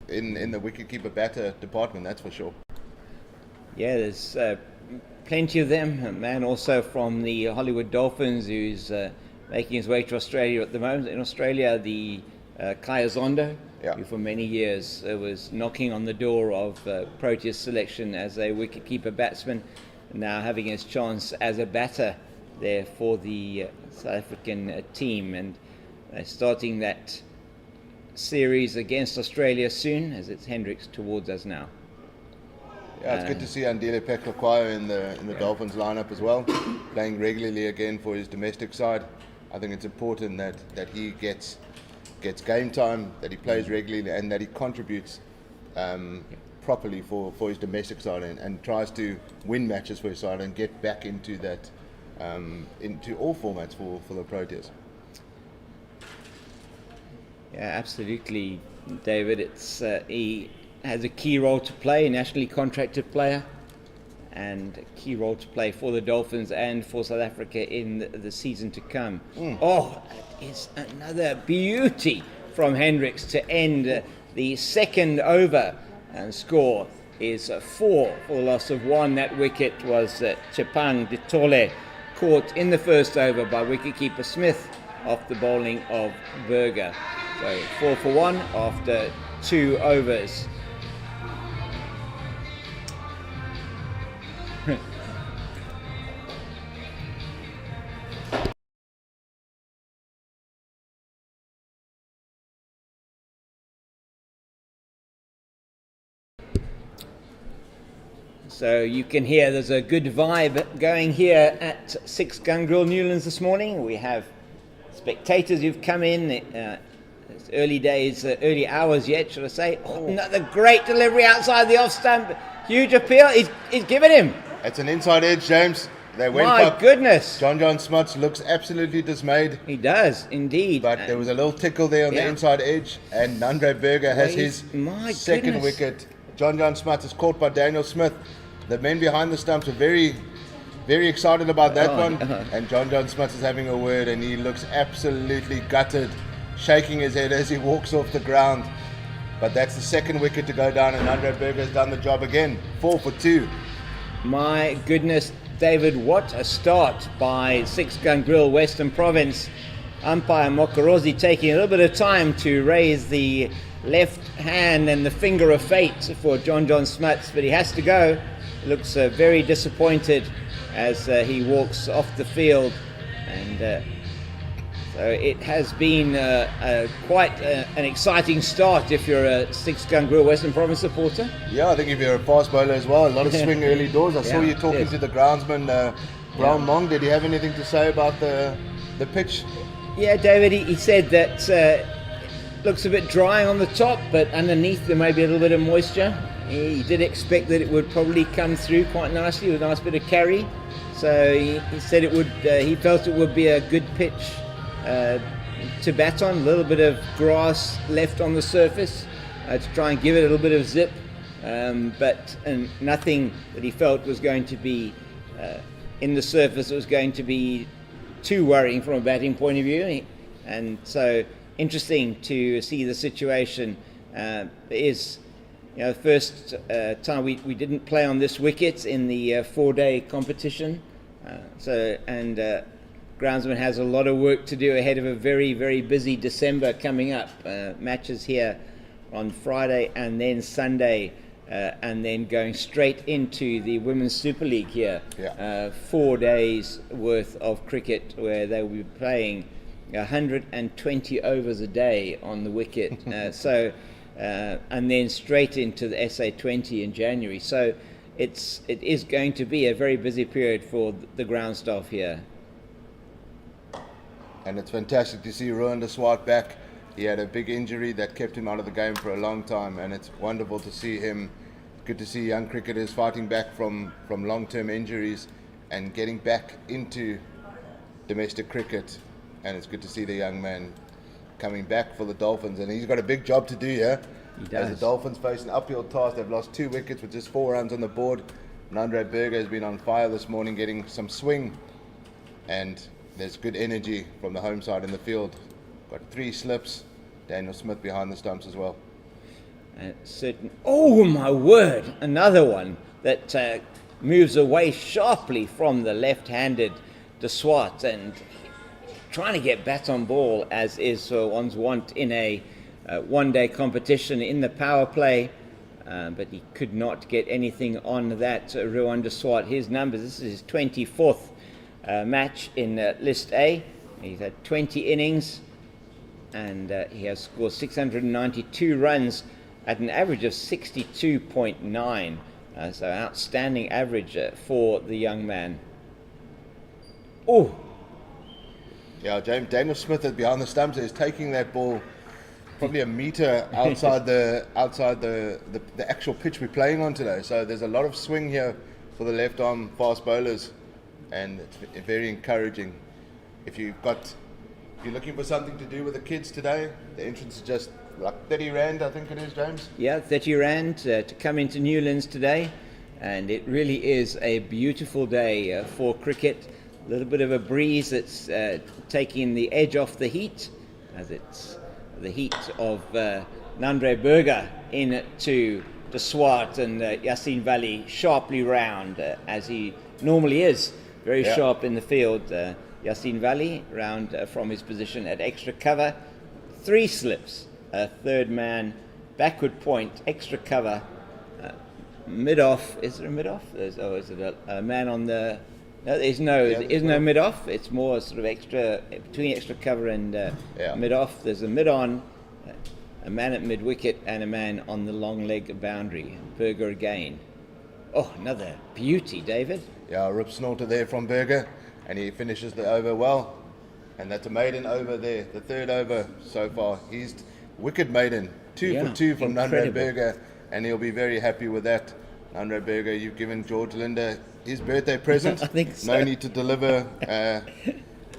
in the wicketkeeper batter department, that's for sure. Yeah, there's plenty of them. A man also from the Hollywood Dolphins who's making his way to Australia at the moment. In Australia, the Kaya Zondo, who for many years was knocking on the door of Porteous selection as a wicketkeeper batsman, now having his chance as a batter there for the South African team, and starting that series against Australia soon, as it's Hendricks towards us now. Yeah, it's good to see Andile Peklakwaya in the Dolphins lineup as well, playing regularly again for his domestic side. I think it's important that he gets game time, that he plays regularly, and that he contributes properly for his domestic side and tries to win matches for his side and get back into that into all formats for the Proteas. Yeah, absolutely, David. It's he has a key role to play, a nationally contracted player, and a key role to play for the Dolphins and for South Africa in the season to come. Oh, that is another beauty from Hendricks to end the second over, and score is 4 for the loss of 1. That wicket was Chepang Ditole, caught in the first over by wicketkeeper Smith off the bowling of Berger. So 4 for 1 after 2 overs. So you can hear there's a good vibe going here at 6 Gun Grill Newlands this morning. We have spectators who've come in. It's early days, early hours yet, should I say. Oh, another great delivery outside the off stump. Huge appeal. He's given him. It's an inside edge, James. They went My up. goodness. John Smuts looks absolutely dismayed. He does, indeed. But there was a little tickle there on the inside edge, and Nandre Berger has his second wicket. John Smuts is caught by Daniel Smith. The men behind the stumps are very, very excited about that one. And John Smuts is having a word, and he looks absolutely gutted, shaking his head as he walks off the ground. But that's the second wicket to go down, and Nandre Berger has done the job again. 4 for 2. My goodness, David, what a start by 6 Gun Grill Western Province. Umpire Mokorozi taking a little bit of time to raise the left hand and the finger of fate for John Smuts, but he has to go. Looks very disappointed as he walks off the field, and so it has been quite an exciting start if you're a 6 Gun Grill Western Province supporter. Yeah, I think if you're a fast bowler as well, a lot of swing early doors. I saw you talking to the groundsman, Brown Mong. Did he have anything to say about the pitch? Yeah, David, he said that looks a bit dry on the top, but underneath there may be a little bit of moisture. He did expect that it would probably come through quite nicely with a nice bit of carry. So he said it would. He felt it would be a good pitch to bat on. A little bit of grass left on the surface to try and give it a little bit of zip, but nothing that he felt was going to be in the surface. It was going to be too worrying from a batting point of view, and so interesting to see the situation. Is first time we didn't play on this wicket in the 4-day competition. Groundsman has a lot of work to do ahead of a very, very busy December coming up. Matches here on Friday and then Sunday, and then going straight into the Women's Super League here. 4 days worth of cricket where they will be playing 120 overs a day on the wicket. And then straight into the SA20 in January. So it is going to be a very busy period for the ground staff here. And it's fantastic to see Rowan de Swart back. He had a big injury that kept him out of the game for a long time, and it's wonderful to see him. Good to see young cricketers fighting back from long-term injuries and getting back into domestic cricket. And it's good to see the young man coming back for the Dolphins, and he's got a big job to do here. He does. As the Dolphins face an uphill task, they've lost 2 wickets with just 4 runs on the board. Nandre Berger has been on fire this morning, getting some swing, and there's good energy from the home side in the field. Got 3 slips. Daniel Smith behind the stumps as well. Oh my word! Another one that moves away sharply from the left-handed de Swart, and trying to get bat on ball as is one's wont in a one-day competition in the power play. But he could not get anything on that. Ruan de Swart, his numbers, this is his 24th match in List A. He's had 20 innings and he has scored 692 runs at an average of 62.9. So outstanding average for the young man. Oh! Yeah, Daniel Smith is behind the stumps, is taking that ball probably a meter outside the actual pitch we're playing on today. So there's a lot of swing here for the left arm fast bowlers, and it's very encouraging. If you're looking for something to do with the kids today, the entrance is just like 30 Rand, I think it is, James. Yeah, 30 Rand to come into Newlands today, and it really is a beautiful day for cricket. A little bit of a breeze that's taking the edge off the heat, as it's the heat of Nandre Berger into de Swart, and Yassine Valley sharply round as he normally is, very sharp in the field. Yassine Valley round from his position at extra cover, 3 slips, a third man, backward point, extra cover, mid-off. Is there a mid-off? Is it a man on the... No, there's no mid-off. It's more sort of extra, between extra cover and mid-off. There's a mid-on, a man at mid-wicket, and a man on the long leg boundary. Berger again. Oh, another beauty, David. Yeah, rip snorter there from Berger, and he finishes the over well. And that's a maiden over there, the third over so far. He's wicket maiden, 2 for 2 from Nandre Berger, and he'll be very happy with that. Nandre Berger, you've given George Linder his birthday present. I think so. No need to deliver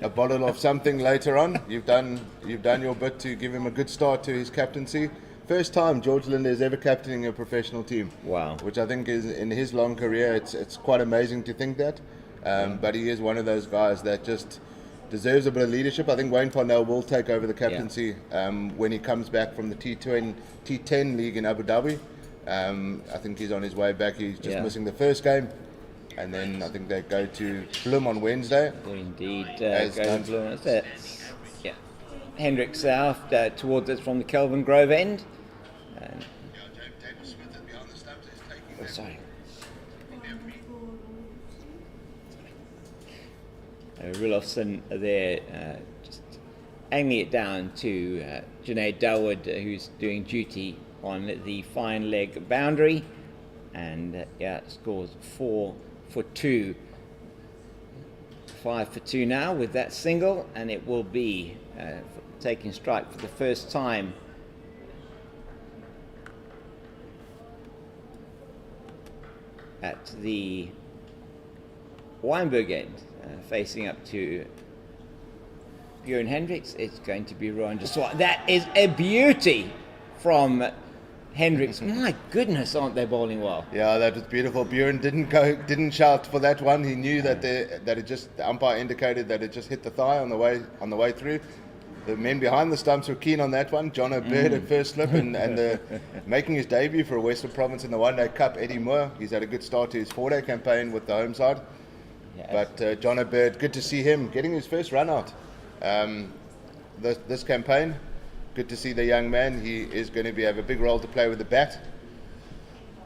a bottle of something later on. You've done your bit to give him a good start to his captaincy. First time George Linder is ever captaining a professional team. Wow. Which I think is, in his long career, it's quite amazing to think that. But he is one of those guys that just deserves a bit of leadership. I think Wayne Parnell will take over the captaincy when he comes back from the T10 league in Abu Dhabi. I think he's on his way back. He's just missing the first game. And then I think they go to Bloem on Wednesday. Indeed, go to Bloem. Yeah. Hendricks out towards us from the Kelvin Grove end. Sorry. Rilofson there, just angling it down to Junaid Dawood, who's doing duty on the fine leg boundary, and scores 4 for 2. 5 for 2 now with that single, and it will be taking strike for the first time. At the Weinberg end, facing up to Bjorn Hendricks, it's going to be Ruan de Swart. That is a beauty from Hendricks. My goodness, aren't they bowling well? Yeah, that was beautiful. Bjorn didn't shout for that one. He knew that the umpire indicated that it just hit the thigh on the way through. The men behind the stumps were keen on that one. John O'Bird at first slip, and making his debut for Western Province in the One Day Cup, Eddie Moore. He's had a good start to his 4-day campaign with the home side. Yes. But John O'Bird, good to see him getting his first run out this campaign. Good to see the young man. He is going to have a big role to play with the bat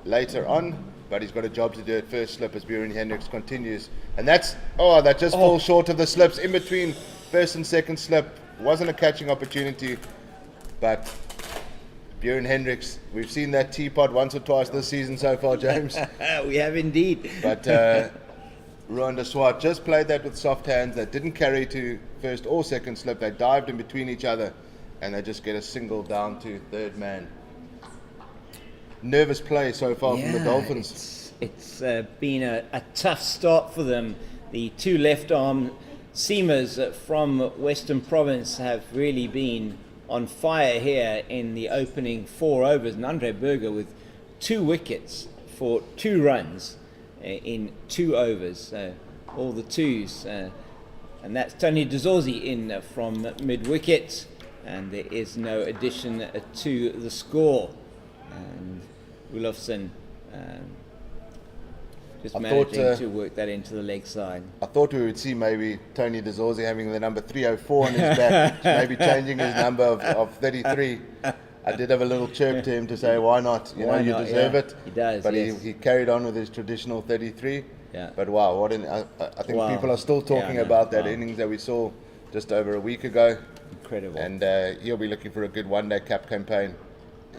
later on, but he's got a job to do at first slip as Bjorn Hendricks continues. And that just falls short of the slips in between first and second slip. Wasn't a catching opportunity, but Bjorn Hendricks, we've seen that teapot once or twice this season so far, James. We have indeed. But Ruan de Swart just played that with soft hands. That didn't carry to first or second slip. They dived in between each other, and they just get a single down to third man. Nervous play so far from the Dolphins. It's been a tough start for them. The 2 left arm seamers from Western Province have really been on fire here in the opening 4 overs. Nandre Berger with 2 wickets for 2 runs in 2 overs. All the 2s. And that's Tony Dezorzi in from mid-wicket. And there is no addition to the score. and Wilofsson just I managing thought, to work that into the leg side. I thought we would see maybe Tony De Zorzi having the number 304 on his back, maybe changing his number of 33. I did have a little chirp to him to say, why not? You deserve it. He does, but yes. he carried on with his traditional 33. Yeah. But wow, I think people are still talking about that innings that we saw just over a week ago. Incredible. And he'll be looking for a good one-day cap campaign.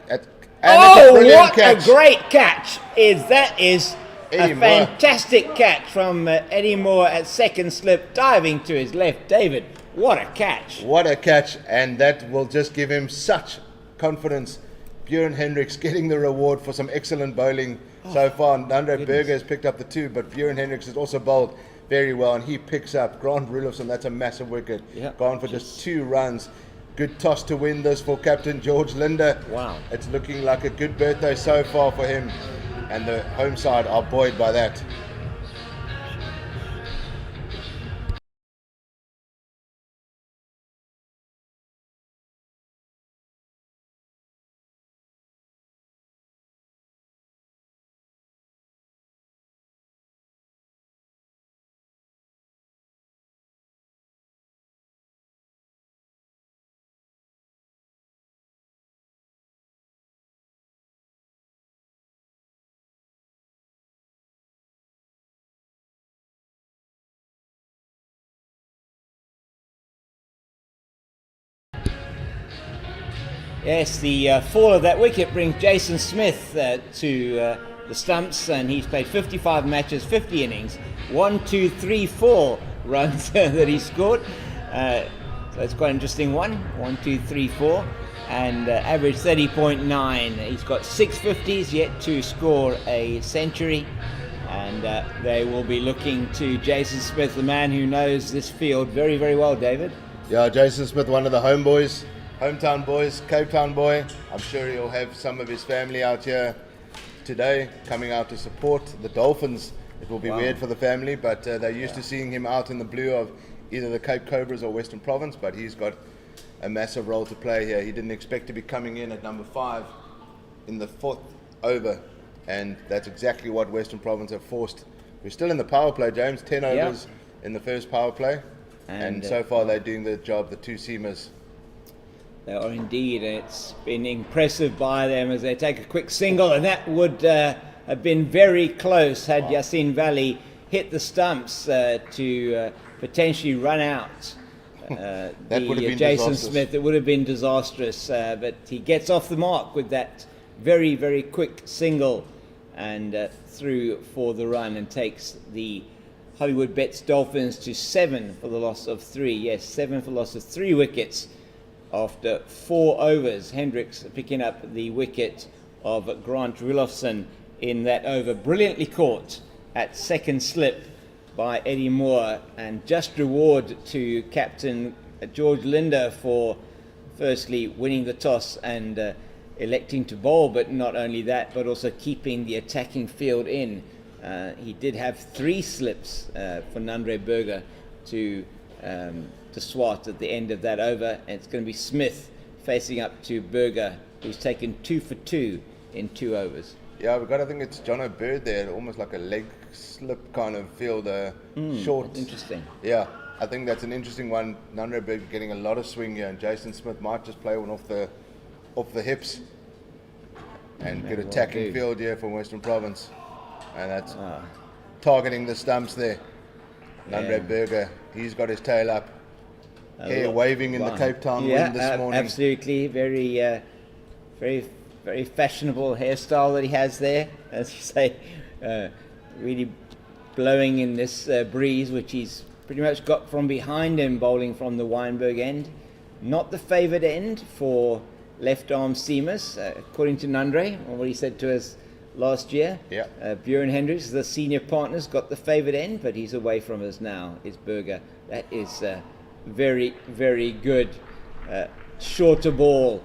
It's A great catch! That is Eddie a Moore. fantastic catch from Eddie Moore at second slip, diving to his left. David, what a catch! What a catch, and that will just give him such confidence. Bjorn Hendricks getting the reward for some excellent bowling so far. Nandre Berger has picked up the 2, but Bjorn Hendricks has also bowled very well, and he picks up Grant Rudolphson. That's a massive wicket. Gone for just 2 runs. Good toss to win this for Captain George Linder. Wow. It's looking like a good birthday so far for him, and the home side are buoyed by that. Yes, the fall of that wicket brings Jason Smith to the stumps, and he's played 55 matches, 50 innings, 1, 2, 3, 4 runs that he scored. So it's quite an interesting one. 1, 2, 3, 4, and average 30.9. He's got 6 50s, yet to score a century, and they will be looking to Jason Smith, the man who knows this field very, very well. David. Yeah, Jason Smith, one of the hometown boys, Cape Town boy. I'm sure he'll have some of his family out here today, coming out to support the Dolphins. It will be weird for the family, but they're used to seeing him out in the blue of either the Cape Cobras or Western Province, but he's got a massive role to play here. He didn't expect to be coming in at number 5 in the 4th over, and that's exactly what Western Province have forced. We're still in the power play, James, 10 overs in the first power play, and so far they're doing the job, the 2 seamers. They are indeed. It's been impressive by them as they take a quick single, and that would have been very close had Yassine Valley hit the stumps to potentially run out That would have been Jason disastrous. Smith. It would have been disastrous, but he gets off the mark with that very, very quick single and through for the run, and takes the Hollywoodbets Dolphins to 7 for the loss of 3. Yes, 7 for the loss of 3 wickets. After 4 overs, Hendricks picking up the wicket of Grant Rudolphson in that over. Brilliantly caught at second slip by Eddie Moore, and just reward to Captain George Linder for firstly winning the toss and electing to bowl, but not only that, but also keeping the attacking field in. He did have 3 slips for Nandre Berger to swat at the end of that over, and it's going to be Smith facing up to Berger, who's taken 2 for 2 in 2 overs. Yeah, we've got, I think it's Jono Bird there, almost like a leg slip kind of field, short. Interesting. Yeah, I think that's an interesting one. Nandre Bird getting a lot of swing here, and Jason Smith might just play one off the hips and good attacking field here from Western Province, and that's targeting the stumps there. Nandre Berger, he's got his tail up. Hair waving in the Cape Town wind this morning. Absolutely, very, very fashionable hairstyle that he has there, as you say, really blowing in this breeze, which he's pretty much got from behind him, bowling from the Weinberg end. Not the favoured end for left arm seamers, according to Nandre, or what he said to us last year. Bjorn Hendricks, the senior partners, got the favoured end, but he's away from us now. Is Berger. That is very, very good. Shorter ball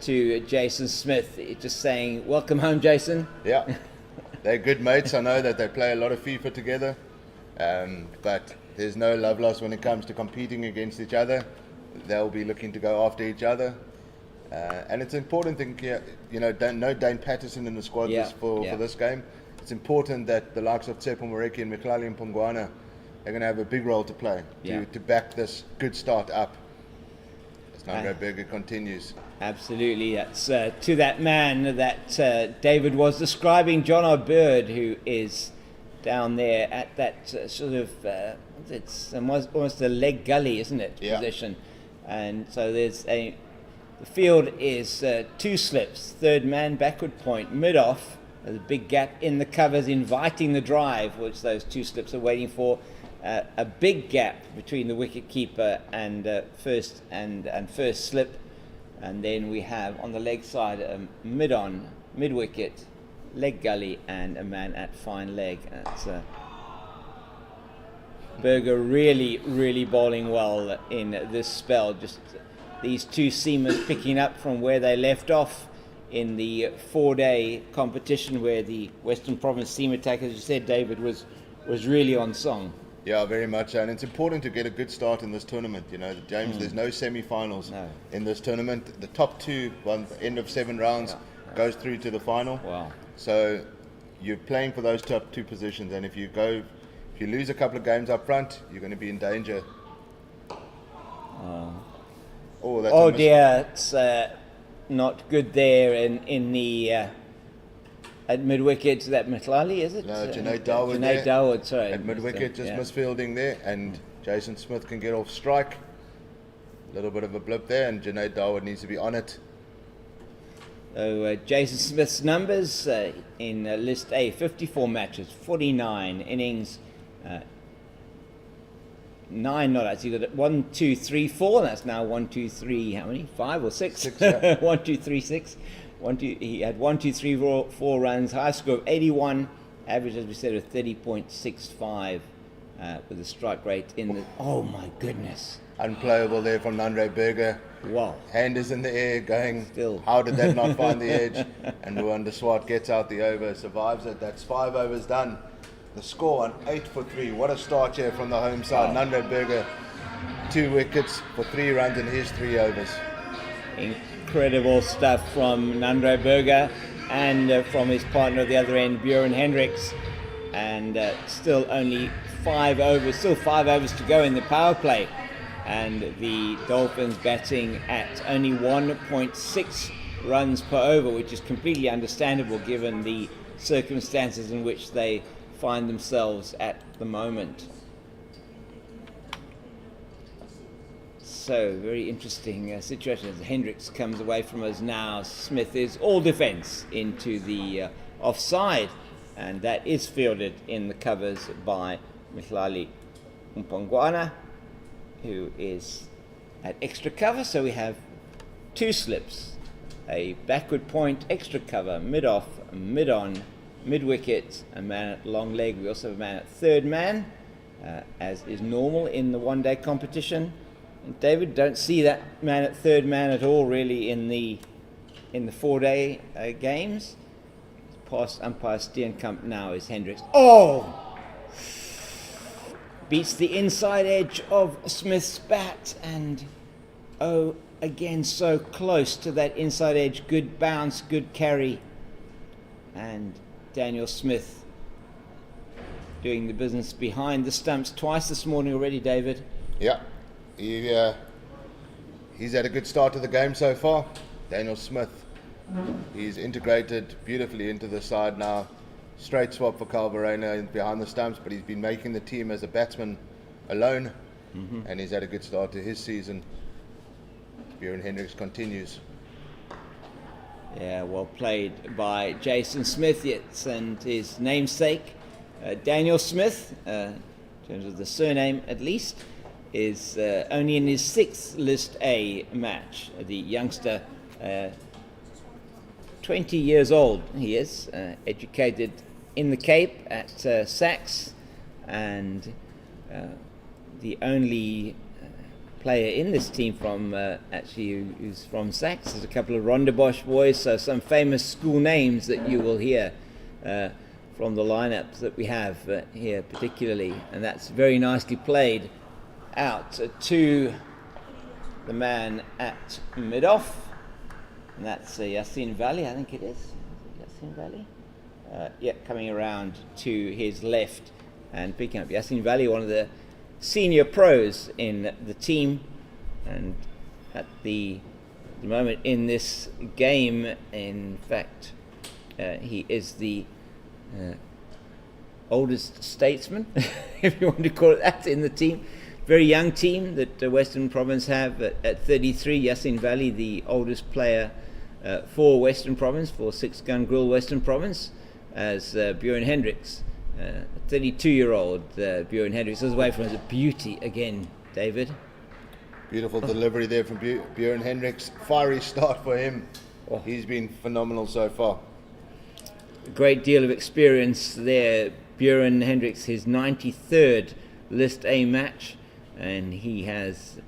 to Jason Smith, just saying, welcome home, Jason. Yeah, they're good mates. I know that they play a lot of FIFA together, but there's no love lost when it comes to competing against each other. They'll be looking to go after each other. And it's important thing here, no Dane Patterson in the squad for this game. It's important that the likes of Tsepo Moreki and Miklali Mpongwana are going to have a big role to play to back this good start up as Nandré continues. Absolutely, that's to that man that David was describing, John O'Bird, who is down there at that sort of, it's almost a leg gully, isn't it, position. And so the field is 2 slips, third man, backward point, mid-off. There's a big gap in the covers inviting the drive, which those 2 slips are waiting for. A big gap between the wicket keeper and first slip. And then we have on the leg side a mid-wicket, leg gully, and a man at fine leg. That's Berger really bowling well in this spell. Just these 2 seamers picking up from where they left off in the 4-day competition, where the Western Province seam attack, as you said, David, was really on song. Yeah, very much, and it's important to get a good start in this tournament. James, there's no semi-finals in this tournament. The top 2, end of 7 rounds, goes through to the final. Wow! So you're playing for those top 2 positions, and if you lose a couple of games up front, you're going to be in danger. Oh dear, it's not good there in the. At mid-wicket, is that Miklali, is it? No, Junaid Dawood. Junaid Dawood, sorry. At mid-wicket, just misfielding there, and Jason Smith can get off strike. A little bit of a blip there, and Junaid Dawood needs to be on it. So Jason Smith's numbers in List A, 54 matches, 49 innings, 9 not actually. You got 1, 2, 3, 4. That's now 1, 2, 3. How many? 5 or 6? 6. Yeah. 1, 2, 3, 6. He had 1, 2, 3, 4 runs, high score of 81, average, as we said, of 30.65 with a strike rate in the. Oh my goodness! Unplayable there from Nandré Berger. Wow! Hand is in the air, going. Still. How did that not find the edge? And Luanda Swart gets out the over, survives it. That's 5 overs done. The score on 8 for 3. What a start here from the home side. Wow. Nandré Berger, 2 wickets for 3 runs in his 3 overs. Incredible stuff from Nandré Berger and from his partner at the other end, Bjorn Hendricks. And still only 5 overs to go in the power play. And the Dolphins batting at only 1.6 runs per over, which is completely understandable given the circumstances in which they find themselves at the moment. So, very interesting situation as Hendricks comes away from us now. Smith is all defence into the offside, and that is fielded in the covers by Miklali Mpongwana, who is at extra cover. So we have 2 slips, a backward point, extra cover, mid-off, mid-on, mid-wicket, a man at long leg. We also have a man at third man, as is normal in the 1-day competition. David, don't see that man at third man at all really in the 4-day games. Past umpire Steenkamp now is Hendricks. Oh! Beats the inside edge of Smith's bat, and again so close to that inside edge. Good bounce, good carry, and Daniel Smith doing the business behind the stumps twice this morning already, David. Yeah. He's had a good start to the game so far. Daniel Smith, he's integrated beautifully into the side now. Straight swap for Carl Verena behind the stumps, but he's been making the team as a batsman alone, and he's had a good start to his season. Bjorn Hendricks continues. Yeah, well played by Jason Smith, yes, and his namesake, Daniel Smith, in terms of the surname at least, is only in his 6th List A match. The youngster, 20 years old he is, educated in the Cape at Sax, and the only player in this team from who's from Sax. There's a couple of Rondebosch boys, so some famous school names that you will hear from the lineups that we have here particularly, and that's very nicely played out to the man at mid-off, And that's Yassine Valley, I think it is. Yassine Valley? Coming around to his left and picking up Yassine Valley, one of the senior pros in the team. And at the moment in this game, in fact, he is the oldest statesman, if you want to call it that, in the team. Very young team that Western Province have at 33. Yassine Valley, the oldest player for Western Province, for Six Gun Grill Western Province, as Bjorn Hendricks, 32-year-old Bjorn Hendricks, is away from his beauty again, David. Beautiful delivery there from Bjorn Hendricks. Fiery start for him. Oh. He's been phenomenal so far. A great deal of experience there. Bjorn Hendricks, his 93rd List A match, and he has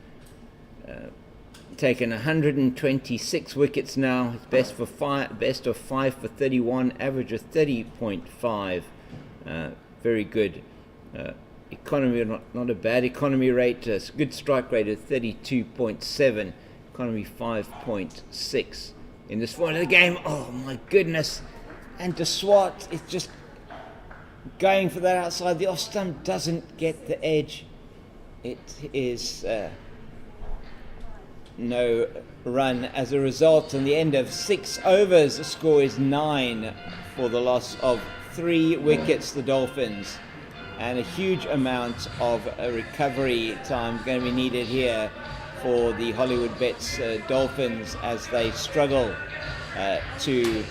taken 126 wickets now. His best of 5 for 31, average of 30.5. Very good economy, not a bad economy rate. Good strike rate of 32.7, economy 5.6 in this point of the game. Oh my goodness! And De Swart is just going for that outside the off stump, doesn't get the edge. It is no run as a result. And the end of 6 overs, the score is 9 for the loss of 3 wickets, the Dolphins. And a huge amount of recovery time going to be needed here for the Hollywoodbets Dolphins as they struggle to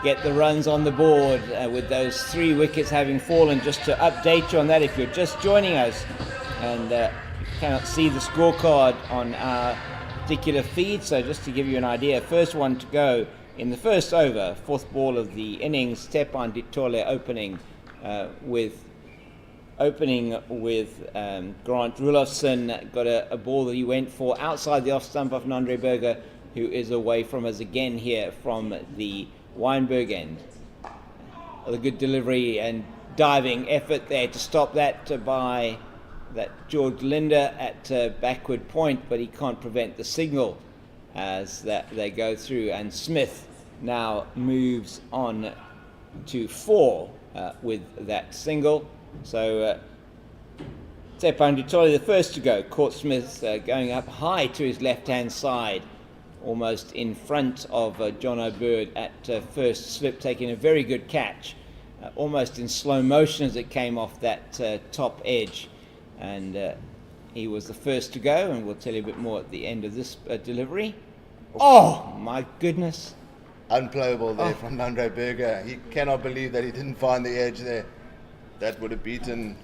get the runs on the board with those 3 wickets having fallen. Just to update you on that, if you're just joining us and you cannot see the scorecard on our particular feed, so just to give you an idea, first one to go in the first over, 4th ball of the innings, Tepan Ditole opening with Grant Rulofsson. Got a ball that he went for outside the off stump of Nandre Berger, who is away from us again here from the Weinberg end. A good delivery and diving effort there to stop that by that George Linder at backward point, but he can't prevent the signal as that they go through. And Smith now moves on to 4 with that single. So Tepan Ditole, the first to go, caught Smith going up high to his left-hand side, almost in front of John O'Bird at first slip, taking a very good catch, almost in slow motion as it came off that top edge. And he was the first to go, and we'll tell you a bit more at the end of this delivery. Oh, my goodness. Unplayable there from Nandre Berger. He cannot believe that he didn't find the edge there. That would have beaten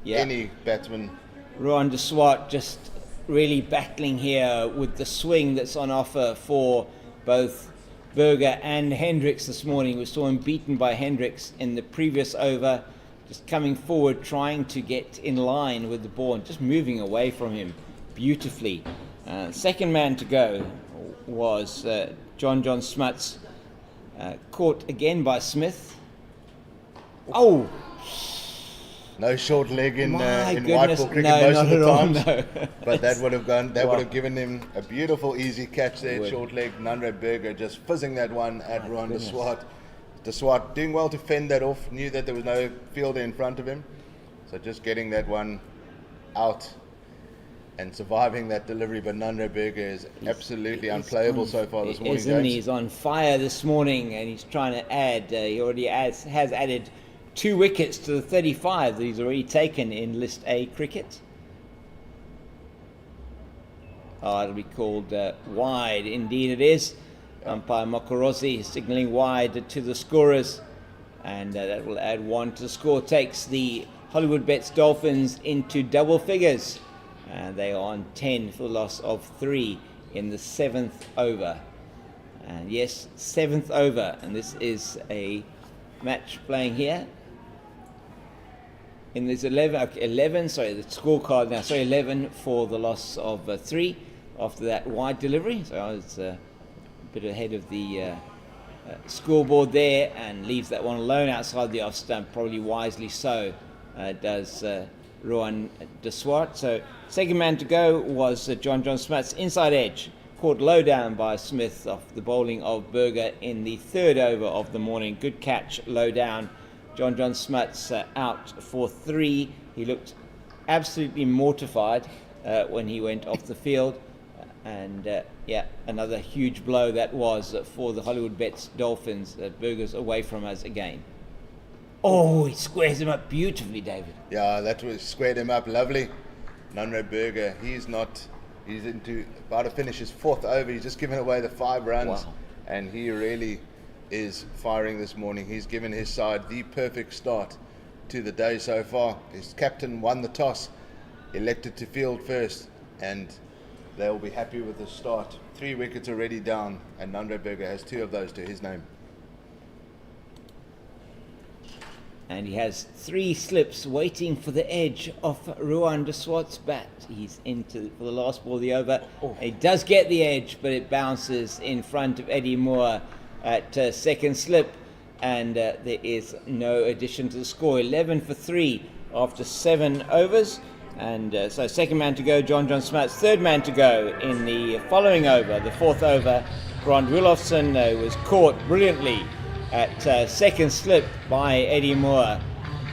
any batsman. Rohan De Swart just really battling here with the swing that's on offer for both Berger and Hendricks this morning. We saw him beaten by Hendricks in the previous over, just coming forward, trying to get in line with the ball and just moving away from him beautifully. Second man to go was John Smuts, caught again by Smith. Oh! No short leg in white ball cricket no, most of the times. No. But that would have given him a beautiful easy catch there, short leg. Nandre Berger just fizzing that one at Rohan De Swart. De Swart doing well to fend that off, knew that there was no fielder in front of him. So just getting that one out and surviving that delivery. But Nandre Berger is absolutely unplayable so far this morning. Isn't he? He's on fire this morning, and he's trying to add, he already has added 2 wickets to the 35 that he's already taken in List A cricket. It'll be called wide. Indeed it is. Umpire Mokorosi signalling wide to the scorers, and that will add 1 to the score. Takes the Hollywoodbets Dolphins into double figures. They are on 10 for the loss of 3 in the 7th over. And yes, 7th over, and this is a match playing here. And there's 11, sorry, the scorecard now, 11 for the loss of 3 after that wide delivery. So I was a bit ahead of the scoreboard there, and leaves that one alone outside the off stump, probably wisely so, does Rohan De Swart. So second man to go was John Smuts, inside edge caught low down by Smith off the bowling of Berger in the third over of the morning. Good catch low down. John Smuts out for 3. He looked absolutely mortified when he went off the field. And another huge blow that was for the Hollywoodbets Dolphins. Berger's away from us again. Oh, he squares him up beautifully, David. Yeah, that was squared him up lovely. Nunre Berger, he's into about to finish his 4th over. He's just given away the 5 runs. Wow. And he really is firing this morning. He's given his side the perfect start to the day so far. His captain won the toss, elected to field first, and they'll be happy with the start. 3 wickets already down, and Nunre Berger has 2 of those to his name. And he has 3 slips waiting for the edge of Ruan de Swart's bat. He's into for the last ball of the over. He does get the edge, but it bounces in front of Eddie Moore at second slip. And there is no addition to the score. 11 for 3 after 7 overs. And so second man to go, John Smuts. Third man to go in the following over, the 4th over. Grant Wilofsson was caught brilliantly at second slip by Eddie Moore,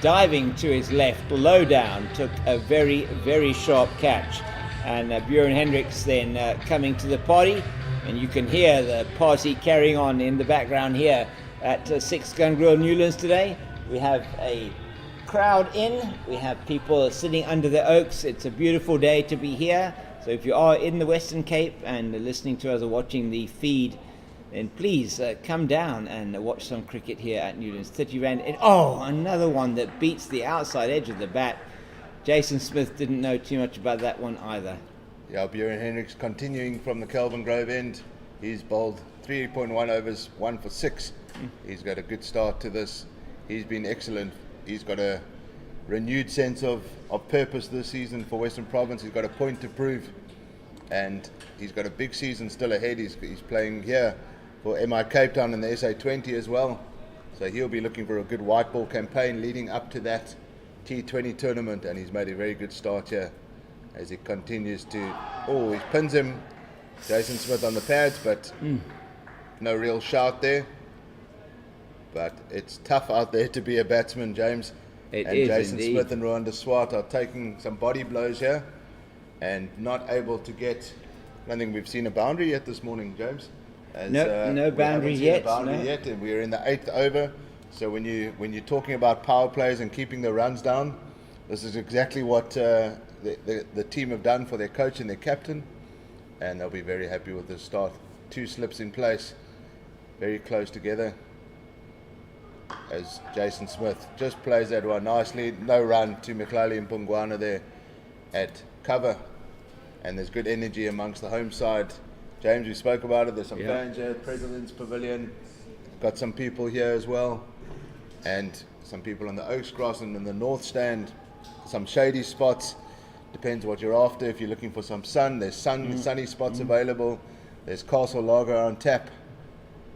diving to his left, low down, took a very, very sharp catch. And Björn Hendricks then coming to the party, and you can hear the party carrying on in the background here at Six Gun Grill Newlands today. We have a crowd in, we have people sitting under the oaks. It's a beautiful day to be here. So if you are in the Western Cape and listening to us or watching the feed, then please come down and watch some cricket here at Newlands. 30 rand. And another one that beats the outside edge of the bat. Jason Smith didn't know too much about that one either. Yeah, Björn Hendricks continuing from the Kelvin Grove end. He's bowled 3.1 overs, 1 for 6. He's got a good start to this. He's been excellent. He's got a renewed sense of purpose this season for Western Province. He's got a point to prove, and he's got a big season still ahead. He's playing here for MI Cape Town in the SA20 as well. So he'll be looking for a good white ball campaign leading up to that T20 tournament, and he's made a very good start here as he continues to... he pins him, Jason Smith on the pads, but no real shout there. But it's tough out there to be a batsman, James. It is Jason indeed. Smith and Rowan de Swart are taking some body blows here and not able to get... I don't think we've seen a boundary yet this morning, James. No boundary yet. And we're in the 8th over. So when you're talking about power plays and keeping the runs down, this is exactly what the team have done for their coach and their captain, and they'll be very happy with this start. 2 slips in place, very close together, as Jason Smith just plays that one nicely. No run to Miklali and Pungwana there at cover, and there's good energy amongst the home side. James, we spoke about it. There's some fans here at President's Pavilion. Got some people here as well, and some people on the Oaks Cross and in the North Stand. Some shady spots. Depends what you're after. If you're looking for some sun, there's sunny spots available. There's Castle Lager on tap,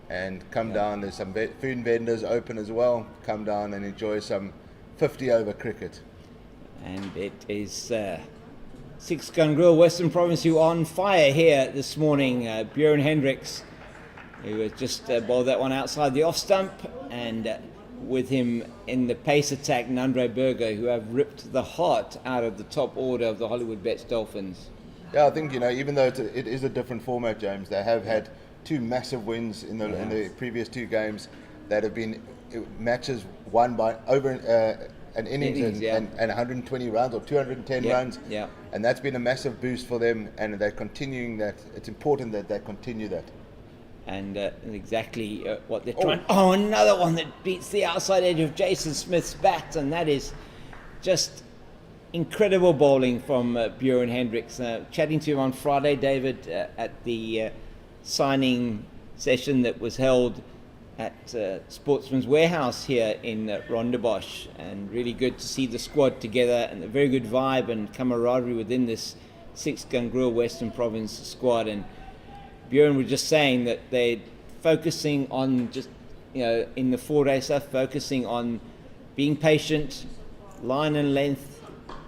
and come down. There's some food vendors open as well. Come down and enjoy some 50 over cricket. And it is Six Gun Grill Western Province who are on fire here this morning. Björn Hendricks, who has just bowled that one outside the off stump, and with him in the pace attack, Nunre Berger, who have ripped the heart out of the top order of the Hollywoodbets Dolphins. Yeah, I think, even though it is a different format, James, they have had 2 massive wins in the previous 2 games that have been matches won by over an innings and 120 runs or 210 runs. Yeah. And that's been a massive boost for them, and they're continuing that. It's important that they continue that. And exactly what they're trying. Another one that beats the outside edge of Jason Smith's bat, and that is just incredible bowling from Björn Hendricks. Chatting to him on Friday, David, at the signing session that was held at Sportsman's Warehouse here in Rondebosch, and really good to see the squad together and a very good vibe and camaraderie within this Six Gun Grill Western Province squad. And Björn was just saying that they're focusing on just, in the 4-day stuff, focusing on being patient, line and length,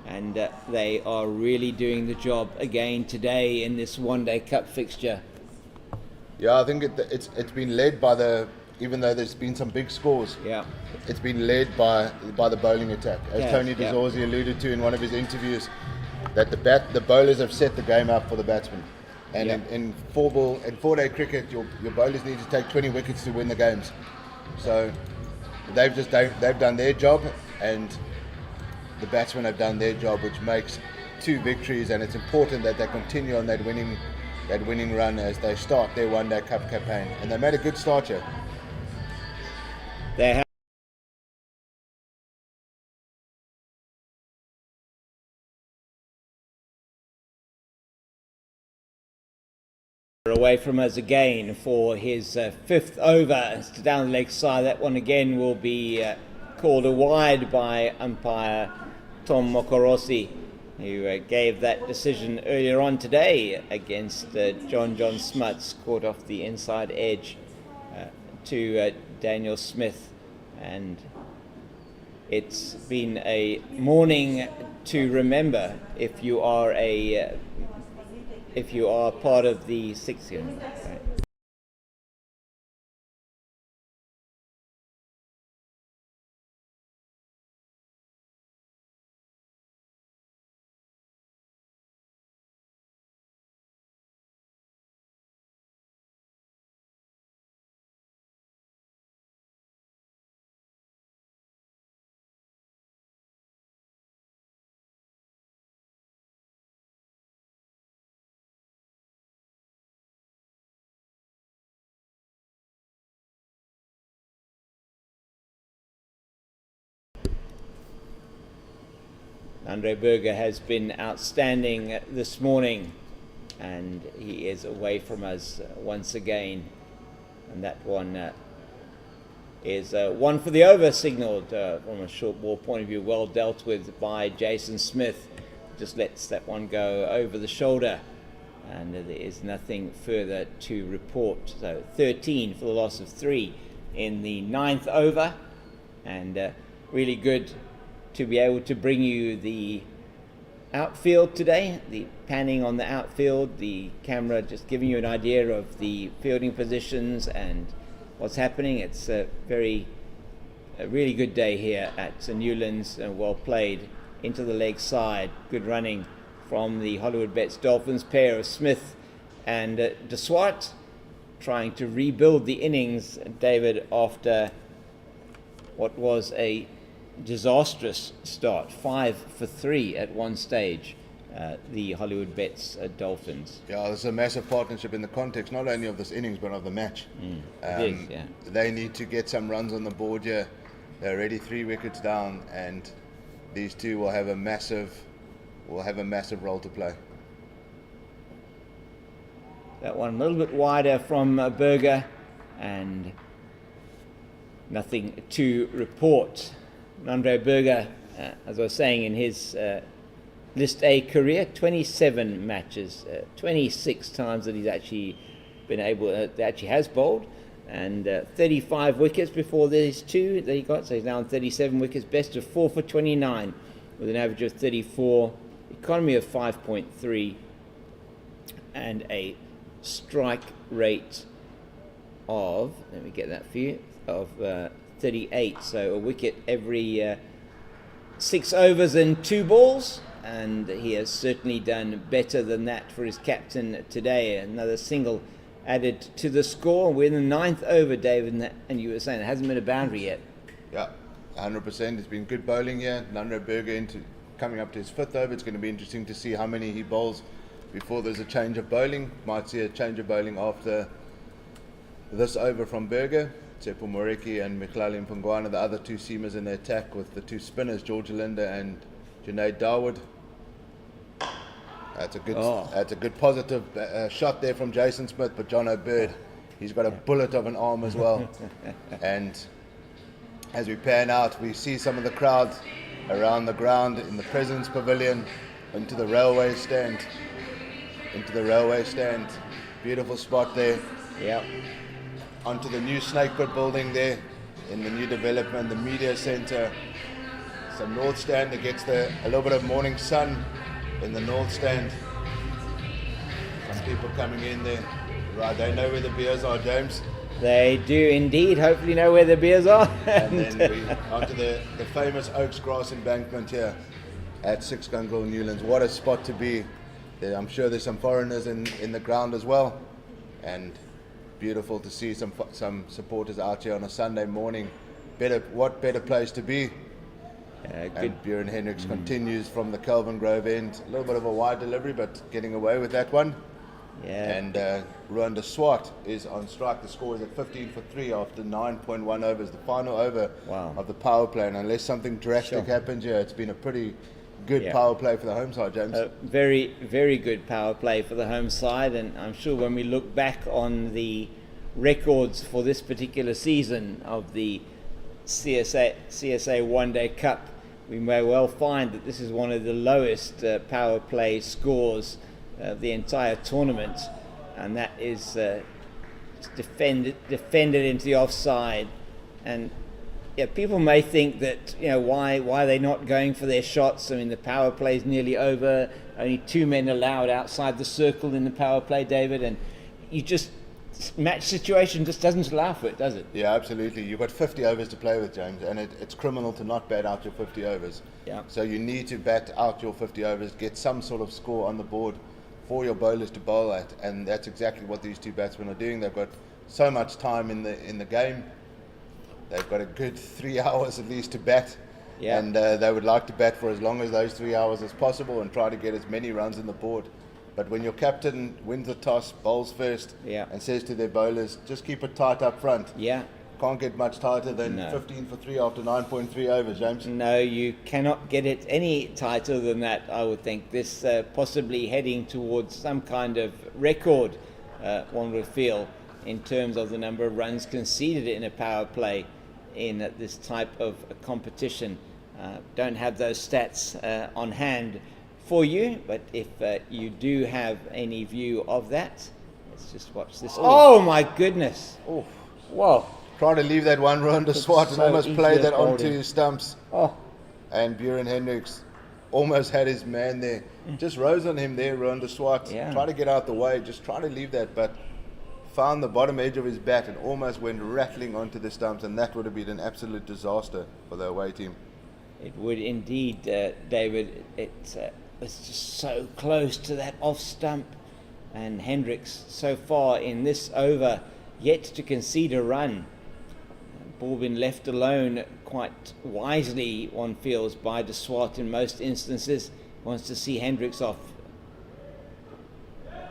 and they are really doing the job again today in this one-day cup fixture Yeah, I think it's been led by even though there's been some big scores. Yeah. It's been led by the bowling attack, as Yes, Tony yeah. DeZorzi alluded to in one of his interviews, that the bowlers have set the game up for the batsmen. And Yeah. in 4-day cricket, your bowlers need to take 20 wickets to win the games. So they've done their job, and the batsmen have done their job, which makes 2 victories, and it's important that they continue on that winning run as they start their one-day cup campaign. And they made a good start here. They have away from us again for his 5th over. It's down the leg side. That one again will be called a wide by umpire Tom Mokorosi, who gave that decision earlier on today against John Smuts, caught off the inside edge to Daniel Smith. And it's been a morning to remember if you are part of the 6th unit. Right. Andre Berger has been outstanding this morning, and he is away from us once again. And that one is one for the over, signalled from a short ball point of view, well dealt with by Jason Smith. Just lets that one go over the shoulder, and there is nothing further to report. So 13 for the loss of 3 in the 9th over, and really good to be able to bring you the outfield today, the panning on the outfield, the camera just giving you an idea of the fielding positions and what's happening. It's a really good day here at St Newlands, well played into the leg side. Good running from the Hollywoodbets Dolphins pair of Smith and de Swart, trying to rebuild the innings, David, after what was a disastrous start. 5 for 3 at one stage, the Hollywoodbets Dolphins. Yeah, there's a massive partnership in the context not only of this innings but of the match. It is, yeah. They need to get some runs on the board here. They're already 3 wickets down, and these two will have a massive role to play. That one a little bit wider from Berger, and nothing to report. Andre Berger, as I was saying, in his List A career, 27 matches, 26 times that he's actually been able, actually has bowled, and 35 wickets before these 2 that he got, so he's now on 37 wickets, best of 4 for 29, with an average of 34, economy of 5.3, and a strike rate of, let me get that for you, of 38, so a wicket every 6 overs and 2 balls, and he has certainly done better than that for his captain today. Another single added to the score. We're in the 9th over, David, and you were saying it hasn't been a boundary yet. Yeah, 100%. It's been good bowling here. Andre Berger coming up to his 5th over. It's going to be interesting to see how many he bowls before there's a change of bowling. Might see a change of bowling after this over from Berger. Tsepo Moreki and Mihlali Mpungwana, the other 2 seamers in the attack, with the 2 spinners, George Linda and Junaid Dawood. That's a good positive shot there from Jason Smith, but John O'Bird, he's got a bullet of an arm as well. And as we pan out, we see some of the crowd around the ground in the President's Pavilion, into the railway stand. Beautiful spot there. Yep. Onto the new Snake Pit building there, in the new development, the media centre. Some north stand that gets a little bit of morning sun in the north stand. Some people coming in there, Right, they know where the beers are, James. They do indeed hopefully know where the beers are. And then we onto the famous Oaks Grass embankment here at Six Gun Grill Newlands. What a spot to be. I'm sure there's some foreigners in the ground as well. And beautiful to see some supporters out here on a Sunday morning. What better place to be? And Björn Hendricks continues from the Kelvin Grove end. A little bit of a wide delivery, but getting away with that one. Yeah. And Ruan de Swart is on strike. The score is at 15 for 3 after 9.1 overs. The final over of the power play. And unless something drastic happens here, it's been a pretty good power play for the home side, James. Very, very good power play for the home side. And I'm sure when we look back on the records for this particular season of the CSA One Day Cup, we may well find that this is one of the lowest power play scores of the entire tournament, and that is defended into the offside. And people may think that why are they not going for their shots? I mean, the power play is nearly over. Only 2 men allowed outside the circle in the power play, David, and match situation just doesn't allow for it, does it? Yeah, absolutely. You've got 50 overs to play with, James, and it's criminal to not bat out your 50 overs. Yeah. So you need to bat out your 50 overs, get some sort of score on the board for your bowlers to bowl at, and that's exactly what these two batsmen are doing. They've got so much time in the game. They've got a good 3 hours at least to bat, and they would like to bat for as long as those 3 hours as possible and try to get as many runs on the board. But when your captain wins the toss, bowls first, and says to their bowlers, just keep it tight up front. Can't get much tighter than 15 for 3 after 9.3 overs, James. No, you cannot get it any tighter than that, I would think. This possibly heading towards some kind of record, one would feel, in terms of the number of runs conceded in a power play in this type of competition. Don't have those stats on hand for you, but if you do have any view of that, let's just watch this. Oh my goodness! Oh, whoa! Try to leave that one round to Swart and almost play that onto his stumps. And Björn Hendricks almost had his man there. Just rose on him there, round to Swart. Try to get out the way, just try to leave that, but found the bottom edge of his bat and almost went rattling onto the stumps, and that would have been an absolute disaster for the away team. It would indeed, David. It's just so close to that off stump, and Hendricks so far in this over yet to concede a run. Ball been left alone quite wisely, one feels, by de Swart in most instances. Wants to see Hendricks off.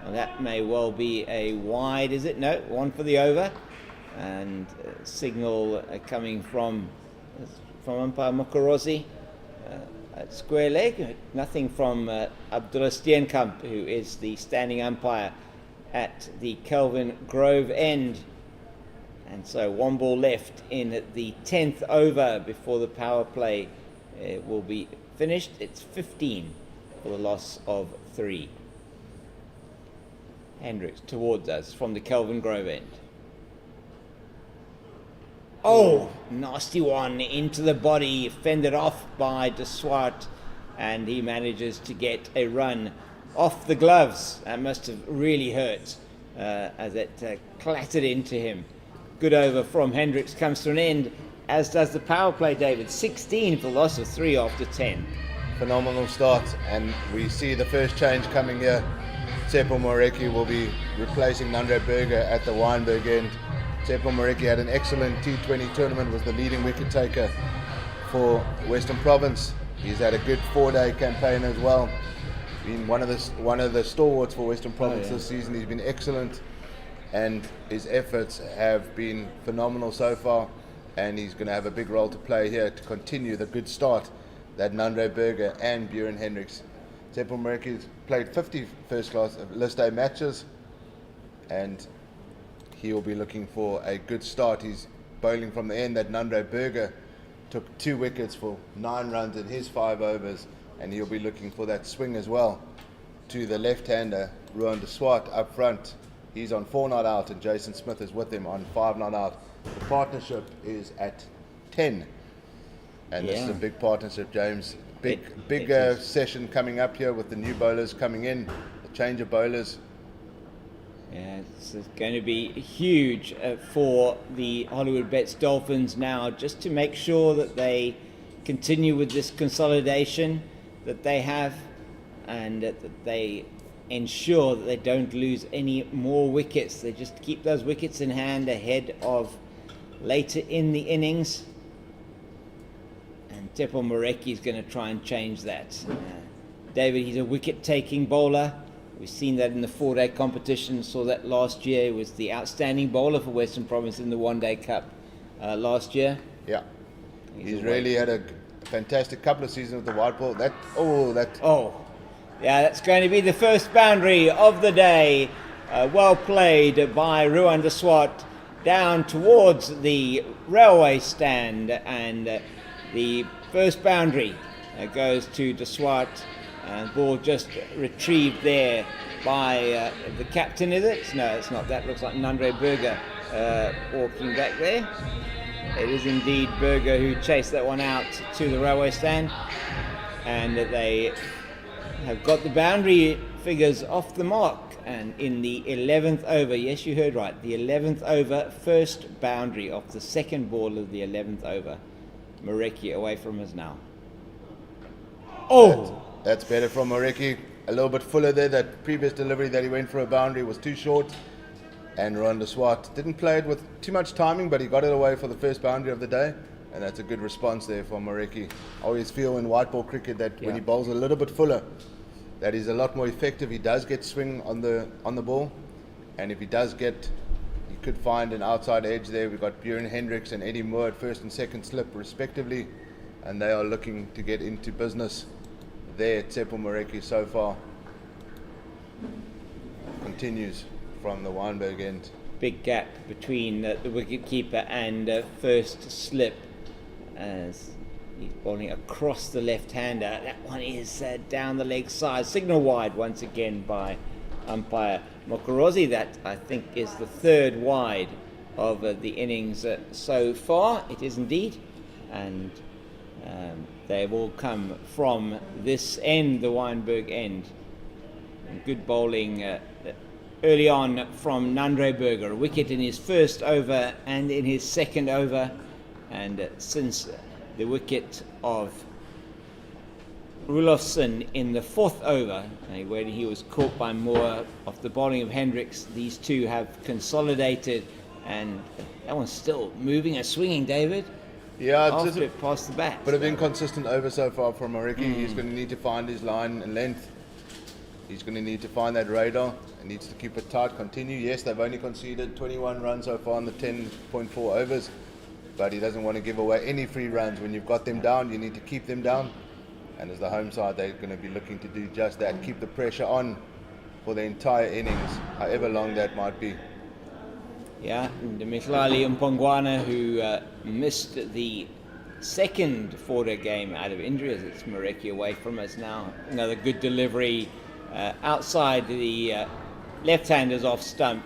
Well, that may well be a wide, is it? No, one for the over, and signal coming from umpire Mokorosi. Square leg, nothing from Abdullah Steenkamp, who is the standing umpire at the Kelvin Grove end. And so one ball left in the 10th over before the power play will be finished. It's 15 for the loss of 3. Hendricks towards us from the Kelvin Grove end. Oh, nasty one into the body, fended off by de Swart, and he manages to get a run off the gloves. That must have really hurt as it clattered into him. Good over from Hendricks comes to an end, as does the power play, David. 16 for loss of 3 after 10. Phenomenal start, and we see the first change coming here. Tsepo Moreki will be replacing Nandre Berger at the Weinberg end. Tsepo Moreki had an excellent T20 tournament, was the leading wicket taker for Western Province. He's had a good 4-day campaign as well. Been one of the stalwarts for Western Province this season. He's been excellent, and his efforts have been phenomenal so far, and he's going to have a big role to play here to continue the good start that Nandre Berger and Björn Hendricks. Tsepo Moreki has played 50 first-class list day matches, and he will be looking for a good start. He's bowling from the end that Nandre Berger took 2 wickets for 9 runs in his 5 overs, and he'll be looking for that swing as well to the left-hander, Ruan de Swart, up front. He's on 4 not out, and Jason Smith is with him on 5 not out. The partnership is at 10, and this is a big partnership, James. Big session coming up here with the new bowlers coming in, the change of bowlers. Yeah, it's going to be huge for the Hollywoodbets Dolphins now, just to make sure that they continue with this consolidation that they have, and that they ensure that they don't lose any more wickets. They just keep those wickets in hand ahead of later in the innings. And Teppo Morecki is going to try and change that. David, he's a wicket-taking bowler. We've seen that in the 4-day competition. Saw that last year. He was the outstanding bowler for Western Province in the One-Day Cup last year. Yeah, he's really had a fantastic couple of seasons with the white ball. Yeah, that's going to be the first boundary of the day. Well played by Ruan de Swart down towards the railway stand, and the first boundary goes to de Swart. Ball just retrieved there by the captain, is it? No, it's not. That looks like Nandre Berger walking back there. It is indeed Berger who chased that one out to the railway stand. And they have got the boundary figures off the mark. And in the 11th over, yes, you heard right, the 11th over, first boundary of the second ball of the 11th over. Morecki away from us now. Oh! That's better from Morecki. A little bit fuller there. That previous delivery that he went for a boundary was too short. And Ruan de Swart didn't play it with too much timing, but he got it away for the first boundary of the day. And that's a good response there from Morecki. I always feel in white ball cricket that when he bowls a little bit fuller, that is a lot more effective. He does get swing on the ball. And if he does get, he could find an outside edge there. We've got Bjorn Hendricks and Eddie Moore at first and second slip respectively. And they are looking to get into business there. Teppo Morecki so far continues from the Weinberg end. Big gap between the wicketkeeper and first slip as he's bowling across the left-hander. That one is down the leg side. Signal wide once again by umpire Mokorozi. That, I think, is the third wide of the innings so far. It is indeed. And they've all come from this end, the Weinberg end. And good bowling early on from Nandre Berger. A wicket in his first over and in his second over. And since the wicket of Rulofsson in the fourth over, where he was caught by Moore off the bowling of Hendricks, these two have consolidated. And that one's still moving and swinging, David. Yeah, it's after it passed the bat. Bit of inconsistent over so far from Morecki. He's going to need to find his line and length. He's going to need to find that radar. He needs to keep it tight, continue. Yes, they've only conceded 21 runs so far in the 10.4 overs, but he doesn't want to give away any free runs. When you've got them down, you need to keep them down. And as the home side, they're going to be looking to do just that, keep the pressure on for the entire innings, however long that might be. Yeah, the Mihlali Mpongwana, who missed the second 4-day game out of injury, as it's Morecki away from us now. Another good delivery outside the left-handers off stump.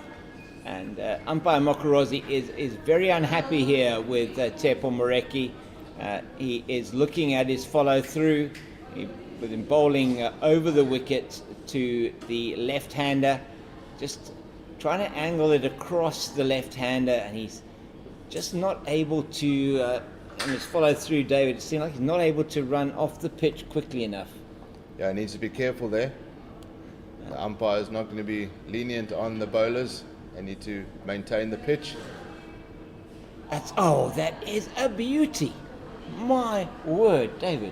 And umpire Mokorozi is very unhappy here with Teppo Morecki. He is looking at his follow-through, with him bowling over the wicket to the left-hander, just trying to angle it across the left-hander, and he's just not able to, on his follow-through, David, it seems like he's not able to run off the pitch quickly enough. Yeah, he needs to be careful there. The umpire is not going to be lenient on the bowlers. They need to maintain the pitch. That is a beauty. My word, David.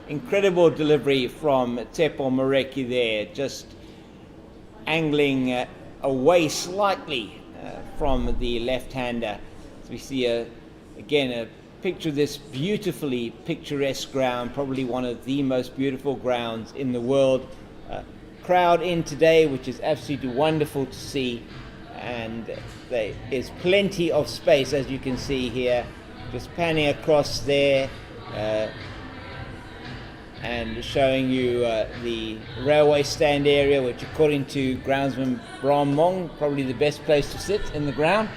Incredible delivery from Teppo Morecki there, just angling away slightly from the left-hander. So we see again a picture of this beautifully picturesque ground, probably one of the most beautiful grounds in the world. Crowd in today, which is absolutely wonderful to see, and there is plenty of space, as you can see here. Just panning across there and showing you the railway stand area, which according to groundsman Bram Mong, probably the best place to sit in the ground.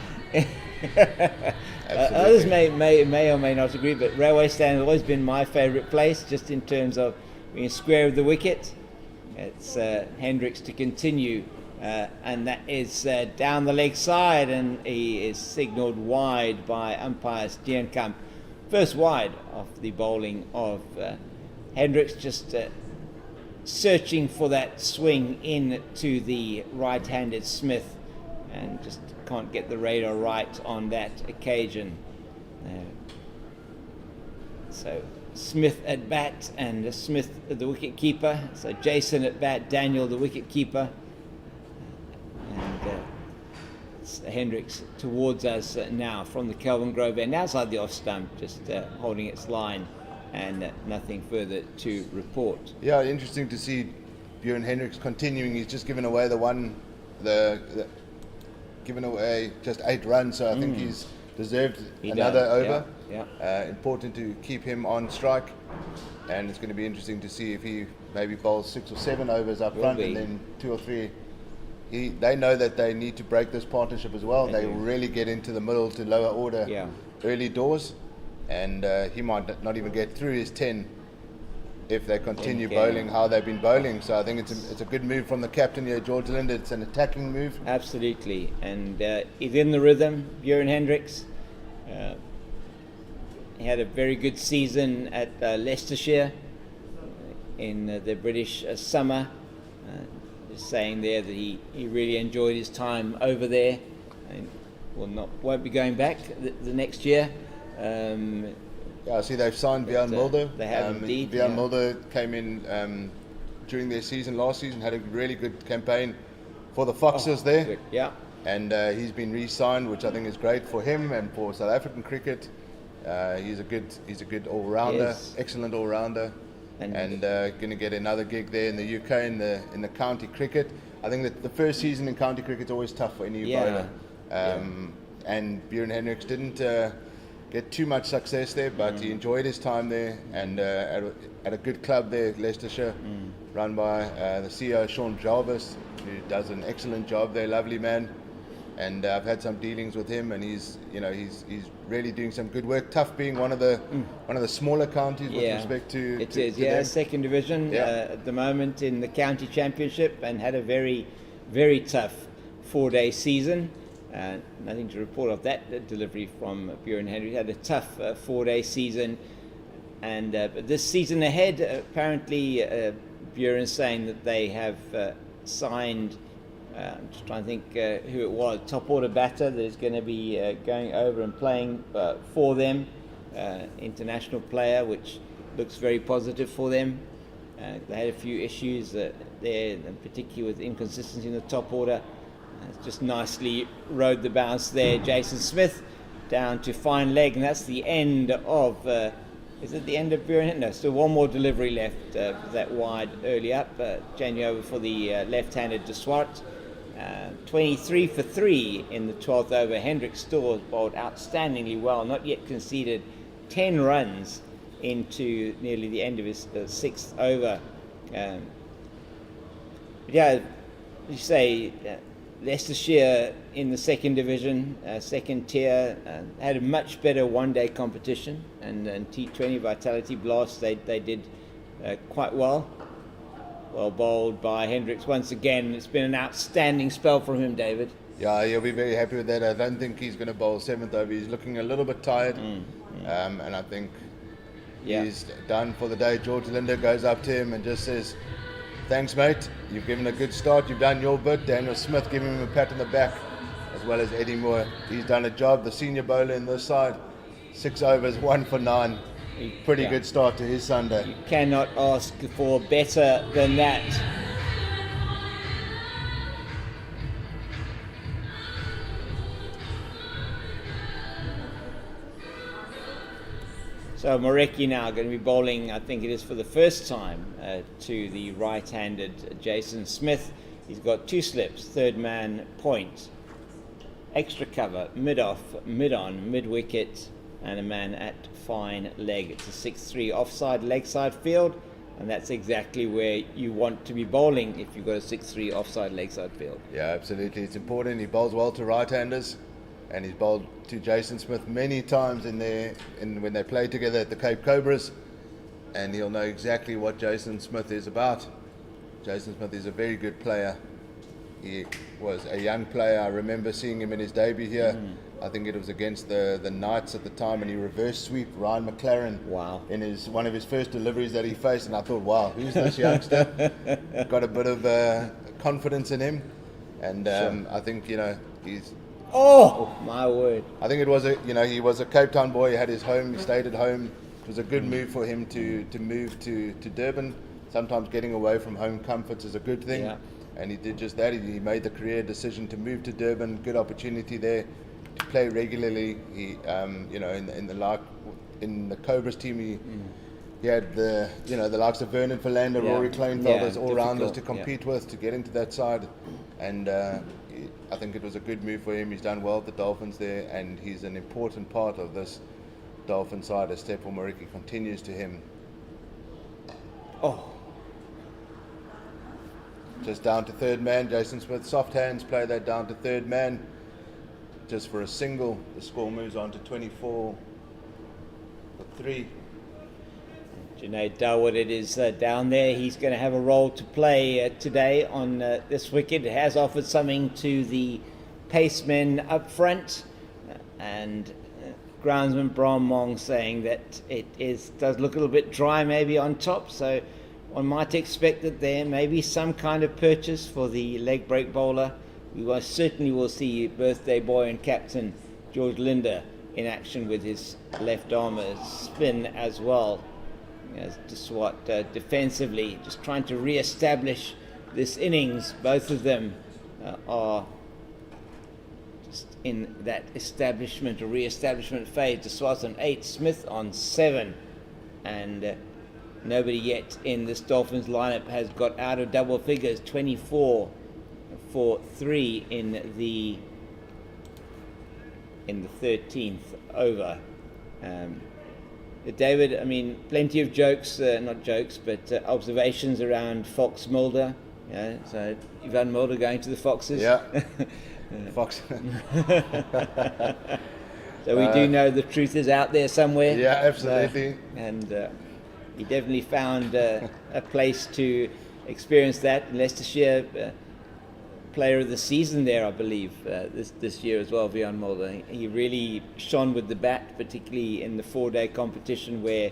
Others may or may not agree, but railway stand has always been my favourite place, just in terms of being square of the wicket. It's Hendricks to continue and that is down the leg side, and he is signalled wide by umpire Steenkamp. First wide of the bowling of Hendricks, just searching for that swing in to the right-handed Smith, and just can't get the radar right on that occasion. So Smith at bat, and Smith the wicket keeper. So Jason at bat, Daniel the wicket keeper, and Hendricks towards us now from the Kelvin Grove end, outside the off stump, just holding its line, and nothing further to report. Yeah, interesting to see Bjorn Hendricks continuing. He's just given away given away just 8 runs, so I think he's deserved another over. Important to keep him on strike, and it's going to be interesting to see if he maybe bowls 6 or 7 overs up front, and then 2 or 3. They know that they need to break this partnership as well. They really get into the middle to lower order early doors, and he might not even get through his 10 if they continue bowling how they've been bowling. So I think it's a good move from the captain here, George Linder. It's an attacking move. Absolutely, and he's in the rhythm, Bjorn Hendricks. He had a very good season at Leicestershire in the British summer. Just saying there that he really enjoyed his time over there, and won't be going back the next year. I see they've signed Bjorn Mulder. They have indeed. Bjorn Mulder came in during their season last season, had a really good campaign for the Foxes there. Good. Yeah. And he's been re-signed, which I think is great for him and for South African cricket. He's a good all-rounder, excellent all-rounder, and going to get another gig there in the UK in the county cricket. I think that the first season in county cricket is always tough for any bowler. And Bjorn Hendricks didn't get too much success there, but he enjoyed his time there, and at a good club there, Leicestershire, run by the CEO Sean Jarvis, who does an excellent job there, lovely man. And I've had some dealings with him, and he's really doing some good work. Tough being one of the smaller counties with respect to it is them. Second division at the moment in the county championship, and had a very, very tough 4-day season. Nothing to report of that delivery from Bjorn Hendricks. Had a tough 4-day season, and but this season ahead, apparently Bjorn saying that they have signed. I'm just trying to think who it was. Top order batter that's going to be going over and playing for them. International player, which looks very positive for them. They had a few issues there, in particular with inconsistency in the top order. Just nicely rode the bounce there. Jason Smith down to fine leg, and that's the end of. Is it the end of Bjorn? No, still one more delivery left. That wide early up. Changing over for the left-handed de Swart. 23 for 3 in the 12th over. Hendricks still bowled outstandingly well, not yet conceded 10 runs into nearly the end of his 6th over. You say Leicestershire in the second division, second tier, had a much better one-day competition, and T20 Vitality Blast, they did quite well. Well bowled by Hendricks once again. It's been an outstanding spell from him, David. Yeah, you'll be very happy with that. I don't think he's going to bowl 7th over. He's looking a little bit tired, and I think he's done for the day. George Linder goes up to him and just says, "Thanks, mate. You've given a good start. You've done your bit." Daniel Smith giving him a pat on the back, as well as Eddie Moore. He's done a job. The senior bowler in this side, 6 overs, 1 for 9. Pretty good start to his Sunday. You cannot ask for better than that. So Moreki now going to be bowling, I think it is for the first time, to the right-handed Jason Smith. He's got 2 slips, third man point, extra cover, mid-off, mid-on, mid-wicket, and a man at fine leg. It's a 6-3 offside leg side field, and that's exactly where you want to be bowling if you've got a 6-3 offside leg side field. Yeah, absolutely. It's important. He bowls well to right-handers, and he's bowled to Jason Smith many times when they play together at the Cape Cobras, and he'll know exactly what Jason Smith is about. Jason Smith is a very good player. he was a young player. I remember seeing him in his debut here. I think it was against the Knights at the time, and he reverse sweep Ryan McLaren. Wow. In one of his first deliveries that he faced, and I thought, wow, who's this youngster? Got a bit of confidence in him, and I think he's. Oh my word! I think it was he was a Cape Town boy. He had his home. He stayed at home. It was a good move for him to move to Durban. Sometimes getting away from home comforts is a good thing, and he did just that. He made the career decision to move to Durban. Good opportunity there to play regularly. He, in the Cobras team, he had the likes of Vernon Philander, Rory Kleinfeld as all-rounders to compete with to get into that side, and I think it was a good move for him. He's done well at the Dolphins there, and he's an important part of this Dolphin side as Stephen Mariki continues to him. Oh. Just down to third man. Jason Smith, soft hands, play that down to third man. Just for a single. The score moves on to 24 for 3. Junaid Dawood is down there. He's going to have a role to play today on this wicket. It has offered something to the pacemen up front. And groundsman Bram Mong saying that it does look a little bit dry maybe on top. So one might expect that there may be some kind of purchase for the leg break bowler. We certainly will see birthday boy and captain George Linder in action with his left arm spin as well. Just what defensively, just trying to re-establish this innings. Both of them are just in that establishment or re-establishment phase. De Swart on 8, Smith on 7, and nobody yet in this Dolphins lineup has got out of double figures. 24 for 3 in the 13th over. David, I mean, plenty of jokes, not jokes, but observations around Fox Mulder. So Ivan Mulder going to the Foxes. Yeah, Fox. So we do know the truth is out there somewhere. Yeah, absolutely. And he definitely found a place to experience that. Leicestershire player of the season there, I believe, this year as well, Vian Mulder. He really shone with the bat, particularly in the 4-day competition where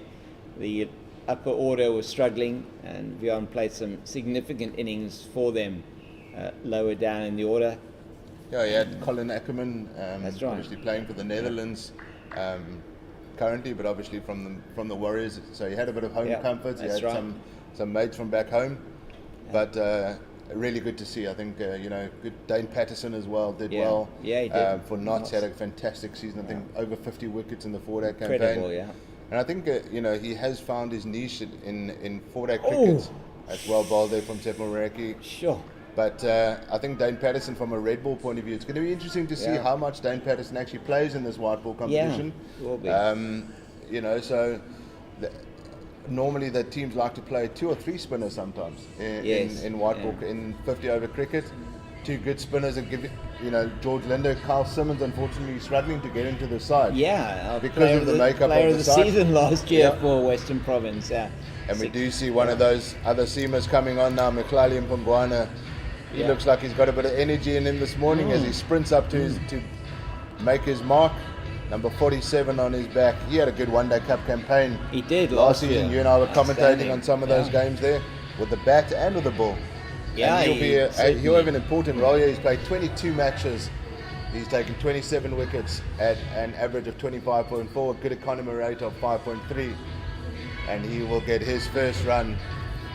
the upper order was struggling, and Vian played some significant innings for them lower down in the order. Yeah, he had Colin Ackerman, That's right. obviously playing for the Netherlands currently, but obviously from the Warriors. So he had a bit of home comforts. He had some mates from back home, but really good to see. I think good. Dane Patterson as well did well. Yeah, he did. For Notts, had a fantastic season. I think over 50 wickets in the 4-day campaign. Incredible, yeah. And I think he has found his niche in 4-day cricket. That's well bowled there from Stephen Mariki. Sure. But I think Dane Patterson, from a red ball point of view, it's going to be interesting to see how much Dane Patterson actually plays in this white ball competition. Yeah, will be. So normally the teams like to play 2 or 3 spinners sometimes in white ball, in 50 over cricket. 2 good spinners and give George Linder, Carl Simmons, unfortunately struggling to get into the side. Yeah, because of the makeup player of the side. Season last year for Western Province. Yeah. And we do see one of those other seamers coming on now, Mklali Mpongwana. He looks like he's got a bit of energy in him this morning as he sprints up to make his mark. Number 47 on his back. He had a good one-day cup campaign. He did last season. You and I were commentating on some of those games there with the bat and with the ball. Yeah, and he'll have an important role here. He's played 22 matches. He's taken 27 wickets at an average of 25.4, good economy rate of 5.3, and he will get his first run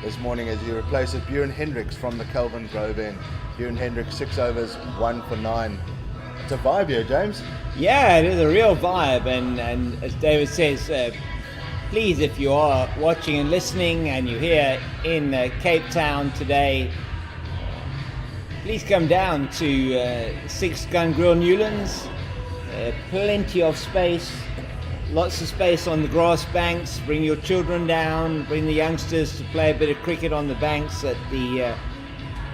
this morning as he replaces Bjorn Hendricks from the Kelvin Grove end. Bjorn Hendricks, 6 overs, 1 for 9. It's a vibe here, James. Yeah, it is a real vibe, and as David says, please, if you are watching and listening and you're here in Cape Town today, please come down to 6 Gun Grill Newlands. Plenty of space, lots of space on the grass banks. Bring your children down, bring the youngsters to play a bit of cricket on the banks at the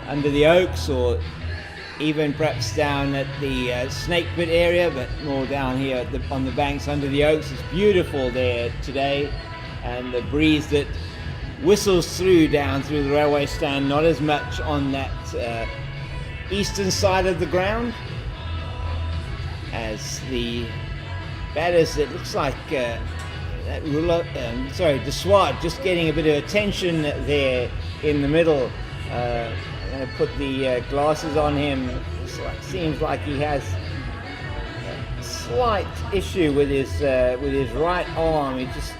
under the oaks, or even perhaps down at the snake pit area, but more down here on the banks under the oaks. It's beautiful there today, and the breeze that whistles down through the railway stand, not as much on that eastern side of the ground. As the batters, it looks like De Swart just getting a bit of attention there in the middle. I'm going to put the glasses on him. Seems like he has a slight issue with his right arm. He's just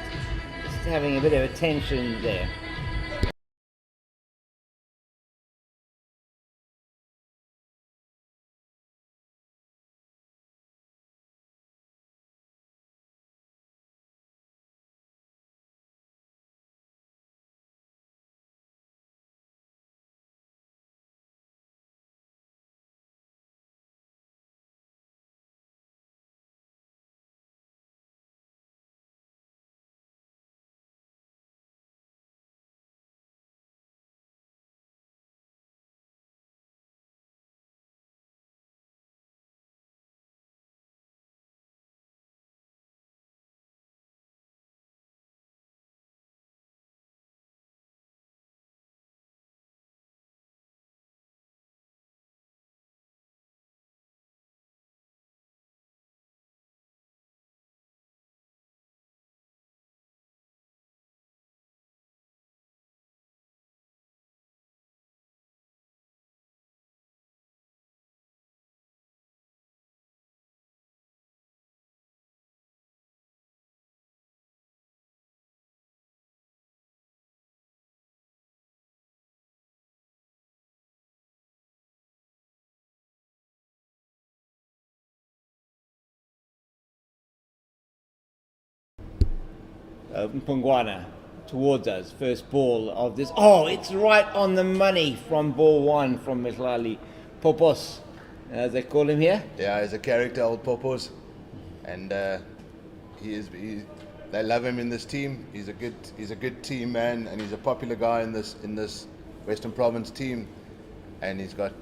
having a bit of attention there. Mpungwana towards us, first ball of this. Oh, it's right on the money from ball one from Mihlali Porteous, as they call him here. Yeah, he's a character, old Porteous, and they love him in this team. He's a good team man, and he's a popular guy in this Western Province team. And he's got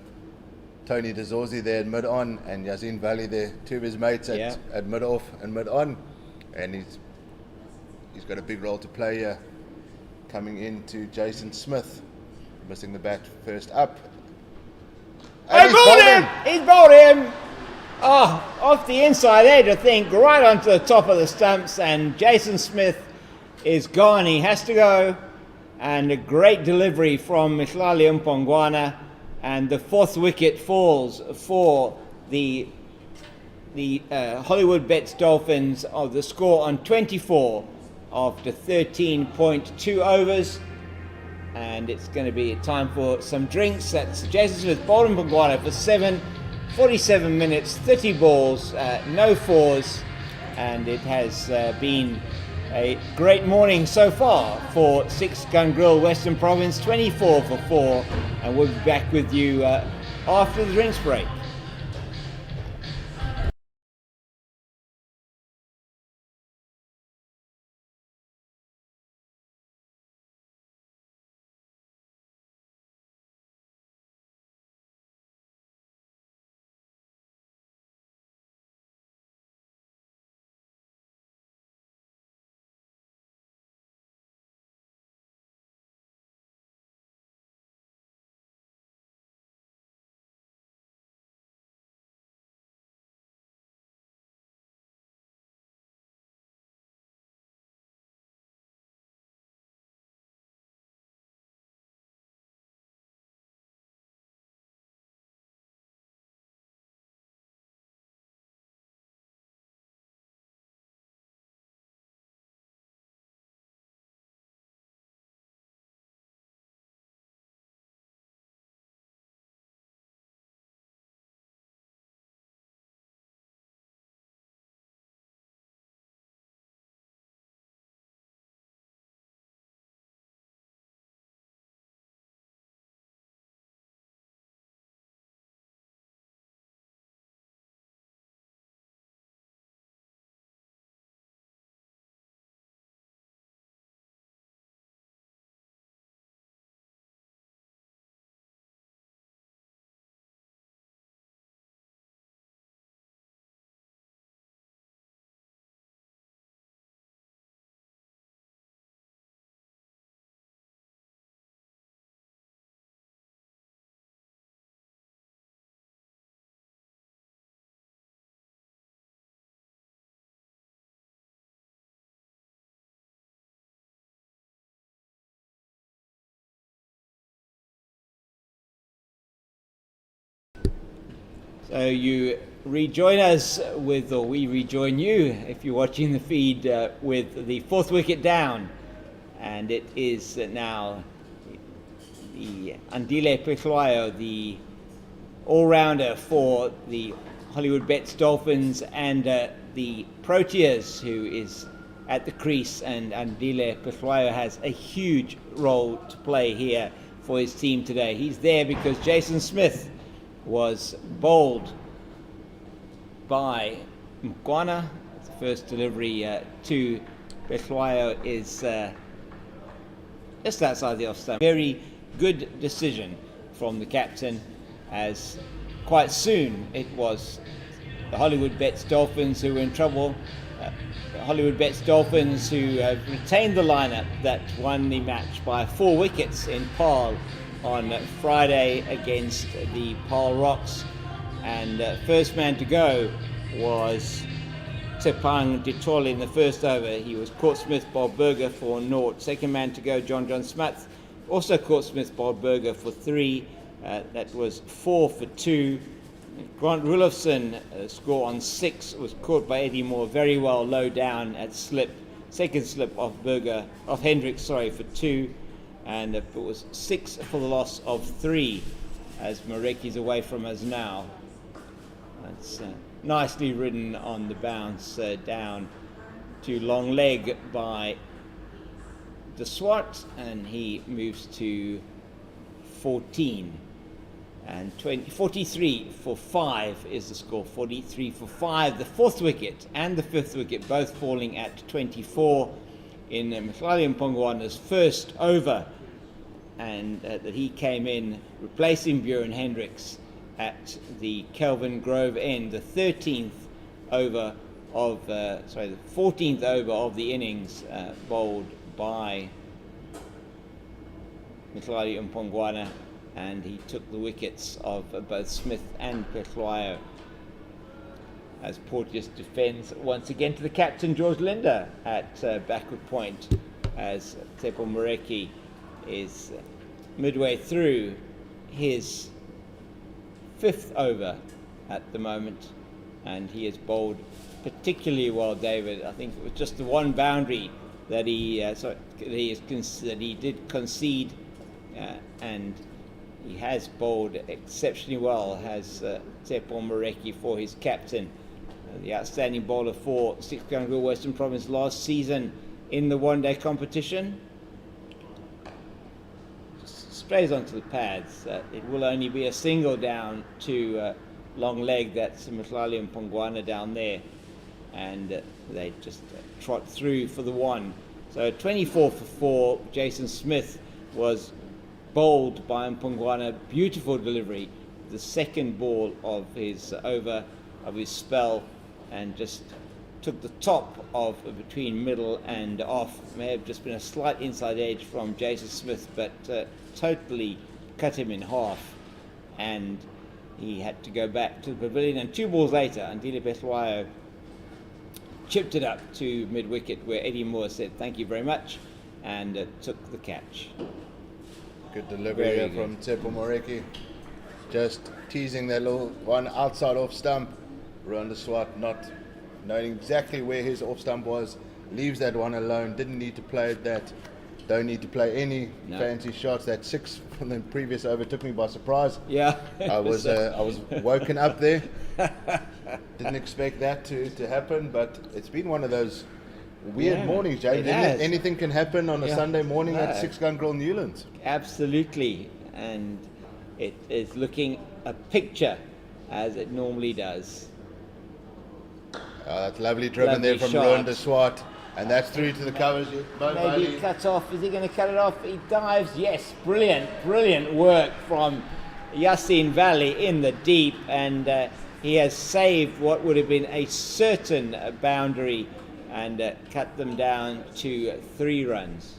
Tony DeZorzi there at mid on, and Yazin Valley there, two of his mates at mid off and mid on, and he's got a big role to play here, coming into Jason Smith, missing the bat first up. And he's bowled him! Oh, off the inside edge, I think, right onto the top of the stumps, and Jason Smith is gone. He has to go, and a great delivery from Mihlali Mpungwana, and the fourth wicket falls for the Hollywoodbets Dolphins of the score on 24 after 13.2 overs, and it's going to be time for some drinks. That's Jason Smith, bowled Mpungwana for 47 minutes, 30 balls, no fours, and it has been a great morning so far for Six Gun Grill Western Province, 24 for 4, and we'll be back with you after the drinks break. So you rejoin us with, or we rejoin you if you're watching the feed, with the fourth wicket down. And it is now the Andile Pehlwayo, the all-rounder for the Hollywoodbets Dolphins, and the Porteous, who is at the crease. And Andile Pehlwayo has a huge role to play here for his team today. He's there because Jason Smith was bowled by Mkwana. The first delivery to Pehlwayo is just outside the off stump. Very good decision from the captain, as quite soon it was the Hollywoodbets Dolphins who were in trouble. Hollywoodbets Dolphins, who retained the lineup that won the match by 4 wickets in Paarl on Friday against the Paarl Rocks. And first man to go was Tepang Ditol in the first over. He was caught Smith, bowled Burger for 0. Second man to go, John Smith, also caught Smith, bowled Burger for 3. That was 4 for 2. Grant Rulofson, score on 6, was caught by Eddie Moore very well low down at slip. Second slip off Hendricks, for 2. And it was 6 for the loss of 3, as Mareki's away from us now. That's nicely ridden on the bounce down to long leg by De Swart, and he moves to 14. And 43 for 5 is the score. 43 for 5. The fourth wicket and the fifth wicket both falling at 24 in Mhlali Mpongwana's first over, and that he came in replacing Bjorn Hendricks at the Kelvin Grove end, the 13th over of the 14th over of the innings, bowled by Mhlali Mpongwana. And he took the wickets of both Smith and Pehlwayo, as Porteous defends once again to the captain, George Linder, at backward point, as Tsepo Mareki is midway through his 5th over at the moment, and he has bowled particularly well, David. I think it was just the one boundary that he did concede, and he has bowled exceptionally well, has Tsepo Mareki, for his captain, the outstanding bowler for 6th Gangrel Western Province last season in the one-day competition. Just strays onto the pads. It will only be a single down to long leg. That's Mhlali Mpongwana down there, and they just trot through for the 1. So 24 for 4. Jason Smith was bowled by Mpongwana. Beautiful delivery, the second ball of his over, of his spell, and just took the top of between middle and off. May have just been a slight inside edge from Jason Smith, but totally cut him in half, and he had to go back to the pavilion. And 2 balls later, Andile Pehlwayo chipped it up to mid-wicket, where Eddie Moore said thank you very much, and took the catch. Good delivery here from Tsepo Mareki. Just teasing that little one outside off stump. Ron Swart not knowing exactly where his off stump was. Leaves that one alone. Didn't need to play that. Don't need to play any fancy shots. That 6 from the previous over took me by surprise. Yeah. I was woken up there. Didn't expect that to happen, but it's been one of those weird mornings, James. Anything can happen on a Sunday morning at 6 Gangrel Newlands. Absolutely, and it is looking a picture, as it normally does. That's lovely driven there from Rowan de Swart, and that's through to the covers. Maybe cuts off. Is he going to cut it off? He dives. Yes, brilliant work from Yasin Valley in the deep, and he has saved what would have been a certain boundary, and cut them down to 3 runs.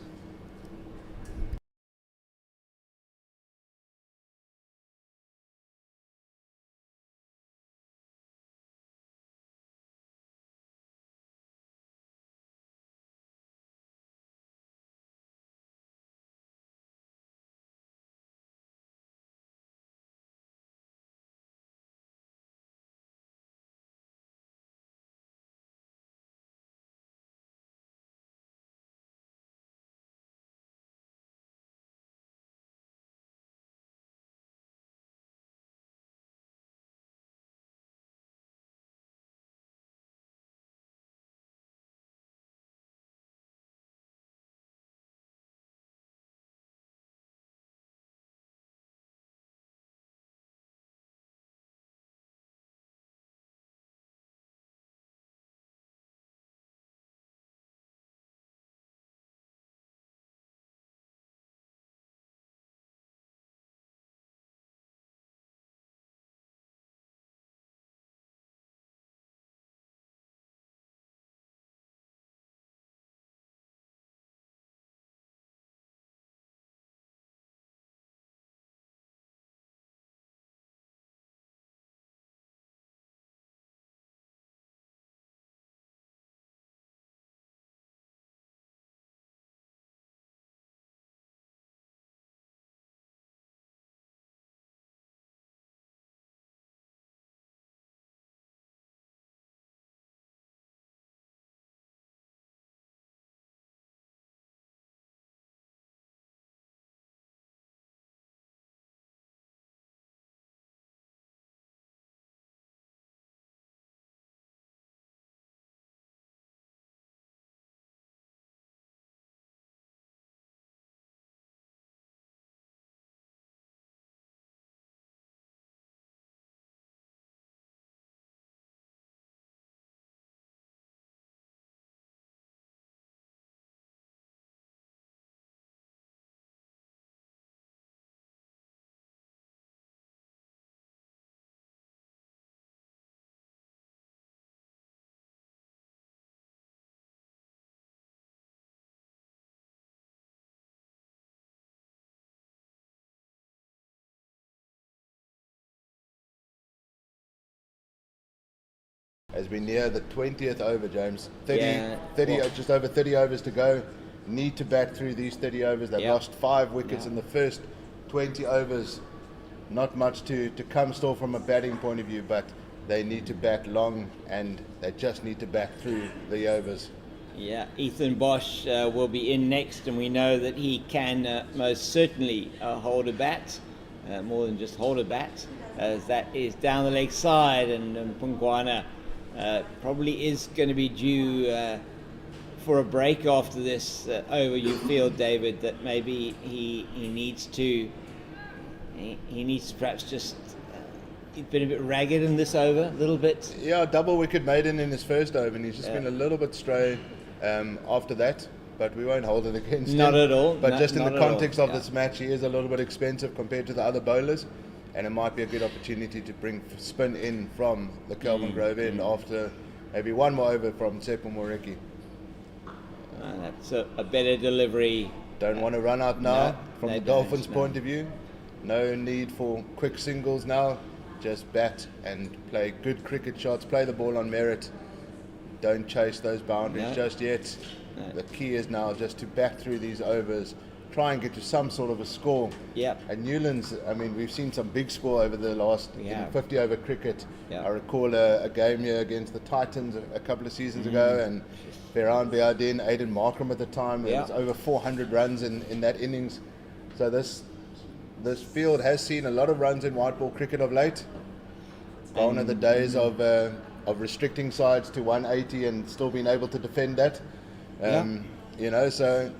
as we near the 20th over, James. 30, Yeah. 30 Well, just over 30 overs to go. Need to bat through these 30 overs. They've lost 5 wickets in the first 20 overs. Not much to come still from a batting point of view, but they need to bat long, and they just need to bat through the overs. Yeah, Ethan Bosch will be in next, and we know that he can most certainly hold a bat, more than just hold a bat, as that is down the leg side, and Pungwana probably is going to be due for a break after this over. You feel, David, that maybe he needs to perhaps just he's been a bit ragged in this over, a little bit. Yeah, double wicket maiden in his first over, and he's just been a little bit stray after that, but we won't hold it against him. Not at all. But just in the context of Yeah. this match, he is a little bit expensive compared to the other bowlers, and it might be a good opportunity to bring spin in from the Kelvin Grove end after maybe one more over from Tsepo Moreki. That's a better delivery. Don't want to run out now No, from they the don't, Dolphins' no. point of view. No need for quick singles now. Just bat and play good cricket shots. Play the ball on merit. Don't chase those boundaries No. just yet. No. The key is now just to bat through these overs, try and get to some sort of a score. Yep. And Newlands, I mean, we've seen some big score over the last Yeah. 50 over cricket. Yeah. I recall a game here against the Titans a couple of seasons ago, and Ferran Biardin, Aidan Markram at the time. It was over 400 runs in that innings. So this field has seen a lot of runs in white ball cricket of late. Gone are the days of restricting sides to 180 and still being able to defend that. You know, so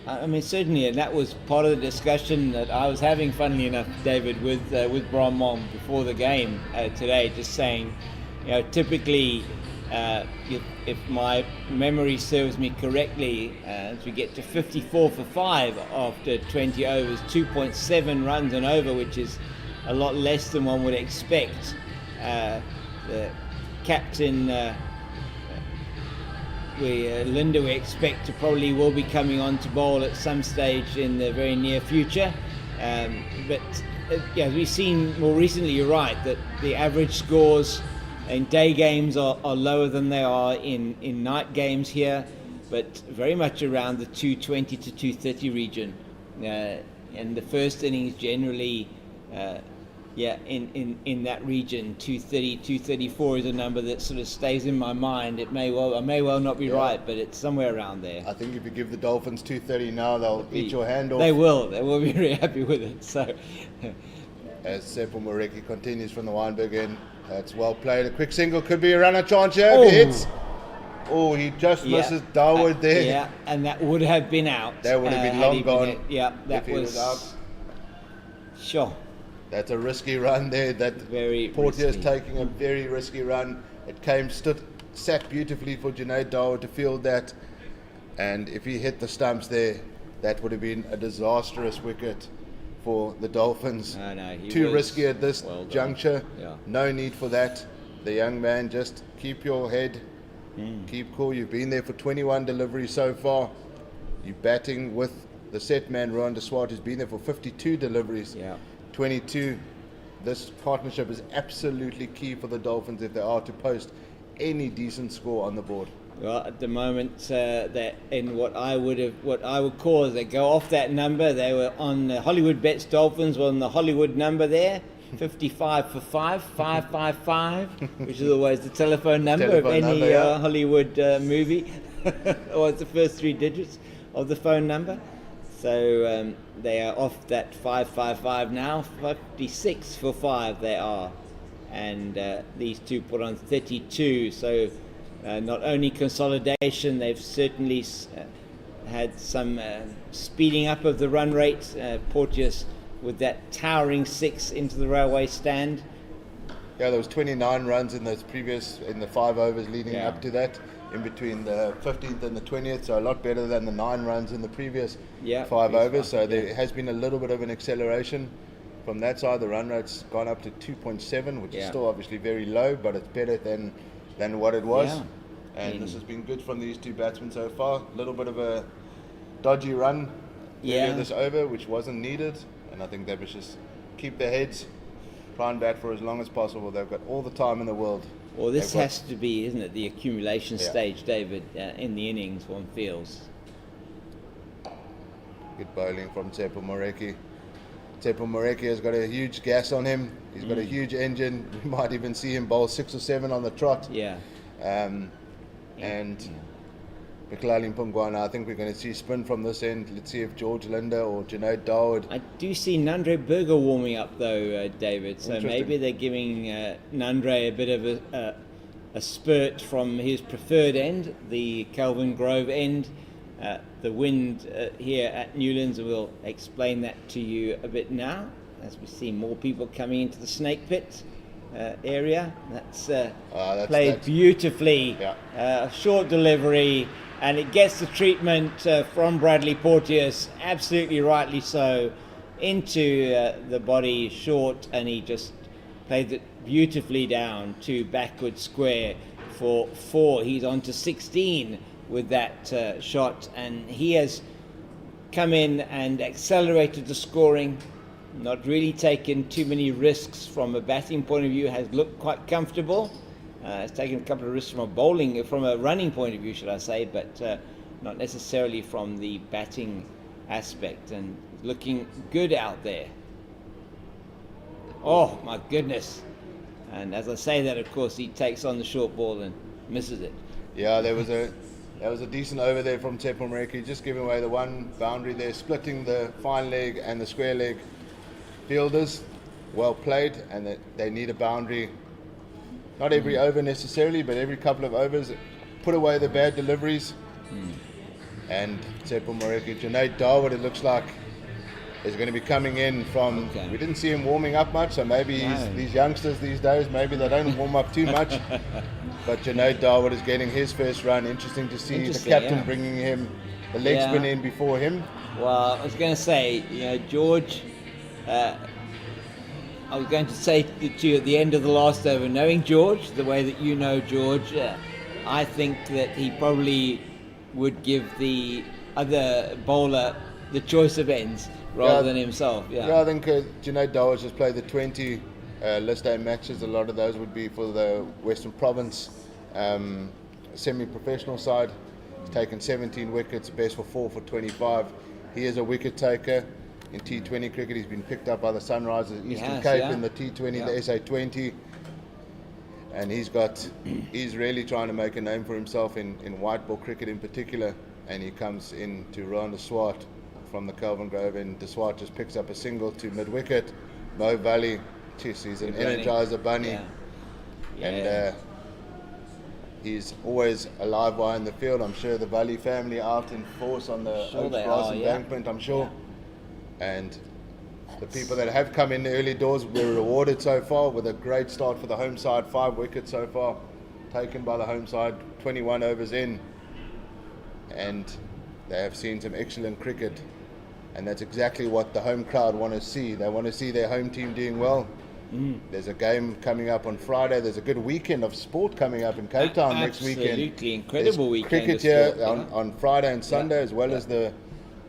I mean, certainly, and that was part of the discussion that I was having, funnily enough, David, with Brahmon before the game today, just saying, you know, typically, if my memory serves me correctly, as we get to 54 for 5 after 20 overs, 2.7 runs an over, which is a lot less than one would expect. The captain, Linda, we expect to probably will be coming on to bowl at some stage in the very near future. But as we've seen more recently, you're right, that the average scores in day games are lower than they are in night games here, but very much around the 220 to 230 region. And the first innings generally, in that region, 230, 234 is a number that sort of stays in my mind. I may well not be right, but it's somewhere around there. I think if you give the Dolphins 230 now, they'll eat your hand off. They will be very happy with it. So, as Tsepo Moreki continues from the Weinberg end, that's well played. A quick single could be a runner chance here if he hits. Oh, he just misses Dawood there. Yeah, and that would have been out. That would have been long gone. That if he was out. Sure. That's a risky run there. That Very Porteous risky. taking a very risky run. It sat beautifully for Junaid Dawood to field that. And if he hit the stumps there, that would have been a disastrous wicket for the Dolphins. Too risky at this juncture. Yeah. No need for that. The young man, just keep your head, keep cool. You've been there for 21 deliveries so far. You're batting with the set man, Rohan de Swart, who's been there for 52 deliveries. 22. This partnership is absolutely key for the Dolphins if they are to post any decent score on the board. Well, at the moment, that in what I would call as they go off that number, they were on Hollywoodbets. Dolphins were on the Hollywood number there, 55 for 555, which is always the telephone number of any Hollywood movie, or it's the first 3 digits of the phone number. So they are off that 555 now, 56 for 5 they are, and these two put on 32. So. Not only consolidation, they've certainly had some speeding up of the run rate. Porteous with that towering 6 into the railway stand. Yeah, there was 29 runs in the 5 overs leading up to that, in between the 15th and the 20th, so a lot better than the 9 runs in the previous 5 overs. So there has been a little bit of an acceleration from that side. The run rate's gone up to 2.7, which is still obviously very low, but it's better than what it was. And this has been good from these two batsmen so far. A little bit of a dodgy run earlier this over, which wasn't needed, and I think they must just keep their heads, try and bat for as long as possible. They've got all the time in the world. Well, this has to be, isn't it, the accumulation stage, David, in the innings one feels. Good bowling from Tsepo Moreki. Tsepo Moreki has got a huge gas on him. He's got a huge engine. We might even see him bowl 6 or 7 on the trot. Yeah. And Beklali Mpungwana, I think we're going to see spin from this end. Let's see if George Linder or Junaid Dawood. I do see Nandre Berger warming up though, David. So maybe they're giving Nandre a bit of a spurt from his preferred end, the Kelvin Grove end. The wind here at Newlands, we'll explain that to you a bit now as we see more people coming into the snake pit area. That's played beautifully. Yeah. Short delivery, and it gets the treatment from Bradley Porteous, absolutely rightly so, into the body short, and he just played it beautifully down to backward square for 4. He's on to 16 with that shot, and he has come in and accelerated the scoring, not really taken too many risks from a batting point of view, has looked quite comfortable. Has taken a couple of risks from a running point of view, should I say, but not necessarily from the batting aspect, and looking good out there. Oh my goodness. And as I say that, of course, he takes on the short ball and misses it. Yeah, that was a decent over there from Tsepo Moreki, just giving away the one boundary there, splitting the fine leg and the square leg fielders. Well played, and they need a boundary, not every over necessarily, but every couple of overs, put away the bad deliveries. And Tsepo Moreki, Junaid Dawood, it looks like, is going to be coming in from, we didn't see him warming up much, so maybe these youngsters these days, maybe they don't warm up too much. But Junaid Dawood is getting his first run. Interesting to see the captain bringing him the leg spin in before him. Well, I was going to say, George, I was going to say to you at the end of the last over, knowing George, the way that you know George, I think that he probably would give the other bowler the choice of ends rather than himself. I think Junaid Dawood just played the 20 list A matches. A lot of those would be for the Western Province semi-professional side. He's taken 17 wickets, best for 4 for 25. He is a wicket taker in T20 cricket. He's been picked up by the Sunrisers Eastern Cape in the T20, the SA20. And he's really trying to make a name for himself in white ball cricket in particular. And he comes in to Rohan de Swart from the Kelvin Grove, and de Swart just picks up a single to mid-wicket. Mo Valley, he's an energizer bunny. And he's always a live wire in the field. I'm sure the Valley family out in force on the Oaks Grass embankment, I'm sure. And the people that have come in the early doors were rewarded so far with a great start for the home side. 5 wickets so far taken by the home side, 21 overs in. And they have seen some excellent cricket. And that's exactly what the home crowd want to see. They want to see their home team doing well. There's a game coming up on Friday. There's a good weekend of sport coming up in Cape Town next weekend. Absolutely incredible weekend. Cricket here on Friday and Sunday, as well as the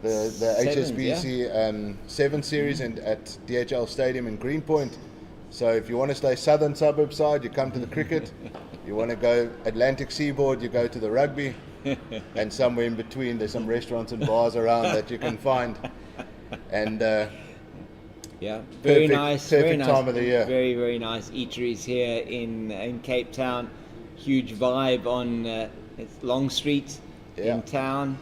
HSBC 7 series at DHL Stadium in Greenpoint. So if you want to stay southern suburb side, you come to the cricket. You want to go Atlantic Seaboard, you go to the rugby. And somewhere in between, there's some restaurants and bars around that you can find. And very nice time of the year. Very, very nice eateries here in Cape Town. Huge vibe on it's Long Street in town,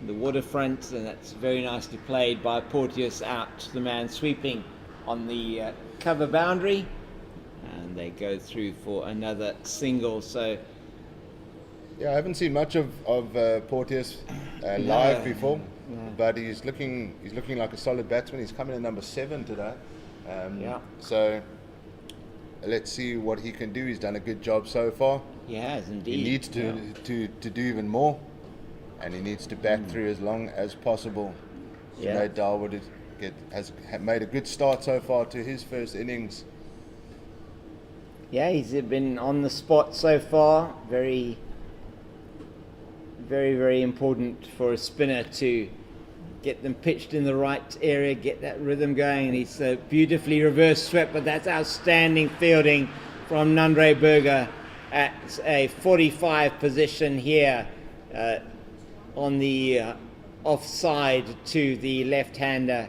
the waterfront, and that's very nicely played by Porteous out to the man sweeping on the cover boundary, and they go through for another single. So I haven't seen much of Porteous live before. But he's looking like a solid batsman. He's coming in number 7 today. So let's see what he can do. He's done a good job so far. He has indeed. He needs to do even more, and he needs to back through as long as possible. Junaid Dawood has made a good start so far to his first innings. Yeah, he's been on the spot so far. Very, very, very important for a spinner to get them pitched in the right area, get that rhythm going. And he's beautifully reverse swept, but that's outstanding fielding from Nandre Berger. at a 45 position here on the offside to the left-hander,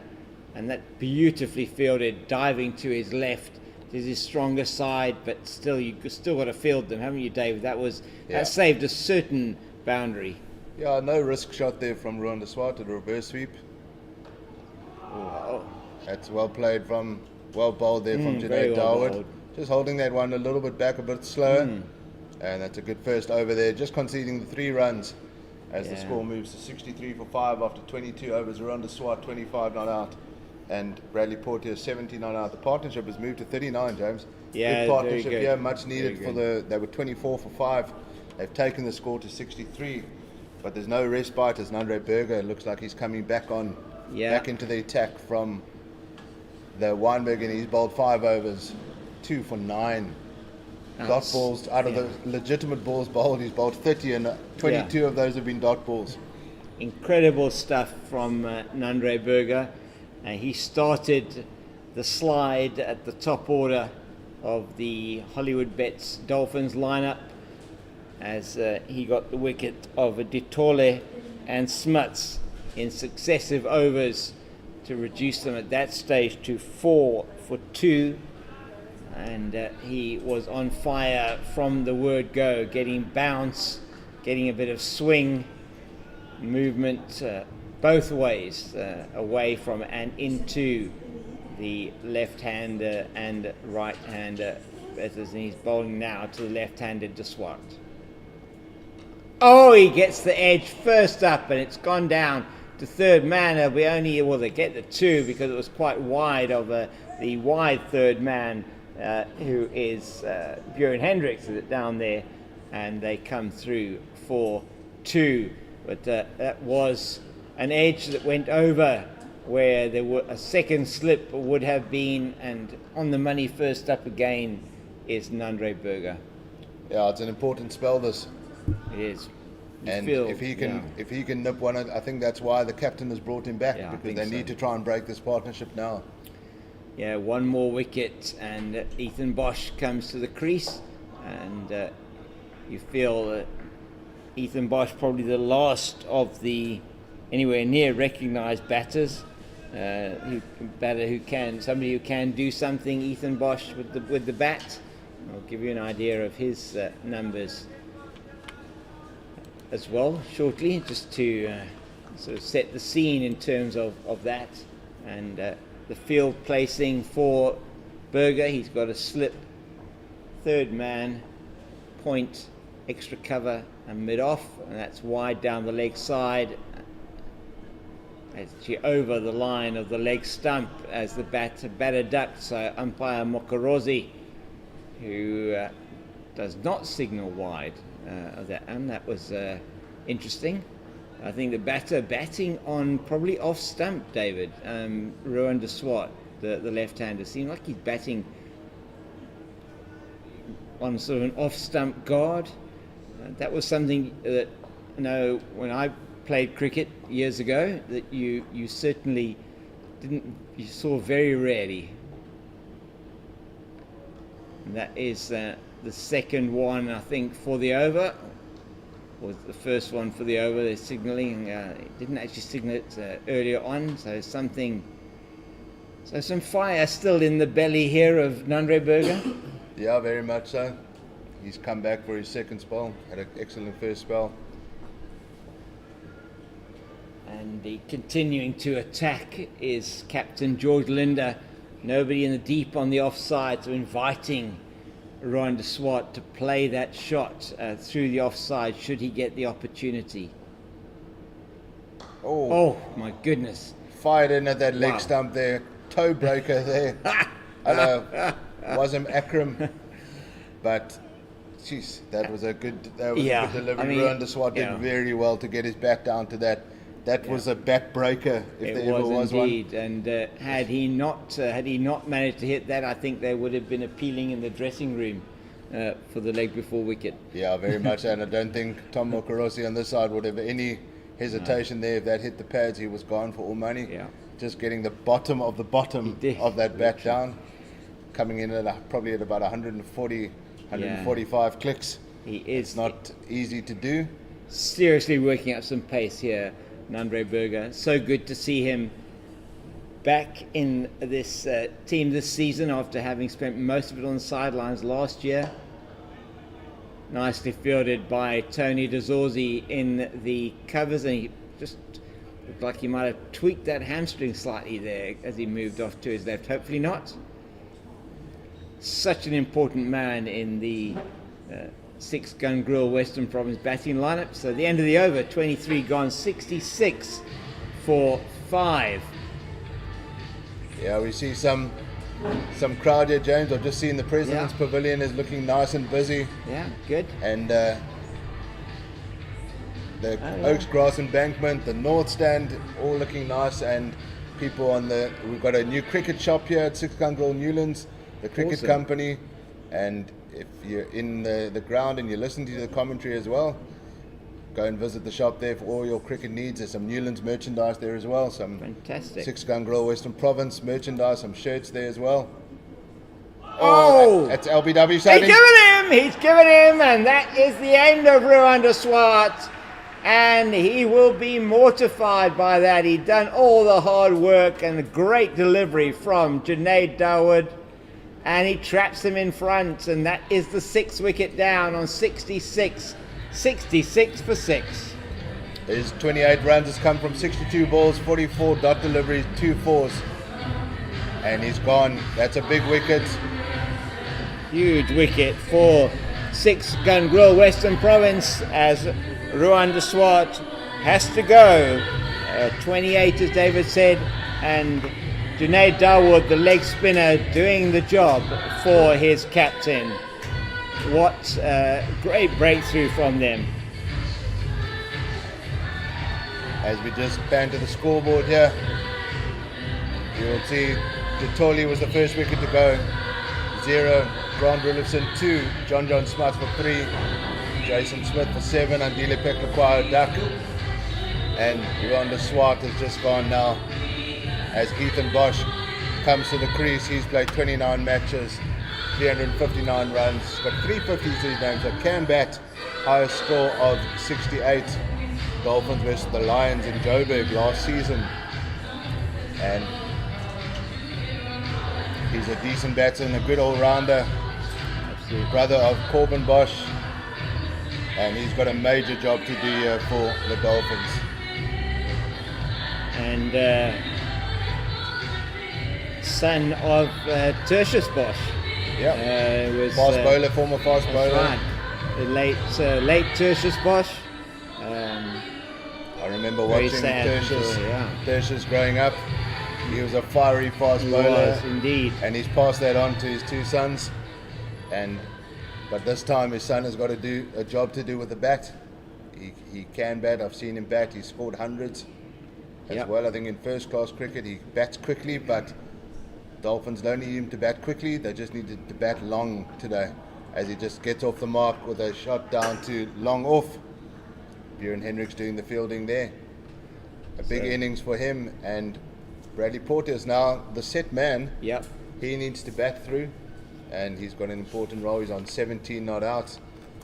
and that beautifully fielded, diving to his left. It is his stronger side, but still, you've still got to field them, haven't you, Dave? That saved a certain boundary. Yeah, no risk shot there from Ruan de Swart to the reverse sweep. Oh. That's well played well bowled there from Junaid Dawood. Just holding that one a little bit back, a bit slower. And that's a good first over there, just conceding the 3 runs as the score moves to 63 for 5 after 22 overs. Ruan de Swart 25 not out, and Bradley Porteous 17 not out. The partnership has moved to 39, James. Yeah, good partnership very good. here, much needed they were 24 for 5. They've taken the score to 63, but there's no respite as Nandre Burger, it looks like he's coming back into the attack from the Weinberg, and he's bowled 5 overs, 2 for 9. Dot balls out of the legitimate balls bowled. He's bowled 30, and 22 of those have been dot balls. Incredible stuff from Nandre Burger. He started the slide at the top order of the Hollywoodbets Dolphins lineup as he got the wicket of Ditole and Smuts in successive overs to reduce them at that stage to 4 for 2. And he was on fire from the word go, getting bounce, getting a bit of swing, movement both ways, away from and into the left-hander and right-hander. And he's bowling now to the left-handed de Swart. Oh, he gets the edge first up, and it's gone down to third man. They get the 2 because it was quite wide of the wide third man. Who is Björn Hendricks down there, and they come through for 2. But that was an edge that went over where there were a second slip would have been, and on the money first up again is Nandre Burger. Yeah, it's an important spell, this. It is. If he can nip one, I think that's why the captain has brought him back, because they need to try and break this partnership now. Yeah, one more wicket, and Ethan Bosch comes to the crease, and you feel Ethan Bosch probably the last of the anywhere near recognised batters, somebody who can do something. Ethan Bosch with the bat. I'll give you an idea of his numbers as well shortly, just to sort of set the scene in terms of that. And the field placing for Burger, he's got a slip, third man, point, extra cover and mid off, and that's wide down the leg side. Actually over the line of the leg stump as the batter ducked. So umpire Mokorozi, who does not signal wide of that, and that was interesting. I think the batter batting on probably off stump, David. Ruan de Swart, the left-hander, seemed like he's batting on sort of an off stump guard. That was something that, when I played cricket years ago, that you certainly you saw very rarely. And that is the second one, I think, for the over. Was the first one for the over. They're signalling. Didn't actually signal it earlier on. So some fire still in the belly here of Nandre Burger. Yeah, very much so. He's come back for his second spell. Had an excellent first spell. And continuing to attack is Captain George Linder. Nobody in the deep on the offside, so inviting Ruan de Swart to play that shot through the offside should he get the opportunity. Oh my goodness. Fired in at that leg stump there. Toe breaker there. I know. Wasn't Akram. But, jeez, that was a good delivery. Ruan de Swart did very well to get his bat down to that. That was a bat breaker, if there ever was indeed. one. And had he not managed to hit that, I think they would have been appealing in the dressing room for the leg before wicket. Yeah, very much. And I don't think Tom Mokorosi on this side would have any hesitation there. If that hit the pads, he was gone for all money. Yeah. Just getting the bottom of the bottom of that bat down, coming in at probably at about 140, 145 clicks. He is. It's not easy to do. Seriously working up some pace here, Andre Berger. So good to see him back in this team this season after having spent most of it on the sidelines last year. Nicely fielded by Tony DeZorzi in the covers, and he just looked like he might have tweaked that hamstring slightly there as he moved off to his left. Hopefully not. Such an important man in the Six Gun Grill Western Province batting lineup. So the end of the over, 23 gone, 66 for 5. Yeah, we see some crowd here, James. I've just seen the President's Pavilion is looking nice and busy. Yeah, good. And the Oaks Grass Embankment, the North Stand, all looking nice. And people we've got a new cricket shop here at Six Gun Grill Newlands, the cricket company. And if you're in the ground and you're listening to the commentary as well, go and visit the shop there for all your cricket needs. There's some Newlands merchandise there as well. Some fantastic Six Gun Grill Western Province merchandise, some shirts there as well. Oh! That's LBW saving. He's given him, and that is the end of Ruan de Swart. And he will be mortified by that. He'd done all the hard work and a great delivery from Junaid Dawood. And he traps him in front, and that is the 6th wicket down on 66. 66 for 6. His 28 runs has come from 62 balls, 44 dot deliveries, 2 fours. And he's gone. That's a big wicket. Huge wicket for Six Gun Grill Western Province as Ruan de Swart has to go. 28, as David said, and Junaid Dawood, the leg spinner, doing the job for his captain. What a great breakthrough from them. As we just pan to the scoreboard here, you will see Tutoli was the first wicket to go. 0, Grant Rulifson 2, John Smith for 3, Jason Smith for 7, Andile Peklakwao duck. And Ruan de Swart has just gone now as Ethan Bosch comes to the crease. He's played 29 matches, 359 runs, got 350s to his name, so can bat. Highest score of 68. Dolphins versus the Lions in Joburg last season. And he's a decent batsman, a good all-rounder. Absolutely. Brother of Corbin Bosch. And he's got a major job to do here for the Dolphins. And son of Tertius Bosch. Yeah, was fast bowler, former fast bowler. Right. The late Tertius Bosch. I remember watching Tertius growing up. He was a fiery fast bowler. Was, indeed. And he's passed that on to his 2 sons. But this time his son has got to do a job to do with the bat. He can bat. I've seen him bat. He's scored hundreds as well. I think in first class cricket he bats quickly, but Dolphins don't need him to bat quickly. They just need to bat long today, as he just gets off the mark with a shot down to long off. Bjorn Hendricks doing the fielding there. A big innings for him. And Bradley Porteous now the set man. Yep. He needs to bat through, and he's got an important role. He's on 17 not out.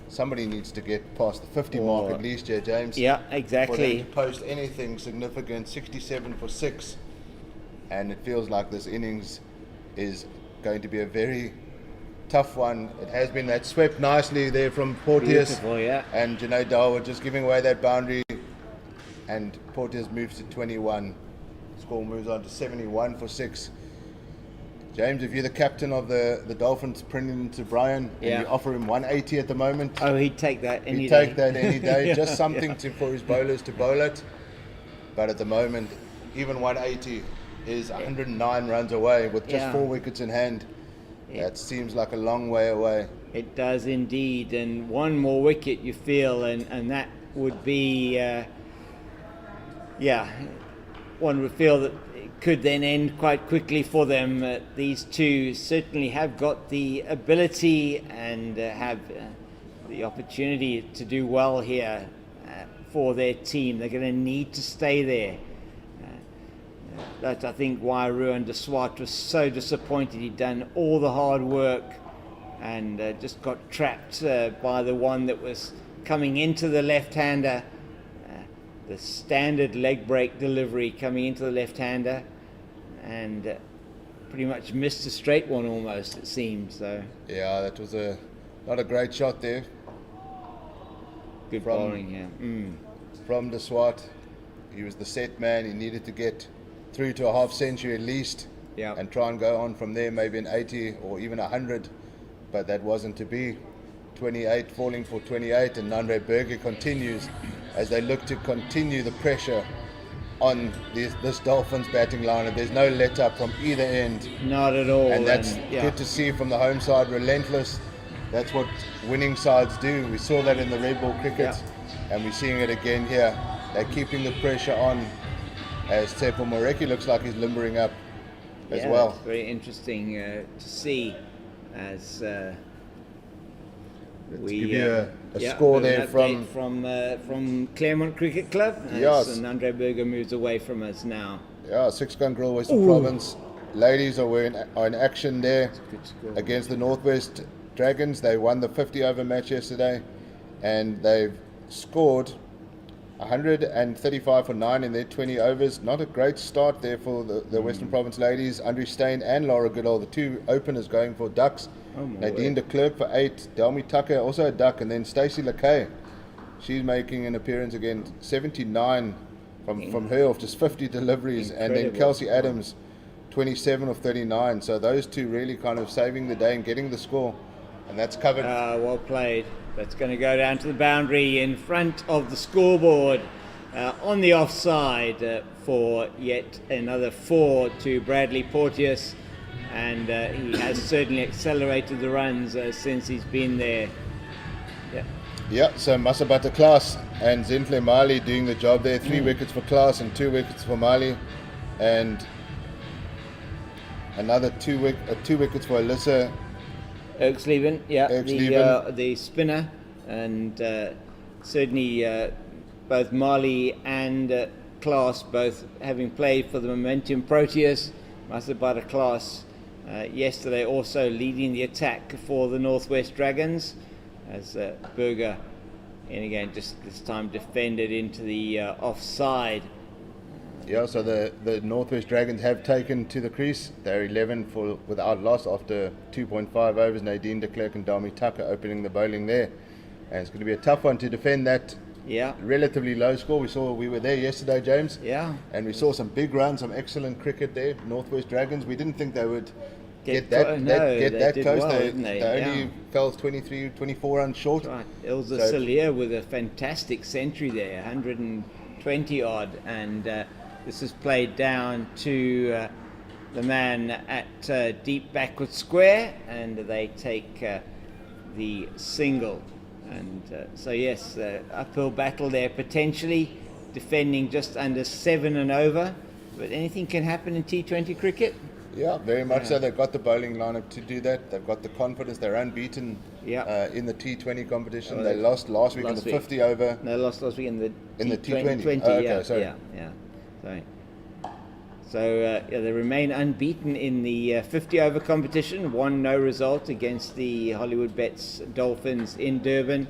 Somebody needs to get past the 50 mark at least here, James. Yeah, exactly. For them to post anything significant. 67 for 6. And it feels like this innings is going to be a very tough one. It has been that swept nicely there from Porteous. Beautiful, yeah. And Junaid Dawood just giving away that boundary. And Porteous moves to 21. Score moves on to 71 for 6. James, if you're the captain of the Dolphins, Brendan to Brian, and you offer him 180 at the moment. Oh, he'd take that any day. He'd take that any day. Just something for his bowlers to bowl it. But at the moment, even 180 is 109 runs away with just 4 wickets in hand. That seems like a long way away. It does indeed. And one more wicket, you feel, and that would be, one would feel that it could then end quite quickly for them. These two certainly have got the ability and have the opportunity to do well here for their team. They're going to need to stay there. That's, I think, why Ruan de Swart was so disappointed. He'd done all the hard work and just got trapped by the one that was coming into the left-hander. The standard leg break delivery coming into the left-hander, and pretty much missed a straight one almost, it seemed. So yeah, that was not a great shot there. Good bowling, yeah. From the Swat, he was the set man. He needed to get through to a half century at least, and try and go on from there, maybe an 80 or even 100, but that wasn't to be. 28 falling for 28, and Andre Berger continues as they look to continue the pressure on this Dolphins batting lineup. There's no let up from either end. Not at all. And that's good to see from the home side, relentless. That's what winning sides do. We saw that in the red ball cricket, and we're seeing it again here. They're keeping the pressure on as Tefo Moreki looks like he's limbering up as well. It's very interesting to see as we give you a score there from Claremont Cricket Club. Yes. And Andre Berger moves away from us now. Yeah, 6-gun grill Western Province. Ladies are in action there against the Northwest Dragons. They won the 50 over match yesterday, and they've scored 135 for 9 in their 20 overs. Not a great start there for the Western Province ladies. Andre Steyn and Laura Goodall, the two openers, going for ducks. Nadine de Klerk for 8, Delmi Tucker also a duck, and then Stacey Lakay, she's making an appearance again. 79 from her off just 50 deliveries. Incredible. And then Kelsey Adams 27 of 39. So those two really kind of saving the day and getting the score, and that's covered. Well played. That's going to go down to the boundary in front of the scoreboard on the offside for yet another 4 to Bradley Porteous. And he has certainly accelerated the runs since he's been there. So Masabata Klaas and Zintle Mali doing the job there. 3 wickets for Klaas and 2 wickets for Mali. And another 2 wickets for Alyssa Oaksleben, the spinner. And certainly both Mali and Klaas both having played for the Momentum Proteas. Masabata Klaas yesterday also leading the attack for the Northwest Dragons, as Berger, and again just this time defended into the offside. So the Northwest Dragons have taken to the crease. They're 11 without loss after 2.5 overs. Nadine de Klerk and Dami Tucker opening the bowling there, and it's going to be a tough one to defend that relatively low score. We were there yesterday, James, and we saw some big runs, some excellent cricket there. Northwest Dragons, we didn't think they would get that close. Well, they only fell 23, 24 runs short. Right. Ilza Salir with a fantastic century there, 120 odd, and this is played down to the man at deep backward square, and they take the single. And so yes, uphill battle there potentially, defending just under 7 and over, but anything can happen in T20 cricket. Yeah, very much so. They've got the bowling lineup to do that. They've got the confidence. They're unbeaten in the T20 competition. They lost last week in the 50 over. No, lost last week in the T20. Okay, sorry. So they remain unbeaten in the 50 over competition. Won no result against the Hollywoodbets Dolphins in Durban,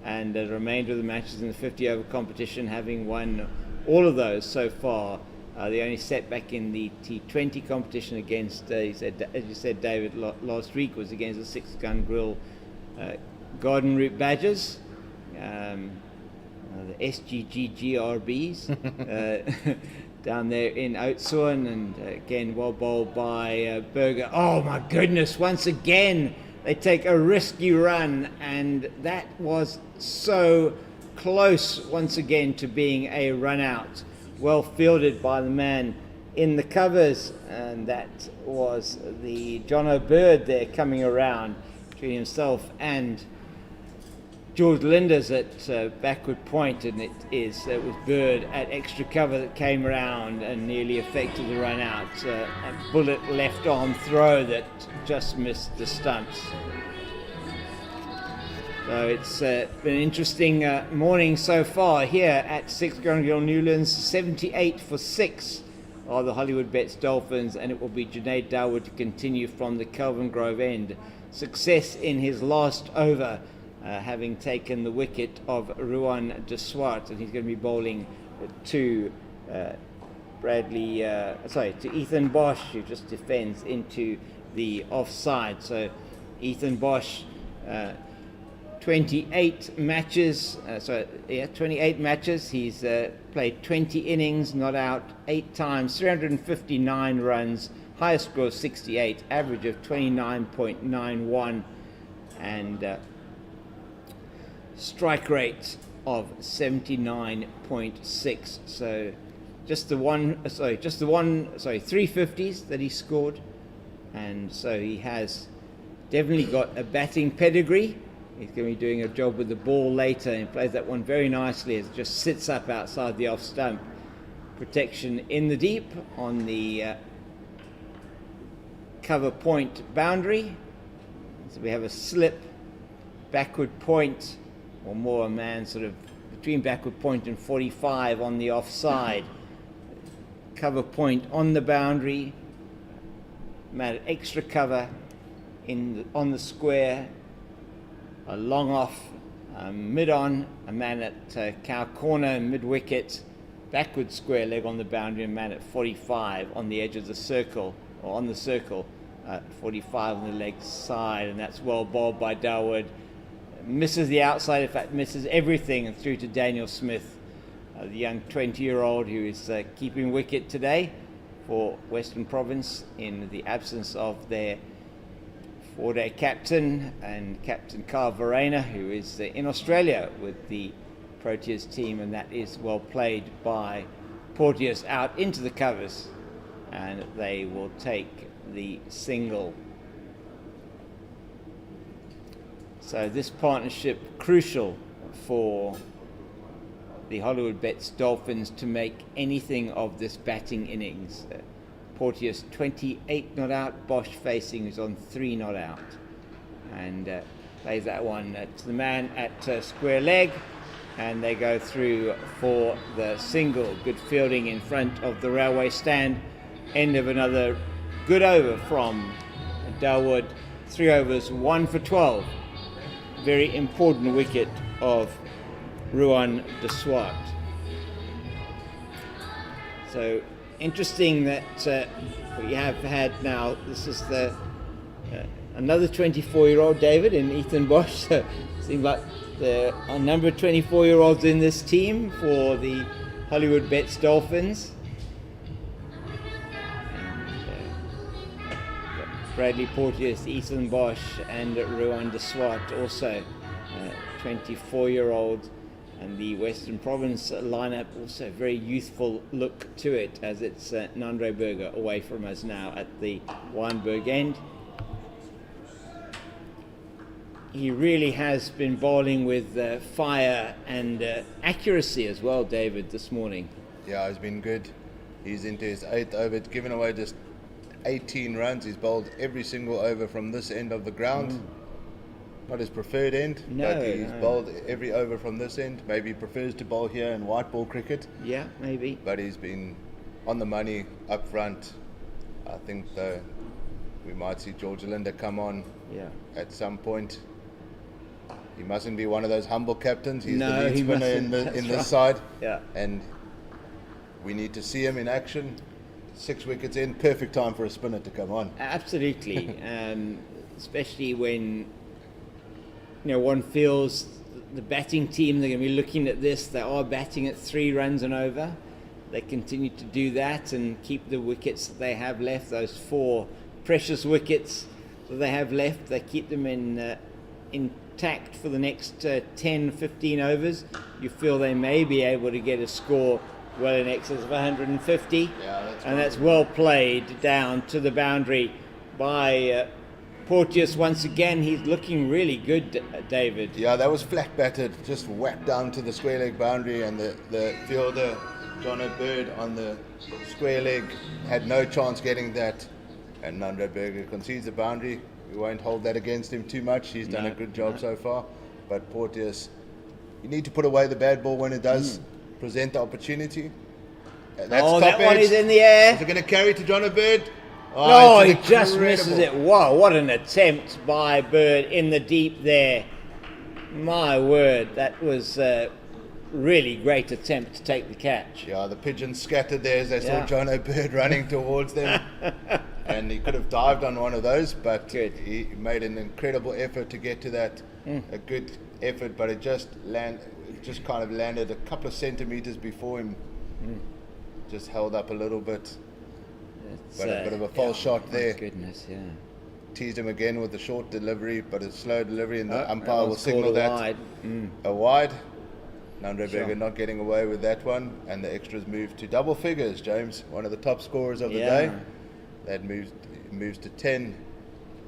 and the remainder of the matches in the 50 over competition having won all of those so far. The only setback in the T20 competition against, as you said, David, last week was against the 6-gun grill Garden Route Badgers, the SGGGRBs, down there in Oudtshoorn, and again well bowled by Berger. Oh my goodness, once again they take a risky run, and that was so close once again to being a run out. Well fielded by the man in the covers, and that was the John O'Bird there coming around between himself and George Linders at backward point, and it was Bird at extra cover that came around and nearly affected the run out. A bullet left arm throw that just missed the stumps. So it's been an interesting morning so far here at 6 Granville Newlands. 78 for 6 are the Hollywoodbets Dolphins, and it will be Junaid Dawood to continue from the Kelvin Grove end. Success in his last over, having taken the wicket of Ruan de Swart, and he's going to be bowling to to Ethan Bosch, who just defends into the offside. So Ethan Bosch, 28 matches. 28 matches. He's played 20 innings, not out 8 times, 359 runs, highest score of 68, average of 29.91, and strike rate of 79.6. So just the 350s that he scored, and so he has definitely got a batting pedigree. He's going to be doing a job with the ball later, and plays that one very nicely as it just sits up outside the off stump. Protection in the deep on the cover point boundary. So we have a slip, backward point, or more a man sort of between backward point and 45 on the offside. Cover point on the boundary, man extra cover on the square, a long off, mid on, a man at cow corner, mid wicket, backward square leg on the boundary, a man at 45 on the edge of the circle, or on the circle, 45 on the leg side, and that's well bowled by Dawood. Misses the outside, in fact misses everything, and through to Daniel Smith, the young 20-year-old who is keeping wicket today for Western Province in the absence of their 4-day captain and Captain Carl Verena, who is in Australia with the Porteous team, and that is well played by Porteous out into the covers, and they will take the single. So this partnership crucial for the Hollywoodbets Dolphins to make anything of this batting innings. Porteous 28 not out, Bosch facing who's on 3 not out, and plays that one to the man at square leg, and they go through for the single. Good fielding in front of the railway stand. End of another good over from Dawood. 3 overs, 1 for 12. Very important wicket of Ruan de Swart. So interesting that we have had now, this is the another 24-year-old David in Ethan Bosch. So it seems like there are a number of 24-year-olds in this team for the Hollywoodbets Dolphins. Bradley Porteous, Ethan Bosch, and Ruan de Swart, also 24-year-old, and the Western Province lineup also very youthful look to it, as it's Nandreberger away from us now at the Weinberg end. He really has been bowling with fire and accuracy as well, David, this morning. Yeah, he's been good. He's into his 8th over, given away just 18 runs. He's bowled every single over from this end of the ground. Not his preferred end, but he's bowled every over from this end. Maybe he prefers to bowl here in white ball cricket. Yeah, maybe. But he's been on the money up front. I think we might see George Linda come on at some point. He mustn't be one of those humble captains. He's the lead spinner in this side. Yeah. And we need to see him in action. 6 wickets in, perfect time for a spinner to come on. Absolutely. Especially when one feels the batting team, they're going to be looking at this. They are batting at 3 runs and over. They continue to do that and keep the wickets that they have left, those 4 precious wickets that they have left. They keep them intact for the next 10, 15 overs. You feel they may be able to get a score well in excess of 150. That's well played down to the boundary by Porteous. Once again, he's looking really good, David. Yeah, that was flat batted, just whacked down to the square leg boundary, and the fielder, John O'Bird, on the square leg had no chance getting that, and Nandreberger concedes the boundary. We won't hold that against him too much. He's done a good job so far, but Porteous, you need to put away the bad ball when it does present the opportunity. That's that top one edge. is in the air. Is it going to carry to John O'Bird? No, he it's just incredible. misses it. Whoa, what an attempt by Bird in the deep there. My word, that was a really great attempt to take the catch. Yeah, the pigeons scattered there as they Yeah. saw John O'Bird running towards them. And he could have dived on one of those, but Good. he made an incredible effort to get to that. A good effort, but it just kind of landed a couple of centimeters before him. Just held up a little bit. But a bit of a false shot there. My goodness, yeah. Teased him again with the short delivery, but a slow delivery, and the Oh, umpire will one's signal called a that wide. a wide. Nandre Sure. Berger not getting away with that one, and the extras move to double figures. James, one of the top scorers of the day, that moves to 10.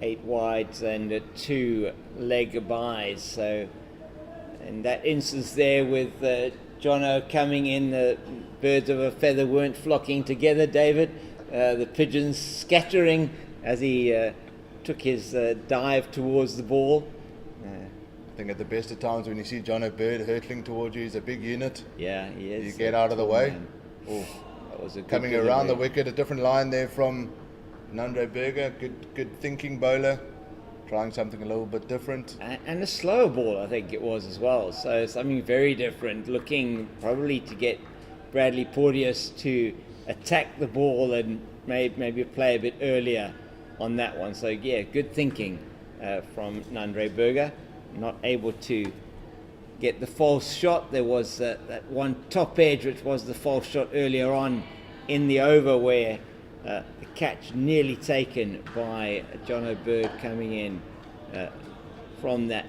8 wides and 2 leg buys. So, in that instance there with Jono coming in, the birds of a feather weren't flocking together, David. The pigeons scattering as he took his dive towards the ball. I think at the best of times when you see John O'Bird hurtling towards you, he's a big unit. Yeah, he is. You get out of the way. Oh, that was a good Coming delivery. around the wicket, a different line there from Nandre Berger. Good thinking bowler, trying something a little bit different. And a slower ball, I think it was as well. So something very different, looking probably to get Bradley Porteous to attack the ball and maybe play a bit earlier on that one. So yeah, good thinking from Nandre Berger. Not able to get the false shot. There was that one top edge, which was the false shot earlier on in the over, where the catch nearly taken by John O'Bird coming in from that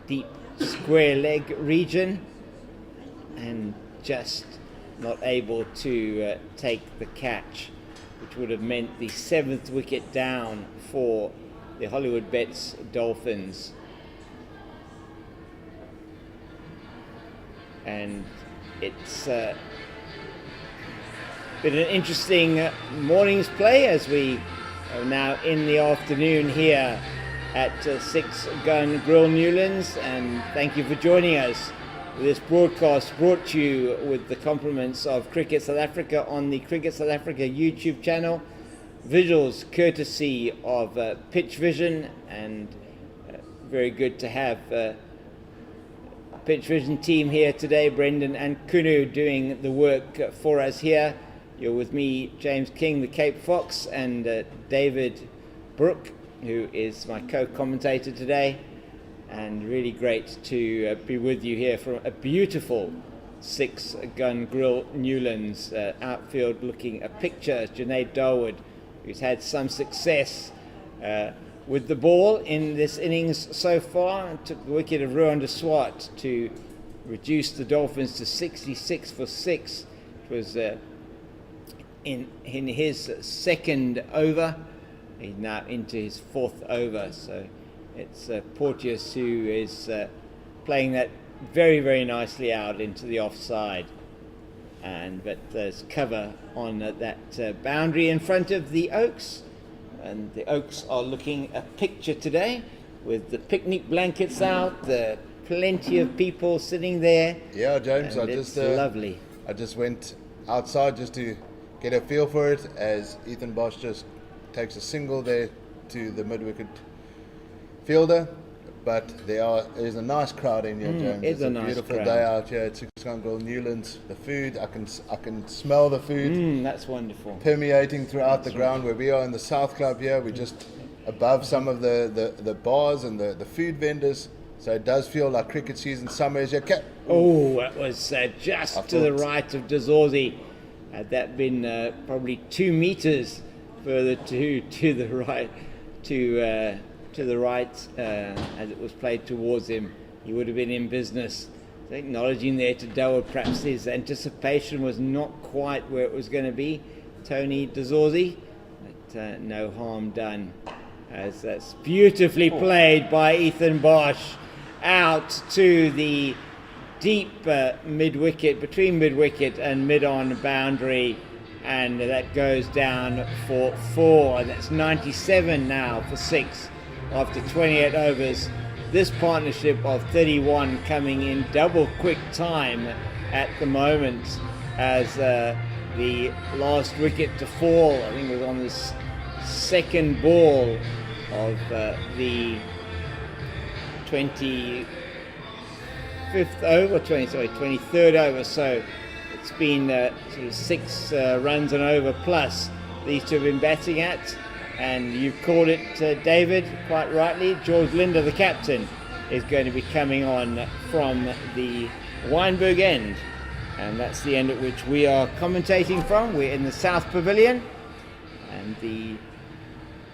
deep square leg region, and just not able to take the catch, which would have meant the 7th wicket down for the Hollywoodbets Dolphins. And it's been an interesting morning's play as we are now in the afternoon here at 6 Gun Grill Newlands, and thank you for joining us. This broadcast brought to you with the compliments of Cricket South Africa on the Cricket South Africa YouTube channel. Visuals courtesy of Pitch Vision, and very good to have Pitch Vision team here today, Brendan and Kunu doing the work for us here. You're with me, James King, the Cape Fox, and David Brooke, who is my co-commentator today. And really great to be with you here from a beautiful 6 Gun Grill Newlands outfield, looking a picture. Junaid Darwood, who's had some success with the ball in this innings so far, and took the wicket of Ruan de Swart to reduce the Dolphins to 66 for 6. It was in his second over. He's now into his 4th over, so it's Porteous who is playing that very, very nicely out into the offside. But there's cover on that boundary in front of the Oaks. And the Oaks are looking a picture today with the picnic blankets out, plenty of people sitting there. Yeah, James, and it's lovely. I just went outside just to get a feel for it as Ethan Bosch just takes a single there to the mid-wicket fielder. But there's a nice crowd in here, James. It's a nice beautiful crowd. day out here at 6 Gun Grill Newlands. The food, I can smell the food. That's wonderful. Permeating throughout the ground. Where we are in the South Club here, we're just above some of the bars and the food vendors. So it does feel like cricket season summer is here. Oh, that was just to the right of Dazorzi. Had that been probably 2 meters further to the right, to the right as it was played towards him, he would have been in business. So acknowledging there to Dawah, perhaps his anticipation was not quite where it was going to be, Tony Dazorzi, but no harm done, as that's beautifully played by Ethan Bosch out to the deep mid-wicket, between mid-wicket and mid-on boundary, and that goes down for 4, and that's 97 now for 6 after 28 overs. This partnership of 31 coming in double quick time at the moment, as the last wicket to fall. I think it was on this second ball of the 25th over, 23rd over. So it's been sort of 6 runs and over plus these two have been batting at. And you've called it, David, quite rightly. George Linder, the captain, is going to be coming on from the Wynberg end. And that's the end at which we are commentating from. We're in the South Pavilion. And the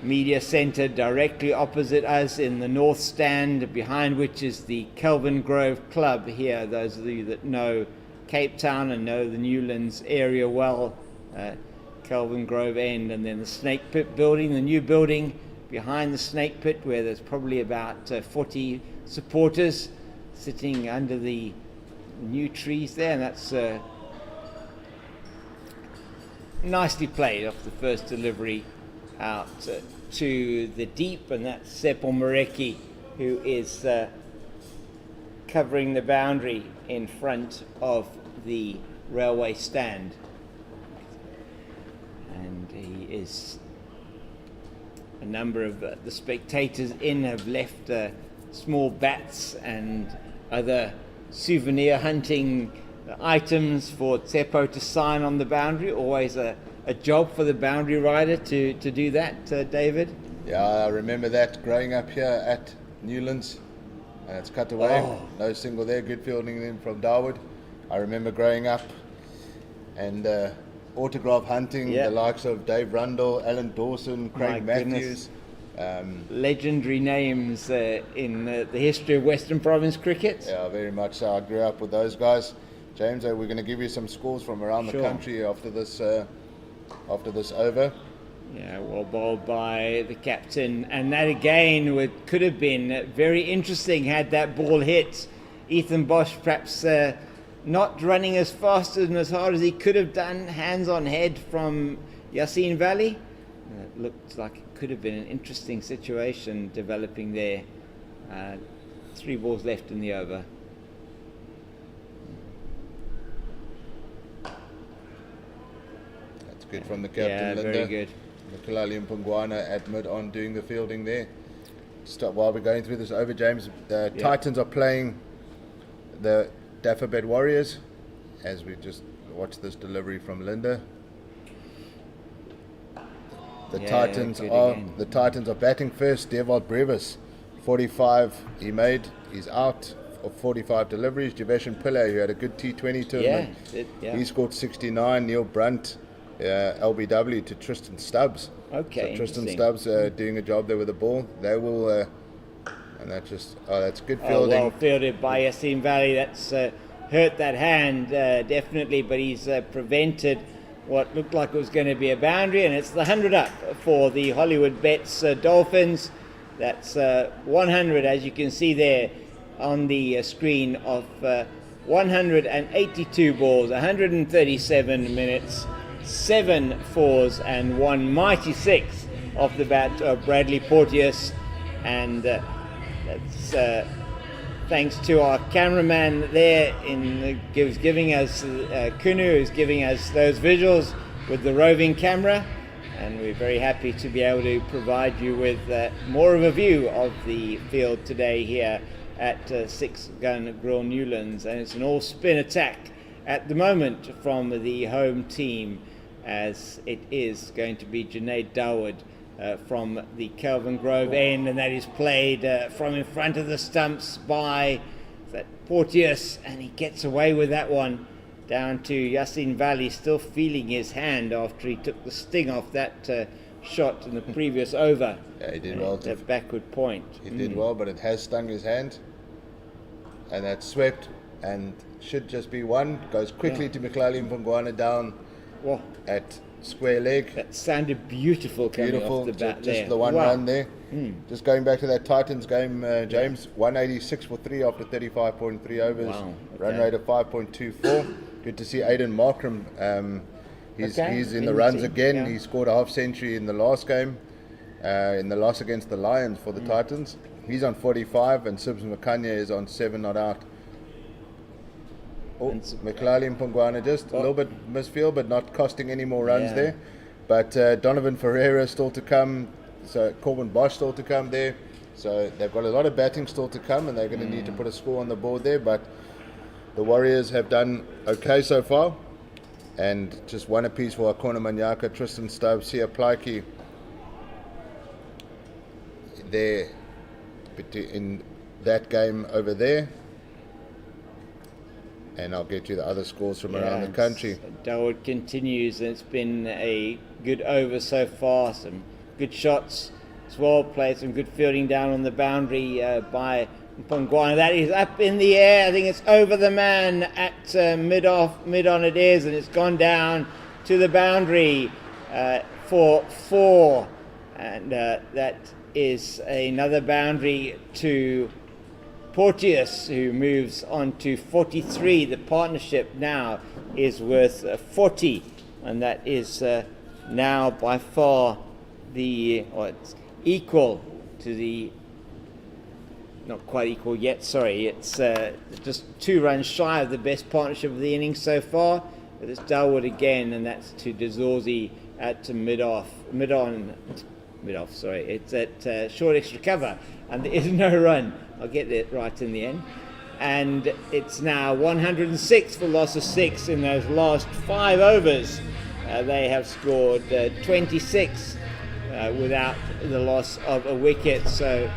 media centre directly opposite us in the North Stand, behind which is the Kelvin Grove Club here. Those of you that know Cape Town and know the Newlands area well. Kelvin Grove end, and then the Snake Pit building, the new building behind the Snake Pit, where there's probably about 40 supporters sitting under the new trees there, and that's nicely played off the first delivery out to the deep, and that's Seppo Mareki, who is covering the boundary in front of the railway stand. And he is, a number of the spectators in have left small bats and other souvenir hunting items for Tsepo to sign on the boundary. Always a job for the boundary rider to do that, David. Yeah, I remember that growing up here at Newlands, and it's cut away. No single there, good fielding in from Darwood. I remember growing up and autograph hunting, the likes of Dave Rundle, Alan Dawson, Craig Matthews. Legendary names in the history of Western Province cricket. Yeah, very much so. I grew up with those guys. James, we're going to give you some scores from around the country after this over. Yeah, well bowled by the captain, and that again could have been very interesting had that ball hit. Ethan Bosch perhaps not running as fast and as hard as he could have done, hands on head from Yassine Valley. It looked like it could have been an interesting situation developing there. 3 balls left in the over. That's good from the captain, yeah, Linda. Very good. Nikolali Mpungwana at mid on doing the fielding there. While we're going through this over, James, the Titans are playing the Dapperbed Warriors, as we just watched this delivery from Linda. The Titans are batting first. Devald Brevis, 45 he made. He's out of 45 deliveries. Javeshan Pillay, who had a good T20 tournament, he scored 69. Neil Brunt, LBW to Tristan Stubbs. Okay, so Tristan Stubbs doing a job there with the ball. They will, and that's good fielding. Well fielded by Yassine Valley. That's hurt that hand definitely, but he's prevented what looked like it was going to be a boundary, and it's the 100 up for the Hollywoodbets Dolphins. That's 100, as you can see there on the screen, of 182 balls, 137 minutes, 7 fours and 1 mighty 6 off the bat of Bradley Porteous. And that's thanks to our cameraman there who's giving us Kunu, who's giving us those visuals with the roving camera, and we're very happy to be able to provide you with more of a view of the field today here at 6 Gun Grill Newlands. And it's an all spin attack at the moment from the home team, as it is going to be Junaid Dawood from the Kelvin Grove end, and that is played from in front of the stumps by that Porteous, and he gets away with that one down to Yassine Valley, still feeling his hand after he took the sting off that shot in the previous over. Yeah, he did well. That backward point. He did well, but it has stung his hand, and that's swept and should just be one. Goes quickly to Miklali Mpungwana down at square leg. That sounded beautiful coming off the bat there. Just the one run there. Just going back to that Titans game, James, 186 for 3 after 35.3 overs. Wow. Okay. Run rate of 5.24. Good to see Aiden Markram. He's in the runs again. Yeah. He scored a half century in the last game, in the loss against the Lions for the Titans. He's on 45, and Sibs Makanya is on 7 not out. McLaughlin Pongwana just a little bit misfield, but not costing any more runs there. But Donovan Ferreira still to come, so Corbin Bosch still to come there. So they've got a lot of batting still to come, and they're going to need to put a score on the board there. But the Warriors have done okay so far, and just one apiece for Akona Manyaka, Tristan Stubbs, Sia Plaiki there in that game over there. And I'll get you the other scores from around the country. Darwood continues, and it's been a good over so far. Some good shots as well. Played some good fielding down on the boundary by Pongwana. That is up in the air. I think it's over the man at mid on it is, and it's gone down to the boundary for 4. And that is another boundary to Porteous, who moves on to 43. The partnership now is worth 40, and that is now by far it's equal to the, not quite equal yet, sorry, it's just 2 runs shy of the best partnership of the innings so far. But it's Darwood again, and that's to Dezorzi at mid-off, sorry, it's at short extra cover, and there is no run. I'll get that right in the end. And it's now 106 for loss of 6 in those last 5 overs. They have scored 26 without the loss of a wicket. So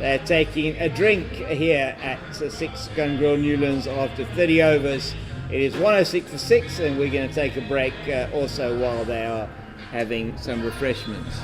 they're taking a drink here at 6 Gun Grill Newlands after 30 overs. It is 106 for 6, and we're going to take a break also while they are having some refreshments.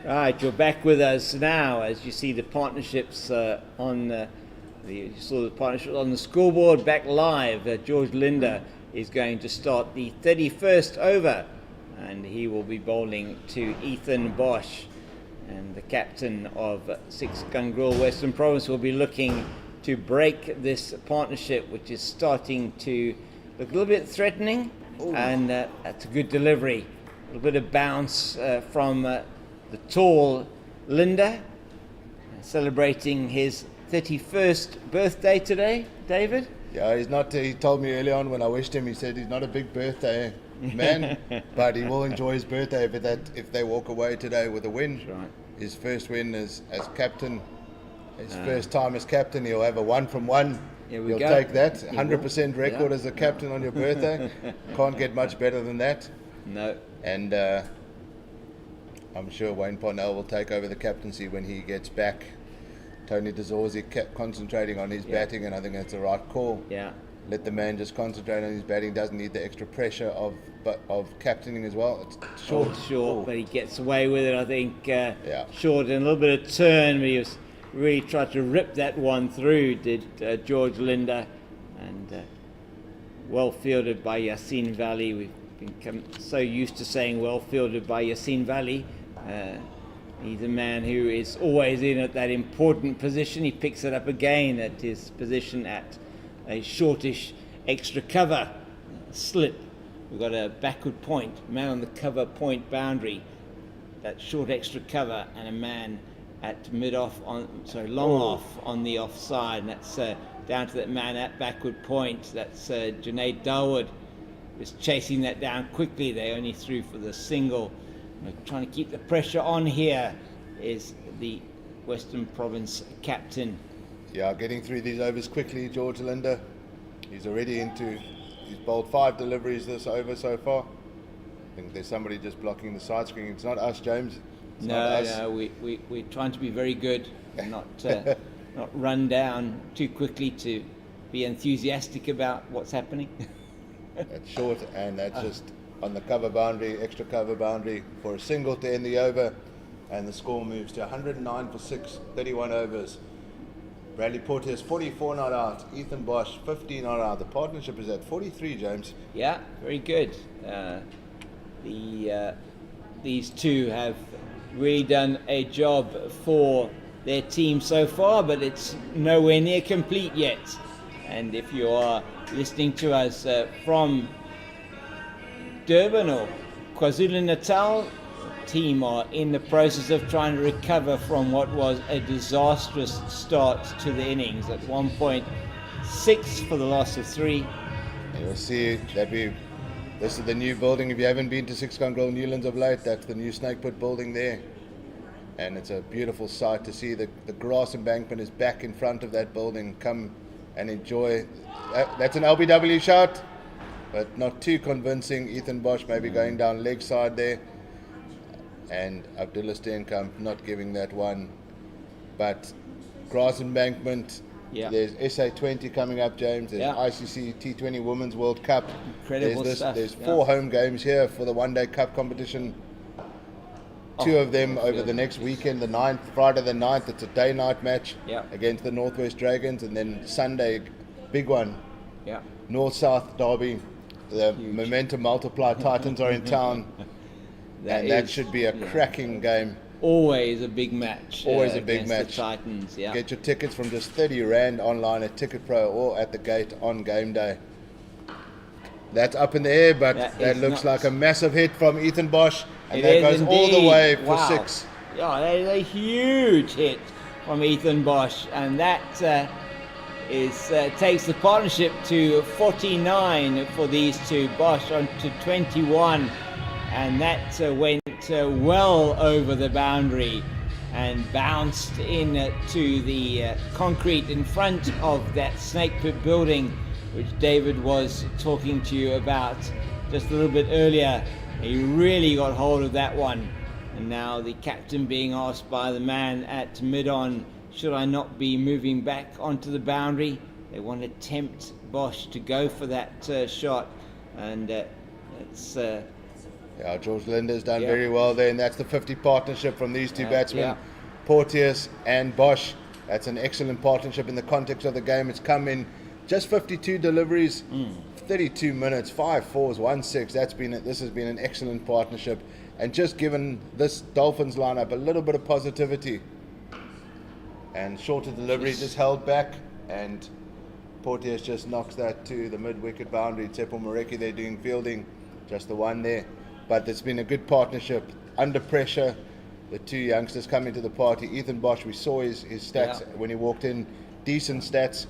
Right, you're back with us now as you see the partnerships you saw the partnership on the scoreboard back live. George Linder is going to start the 31st over, and he will be bowling to Ethan Bosch, and the captain of 6 Gun Grill Western Province will be looking to break this partnership, which is starting to look a little bit threatening. Ooh. And that's a good delivery, a little bit of bounce from the tall Linda, celebrating his 31st birthday today, David? Yeah, he's not. He told me early on when I wished him, he said he's not a big birthday man. But he will enjoy his birthday if they walk away today with a win. That's right. His first win as captain. His first time as captain. He'll have a 1 from 1. Here we He'll go. take that. He 100% will. record Yeah. as a captain on your birthday. Can't get much better than that. No. And I'm sure Wayne Parnell will take over the captaincy when he gets back. Tony DeZorzi kept concentrating on his batting, and I think that's the right call. Yeah. Let the man just concentrate on his batting. Doesn't need the extra pressure of captaining as well. It's short. But he gets away with it, I think. Yeah. Short and a little bit of turn, but he was really tried to rip that one through, did George Linder. And well fielded by Yassine Valley. We've become so used to saying well fielded by Yassine Valley. He's a man who is always in at that important position. He picks it up again at his position at a shortish extra cover slip. We've got a backward point, man on the cover point boundary, that short extra cover, and a man at long off on the offside, and that's down to that man at backward point. That's Junaid Dawood is chasing that down quickly. They only threw for the single. Trying to keep the pressure on here is the Western Province captain. Yeah, getting through these overs quickly, George Linder. He's already he's bowled 5 deliveries this over so far. I think there's somebody just blocking the side screen. It's not us, James. It's not us. No, we're trying to be very good and not run down too quickly to be enthusiastic about what's happening. That's short, and that's just on the cover boundary, extra cover boundary for a single to end the over, and the score moves to 109 for 6, 31 overs. Bradley Porteous 44 not out, Ethan Bosch 15 not out. The partnership is at 43, James. Yeah, very good. These two have really done a job for their team so far, but it's nowhere near complete yet. And if you are listening to us from Durban or KwaZulu-Natal, team are in the process of trying to recover from what was a disastrous start to the innings. At 1.6 for the loss of 3. You'll see that this is the new building. If you haven't been to Six Gun Grill Newlands of late, that's the new Snake Pit building there. And it's a beautiful sight to see. The grass embankment is back in front of that building. Come and enjoy. That's an LBW shot, but not too convincing. Ethan Bosch maybe going down leg side there. And Abdullah Steenkamp not giving that one. But grass embankment, there's SA20 coming up, James. There's ICC T20 Women's World Cup. Incredible stuff. There's 4 home games here for the one-day cup competition. 2 of them over the next weekend, the 9th, Friday the 9th. It's a day-night match against the Northwest Dragons. And then Sunday, big one, North-South derby. The Huge. Momentum Multiply Titans are in town. That should be a cracking game. Always a big match. Always a big match. The Titans, Get your tickets from just 30 Rand online at Ticket Pro or at the gate on game day. That's up in the air, but that looks like a massive hit from Ethan Bosch. And that goes all the way for 6. Yeah, that is a huge hit from Ethan Bosch. And that takes the partnership to 49 for these two. Bosch on to 21. And that went well over the boundary and bounced in to the concrete in front of that Snake Pit building, which David was talking to you about just a little bit earlier. He really got hold of that one. And now the captain being asked by the man at mid-on, should I not be moving back onto the boundary? They want to tempt Bosch to go for that shot. And it's... George Linder's done very well there, and that's the 50 partnership from these two batsmen, Porteous and Bosch. That's an excellent partnership in the context of the game. It's come in just 52 deliveries, 32 minutes, 5 fours, 1 6. This has been an excellent partnership, and just given this Dolphins lineup a little bit of positivity. And shorter delivery just held back, and Porteous just knocks that to the mid-wicket boundary. Tsepo Moreki, they're doing fielding, just the one there. But it's been a good partnership. Under pressure, the 2 youngsters come into the party. Ethan Bosch, we saw his stats when he walked in. Decent stats.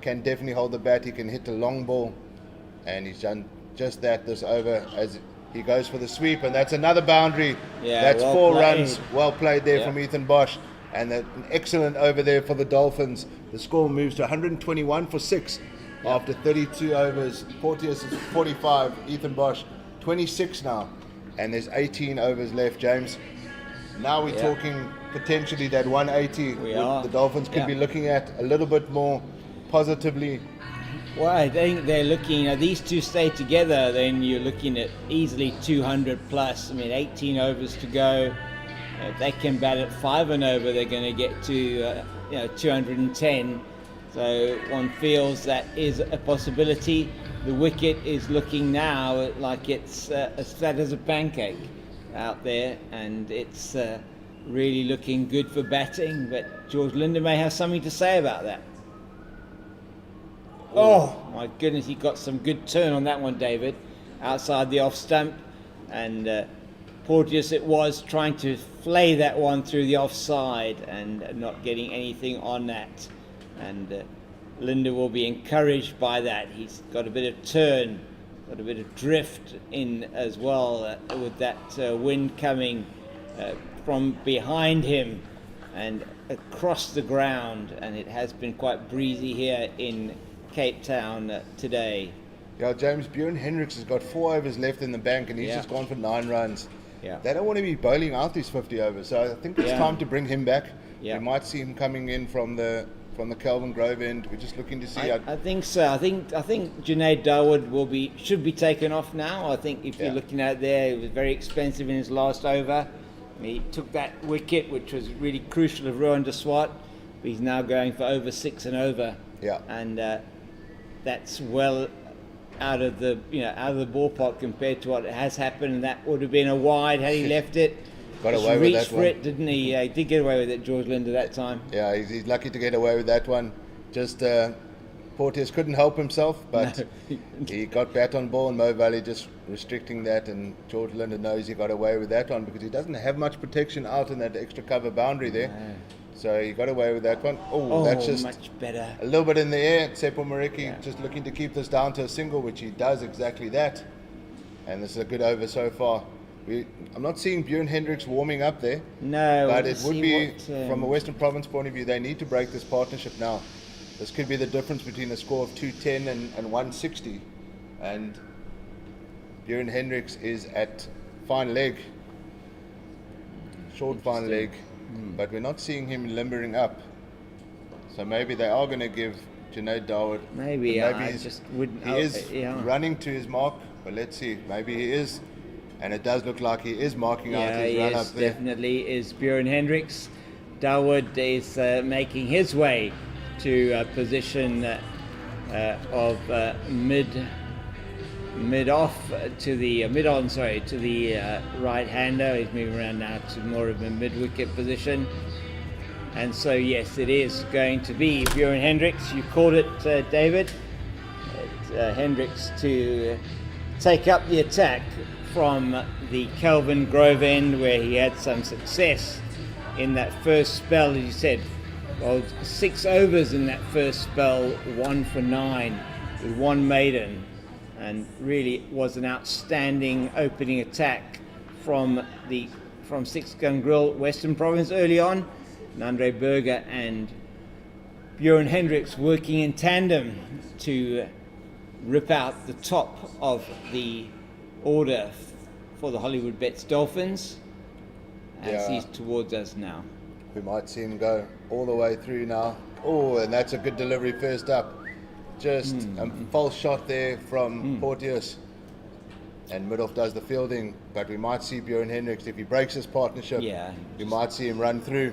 Can definitely hold the bat. He can hit the long ball. And he's done just that this over as he goes for the sweep, and that's another boundary. Yeah, that's well 4 played. runs, well played there from Ethan Bosch, and an excellent over there for the Dolphins. The score moves to 121 for 6 after 32 overs. Porteous is 45, Ethan Bosch 26 now, and there's 18 overs left, James. Now we're talking potentially that 180. The Dolphins could be looking at a little bit more positively. Well, I think they're looking, these two stay together, then you're looking at easily 200 plus. I mean, 18 overs to go. If they can bat at 5 and over, they're going to get to 210. So one feels that is a possibility. The wicket is looking now like it's as flat as a pancake out there, and it's really looking good for batting. But George Linder may have something to say about that. Oh my goodness, he got some good turn on that one, David, outside the off stump, and Porteous it was trying to flay that one through the offside and not getting anything on that, and Linder will be encouraged by that. He's got a bit of turn, got a bit of drift in as well with that wind coming from behind him and across the ground, and it has been quite breezy here in Cape Town today. Yeah, James, Bjorn Hendricks has got 4 overs left in the bank, and he's just gone for 9 runs. Yeah. They don't want to be bowling out these 50 overs, so I think it's time to bring him back. Yeah. We might see him coming in from the Kelvin Grove end. We're just looking to see. I think so. I think Junaid Dawood should be taken off now. I think if you're looking at it there, it was very expensive in his last over. He took that wicket, which was really crucial of Rohan Deswat. But he's now going for over 6 and over. Yeah. And that's well out of the ballpark compared to what has happened, and that would have been a wide had he left it. Got away with that one. Reached for it, didn't he? He did get away with it, George Linder, that time. Yeah, he's lucky to get away with that one. Just Porteous couldn't help himself, but he got bat on ball, and Mo Valley just restricting that, and George Linder knows he got away with that one because he doesn't have much protection out in that extra cover boundary there. No. So he got away with that one. Oh, that's just much better. A little bit in the air. Seppo Mariki just looking to keep this down to a single, which he does exactly that. And this is a good over so far. I'm not seeing Bjorn Hendricks warming up there. No. But it would be, from a Western Province point of view, they need to break this partnership now. This could be the difference between a score of 210 and 160. And Bjorn Hendricks is at fine leg. Short fine leg. But we're not seeing him limbering up. So maybe they are going to give Junaid Dawood. Maybe I just wouldn't. He is running to his mark, but let's see. Maybe he is. And it does look like he is marking out his run up there. Definitely is Bjorn Hendricks. Dawood is making his way to a position of mid off to the mid on, to the right hander. He's moving around now to more of a mid wicket position. And so yes, it is going to be Bjorn Hendricks. You called it, David. Hendricks to take up the attack from the Kelvin Grove end, where he had some success in that first spell, as you said. Well, 6 overs in that first spell, 1 for 9 with 1 maiden, and really was an outstanding opening attack from 6 Gun Grill Western Province early on. And Andre Berger and Bjorn Hendricks working in tandem to rip out the top of the order for the Hollywoodbets Dolphins as he's towards us now. We might see him go all the way through now. Oh, and that's a good delivery first up. Just a false shot there from Porteous. And Midoff does the fielding, but we might see Bjorn Hendricks, if he breaks his partnership, we might see him run through.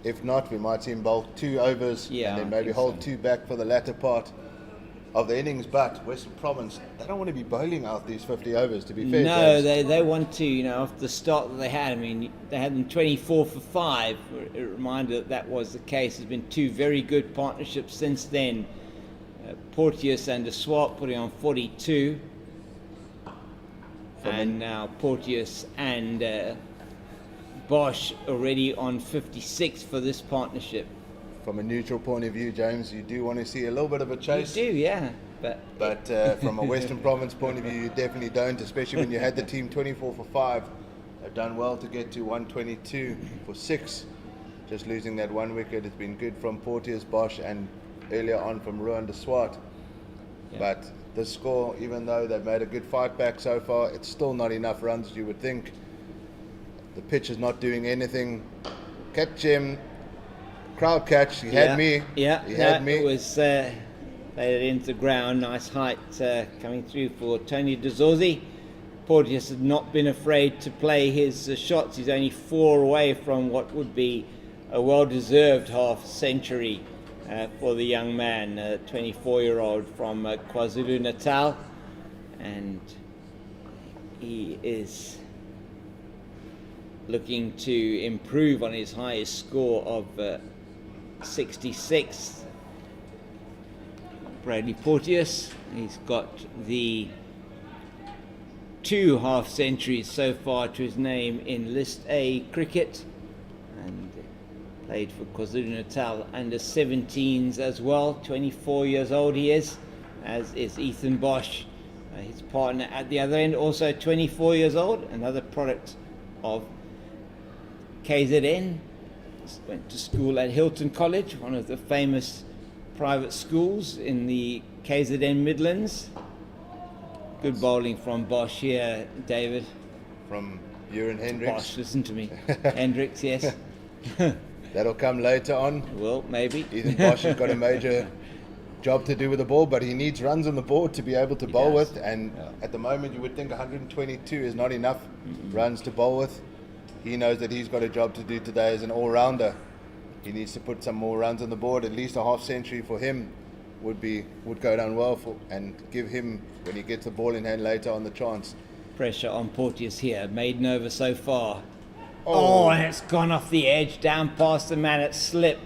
If not, we might see him bowl 2 overs and then maybe hold 2 back for the latter part of the innings. But Western Province, they don't want to be bowling out these 50 overs, to be fair. No, they want to, off the start that they had. I mean, they had them 24 for 5. A reminder that was the case. There's been 2 very good partnerships since then. Porteous and Deswat putting on 42. And now Porteous and Bosch already on 56 for this partnership. from a neutral point of view, James, you do want to see a little bit of a chase. You do, yeah. But from a Western Province point of view, you definitely don't, especially when you had the team 24 for 5. They've done well to get to 122 for 6. Just losing that 1 wicket has been good from Porteous, Bosch, and earlier on from Ruan de Swart. Yeah. But the score, even though they've made a good fight back so far, it's still not enough runs, you would think. The pitch is not doing anything. Catch him. Crowd catch. He had me. Yeah, he had me. It was played it into the ground. Nice height coming through for Tony De Zorzi. Porteous had not been afraid to play his shots. He's only 4 away from what would be a well-deserved half century for the young man, 24-year-old from KwaZulu-Natal, and he is looking to improve on his highest score of 66. Bradley Porteous, he's got the 2 half centuries so far to his name in List A cricket, and played for KwaZulu-Natal under 17s as well. 24 years old he is, as is Ethan Bosch, his partner at the other end, also 24 years old, another product of KZN. Went to school at Hilton College, one of the famous private schools in the KZN Midlands. Good bowling from Bosch here, David. From Buren Hendricks. Bosch, listen to me. Hendricks, yes. That'll come later on. Well, maybe. Ethan Bosch has got a major job to do with the ball, but he needs runs on the board to be able to bowl with. And at the moment, you would think 122 is not enough runs to bowl with. He knows that he's got a job to do today as an all-rounder. He needs to put some more runs on the board. At least a half century for him would go down well and give him, when he gets the ball in hand later on, the chance. Pressure on Porteous here. Maiden over so far. Oh, and it's gone off the edge, down past the man at slip,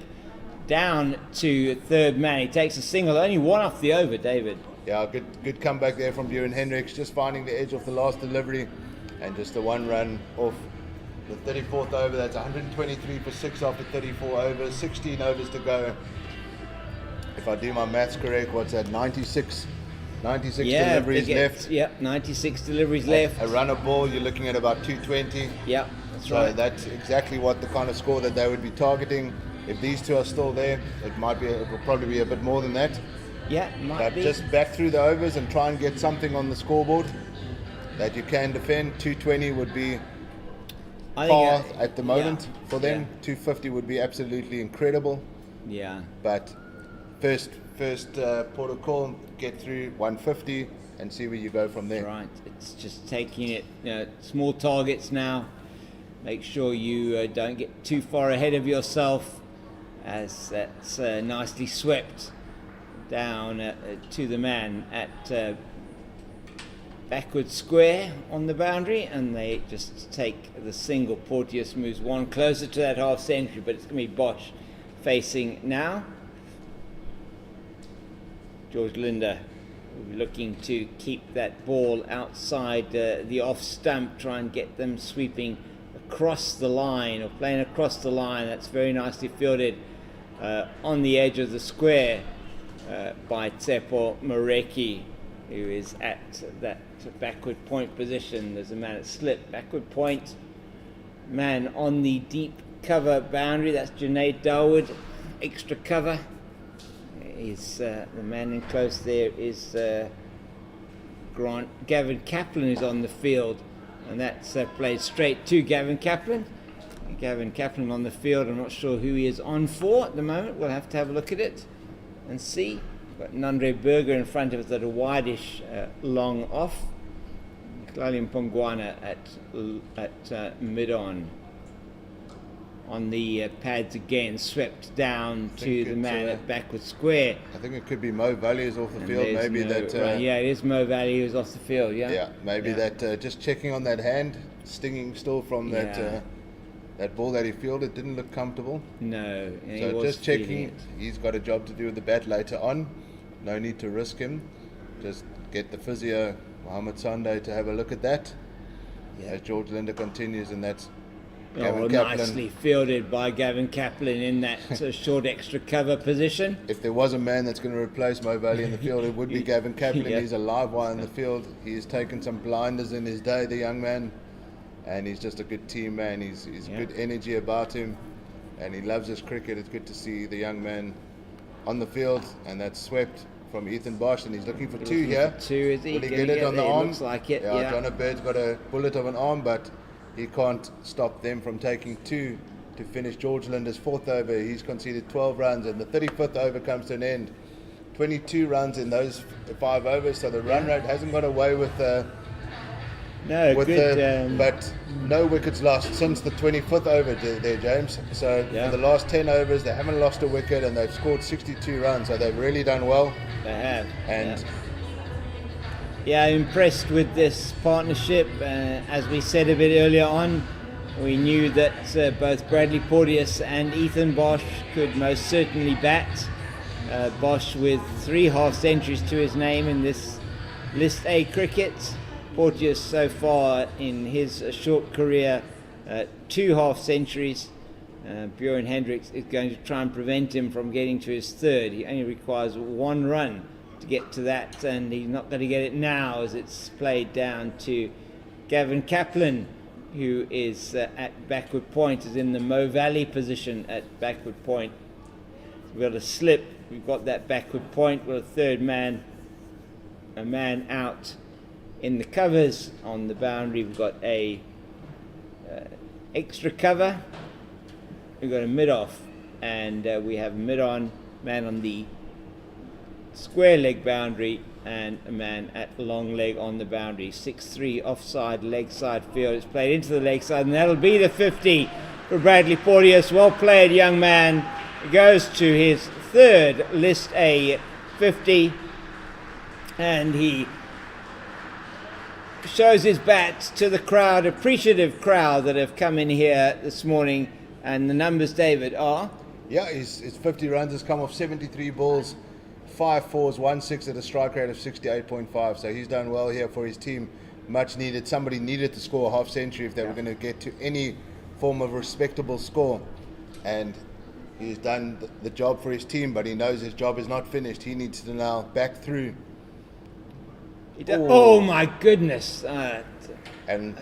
down to third man. He takes a single, only 1 off the over, David. Yeah, good comeback there from Buren Hendricks, just finding the edge of the last delivery, and just the 1 run off the 34th over. That's 123 for 6 after 34 overs, 16 overs to go. If I do my maths correct, what's that, 96 deliveries left. Yep, 96 deliveries left. A run of ball, you're looking at about 220. Yep, that's right. right. That's exactly what the kind of score that they would be targeting. If these two are still there, it will probably be a bit more than that. Yeah, might be. Just back through the overs and try and get something on the scoreboard that you can defend. 220 would be par at the moment for them. 250 would be absolutely incredible. Yeah. But first port of call, get through 150 and see where you go from there. Right. It's just taking it, small targets now. Make sure you don't get too far ahead of yourself, as that's nicely swept down to the man at backward square on the boundary, and they just take the single. Porteous moves 1 closer to that half century, but it's going to be Bosch facing now. George Linder looking to keep that ball outside the off stump, try and get them sweeping across the line, or playing across the line. That's very nicely fielded on the edge of the square by Tsepo Mareki, who is at that backward point position. There's a man at slip, backward point, man on the deep cover boundary. That's Junaid Dawood, extra cover. The man in close there is Gavin Kaplan, who's on the field, and that's played straight to Gavin Kaplan. Gavin Kaplan on the field. I'm not sure who he is on for at the moment. We'll have to have a look at it and see. Got Nandre Berger in front of us at a wideish long off. Klali Mpongwana at mid-on. On the pads again, swept down to the man at backward square. I think it could be Mo Values off the field. Maybe that. Yeah, it is Mo Values off the field. Yeah. Yeah, maybe that. Just checking on that hand, stinging still from that ball that he fielded. Didn't look comfortable. No. So just checking. He's got a job to do with the bat later on. No need to risk him. Just get the physio Mohammed Sunday to have a look at that. Yeah. As George Linder continues, and that's Nicely fielded by Gavin Kaplan in that short extra cover position. If there was a man that's going to replace Mo Valley in the field, it would be Gavin Kaplan. Yeah. He's a live wire in the field. He's taken some blinders in his day, the young man, and he's just a good team man. He's good energy about him, and he loves his cricket. It's good to see the young man on the field, and that's swept from Ethan Bosch, and he's looking for two here. Two, is he? Will he get it on the arm? Looks like it. Yeah, Jonah Bird's got a bullet of an arm, but he can't stop them from taking two to finish George Linder's fourth over. He's conceded 12 runs, and the 35th over comes to an end. 22 runs in those 5 overs, so the run rate hasn't got away with but no wickets lost since the 25th over there, James. So for the last 10 overs, they haven't lost a wicket, and they've scored 62 runs, so they've really done well. They have. And impressed with this partnership. As we said a bit earlier on, we knew that both Bradley Porteous and Ethan Bosch could most certainly bat. Bosch with 3 half centuries to his name in this List A cricket. Porteous so far in his short career, 2 half centuries. Bjorn Hendricks is going to try and prevent him from getting to his 3rd. He only requires 1 run to get to that, and he's not going to get it now as it's played down to Gavin Kaplan, who is at backward point, is in the Mo Valley position at backward point. We've got a slip, we've got that backward point, we've got a 3rd man, a man out in the covers. On the boundary we've got a extra cover, we've got a mid-off, and we have a mid-on, man on the square leg boundary, and a man at long leg on the boundary. 6-3 offside leg side field. It's played into the leg side, and that'll be the 50 for Bradley Porteous. Well played, young man. He goes to his 3rd List A 50, and he shows his bat to the crowd, appreciative crowd that have come in here this morning. And the numbers, David, are? Yeah, his 50 runs has come off 73 balls, 5 fours, 1 6 at a strike rate of 68.5. So he's done well here for his team. Much needed. Somebody needed to score a half century if they were going to get to any form of respectable score. And he's done the job for his team, but he knows his job is not finished. He needs to now back through. Oh my goodness. And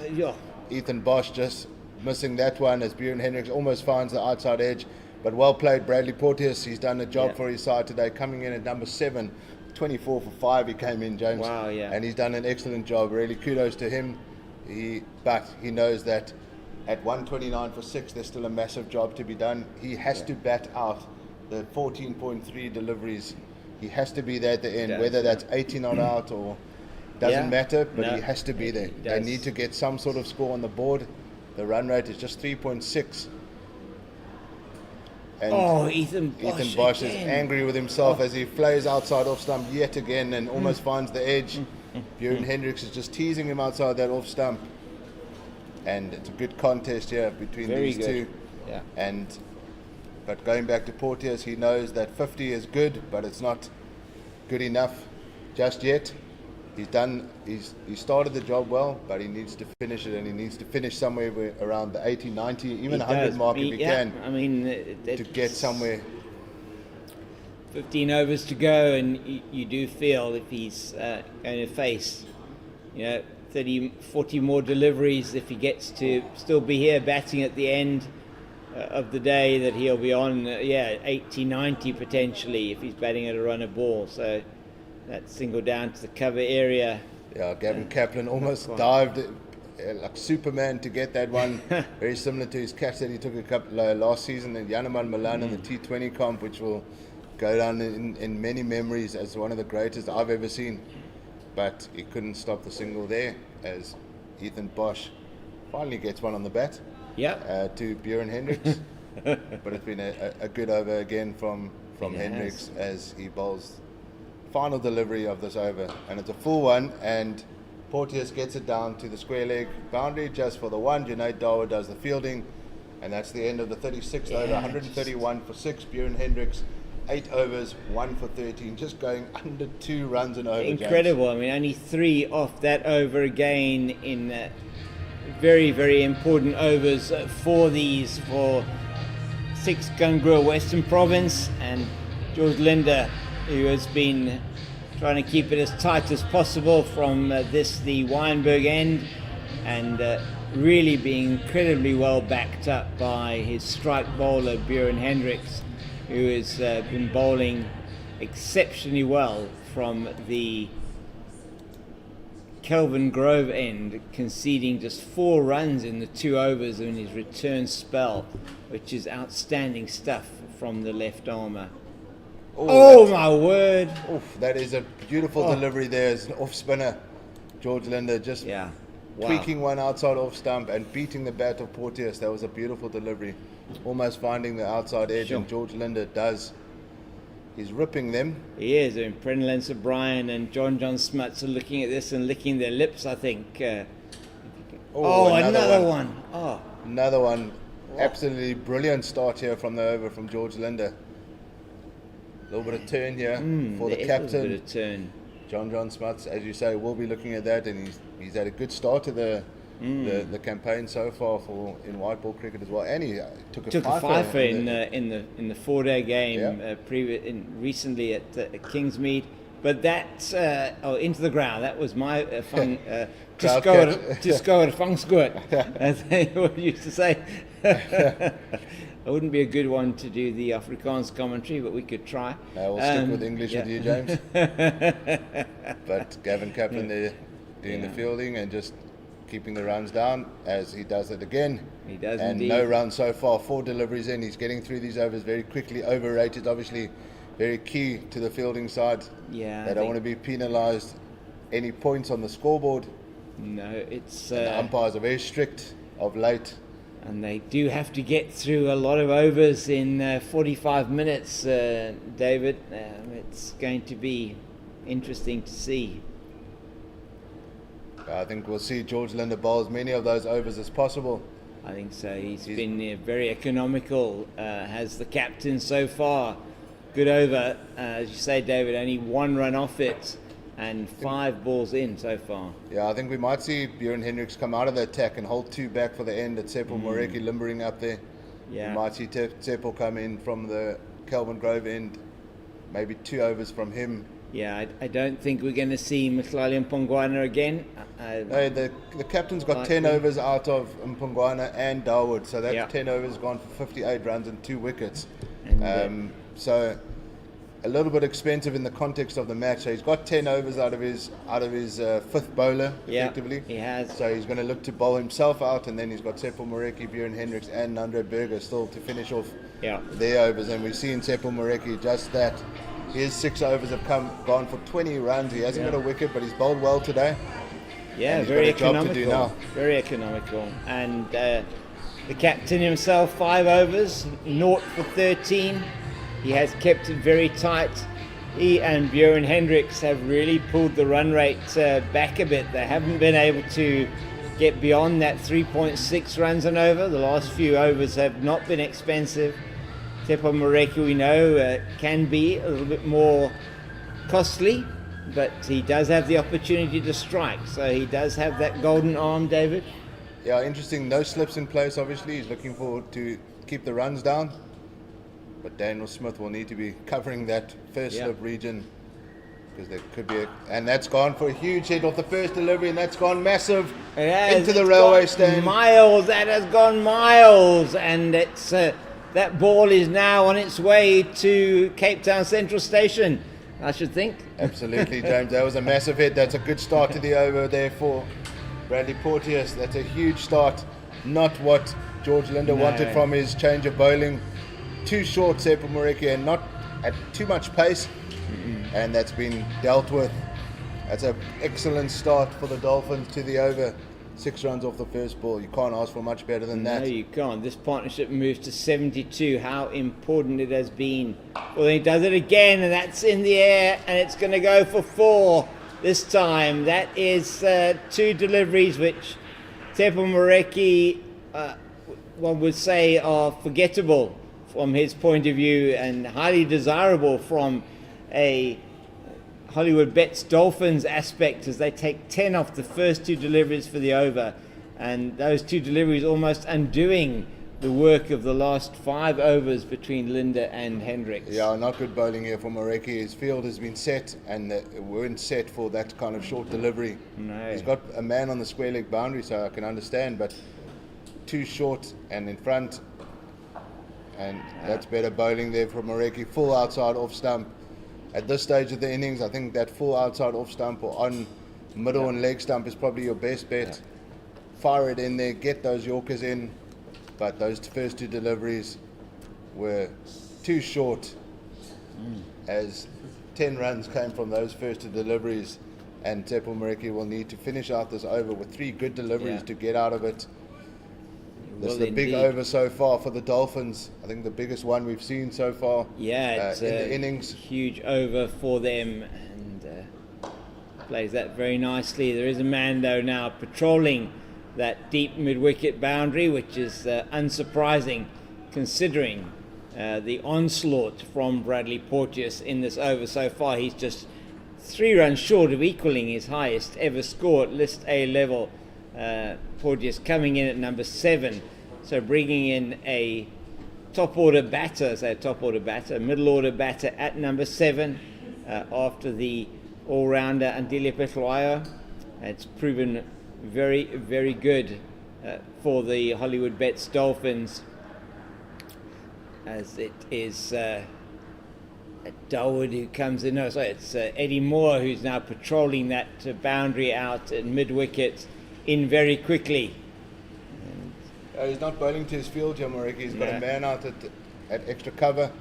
Ethan Bosch just missing that one as Bjorn Hendricks almost finds the outside edge. But well played, Bradley Porteous. He's done a job for his side today, coming in at number 7, 24 for 5 he came in, James. Wow, yeah. And he's done an excellent job. Really kudos to him. But he knows that at 129 for 6, there's still a massive job to be done. He has to bat out the 14.3 deliveries. He has to be there at the end, whether that's 18 on out or doesn't matter, but he has to be there. They need to get some sort of score on the board. The run rate is just 3.6. And Ethan Bosch is angry with himself as he flays outside off stump yet again and almost finds the edge. Bjorn Hendricks is just teasing him outside that off stump. And it's a good contest here between these two. Yeah. But going back to Porteous, he knows that 50 is good, but it's not good enough just yet. He started the job well, but he needs to finish it, and he needs to finish somewhere around the 80, 90, even 100 mark if he can. I mean, to get somewhere. 15 overs to go, and you do feel if he's going to face, 30, 40 more deliveries, if he gets to still be here batting at the end of the day, that he'll be on 80, 90 potentially if he's batting at a run of ball. So that single down to the cover area. Yeah, Gavin Kaplan almost dived like Superman to get that one. Very similar to his catch that he took a couple last season in Yaneman Milan in the T20 comp, which will go down in many memories as one of the greatest I've ever seen. But he couldn't stop the single there as Ethan Bosch finally gets one on the bat to Bjorn Hendricks. But it's been a good over again from Hendricks as he bowls final delivery of this over, and it's a full one, and Porteous gets it down to the square leg boundary just for the one. Junaid Dawa does the fielding, and that's the end of the 36th over. 131 for 6. Bjorn Hendricks 8 overs, 1 for 13, just going under 2 runs an over. Incredible. James. I mean, only 3 off that over again in very, very important overs for these, for 6 Gungrua Western Province, and George Linder, who has been trying to keep it as tight as possible from the Weinberg end, and really being incredibly well backed up by his strike bowler Bjorn Hendricks, who has been bowling exceptionally well from the Kelvin Grove end, conceding just 4 runs in the 2 overs in his return spell, which is outstanding stuff from the left armour. Oh my word! Oof, that is a beautiful delivery there as an off spinner. George Linder just tweaking one outside off stump and beating the bat of Porteous. That was a beautiful delivery, almost finding the outside edge, and George Linder he's ripping them. He is, and Prenlance O'Brien and John Smuts are looking at this and licking their lips, I think. Another one. Another one. Absolutely brilliant start here from the over from George Linder. A little bit of turn here for the captain. A bit of turn. John Smuts, as you say, will be looking at that, and he's had a good start to the campaign so far in white ball cricket as well, and he took a fifer in the 4-day game recently at Kingsmead. But that's into the ground. That was my Tiscoer Fungsquat, as they used to say. It wouldn't be a good one to do the Afrikaans commentary, but we could try. We'll stick with English with you, James. But Gavin Kaplan there doing the fielding and just keeping the runs down, as he does it again. He does, and indeed. No runs so far, 4 deliveries in. He's getting through these overs very quickly. Overrated, obviously, very key to the fielding side. Yeah, they don't want to be penalised any points on the scoreboard. No, it's the umpires are very strict of late. And they do have to get through a lot of overs in 45 minutes, David. It's going to be interesting to see. I think we'll see George Linder bowl as many of those overs as possible. I think so. He's been very economical, has the captain so far. Good over, as you say, David, only 1 run off it, and 5 balls in so far. Yeah, I think we might see Bjorn Hendricks come out of the attack and hold 2 back for the end at Sepal Moreki limbering up there. Yeah. We might see Sepal come in from the Kelvin Grove end, maybe 2 overs from him. Yeah, I don't think we're going to see Mhlali Mpongwana again. No, the captain's got 10 overs out of Mpongwana and Darwood, so that's 10 overs gone for 58 runs and 2 wickets. And, so a little bit expensive in the context of the match. So he's got 10 overs out of his 5th bowler, effectively. He has. So he's going to look to bowl himself out, and then he's got Sepal Moreki, Bjorn Hendricks and Nandre Berger still to finish off their overs. And we've seen Sepal Moreki just that. His 6 overs have gone for 20 runs. He hasn't got a wicket, but he's bowled well today. Yeah, and very he's got a job to do now. Very economical. And the captain himself, 5 overs, 0 for 13. He has kept it very tight. He and Bjorn Hendricks have really pulled the run rate back a bit. They haven't been able to get beyond that 3.6 runs an over. The last few overs have not been expensive. Sepal Moreki, we know, can be a little bit more costly, but he does have the opportunity to strike. So he does have that golden arm, David. Yeah, interesting. No slips in place, obviously. He's looking forward to keep the runs down. But Daniel Smith will need to be covering that first slip region, because there could be and that's gone for a huge hit off the first delivery, and that's gone massive into the railway stand. Miles, that has gone miles, and it's that ball is now on its way to Cape Town Central Station, I should think. Absolutely, James. That was a massive hit. That's a good start to the over there for Bradley Porteous. That's a huge start. Not what George Linder wanted from his change of bowling. Too short, Sepal Moreki, and not at too much pace. And that's been dealt with. That's an excellent start for the Dolphins to the over. 6 runs off the first ball. You can't ask for much better than that. No, you can't. This partnership moves to 72. How important it has been. Well, he does it again, and that's in the air, and it's going to go for 4 this time. That is 2 deliveries which Sepal Moreki, one would say, are forgettable from his point of view, and highly desirable from a Hollywoodbets Dolphins aspect, as they take 10 off the first 2 deliveries for the over. and those 2 deliveries almost undoing the work of the last 5 overs between Linda and Hendricks. Yeah, not good bowling here for Mareki. His field has been set, and weren't set for that kind of short delivery. No. He's got a man on the square leg boundary, so I can understand, but too short and in front, and that's better bowling there from Mareki. Full outside off stump. At this stage of the innings, I think that full outside off stump or on middle and leg stump is probably your best bet. Fire it in there, get those Yorkers in. But those first 2 deliveries were too short, as 10 runs came from those first 2 deliveries, and Teppo Mareki will need to finish out this over with 3 good deliveries to get out of it. This is a big over so far for the Dolphins. I think the biggest one we've seen so far. Yeah, it's in the innings. Huge over for them, and plays that very nicely. There is a man though now patrolling that deep mid-wicket boundary, which is unsurprising considering the onslaught from Bradley Porteous in this over so far. He's just 3 runs short of equaling his highest ever score at List A level. Porteous coming in at number 7, so bringing in a top order batter, middle order batter at number 7 after the all-rounder Andile Petlwayo. It's proven very, very good for the Hollywoodbets Dolphins, as it is Dawood who comes in. No, sorry, it's Eddie Moore who's now patrolling that boundary out at mid-wicket in very quickly. He's not bowling to his field here, Mareki. He's got a man out at extra cover.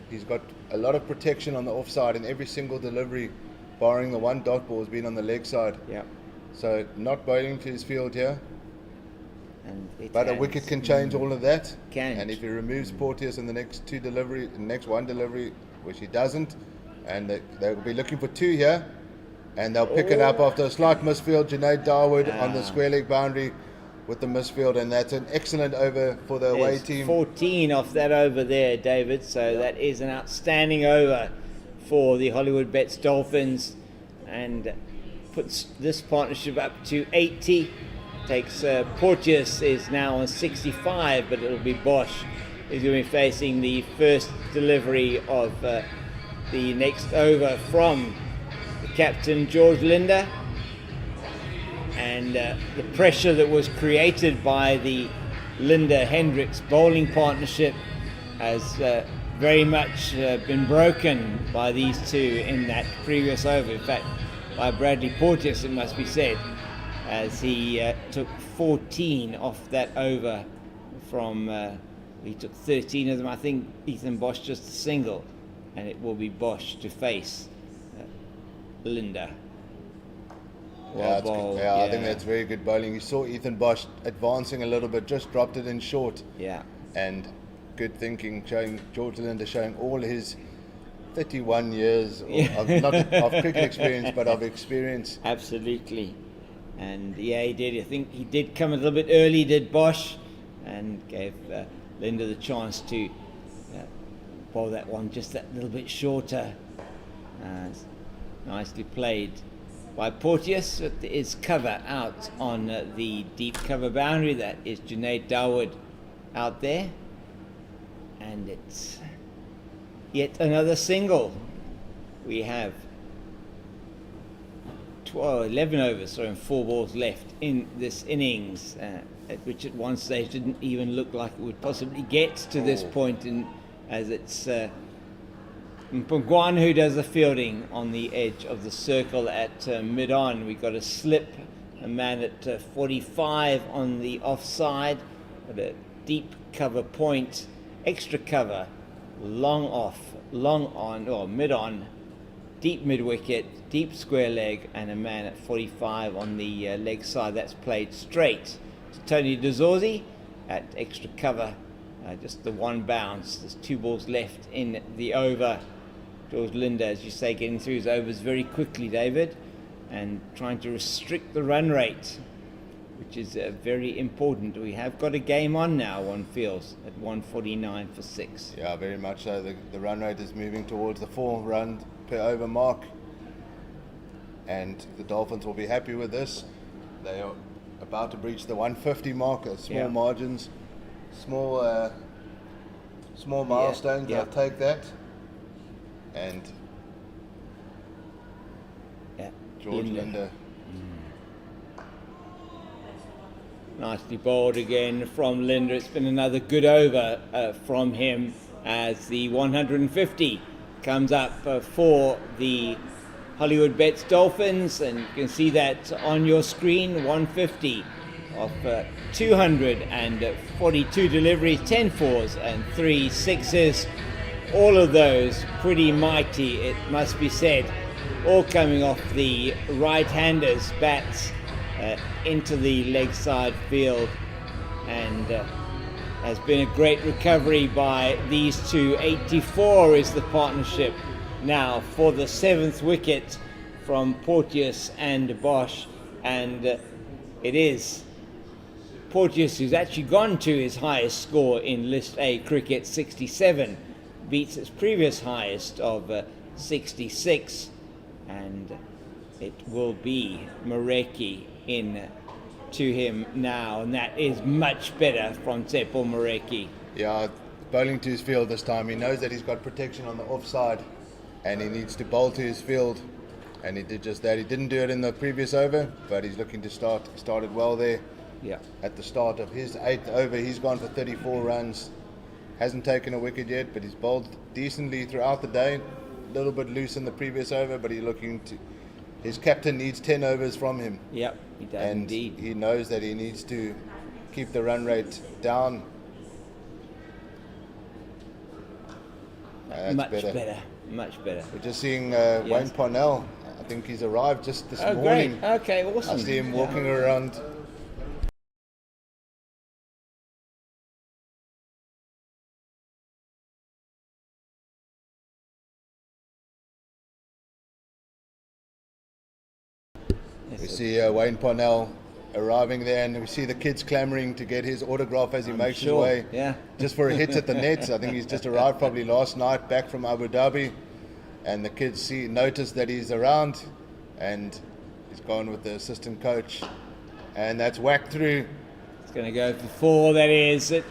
He's got a lot of protection on the offside, and every single delivery, barring the 1 dot ball, has been on the leg side. Yeah. So not bowling to his field here. And but a wicket can change all of that. Can. And if he removes Porteous in the next 2 delivery, the next 1 delivery, which he doesn't, and they'll be looking for 2 here, and they'll pick it up after a slight misfield. Junaid Dawood on the square leg boundary with the misfield, and that's an excellent over for the away team. 14 off that over there, David. So that is an outstanding over for the Hollywoodbets Dolphins, and puts this partnership up to 80. Takes Porteous is now on 65, but it'll be Bosch who's going to be facing the first delivery of the next over from the captain George Linder. And the pressure that was created by the Linder-Hendricks bowling partnership has very much been broken by these 2 in that previous over. In fact, by Bradley Porteous, it must be said, as he took 14 off that over from, he took 13 of them. I think Ethan Bosch just a single, and it will be Bosch to face Linder. I think that's very good bowling. You saw Ethan Bosch advancing a little bit, just dropped it in short. Yeah. And good thinking, showing George Linder showing all his 31 years not of cricket experience, but of experience. Absolutely. And yeah, he did. I think he did come a little bit early, did Bosch, and gave Linder the chance to bowl that one just that little bit shorter. Nicely played by Porteous. It is cover out on the deep cover boundary. That is Junaid Dawood out there, and it's yet another single. We have 11 overs, and 4 balls left in this innings, which at one stage didn't even look like it would possibly get to this point, as it's Mpungwan who does the fielding on the edge of the circle at mid-on. We got a slip, a man at 45 on the offside, but a deep cover point, extra cover, long off, long on, or mid-on, deep mid-wicket, deep square leg, and a man at 45 on the leg side. That's played straight to Tony DeZorzi at extra cover. Just the 1 bounce. There's 2 balls left in the over. George Linder, as you say, getting through his overs very quickly, David, and trying to restrict the run rate, which is very important. We have got a game on now, one feels, at 149 for 6. Yeah, very much so. The run rate is moving towards the 4 run per over mark, and the Dolphins will be happy with this. They are about to breach the 150 mark. Small margins, small milestones. Yeah. I'll take that. And George Linder. Nicely bowled again from Linder. It's been another good over from him as the 150 comes up for the Hollywoodbets Dolphins, and you can see that on your screen. 150 of 242 deliveries, 10 fours and 3 sixes. All of those pretty mighty, it must be said, all coming off the right-handers' bats into the leg side field, and has been a great recovery by these two. 84 is the partnership now for the 7th wicket from Porteous and Bosch, and it is Porteous who's actually gone to his highest score in List A cricket. 67 beats its previous highest of 66, and it will be Mareki in to him now, and that is much better from Tsepo Mareki. Yeah, bowling to his field this time. He knows that he's got protection on the offside and he needs to bowl to his field, and he did just that. He didn't do it in the previous over, but he's looking to started well there. Yeah. At the start of his 8th over, he's gone for 34 runs. Hasn't taken a wicket yet, but he's bowled decently throughout the day. A little bit loose in the previous over, but he's looking to... His captain needs 10 overs from him. Yep, he does and indeed. He knows that he needs to keep the run rate down. Much better. We're just seeing Wayne Parnell. I think he's arrived just this morning. Great. Okay, awesome. I see him walking around. We see Wayne Parnell arriving there, and we see the kids clamoring to get his autograph as he makes his way. Yeah. Just for a hit at the nets. I think he's just arrived probably last night back from Abu Dhabi, and the kids notice that he's around, and he's gone with the assistant coach, and that's whacked through. It's going to go for 4. That is, it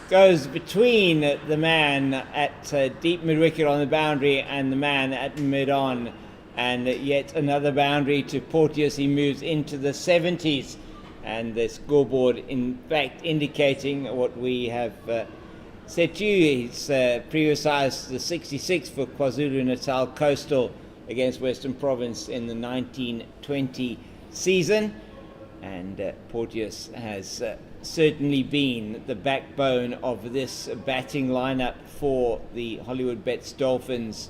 goes between the man at deep mid wicket on the boundary and the man at mid on. And yet another boundary to Porteous. He moves into the 70s, and the scoreboard in fact indicating what we have said to you. His previous highest, the 66 for KwaZulu-Natal Coastal against Western Province in the 1920 season, and Porteous has certainly been the backbone of this batting lineup for the Hollywoodbets Dolphins.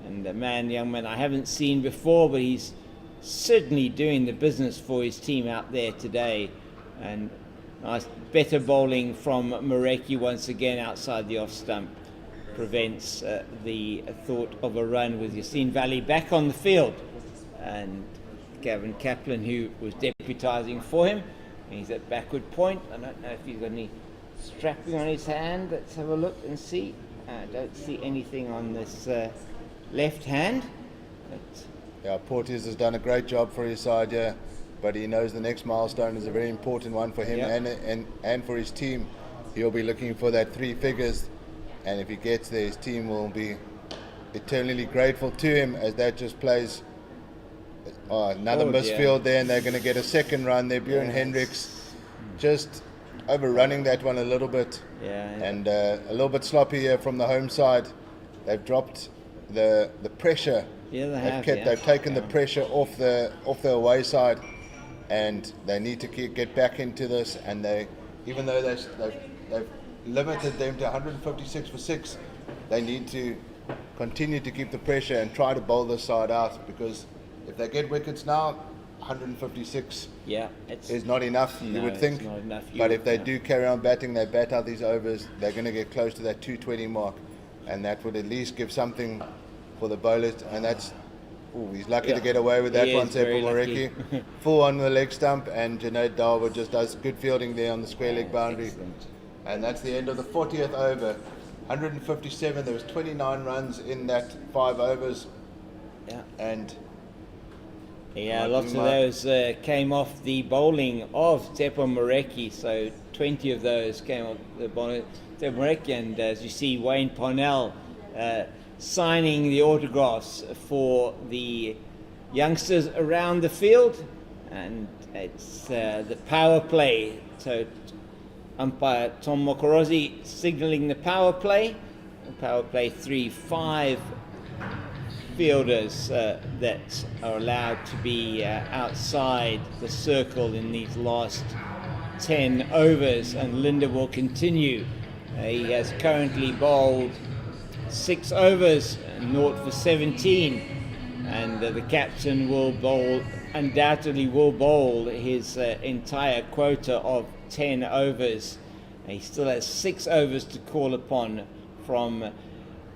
And a young man I haven't seen before, but he's certainly doing the business for his team out there today. And nice, better bowling from Mareki once again outside the off stump prevents the thought of a run, with Yassine Valley back on the field. And Gavin Kaplan, who was deputising for him, and he's at backward point. I don't know if he's got any strapping on his hand. Let's have a look and see. I don't see anything on this left hand. Yeah, Porteous has done a great job for his side, but he knows the next milestone is a very important one for him and for his team. He'll be looking for that 3 figures, and if he gets there, his team will be eternally grateful to him, as that just plays another misfield there, and they're going to get a second run there. Bjorn Hendricks just overrunning that one a little bit, and a little bit sloppy here from the home side. They've dropped the pressure. They've taken the pressure off the away side, and they need to get back into this. And even though they've limited them to 156 for 6, they need to continue to keep the pressure and try to bowl this side out, because if they get wickets now, 156 is not enough, you would think. But if they do carry on batting, they bat out these overs, they're going to get close to that 220 mark, and that would at least give something for the bowlers. And that's, he's lucky to get away with that one, Tsepo Mareki. Full on the leg stump, and Junaid Darwa just does good fielding there on the square leg boundary. Excellent. And that's the end of the 40th over. 157, there was 29 runs in that 5 overs. And Yeah, lots of those came off the bowling of Tsepo Moreki, so 20 of those came off the bowling of Tsepo Moreki, and as you see, Wayne Parnell signing the autographs for the youngsters around the field, and it's the power play, so umpire Tom Mokorozi signalling the power play 3-5 fielders that are allowed to be outside the circle in these last 10 overs, and Linda will continue. He has currently bowled 6 overs, 0 for 17, and the captain undoubtedly will bowl his entire quota of 10 overs. He still has 6 overs to call upon from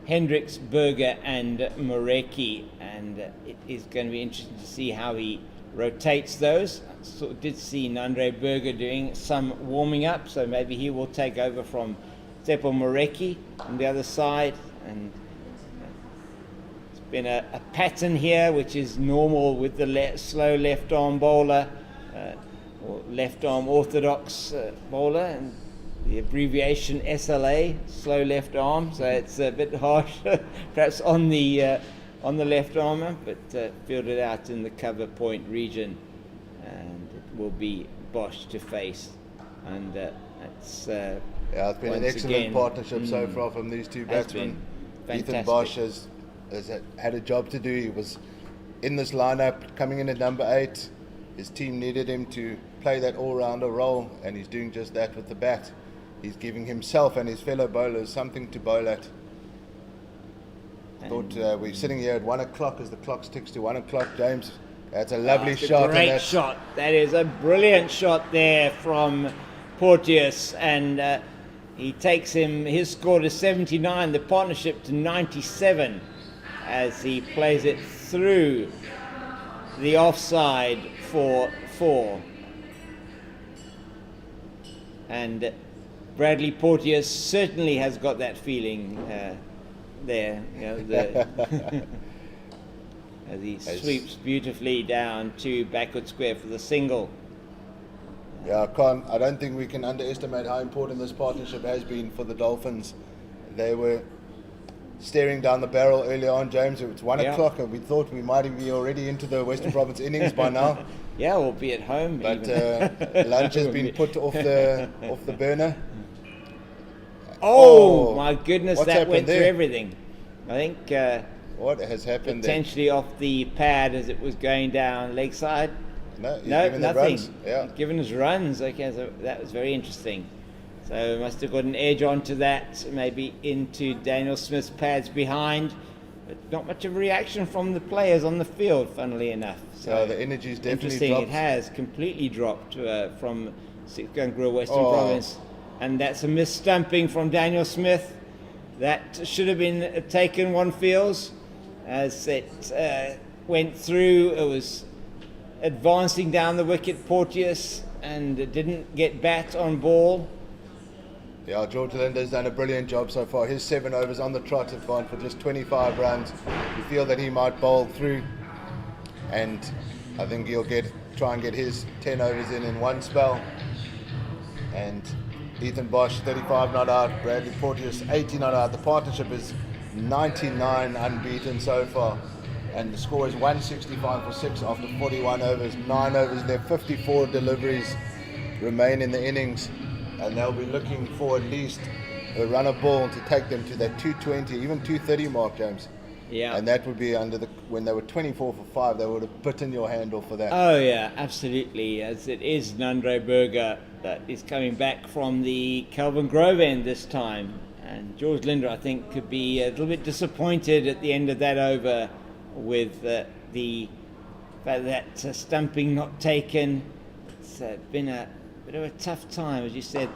Hendricks, Berger and Moreki, and it is going to be interesting to see how he rotates those. I did see Nandre Berger doing some warming up, so maybe he will take over from Tsepo Moreki on the other side, and it's been a pattern here which is normal with the slow left arm bowler, or left arm orthodox bowler, and the abbreviation SLA, slow left arm, so it's a bit harsh perhaps on the left armer, but fielded out in the cover point region, and it will be Bosch to face, and it's it's been an excellent partnership so far from these two batsmen. Ethan Bosch has had a job to do. He was in this lineup coming in at number 8. His team needed him to play that all-rounder role, and he's doing just that with the bat. He's giving himself and his fellow bowlers something to bowl at. Thought we're sitting here at 1 o'clock as the clock ticks to 1 o'clock, James. That's a lovely shot. Great shot. That is a brilliant shot there from Porteous, and he takes his score to 79, the partnership to 97, as he plays it through the offside for 4. And Bradley Porteous certainly has got that feeling there, as he sweeps beautifully down to backward square for the single. Yeah, I don't think we can underestimate how important this partnership has been for the Dolphins. They were staring down the barrel early on, James. It was 1 o'clock, and we thought we might be already into the Western Province innings by now. Yeah, we'll be at home. But lunch has been put off the burner. Oh my goodness, that went through everything. I think what has happened potentially there? Off the pad as it was going down leg side. No, nothing. Yeah. Given his runs, okay, so that was very interesting. So must have got an edge onto that, maybe into Daniel Smith's pads behind, but not much of a reaction from the players on the field, funnily enough. So the energy's definitely interesting. dropped. It has completely dropped from Sixgungrua Western Province, and that's a mis-stumping from Daniel Smith. That should have been taken, one feels, as it went through. It was advancing down the wicket, Porteous, and didn't get bat on ball. Yeah, George Linder's done a brilliant job so far. His 7 overs on the trot have gone for just 25 runs. We feel that he might bowl through, and I think he'll try and get his 10 overs in one spell. And Ethan Bosch 35 not out, Bradley Porteous 80 not out. The partnership is 99 unbeaten so far, and the score is 165 for 6 after 41 overs. 9 overs left, 54 deliveries remain in the innings, and they'll be looking for at least a run of ball to take them to that 220, even 230 mark, James. Yeah. And that would be when they were 24 for 5, they would have bitten your handle for that. Oh yeah, absolutely. As it is Nandre Berger that is coming back from the Kelvin Grove end this time. And George Linder, I think, could be a little bit disappointed at the end of that over with the fact that stumping not taken. It's been a bit of a tough time, as you said.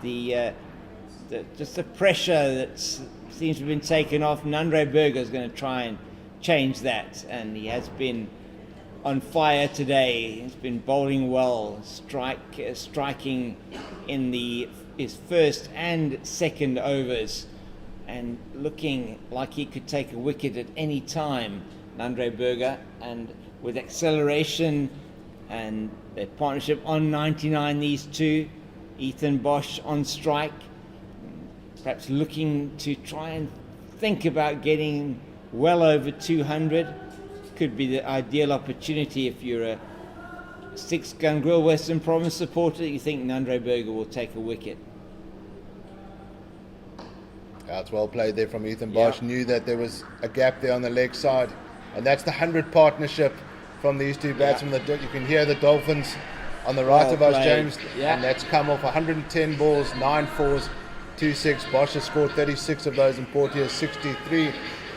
Just the pressure that seems to have been taken off. Nandre Berger is going to try and change that, and he has been on fire today. He's been bowling well, striking in his first and second overs, and looking like he could take a wicket at any time. Nandre and with acceleration and their partnership on 99, these two, Ethan Bosch on strike, perhaps looking to try and think about getting well over 200. Could be the ideal opportunity if you're a Six Gun Grill Western Province supporter. You think Nandre will take a wicket. It's well played there from Ethan Bosch. Knew that there was a gap there on the leg side, and that's the 100 partnership from these two batsmen. You can hear the Dolphins on the right of us, James, and that's come off 110 balls, 9 fours, 2 6. Bosch has scored 36 of those, and Porteous 63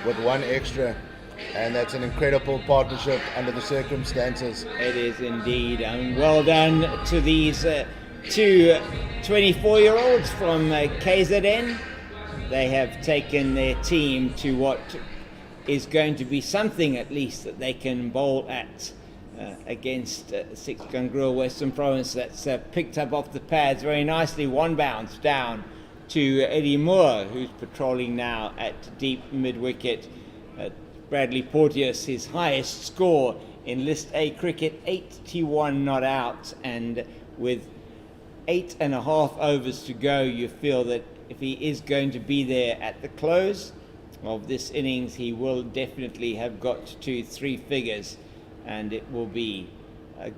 with 1 extra, and that's an incredible partnership under the circumstances. It is indeed. Well done to these two 24-year-olds from KZN. They have taken their team to what is going to be something at least that they can bowl at against Six Gun Grill Western Province. That's picked up off the pads very nicely. 1 bounce down to Eddie Moore, who's patrolling now at deep mid-wicket. Bradley Porteous, his highest score in List A cricket, 81 not out, and with 8.5 overs to go, you feel that if he is going to be there at the close of this innings, he will definitely have got to 3 figures, and it will be a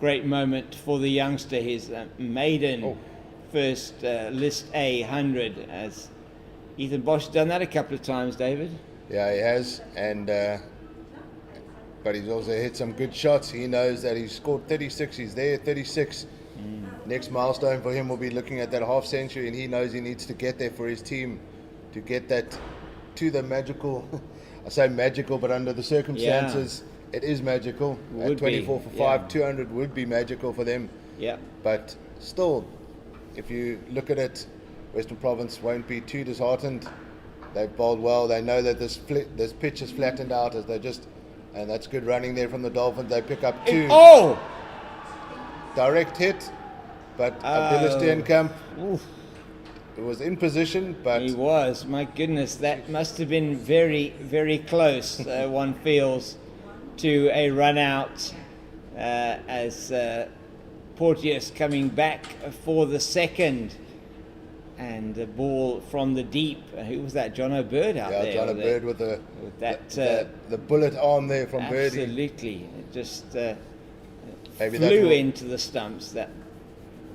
great moment for the youngster, his maiden first List A 100, as Ethan Bosch done that a couple of times, David. Yeah, he has, and but he's also hit some good shots. He knows that he's scored 36, he's there at 36. Next milestone for him will be looking at that half century, and he knows he needs to get there for his team to get that to the magical, I say magical, but under the circumstances, it is magical. At 24 for 5, 200 would be magical for them. Yeah. But still, if you look at it, Western Province won't be too disheartened. They've bowled well. They know that this pitch is flattened out as and that's good running there from the Dolphins. They pick up 2. Direct hit, but Abdullah Steenkamp, it was in position, but he was. My goodness, that must have been very, very close. One feels to a run out as Porteous coming back for the second. And the ball from the deep. Who was that? John O'Bird out there? Yeah, John O'Bird with the bullet arm there from Birdie. Absolutely. It just flew into the stumps.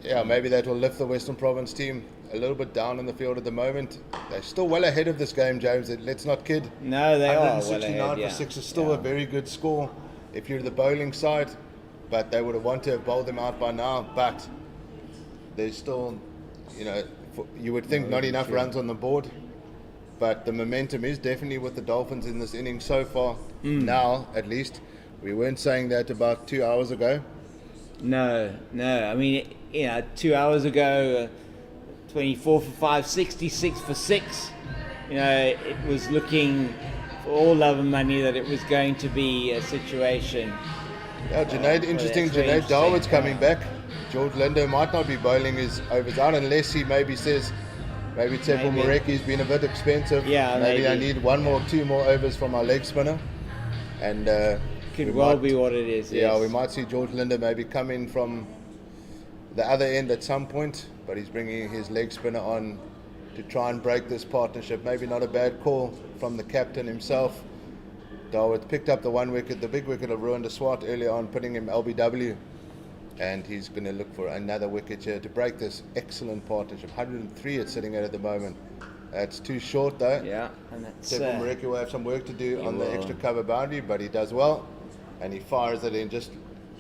Maybe that will lift the Western Province team a little bit down in the field at the moment. They're still well ahead of this game, James. Let's not kid. No, they are well ahead. 169 for 6 is still a very good score if you're the bowling side. But they would have wanted to have bowled them out by now. But there's still, you would think not enough runs on the board, but the momentum is definitely with the Dolphins in this inning so far. Now, at least, we weren't saying that about 2 hours ago. No. I mean, 2 hours ago, 24 for 5, 66 for 6. It was looking for all love and money that it was going to be a situation. Yeah, Junaid, Junaid Dawood's coming back. George Linder might not be bowling his overs out unless he maybe says, Tefo Moreki's been a bit expensive. Yeah, maybe I need 1 more, 2 more overs from our leg spinner. And could well be what it is. Yeah, yes. We might see George Linder maybe come in from the other end at some point, but he's bringing his leg spinner on to try and break this partnership. Maybe not a bad call from the captain himself. Dawood picked up the 1 wicket, the big wicket of Ruanda Swart earlier on, putting him LBW. And he's going to look for another wicket here to break this excellent partnership. 103 it's sitting at the moment. That's too short though. Yeah, and that's Tefo Moreki will have some work to do on the extra cover boundary, but he does well. And he fires it in, just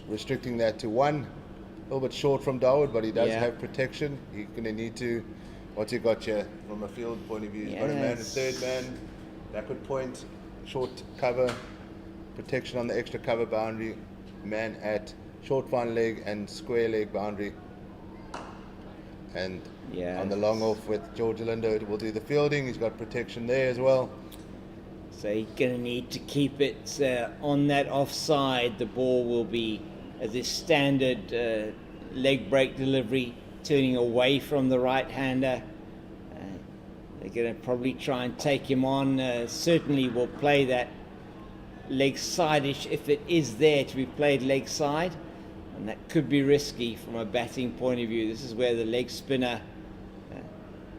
restricting that to 1. A little bit short from Dawood, but he does have protection. He's going to need to, what's he got here from a field point of view? He's got a man, a third man, backward point, short cover, protection on the extra cover boundary, man at short fine leg and square leg boundary, and on the long off with George Lindo will do the fielding. He's got protection there as well, so he's going to need to keep it on that offside. The ball will be as a standard leg break delivery, turning away from the right hander. They're going to probably try and take him on. Certainly will play that leg side-ish if it is there to be played leg side, and that could be risky from a batting point of view. This is where the leg spinner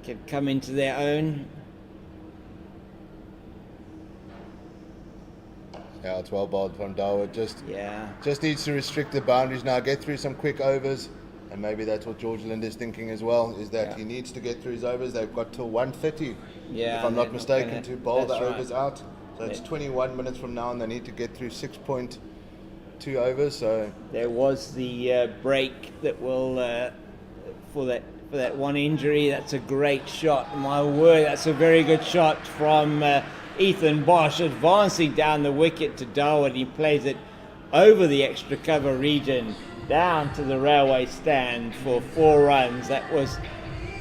can come into their own. Yeah, it's well bowled from Dawood. Yeah. Just needs to restrict the boundaries now, get through some quick overs, and maybe that's what George Lind is thinking as well, is that he needs to get through his overs. They've got till 1:30, if I'm not mistaken, to bowl the overs out. So it's 21 minutes from now, and they need to get through 6.2 overs. So there was the break that will for that one injury. That's a great shot. My word, that's a very good shot from Ethan Bosch, advancing down the wicket to Dawood. He plays it over the extra cover region down to the railway stand for 4 runs. That was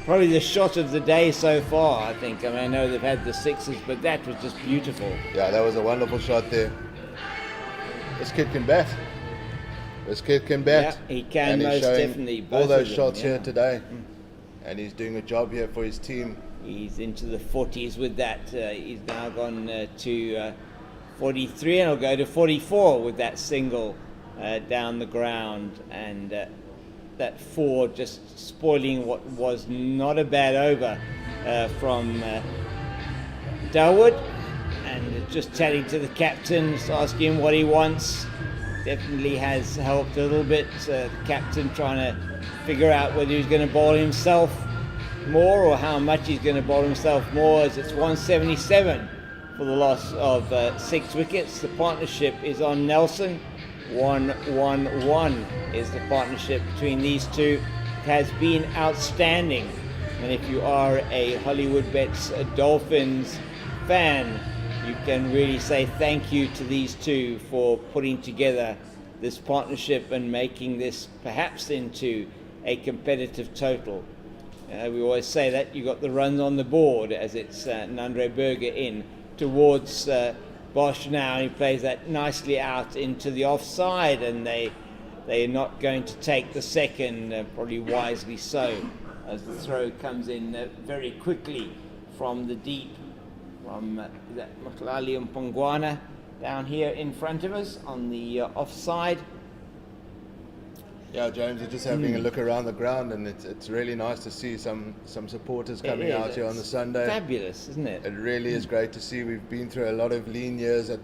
probably the shot of the day so far, I think. I mean, I know they've had the 6s, but that was just beautiful. Yeah, that was a wonderful shot there. This kid can bat. Yeah, he can, and most definitely. All those shots here today, and he's doing a job here for his team. He's into the 40s with that. He's now gone to 43, and he'll go to 44 with that single down the ground, and that 4 just spoiling what was not a bad over from Dawood, and just chatting to the captain, just asking him what he wants. Definitely has helped a little bit. The captain trying to figure out whether he's going to bowl himself more or how much he's going to bowl himself more, as it's 177 for the loss of 6 wickets. The partnership is on Nelson. 1-1-1 is the partnership between these two. It has been outstanding, and if you are a Hollywoodbets Dolphins fan, you can really say thank you to these two for putting together this partnership and making this perhaps into a competitive total. We always say that you got the runs on the board, as it's Nandre Berger in towards Bosch now, and he plays that nicely out into the offside, and they're not going to take the second, probably wisely so, as the throw comes in very quickly from the deep, from that Makalali and Pongwana down here in front of us on the offside. Yeah, James, you're just having a look around the ground, and it's really nice to see some supporters coming out here on the Sunday. Fabulous, isn't it? It really is great to see. We've been through a lot of lean years at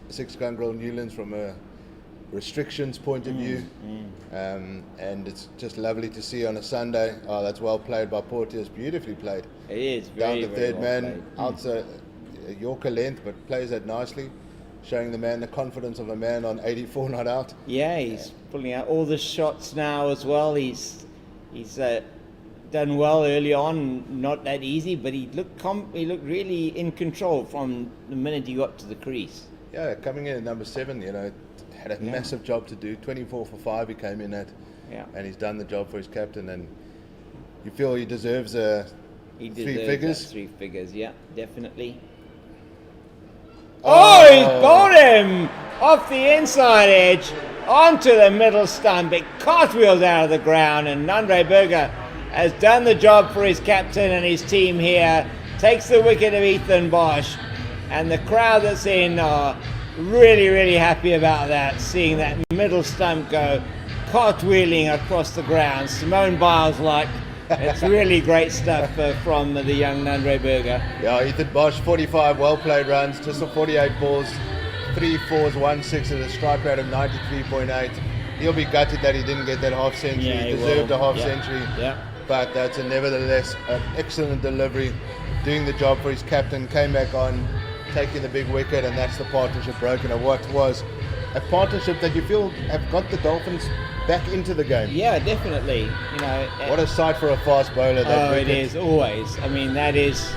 Six Gungrel Newlands from a restrictions point of view, and it's just lovely to see on a Sunday. Oh, that's well played by Porteous, beautifully played. It is down very, to third well man, outside a Yorker length, but plays that nicely, showing the man the confidence of a man on 84 not out. Yeah, he's pulling out all the shots now as well. He's done well early on, not that easy, but he looked really in control from the minute he got to the crease. Yeah, coming in at number 7, had a massive job to do. 24 for 5 he came in at, and he's done the job for his captain, and you feel he deserves 3 figures. 3 figures, yeah, definitely. Oh, he's bowled him off the inside edge onto the middle stump. It cartwheels out of the ground, and Nandre Berger has done the job for his captain and his team here. Takes the wicket of Ethan Bosch, and the crowd that's in are really, really happy about that, seeing that middle stump go cartwheeling across the ground. Simone Biles like. It's really great stuff from the young Nandre Berger. Yeah, Ethan Bosch, 45 well-played runs, just for 48 balls, 3 4s, 1 6 at a strike rate of 93.8. He'll be gutted that he didn't get that half century. Yeah, he deserved a half century. Yeah. But that's nevertheless an excellent delivery, doing the job for his captain, came back on, taking the big wicket, and that's the partnership broken of what was a partnership that you feel have got the Dolphins back into the game. Yeah, definitely. What a sight for a fast bowler. That wicket. It is always. I mean, that is,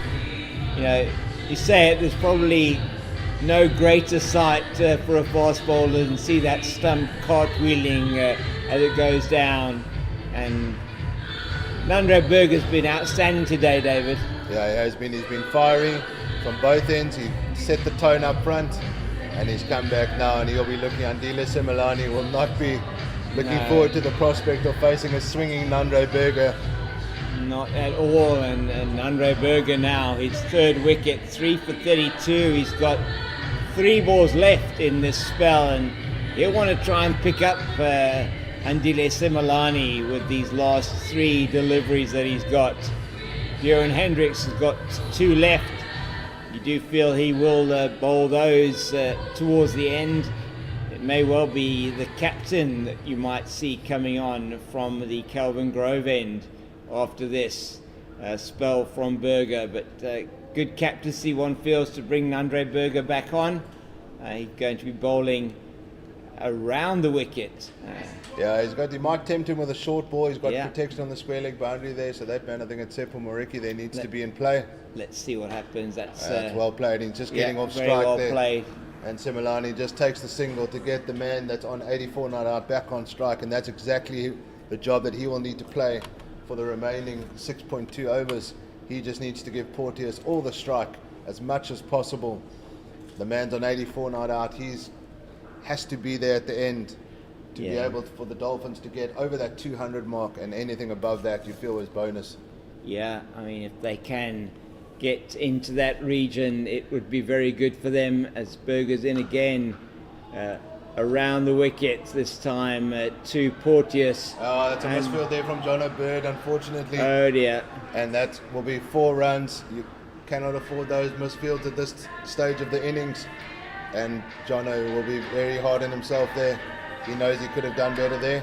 you say it, there's probably no greater sight for a fast bowler than see that stump cartwheeling as it goes down. And Nandre Berger's been outstanding today, David. Yeah, he has been. He's been fiery from both ends. He set the tone up front, and he's come back now, and he'll be looking. Andile Similani will not be looking forward to the prospect of facing a swinging Nandre Berger. Not at all, and Nandre Berger now, his 3rd wicket, 3 for 32. He's got 3 balls left in this spell, and he'll want to try and pick up Andile Similani with these last 3 deliveries that he's got. Bjorn Hendricks has got 2 left. You do feel he will bowl those towards the end. It may well be the captain that you might see coming on from the Kelvin Grove end after this spell from Berger, but good captaincy one feels to bring Andre Berger back on. He's going to be bowling around the wicket. He might tempt him with a short ball. He's got protection on the square leg boundary there, so that man, I think it's Seppo Moriki there, needs to be in play. Let's see what happens. That's well played. He's just getting off strike very well there. Played. And Similani just takes the single to get the man that's on 84 not out back on strike, and that's exactly the job that he will need to play for the remaining 6.2 overs. He just needs to give Porteous all the strike as much as possible. The man's on 84 not out. He's has to be there at the end to be able for the Dolphins to get over that 200 mark, and anything above that you feel is bonus. Yeah, I mean, if they can get into that region, it would be very good for them, as Berger's in again around the wicket this time to Porteous. Oh, that's a misfield there from John O'Bird, unfortunately. Oh dear. And that will be 4 runs. You cannot afford those misfields at this stage of the innings. And Jono will be very hard on himself there. He knows he could have done better there.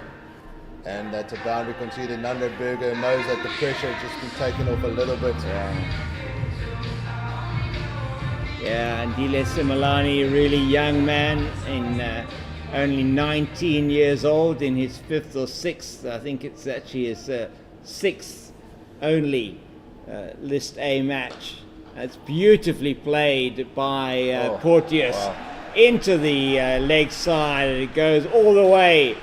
And that's a boundary conceded. Nandred Berger knows that the pressure has just been taken off a little bit. Yeah, Andile Similani, a really young man, in only 19 years old, in his 5th or 6th, I think it's actually his 6th only List A match. It's beautifully played by Porteous into the leg side, and it goes all the way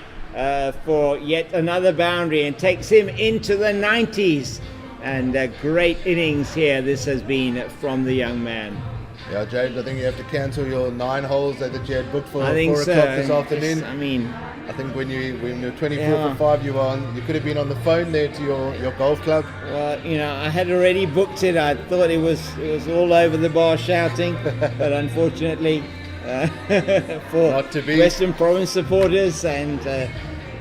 for yet another boundary and takes him into the 90s. And great innings here this has been from the young man. Yeah, James, I think you have to cancel your 9 holes that you had booked for 4 o'clock this afternoon. Yes, I mean, I think when you're 24 for 5, you could have been on the phone there to your golf club. Well, I had already booked it. I thought it was all over the bar shouting, but unfortunately for Not to be. Western Province supporters, and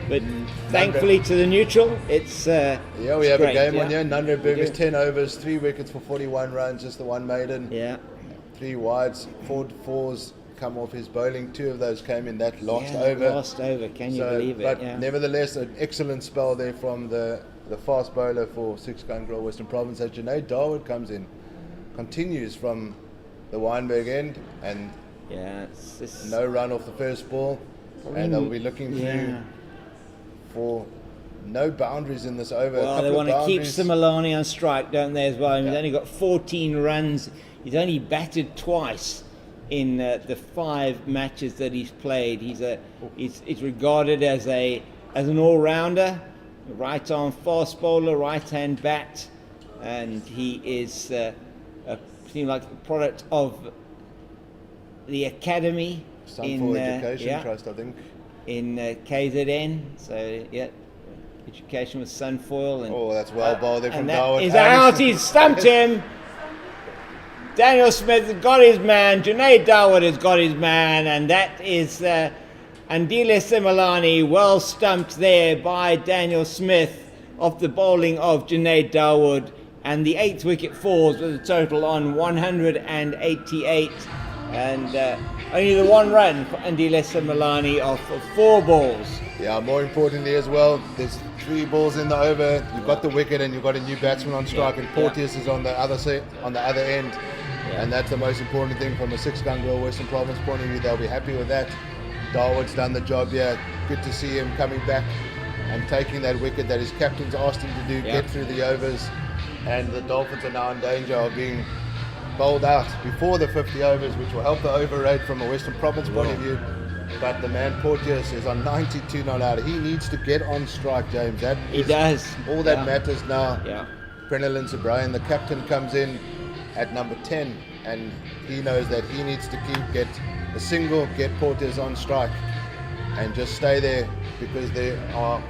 but thankfully to the neutral, it's we have great, a game on here. Nandred Berger's 10 overs, 3 wickets for 41 runs, just the 1 maiden. 3 wides, 4 fours come off his bowling. 2 of those came in that last over. Last over, can you believe it? But nevertheless, an excellent spell there from the fast bowler for 6 gun girl Western Province as Junaid Dawood comes in, continues from the Weinberg end, and no run off the first ball, and they'll be looking through for no boundaries in this over. Well, they want to keep Similani on strike, don't they, as well? I mean, he's only got 14 runs. He's only batted twice in the 5 matches that he's played. He's regarded as an all-rounder, right-arm fast bowler, right-hand bat, and he is seems like a product of the academy Sunfall Education Trust, I think, in KZN. So education with Sunfoil. And, that's well bowled there from that Dawood. Is out. He's stumped him. Daniel Smith has got his man. Junaid Dawood has got his man, and that is Andile Similani well stumped there by Daniel Smith off the bowling of Junaid Dawood, and the 8th wicket falls with a total on 188, and only the 1 run for Andile Similani off of 4 balls. Yeah, more importantly as well, there's 3 balls in the over. You've got the wicket and you've got a new batsman on strike, and Porteous is on the other end. And that's the most important thing from a 6 gun girl Western Province point of view. They'll be happy with that. Dawood's done the job here. Good to see him coming back and taking that wicket that his captain's asked him to do, get through the overs. And the Dolphins are now in danger of being bowled out before the 50 overs, which will help the over rate from a Western Province point of view. But the man Porteous is on 92 not out. He needs to get on strike, James. He does. All that matters now. Yeah. Prenelin Sobrian, the captain, comes in at number 10, and he knows that he needs to get a single, get Porteous on strike, and just stay there, because there are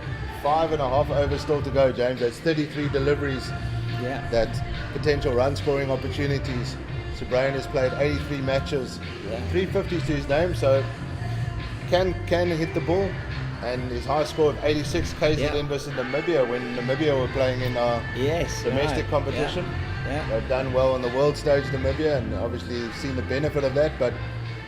5.5 overs still to go, James. That's 33 deliveries, that potential run scoring opportunities. Sobrain has played 83 matches, Yeah. 350s to his name, so can hit the ball. And his high score of 86 KZN versus Namibia when Namibia were playing in our domestic competition. Yeah. They've done well on the world stage, Namibia, and obviously seen the benefit of that. But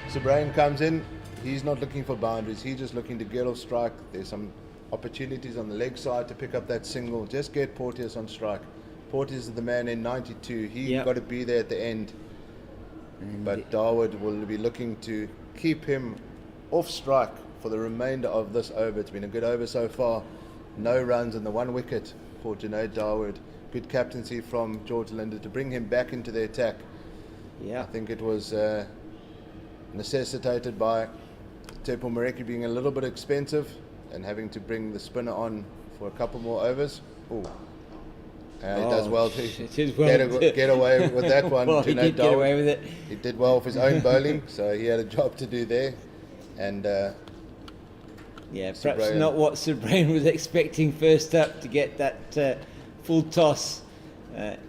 Sobrain comes in, he's not looking for boundaries, he's just looking to get off strike. There's some opportunities on the leg side to pick up that single. Just get Porteous on strike. Porteous is the man in 92. He got to be there at the end. But Darwood will be looking to keep him off strike for the remainder of this over. It's been a good over so far. No runs and the 1 wicket for Junaid Darwood. Good captaincy from George Linder to bring him back into the attack. Yeah. I think it was necessitated by Tepo Mareki being a little bit expensive and having to bring the spinner on for a couple more overs. He does well to get away with that one. Well, he did get away with it. He did well with his own bowling, so he had a job to do there. And perhaps Sobrain. not what Sobrain was expecting first up to get that full toss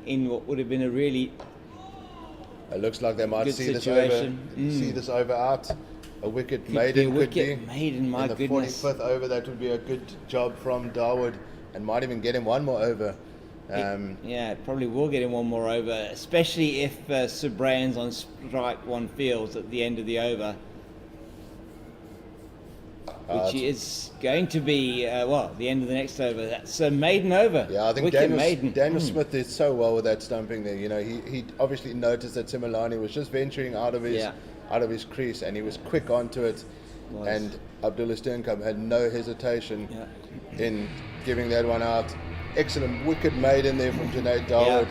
in what would have been a really it looks like they might good see situation. this over out. A wicket Could maiden be a could be. wicket maiden, my in the goodness. 45th over, that would be a good job from Darwood and might even get him one more over. It probably will get him one more over, especially if Sobrain's on strike one fields at the end of the over. Which is going to be, the end of the next over. That's a maiden over. Yeah, I think Wicket Daniel Smith did so well with that stumping there. You know, he obviously noticed that Similani was just venturing out of his crease, and he was quick onto it. And Abdullah Sternkamp had no hesitation in giving that one out. Excellent wicket made in there from Junaid Darwood.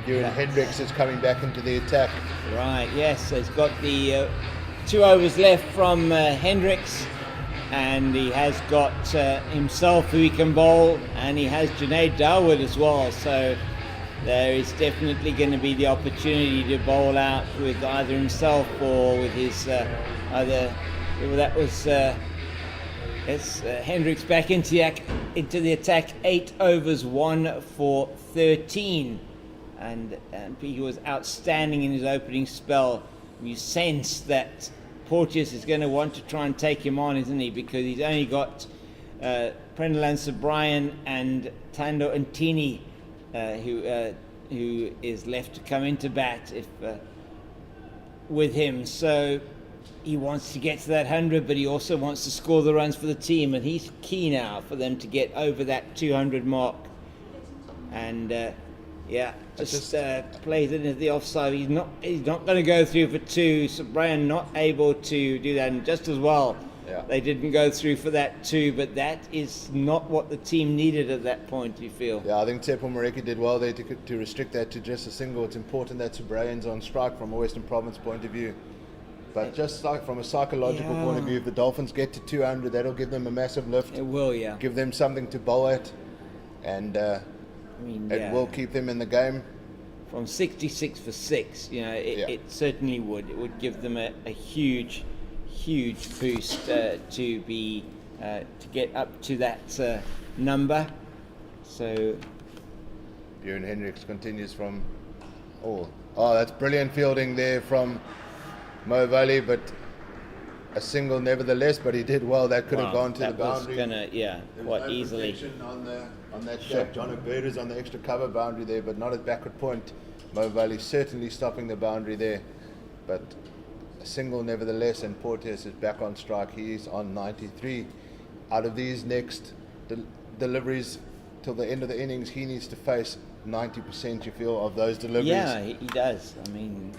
Ewan Hendricks is coming back into the attack. Right, yes. So he's got the 2 overs left from Hendricks. And he has got himself who he can bowl, and he has Junaid Darwood as well. So there is definitely going to be the opportunity to bowl out with either himself or with his Hendricks back into the attack. 8 overs, 1 for 13, and he was outstanding in his opening spell. You sense that Porteous is going to want to try and take him on, isn't he? Because he's only got Prendelan Sobrain and Tando Ntini, who is left to come into bat with him. So he wants to get to that 100, but he also wants to score the runs for the team, and he's key now for them to get over that 200 mark. And just plays it into the offside. He's not going to go through for 2. Sobrain not able to do that, and just as well. They didn't go through for that 2, but that is not what the team needed at that point, you feel. Yeah, I think Tepo Mareki did well there to restrict that to just a single. It's important that Sobrain's on strike from a Western Province point of view. But just like from a psychological point of view, if the Dolphins get to 200, that'll give them a massive lift. It will, give them something to bowl at, and it will keep them in the game. From 66 for 6, it certainly would. It would give them a huge boost to get up to that number. So Ewan Hendricks continues from. That's brilliant fielding there from Mo Valley, but a single nevertheless. But he did well. That could have gone to the boundary. Quite easily. On that shot, John O'Bird is on the extra cover boundary there, but not at backward point. Mo Valley certainly stopping the boundary there, but a single nevertheless, and Porteous is back on strike. He's on 93. Out of these next deliveries till the end of the innings, he needs to face 90%, you feel, of those deliveries. Yeah, he does. I mean,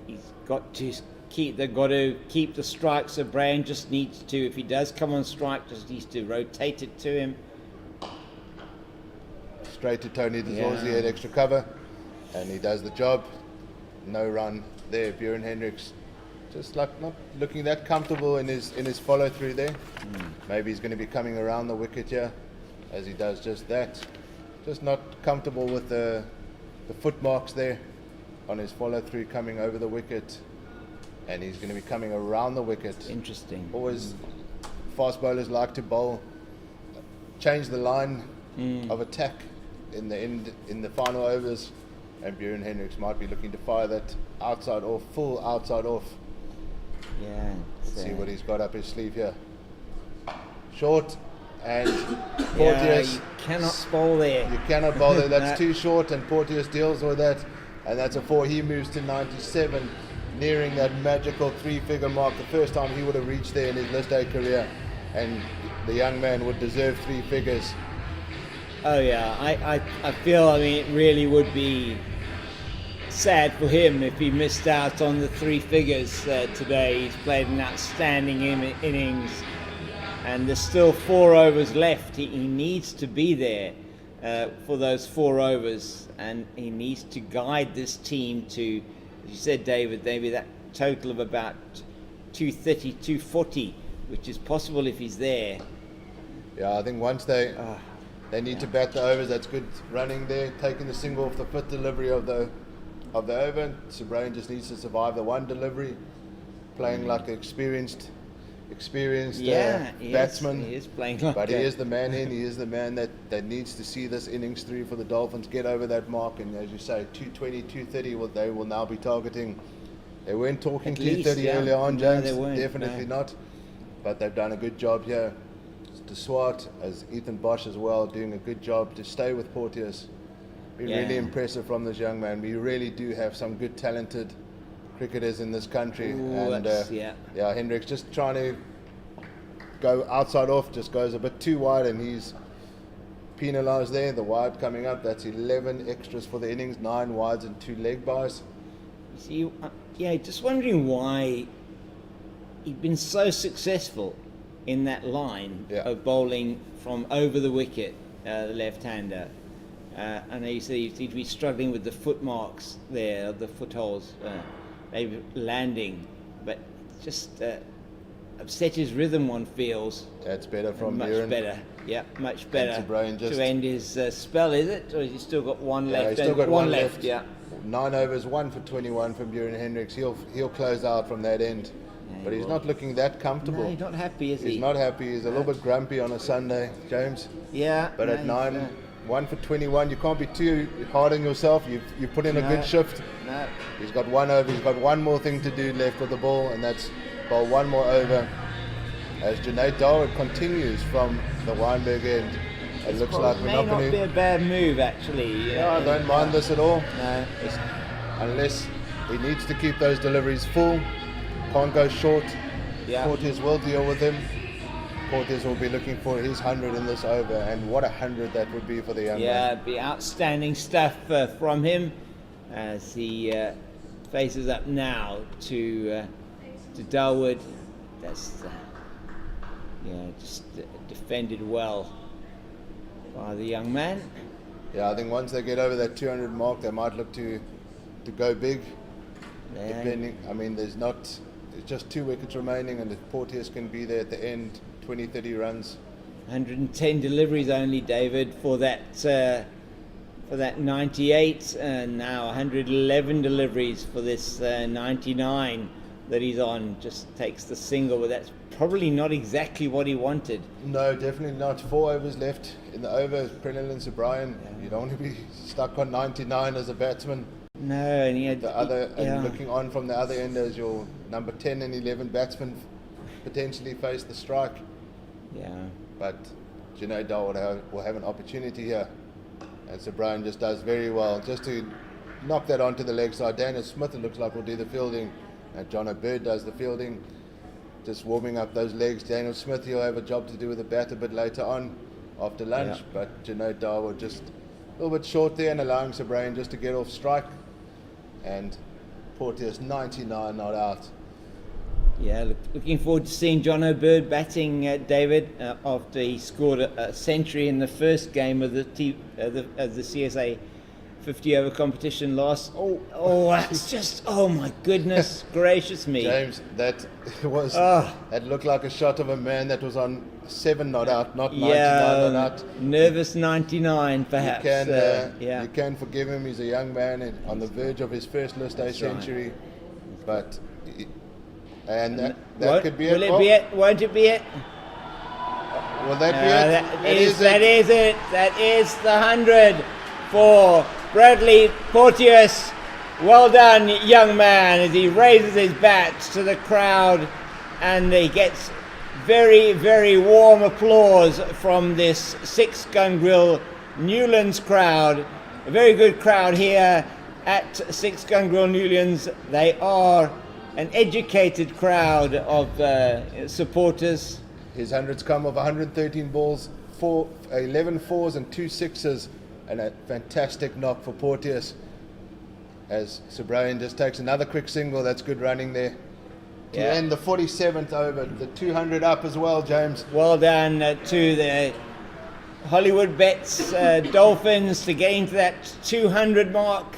he's got to keep the strike. Sobrain just needs to, if he does come on strike, just needs to rotate it to him. Straight to Tony Dezorzi at extra cover, and he does the job. No run there. Bjorn Hendricks just not looking that comfortable in his follow through there. Maybe he's going to be coming around the wicket here as he does just that. Just not comfortable with the foot marks there on his follow through coming over the wicket, and he's going to be coming around the wicket. Interesting. Always fast bowlers like to bowl, change the line of attack in the final overs and Bjorn Hendricks might be looking to fire that outside off, full outside off. Yeah. Let's see what he's got up his sleeve here. Short, and Yeah, Porteous. you cannot bowl there. You cannot bowl there. That's No. too short, and Porteous deals with that, and that's a 4. He moves to 97, nearing that magical 3-figure mark. The first time he would have reached there in his list A career, and the young man would deserve 3 figures. Oh yeah, I feel, I mean, it really would be sad for him if he missed out on the 3 figures today. He's played an outstanding innings, and there's still 4 overs left. He needs to be there for those 4 overs, and he needs to guide this team to, as you said, David, maybe that total of about 230, 240, which is possible if he's there. Yeah, I think once they need to bat the overs. That's good running there, taking the single off the 5th delivery of the over. Sobrain just needs to survive the 1 delivery, playing like an experienced batsman. He is playing like But he is the man he is the man that needs to see this innings through for the Dolphins, get over that mark, and as you say, 220, 230, they will now be targeting. They weren't talking 230 earlier on, James. No, they weren't, Definitely not. But they've done a good job here. De Swart, as Ethan Bosch as well, doing a good job to stay with Porteous. Really impressive from this young man. We really do have some good, talented cricketers in this country. Ooh, and Hendricks just trying to go outside off, just goes a bit too wide, and he's penalised there. The wide coming up, that's 11 extras for the innings, 9 wides and 2 leg byes. See, just wondering why he'd been so successful in that line of bowling from over the wicket, the left-hander. I know you said he seemed to be struggling with the footmarks there, the footholes, maybe landing, but just upset his rhythm, one feels. That's better from much Buren. better. Yeah, much better Just to end his spell, is it? Or has he still got one left? He's still got one left. Yeah. 9 overs, 1 for 21 from Bjorn Hendricks. He'll close out from that end. But he's not looking that comfortable. No, he's not happy, is he? He's not happy. He's a little bit grumpy on a Sunday, James. Yeah. But at 9, 1 for 21, you can't be too hard on yourself. You've put in a good shift. No. He's got 1 over. He's got one more thing to do left with the ball, and that's bowl 1 more over. As Junaid Dawood continues from the Weinberg end, it looks like we're not going to. May not be a bad move, actually. Yeah, I don't mind this at all. No. Unless he needs to keep those deliveries full. Can't go short. Yeah. Porteous will deal with him. Porteous will be looking for his 100 in this over, and what 100 that would be for the young man. Yeah, it'd be outstanding stuff from him as he faces up now to Dawood. That's just defended well by the young man. Yeah, I think once they get over that 200 mark, they might look to go big. Yeah. Depending, I mean, there's just 2 wickets remaining, and if Porteous can be there at the end, 20, 30 runs. 110 deliveries only, David, for that 98, and now 111 deliveries for this 99 that he's on. Just takes the single, but that's probably not exactly what he wanted. No, definitely not. 4 overs left in the over. Prenell and Sobrain. You don't want to be stuck on 99 as a batsman. No, and he had and looking on from the other end as your number 10 and 11 batsmen potentially face the strike. Yeah. But Junaid Dawood will have an opportunity here, and Sobrain just does very well just to knock that onto the leg side. Daniel Smith, it looks like, will do the fielding, and John O'Bird does the fielding, just warming up those legs. Daniel Smith, he'll have a job to do with the bat a bit later on after lunch, but Junaid Dawood just a little bit short there and allowing Sobrain just to get off strike. And Porteous 99 not out. Yeah, looking forward to seeing John O'Bird batting, David, after he scored a century in the first game of the CSA 50-over competition last. That's just, oh my goodness gracious me. James, that looked like a shot of a man that was on 7 not out, not 99 not out. Nervous 99 perhaps. You can forgive him. He's a young man and on the verge of his first list A century. Right. But that could be it. Will it be it? Won't it be it? Will that be it? That is it. That is the 100 for Bradley Porteous, well done, young man, as he raises his bat to the crowd, and he gets very, very warm applause from this Six Gun Grill Newlands crowd. A very good crowd here at Six Gun Grill Newlands. They are an educated crowd of supporters. His hundreds come of 113 balls, 11 fours and 2 sixes, and a fantastic knock for Porteous. As Sobranian just takes another quick single, that's good running there. To end the 47th over, the 200 up as well, James. Well done to the Hollywoodbets Dolphins to get into that 200 mark,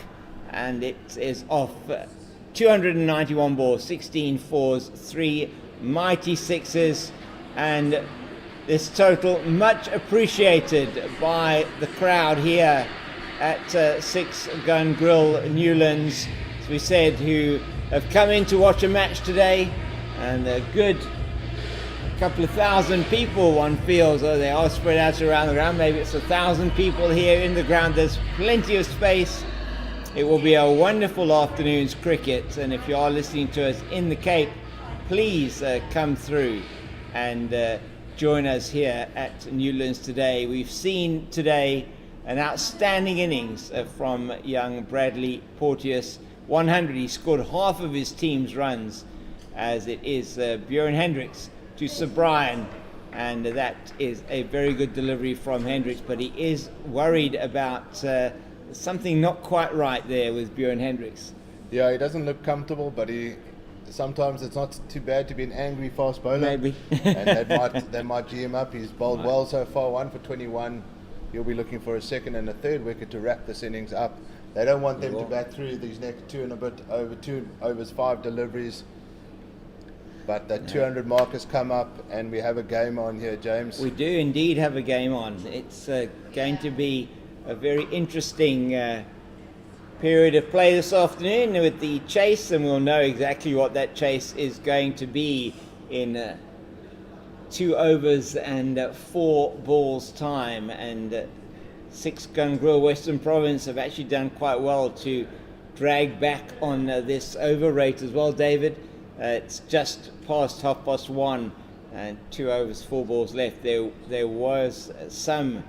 and it is off 291 balls, 16 fours, 3 mighty sixes, and this total much appreciated by the crowd here at Six Gun Grill Newlands, as we said, who have come in to watch a match today, and a good couple of thousand people, one feels. They are spread out around the ground. Maybe it's 1,000 people here in the ground. There's plenty of space. It will be a wonderful afternoon's cricket, and if you are listening to us in the Cape, please come through and join us here at Newlands today. We've seen today an outstanding innings from young Bradley Porteous. 100, he scored half of his team's runs, as it is Bjorn Hendricks to Sir Brian, and that is a very good delivery from Hendricks, but he is worried about something not quite right there with Bjorn Hendricks. Yeah, he doesn't look comfortable, but sometimes it's not too bad to be an angry fast bowler. Maybe. And that might G him up. He's bowled well so far, 1 for 21. He'll be looking for a second and a third wicket to wrap this innings up. They don't want them to bat through these next 2 and a bit, over 2 overs, 5 deliveries. But that 200 mark has come up, and we have a game on here, James. We do indeed have a game on. It's going to be a very interesting period of play this afternoon with the chase, and we'll know exactly what that chase is going to be in 2 overs and 4 balls time. And Six Gun Grill Western Province have actually done quite well to drag back on this over rate as well, David. It's just past 1:30 and 2 overs, 4 balls left. There was some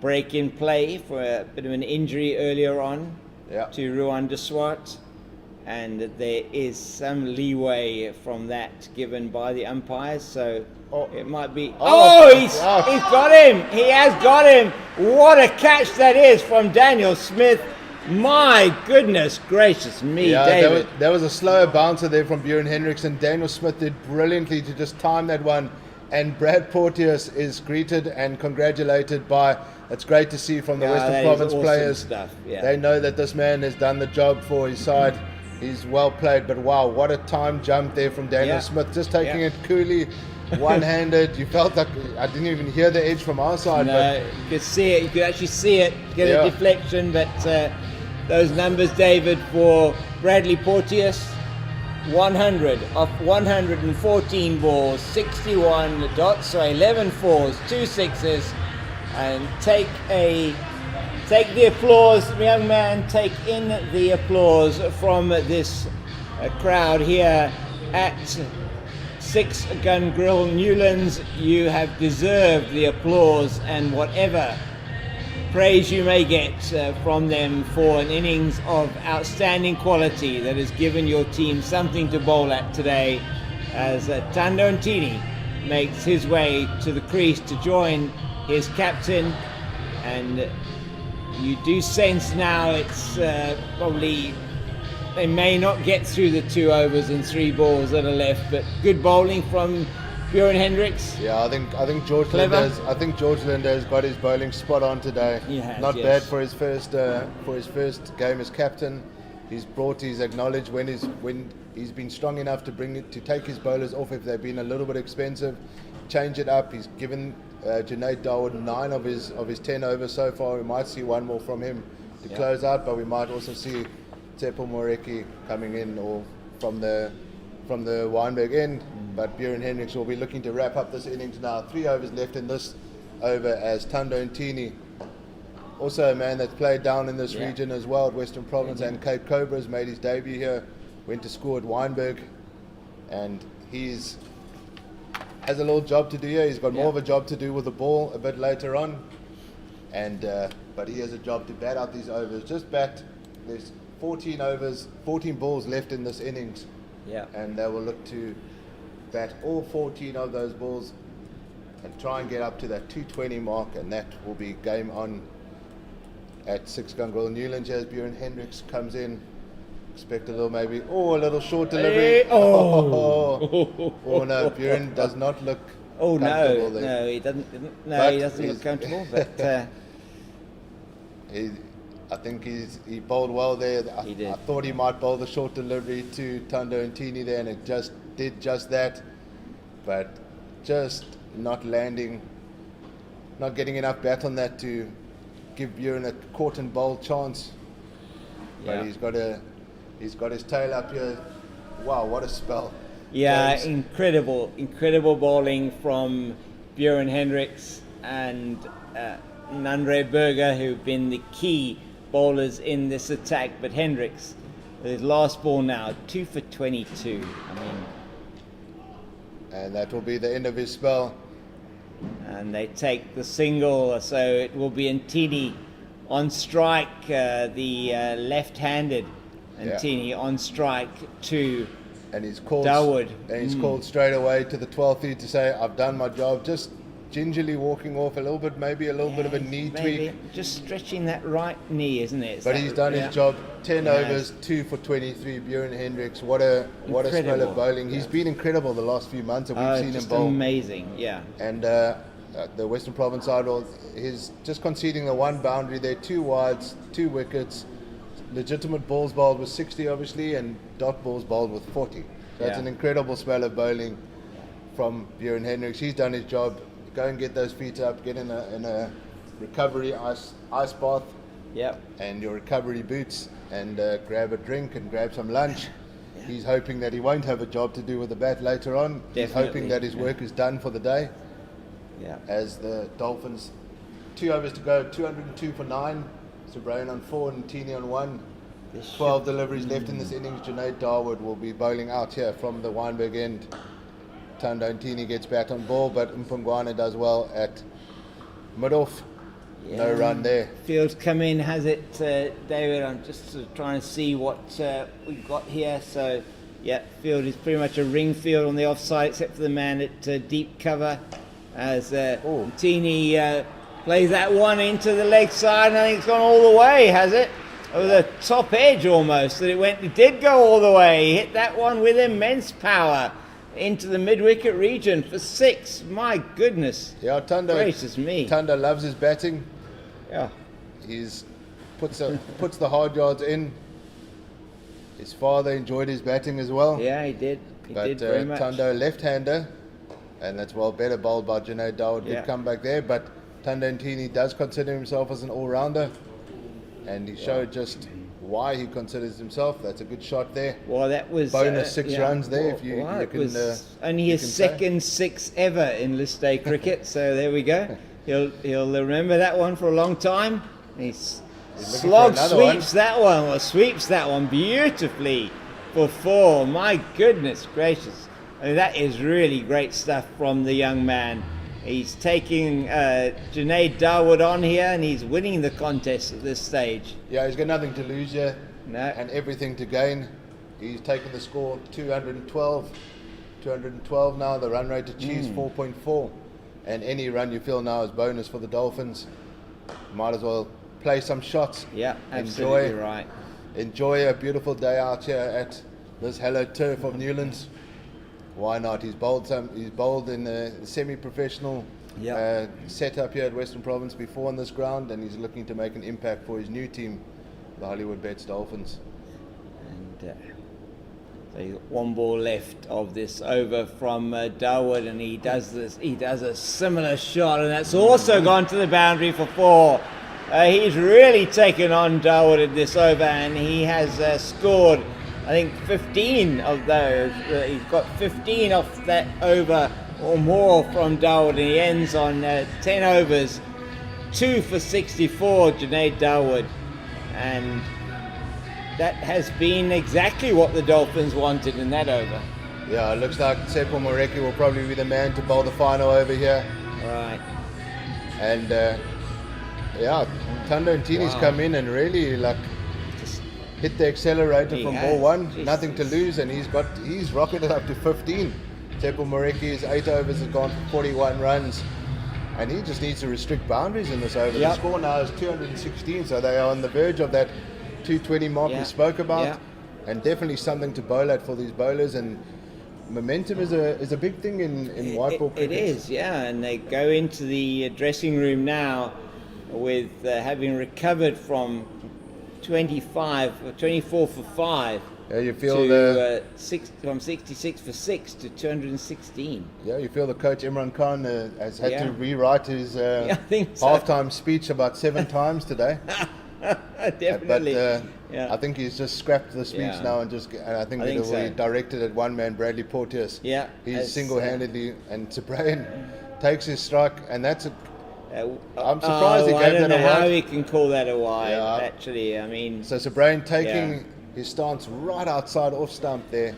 break in play for a bit of an injury earlier on to Ruan de Swart, and there is some leeway from that given by the umpires, so it might be... He's got him! He has got him! What a catch that is from Daniel Smith. My goodness gracious me, David. There was a slower bouncer there from Bjorn Hendricks, and Daniel Smith did brilliantly to just time that one, and Brad Porteous is greeted and congratulated by... It's great to see from the Western Province awesome players. Stuff. Yeah. They know that this man has done the job for his side. He's well played, but wow, what a time jump there from Daniel Smith, just taking it coolly, one-handed. You felt like I didn't even hear the edge from our side. No, but you could see it. You could actually see it, get a deflection. But those numbers, David, for Bradley Porteous: 100 off 114 balls, 61 dots, so 11 fours, 2 sixes, and take the applause, young man. Take in the applause from this crowd here at Six Gun Grill Newlands. You have deserved the applause and whatever praise you may get from them for an innings of outstanding quality that has given your team something to bowl at today, as Tando Ntini makes his way to the crease to join his captain. And you do sense now it's probably they may not get through the 2 overs and 3 balls that are left, but good bowling from Bjorn Hendricks. Yeah, I think George Linder has got his bowling spot on today. He has, not bad for his first game as captain. He's acknowledged when he's been strong enough to take his bowlers off if they've been a little bit expensive, change it up. He's given Junaid Dawood 9 of his 10 overs so far. We might see 1 more from him to close out, but we might also see Tsepo Moreki coming in, or from the Weinberg end. But Bjorn Hendricks will be looking to wrap up this innings now. 3 overs left in this over as Tando Ntini Also a man that's played down in this Yeah. region as well, at Western Province and Cape Cobras, made his debut here, went to school at Wynberg, and has a little job to do here. He's got more of a job to do with the ball a bit later on, and but he has a job to bat out these overs. Just bat. There's 14 overs, 14 balls left in this innings, and they will look to bat all 14 of those balls and try and get up to that 220 mark, and that will be game on at 6 Gangrel Newlands as Bjorn Hendricks comes in. Expect a little a little short delivery. Oh no, Bjorn does not look comfortable there. No, he doesn't. No, he doesn't look comfortable. But I think he bowled well there. He did. I thought he might bowl the short delivery to Tando and Tini there, and it just did just that. But just not landing, not getting enough bat on that to give Bjorn a caught and bowl chance. But he's got his tail up here. Wow, what a spell. Yeah, James. incredible bowling from Bjorn Hendricks and Nandre Berger, who've been the key bowlers in this attack. But Hendricks, his last ball now, 2 for 22. And that will be the end of his spell. And they take the single, so it will be Ntini on strike, the left-handed Ntini on strike to and he's called Dawood. And he's called straight away to the 12th tee to say, I've done my job. Just gingerly walking off a little bit, maybe a little bit of a knee tweak. Just stretching that right knee, isn't it? But he's done his job. 10 overs, 2 for 23. Bjorn Hendricks, what a spell of bowling. He's been incredible the last few months that we've seen him bowl. Amazing, And the Western Province side, he's just conceding the one boundary there, 2 wides, 2 wickets. Legitimate balls bowled with 60 obviously, and dot balls bowled with 40. So it's an incredible spell of bowling from Bjorn Hendricks. He's done his job. Go and get those feet up, get in a recovery ice bath, and your recovery boots, and grab a drink and grab some lunch. He's hoping that he won't have a job to do with the bat later on. He's hoping that his work is done for the day. As the Dolphins, 2 overs to go, 202 for 9. Sobrain on 4 and Tini on 1. 12 deliveries left in this innings. Junaid Dawood will be bowling out here from the Wynberg end. Tando and Tini gets bat on ball, but Mpungwana does well at mid-off. No run there. Field's come in, has it, David? I'm just trying to see what we've got here. So, field is pretty much a ring field on the offside, except for the man at deep cover. As Tini plays that one into the leg side, and I think it's gone all the way, has it? Over the top edge almost. It did go all the way. He hit that one with immense power into the mid-wicket region for 6. My goodness. Tando. Gracious me. Tando loves his batting. He's puts the hard yards in. His father enjoyed his batting as well. Yeah, he did. He did very much. Tando left-hander, and that's well better bowled by Junaid Dawood. Good comeback there, but Tando Ntini does consider himself as an all-rounder, and he showed just why he considers himself. That's a good shot there. Well, that was bonus 6 runs there. It was only his second 6 ever in list day cricket. So there we go. He'll remember that one for a long time. He sweeps that one beautifully for 4. My goodness gracious! I mean, that is really great stuff from the young man. He's taking Junaid Dawood on here, and he's winning the contest at this stage. Yeah, he's got nothing to lose here, and everything to gain. He's taken the score 212 now. The run rate achieves 4.4, and any run you feel now is bonus for the Dolphins. Might as well play some shots. Yeah, absolutely right. Enjoy a beautiful day out here at this hello turf of Newlands. Why not? He's bowled in a semi-professional setup here at Western Province before on this ground, and he's looking to make an impact for his new team, the Hollywoodbets Dolphins. And so he's got 1 ball left of this over from Dawood, and he does a similar shot, and that's also gone to the boundary for 4. He's really taken on Dawood in this over, and he has scored, I think, 15 of those. He's got 15 off that over or more from Dawood, and he ends on 10 overs 2 for 64, Junaid Dawood, and that has been exactly what the Dolphins wanted in that over. Yeah, it looks like Seppo Moreki will probably be the man to bowl the final over here. Right. And Thando Ntini's come in and really just hit the accelerator from ball one. Jeez. Nothing to lose, and he's rocketed up to 15. Seppo Moreki's 8 overs has gone for 41 runs, and he just needs to restrict boundaries in this over. The score now is 216, so they are on the verge of that 220 mark we spoke about, and definitely something to bowl at for these bowlers. And momentum is a big thing in white ball cricket. It is, and they go into the dressing room now with having recovered from 24 for 5. Yeah, you feel from 66 for 6 to 216. Yeah, you feel the coach Imran Khan has had to rewrite his I think so. halftime speech about 7 times today. Definitely. But I think he's just scrapped the speech now and I think it will be directed at one man, Bradley Porteous. Yeah, he's single-handedly, and Sabrain takes his strike, and that's I'm surprised he gave that a wide. I don't know how he can call that a wide. Actually, I mean. So Sabrain taking his stance right outside off stump there,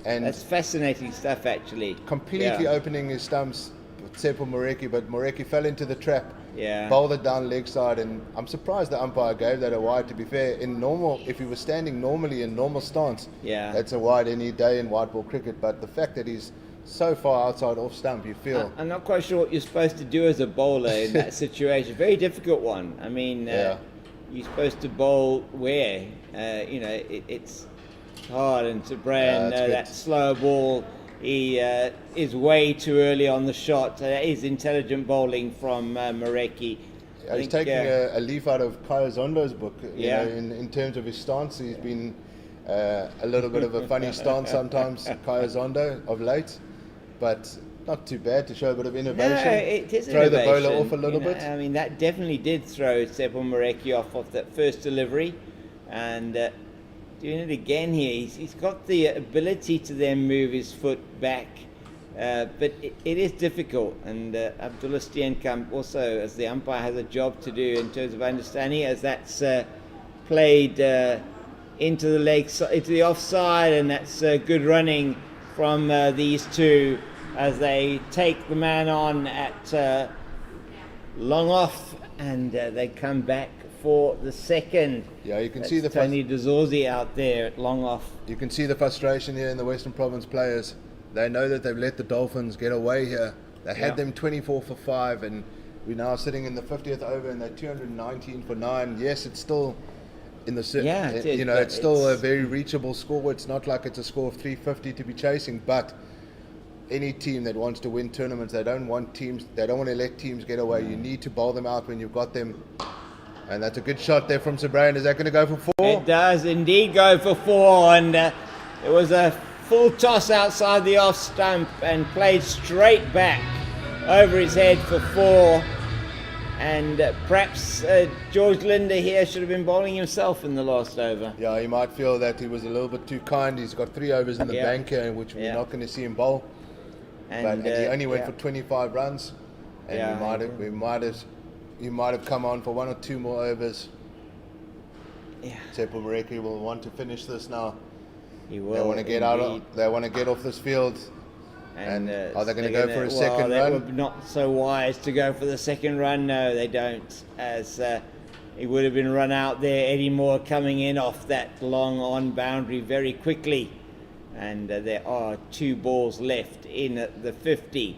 and that's fascinating stuff. Actually, completely opening his stumps. Seppo Moreki, but Moreki fell into the trap. Bowled it down leg side, and I'm surprised the umpire gave that a wide. To be fair, if he was standing normally in normal stance, that's a wide any day in white ball cricket. But the fact that he's so far outside off stump, you feel. I'm not quite sure what you're supposed to do as a bowler in that situation. Very difficult one. I mean, you're supposed to bowl where it's hard, and Sabrain that slow ball. He is way too early on the shot. That is intelligent bowling from Moreki. He's taking a leaf out of Kaya Zondo's book. You know, in terms of his stance, he's been a little bit of a funny stance sometimes, Kaya Zondo, of late, but not too bad to show a bit of innovation. No, it is throw innovation. The bowler off a little bit. I mean, that definitely did throw Seppo Moreki off that first delivery, and doing it again here. He's got the ability to then move his foot back, but it is difficult. And Abdullah Steenkamp also, as the umpire, has a job to do in terms of understanding, as that's played into the leg, into the offside, and that's good running from these two as they take the man on at long off, and they come back for the second. Yeah, you can see the Tony DeZorzi out there at long off. You can see the frustration here in the Western Province players. They know that they've let the Dolphins get away here. They had them 24 for 5, and we're now sitting in the 50th over, and they're 219 for 9. Yes, it's still in the it's still a very reachable score. It's not like it's a score of 350 to be chasing, but any team that wants to win tournaments, they don't want to let teams get away. You need to bowl them out when you've got them. And that's a good shot there from Sabrain. Is that going to go for 4? It does indeed go for 4, and it was a full toss outside the off stump and played straight back over his head for 4. And perhaps George Linder here should have been bowling himself in the last over. Yeah, he might feel that he was a little bit too kind. He's got 3 overs in the bank here, which we're not going to see him bowl. And he only went for 25 runs, and he might have come on for 1 or 2 more overs. Seppo Moreki will want to finish this now. He will. They want to get they want to get off this field. And are they going to go for a second run? They were not so wise to go for the second run. No, they don't. As he would have been run out there. Eddie Moore coming in off that long on boundary very quickly. And there are 2 balls left in the 50.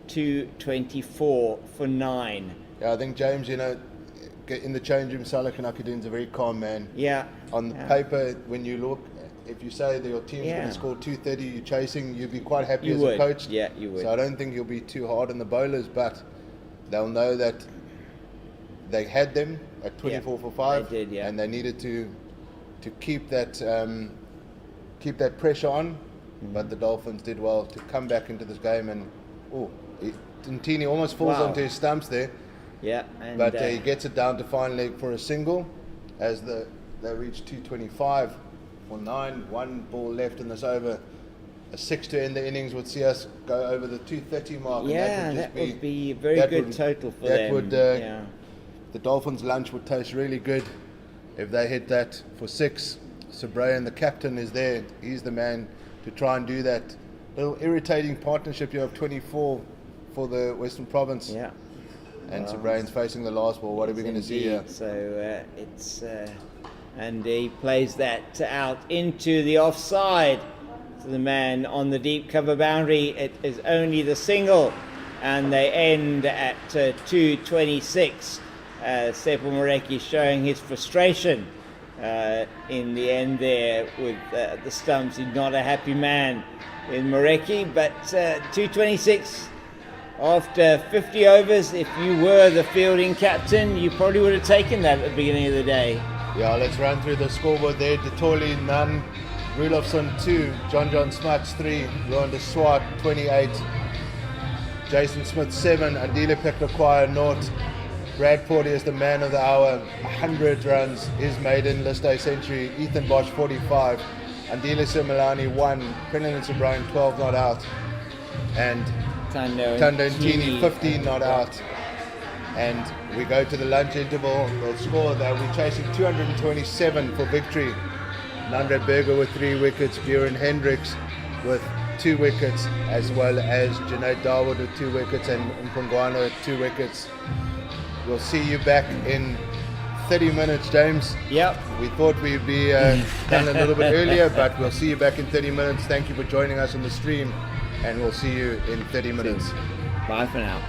224 for 9. Yeah, I think James, in the change room, Salah Kanakadin's a very calm man. Yeah. On the paper, when you look, if you say that your team's going to score 230, you're chasing, you'd be quite happy a coach. Yeah, you would. So I don't think he'll be too hard on the bowlers, but they'll know that they had them at 24 for 5. They did, and they needed to keep that pressure on. Mm-hmm. But the Dolphins did well to come back into this game, and Ntini almost falls onto his stumps there. Yeah, but he gets it down to fine leg for a single as they reach 225 for 9. 1 ball left in this over. A 6 to end the innings would see us go over the 230 mark. Yeah, and that would be a very good total for them. That would the Dolphins' lunch would taste really good if they hit that for 6. Brian, the captain, is there. He's the man to try and do that. Little irritating partnership here of 24 for the Western Province. Yeah. And Brian's facing the last ball. What are we going to see here? So and he plays that out into the offside. So the man on the deep cover boundary. It is only the single, and they end at 2:26. Seppo Morecki showing his frustration in the end there with the stumps. He's not a happy man in Morecki, but 2:26 after 50 overs. If you were the fielding captain, you probably would have taken that at the beginning of the day. Yeah, let's run through the scoreboard there. De Tolly, none. Rudolphson 2, John Smuts 3, Rowan de Swart 28, Jason Smith 7, Andile Peklakwaya 0. Brad Porteous, the man of the hour, 100 runs, his maiden list day century. Ethan Bosch 45, Andile Similani 1, Brendan O'Brien 12 not out, and Tando Ntini 15 not out. And we go to the lunch interval. They'll score. They'll be chasing 227 for victory. Nandre Berger with 3 wickets, Buren Hendricks with 2 wickets, as well as Junaid Dawood with 2 wickets, and Mpongwana with 2 wickets. We'll see you back in 30 minutes, James. Yep. We thought we'd be done a little bit earlier, but we'll see you back in 30 minutes. Thank you for joining us on the stream, and we'll see you in 30 minutes. Bye for now.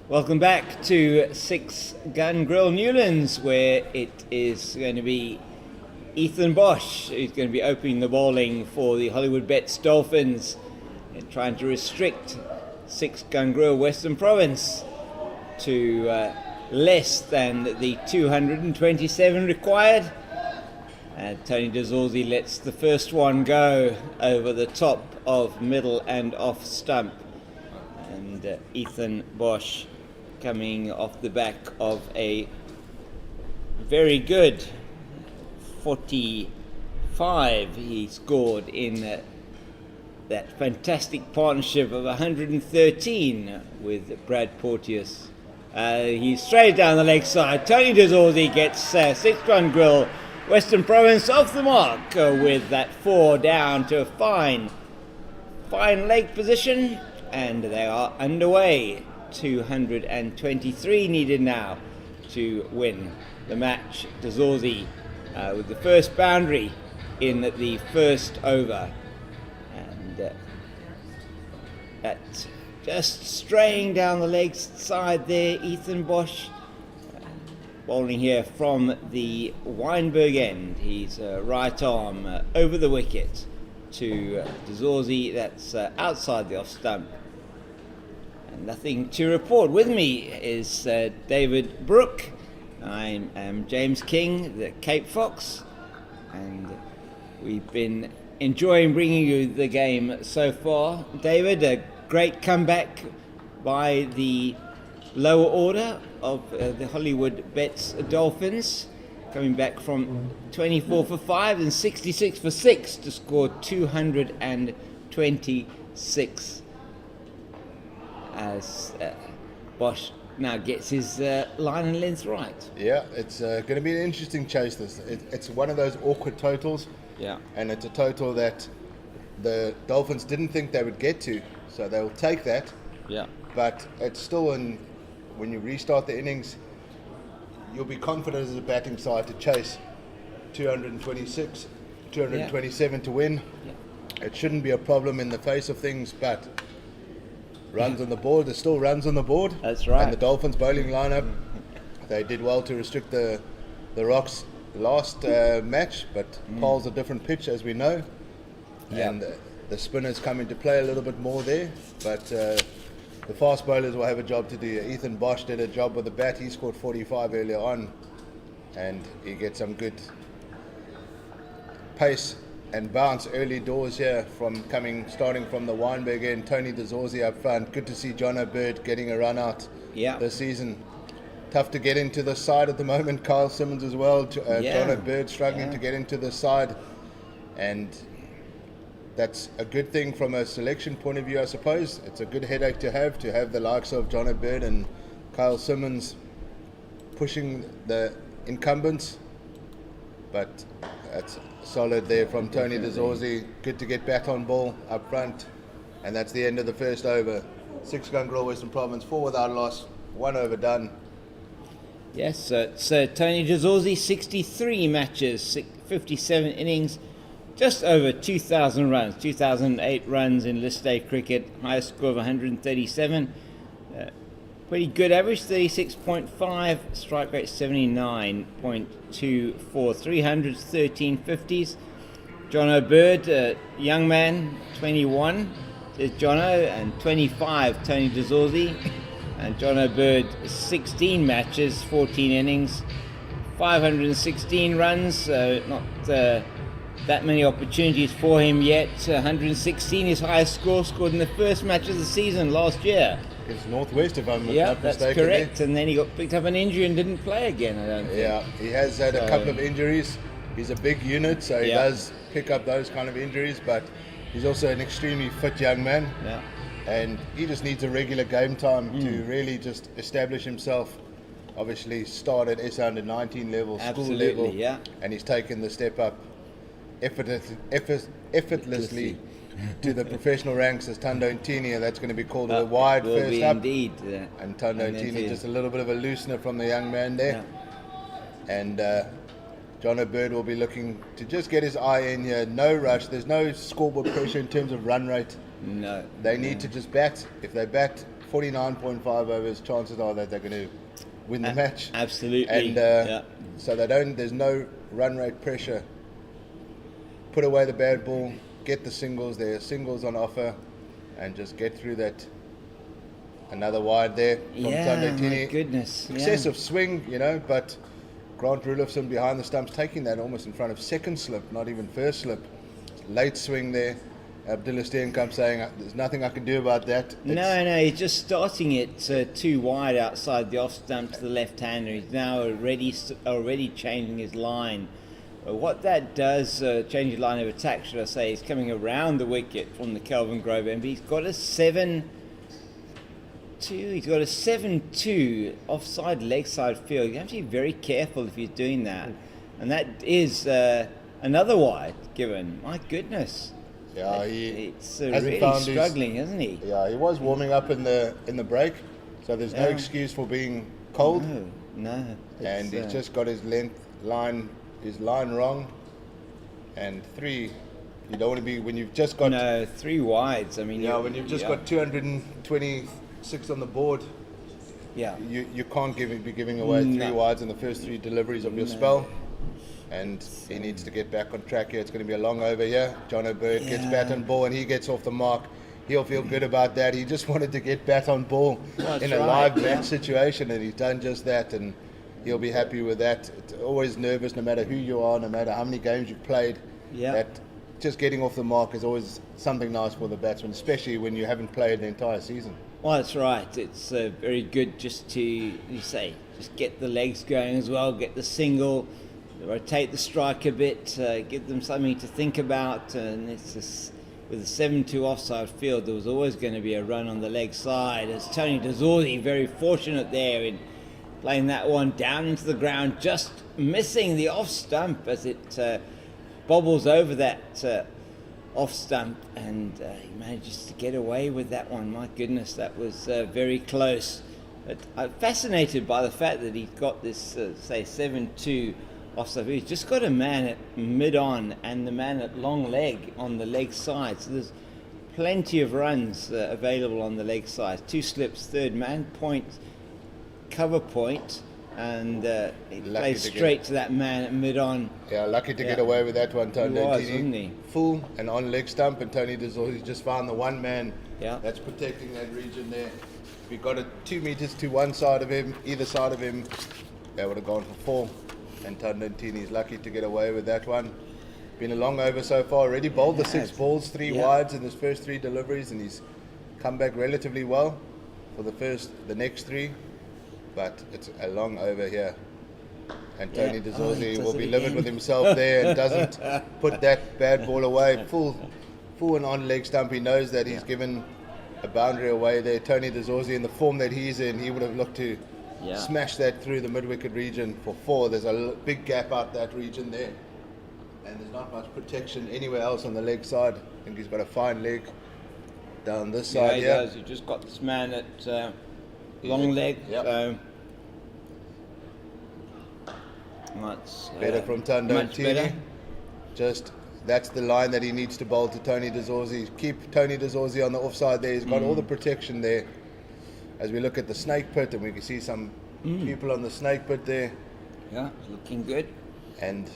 Welcome back to Six Gun Grill Newlands, where it is going to be Ethan Bosch who's going to be opening the bowling for the Hollywoodbets Dolphins and trying to restrict Six Gun Grill Western Province to less than the 227 required. And Tony DeZorzi lets the first one go over the top of middle and off stump. And Ethan Bosch coming off the back of a very good 45 he scored in that fantastic partnership of 113 with Brad Porteous. He's straight down the leg side. Tony DeZorzi gets 6-run grill Western Province off the mark with that 4 down to a fine leg position, and they are underway. 223 needed now to win the match. DeZorzi with the first boundary in the first over, and that just straying down the leg side there. Ethan Bosch bowling here from the Weinberg end. He's right arm over the wicket to DeZorzi, that's outside the off stump. Nothing to report. With me is David Brooke. I am James King, the Cape Fox, and we've been enjoying bringing you the game so far. David, a great comeback by the lower order of the Hollywoodbets Dolphins, coming back from 24 for 5 and 66 for 6 to score 226. As Bosch now gets his line and length right. Yeah, it's going to be an interesting chase. It's one of those awkward totals. Yeah. And it's a total that the Dolphins didn't think they would get to, so they'll take that. Yeah. But it's still when you restart the innings, you'll be confident as a batting side to chase 226, 227 to win. Yeah. It shouldn't be a problem in the face of things, but runs on the board, there's still runs on the board. That's right. And the Dolphins bowling lineup, they did well to restrict the Rocks last match, but Paul's a different pitch, as we know. Yep. And the spinners come into play a little bit more there, but the fast bowlers will have a job to do. Ethan Bosch did a job with the bat. He scored 45 earlier on, and he gets some good pace and bounce early doors here starting from the Weinberg end. Tony DeZorzi up front. Good to see Jono Bird getting a run out this season. Tough to get into the side at the moment. Kyle Simmons as well. Jono Bird struggling to get into the side, and that's a good thing from a selection point of view, I suppose. It's a good headache to have the likes of Jono Bird and Kyle Simmons pushing the incumbents, but that's solid there from Tony DeZorzi. Good to get back on ball up front, and that's the end of the first over. 6-gun grill Western Province, 4 without a loss, 1 over done. Yes, so Tony DeZorzi, 63 matches, 57 innings, just over 2,000 runs, 2,008 runs in list A cricket, highest score of 137. Pretty good average, 36.5, strike rate 79.24, 300s, 1350s. Jono Bird, young man, 21, is Jono, and 25, Tony DeZorzi. And Jono Bird, 16 matches, 14 innings, 516 runs, not that many opportunities for him yet. 116, his highest score, scored in the first match of the season last year. It's Northwest, if I'm not that's mistaken. correct. There. And then he got picked up an injury and didn't play again, I don't think. Yeah, he has had a couple of injuries. He's a big unit, so he does pick up those kind of injuries, but he's also an extremely fit young man. Yeah. And he just needs a regular game time to really just establish himself. Obviously started SA under 19 level, school level, and he's taken the step up effortlessly to the professional ranks as Tando Ntini, and that's going to be called a wide first up. Indeed. And Tando Ntini, just a little bit of a loosener from the young man there. Yeah. And Jono Bird will be looking to just get his eye in here. No rush. There's no scoreboard pressure in terms of run rate. No. They need to just bat. If they bat 49.5 overs, chances are that they're going to win the match. Absolutely. And so there's no run rate pressure. Put away the bad ball, get the singles. There are singles on offer, and just get through that. Another wide there from Tando Tini. My goodness. Excessive swing, but Grant Rulofson behind the stumps, taking that almost in front of second slip, not even first slip. Late swing there. Abdullah Steenkamp saying, there's nothing I can do about that. No, he's just starting it too wide outside the off stump to the left-hander. He's now already changing his line. What that does, change your line of attack, should I say, is coming around the wicket from the Kelvin Grove end. He's got a 7-2. He's got a 7-2 offside leg side field. You have to be very careful if he's doing that. And that is another wide given. My goodness. Yeah, it's really struggling, isn't he? Yeah, he was warming up in the break, so there's no excuse for being cold. No. And he's just got his line wrong. And 3, you don't want to be when you've just got 3 wides. I mean, when you've just got 226 on the board. Yeah, you can't be giving away 3 wides in the first 3 deliveries of your spell. And he needs to get back on track here. It's going to be a long over here. John O'Byrne gets bat on ball and he gets off the mark. He'll feel good about that. He just wanted to get bat on ball in a live match situation, and he's done just that, and he'll be happy with that. It's always nervous, no matter who you are, no matter how many games you've played. That just getting off the mark is always something nice for the batsman, especially when you haven't played the entire season. Well, that's right. It's very good just to, just get the legs going as well, get the single, rotate the strike a bit, give them something to think about, and it's just, with a 7-2 offside field, there was always going to be a run on the leg side. As Tony Dazorzi, very fortunate there in playing that one down into the ground, just missing the off stump as it bobbles over that off stump, and he manages to get away with that one. My goodness, that was very close. But I'm fascinated by the fact that he's got this, 7-2 offside. He's just got a man at mid-on and the man at long leg on the leg side. So there's plenty of runs available on the leg side. 2 slips, third man, point, cover point, and he plays straight to that man at mid-on. Yeah, lucky to get away with that one, Tony. He was, wasn't he? Full and on leg stump, and Tony Dazorzi just found the one man that's protecting that region there. If he got it 2 meters to one side of him, either side of him, they would have gone for 4. And Tandantini's lucky to get away with that one. Been a long over so far. Already bowled the 6 balls, 3 wides in his first 3 deliveries, and he's come back relatively well for the next 3. But it's a long over here. And Tony Dazorzi will be livid with himself there and doesn't put that bad ball away. Full and on leg stump. He knows that he's given a boundary away there. Tony Dazorzi, in the form that he's in, he would have looked to smash that through the mid-wicket region for 4. There's a big gap out that region there, and there's not much protection anywhere else on the leg side. I think he's got a fine leg down this side he here. does. He just got this man at long leg. So much better from Tandantini. Just that's the line that he needs to bowl to Tony Dazorzi. Keep Tony Dazorzi on the offside there. He's got all the protection there. As we look at the snake pit, and we can see some people on the snake pit there. Yeah, looking good. And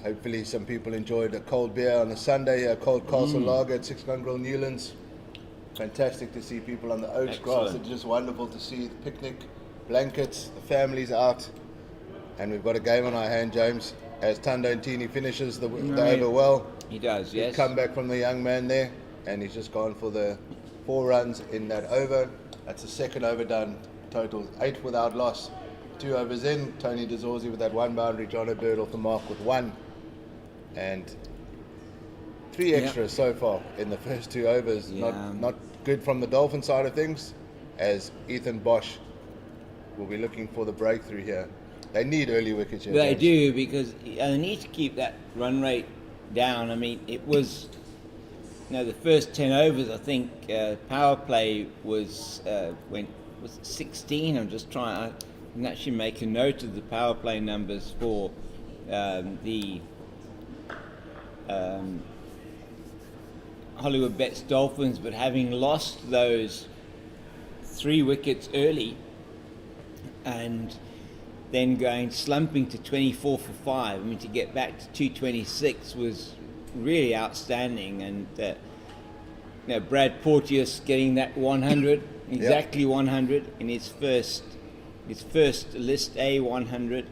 hopefully some people enjoyed a cold beer on a Sunday, a cold castle lager at 6 Gungrel Newlands. Fantastic to see people on the oaks grass. It's just wonderful to see the picnic blankets, the families out. And we've got a game on our hand, James, as Tandantini finishes the over well. He does, yes. Come back from the young man there, and he's just gone for the 4 runs in that over. That's the second over done. Total 8 without loss. 2 overs in. Tony Dazorzi with that 1 boundary. John O'Byrne off the mark with 1. And 3 extras so far in the first 2 overs. Not good from the Dolphin side of things, as Ethan Bosch will be looking for the breakthrough here. They need early wickets here. They do, because they need to keep that run rate down. I mean, it was... the first 10 overs, I think, power play was 16. I'm just trying. I can actually make a note of the power play numbers for the Hollywoodbets Dolphins, but having lost those 3 wickets early, and then slumping to 24 for 5. I mean, to get back to 226 was really outstanding. And Brad Porteous getting that 100, exactly 100 in his first List A 100.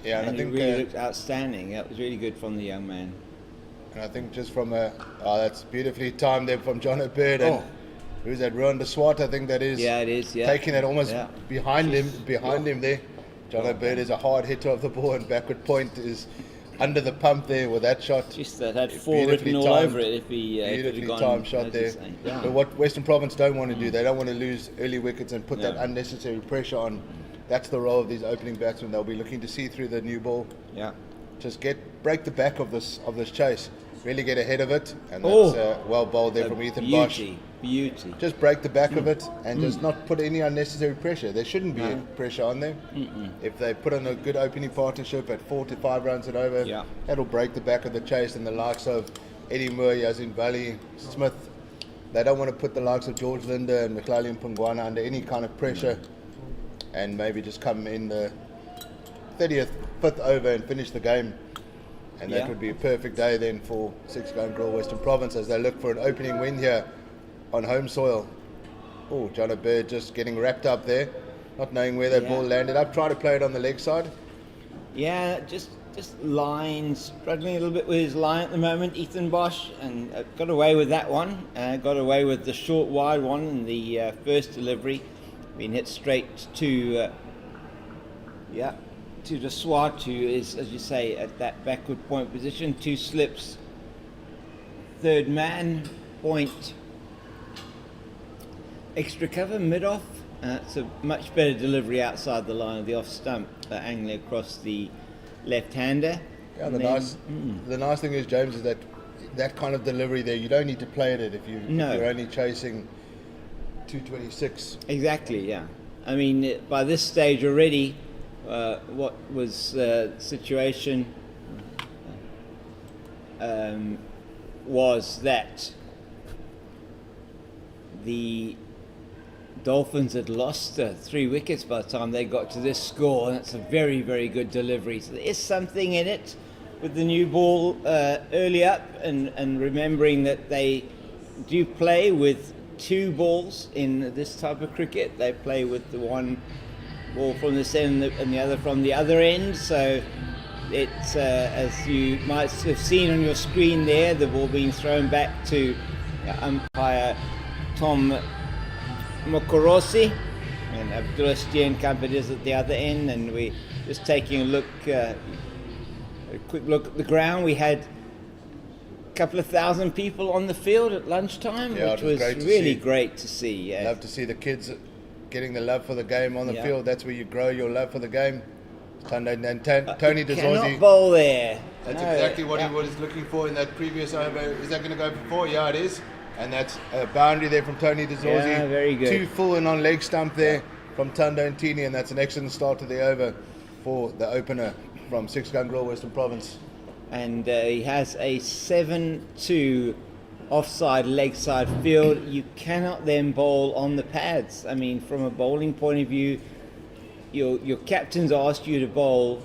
Yeah, and I think it really looked outstanding. That was really good from the young man. And I think just from that's beautifully timed there from John O'Bird. And who's that? Ruan de Swart, I think that is. Yeah, it is. Yeah, taking it almost behind him there. John O'Bird is a hard hitter of the ball, and backward point is under the pump there with that shot. Just that had 4 written all over it if he beautifully timed shot there. Yeah. But what Western Province don't want to do, they don't want to lose early wickets and put that unnecessary pressure on. That's the role of these opening batsmen. They'll be looking to see through the new ball. Yeah. Just break the back of this chase. Really get ahead of it, and that's well bowled there from Ethan Bosch. Beauty. Just break the back of it and just not put any unnecessary pressure. There shouldn't be pressure on there. If they put on a good opening partnership at 4 to 5 runs and over, that'll break the back of the chase. And the likes of Eddie Moore, Yazin Valley, Smith, they don't want to put the likes of George Linder and McLeod Pungwana under any kind of pressure, and maybe just come in the 30th, 5th over and finish the game. And that would be a perfect day then for 6-gun Grill Western Province as they look for an opening win here on home soil. Oh, John O'Bird just getting wrapped up there, not knowing where that ball landed up. Try to play it on the leg side. Yeah, just line, struggling a little bit with his line at the moment, Ethan Bosch, and got away with that one. Got away with the short wide one in the first delivery. Been hit straight to the Swart, who is, as you say, at that backward point position. 2 slips, third man, point, extra cover, mid-off. It's a much better delivery outside the line of the off stump, angling across the left-hander. Yeah, the nice thing is, James, is that kind of delivery there, you don't need to play it if you're only chasing 226. Exactly, yeah. I mean, by this stage already, what was the situation was that the Dolphins had lost 3 wickets by the time they got to this score, and it's a very, very good delivery. So there is something in it with the new ball early up, and remembering that they do play with 2 balls in this type of cricket. They play with the one ball from this end and the other from the other end. So it's, as you might have seen on your screen there, the ball being thrown back to umpire Tom Mokorosi, and Abdullah Steenkamp is at the other end. And we just taking a quick look at the ground. We had a couple of thousand people on the field at lunchtime, which was really great to see. Yeah. Love to see the kids getting the love for the game on the field. That's where you grow your love for the game. Tony DeZorzi cannot bowl there. That's exactly what he was looking for in that previous over. Is that going to go for 4? Yeah, it is. And that's a boundary there from Tony DeZorzi. Yeah, very good. 2 full and on leg stump there from Tundo Ntini, and that's an excellent start to the over for the opener from 6-gun Grill Western Province. And he has a 7-2 offside leg side field. You cannot then bowl on the pads. I mean, from a bowling point of view, your captain's asked you to bowl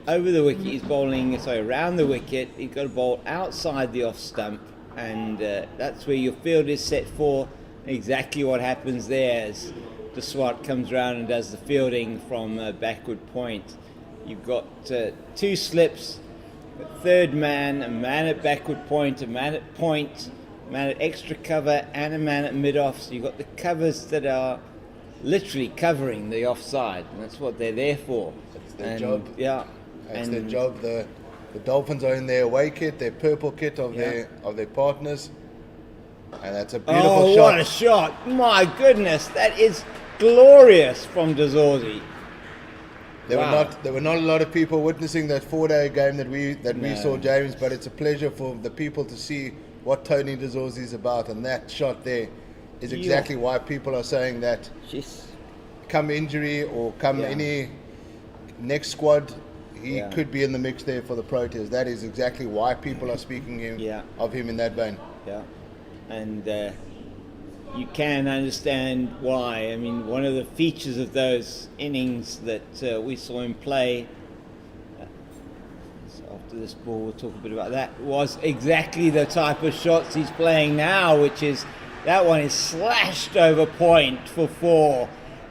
over the wicket. He's bowling around the wicket. He's got to bowl outside the off stump, and that's where your field is set for. Exactly what happens there as the Swart comes around and does the fielding from backward point. You've got 2 slips, a third man, a man at backward point, a man at point, a man at extra cover, and a man at mid-off. So you've got the covers that are literally covering the offside, and that's what they're there for. That's their job. Yeah. That's their job. The Dolphins are in their away kit, their purple kit of their partners. And that's a beautiful shot. Oh, what a shot. My goodness, that is glorious from DeZorzi. There were not a lot of people witnessing that 4-day game that we saw, James, but it's a pleasure for the people to see what Tony DeZorzi is about, and that shot there is exactly why people are saying that come injury or come any next squad, he could be in the mix there for the Proteas. That is exactly why people are speaking of him in that vein. Yeah, and you can understand why. I mean, one of the features of those innings that we saw him play, so after this ball we'll talk a bit about that, was exactly the type of shots he's playing now, which is, that one is slashed over point for 4.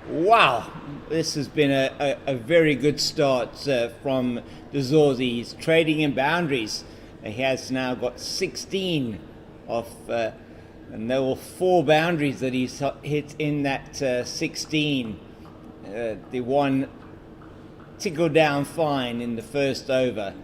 Wow, this has been a very good start from De Zorzi. He's trading in boundaries. He has now got 16 off, and there were 4 boundaries that he's hit in that 16. The one tickled down fine in the first over,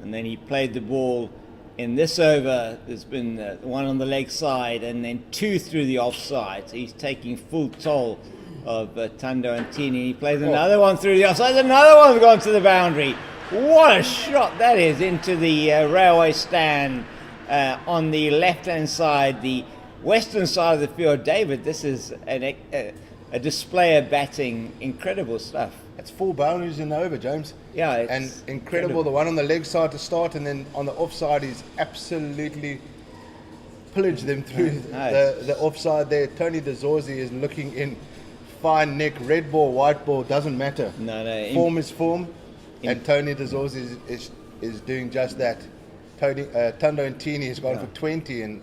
and then he played the ball in this over. There's been one on the leg side and then 2 through the offside. So he's taking full toll of Tando Antini. He plays another one through the offside. Another one's gone to the boundary. What a shot that is into the railway stand on the left-hand side, the western side of the field. David, this is a display of batting. Incredible stuff. It's 4 boundaries in the over, James. Yeah, it's and incredible. The one on the leg side to start, and then on the offside, he's absolutely pillaged them through the offside there. Tony De Zorzi is looking in fine nick. Red ball, white ball, doesn't matter. No. Form is form, and Tony De Zorzi is doing just that. Tando Antini has gone for 20, and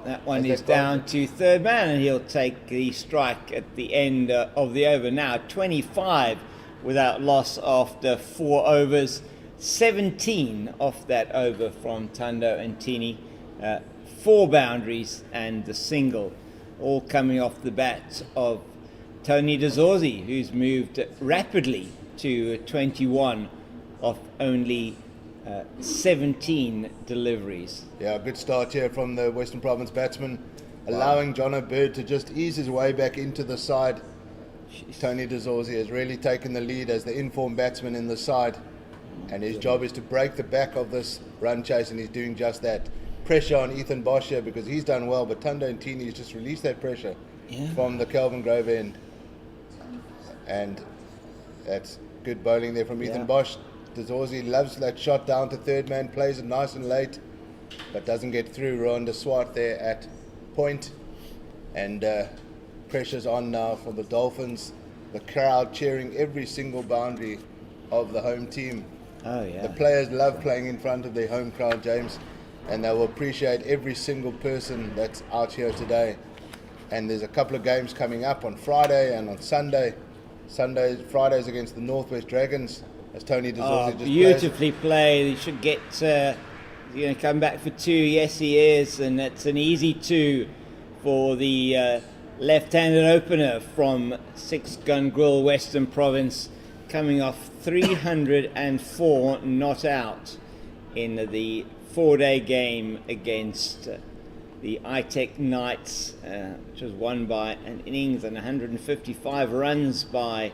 that one is down to third man, and he'll take the strike at the end of the over. Now 25 without loss after 4 overs. 17 off that over from Tando Antini. 4 boundaries and the single, all coming off the bat of Tony De Zorzi, who's moved rapidly to 21 off only 17 deliveries. Yeah, good start here from the Western Province batsman, allowing Jono Bird to just ease his way back into the side. Tony De Zorzi has really taken the lead as the informed batsman in the side, and his job is to break the back of this run chase, and he's doing just that. Pressure on Ethan Bosch here because he's done well, but Tando Antini has just released that pressure from the Kelvin Grove end, and that's good bowling there from Ethan Bosch. De Zorzi loves that shot down to third man, plays it nice and late, but doesn't get through. Rohan de Swart there at point, and pressure's on now for the Dolphins. The crowd cheering every single boundary of the home team. Oh yeah. The players love playing in front of their home crowd, James, and they will appreciate every single person that's out here today. And there's a couple of games coming up on Friday and on Sunday. Friday's against the Northwest Dragons, as Tony De Zorzi just beautifully played. He should get come back for 2. Yes, he is, and it's an easy 2 for the left-handed opener from 6 Gun Grill Western Province, coming off 304 not out in the 4-day game against the ITEC Knights, which was won by an innings and 155 runs by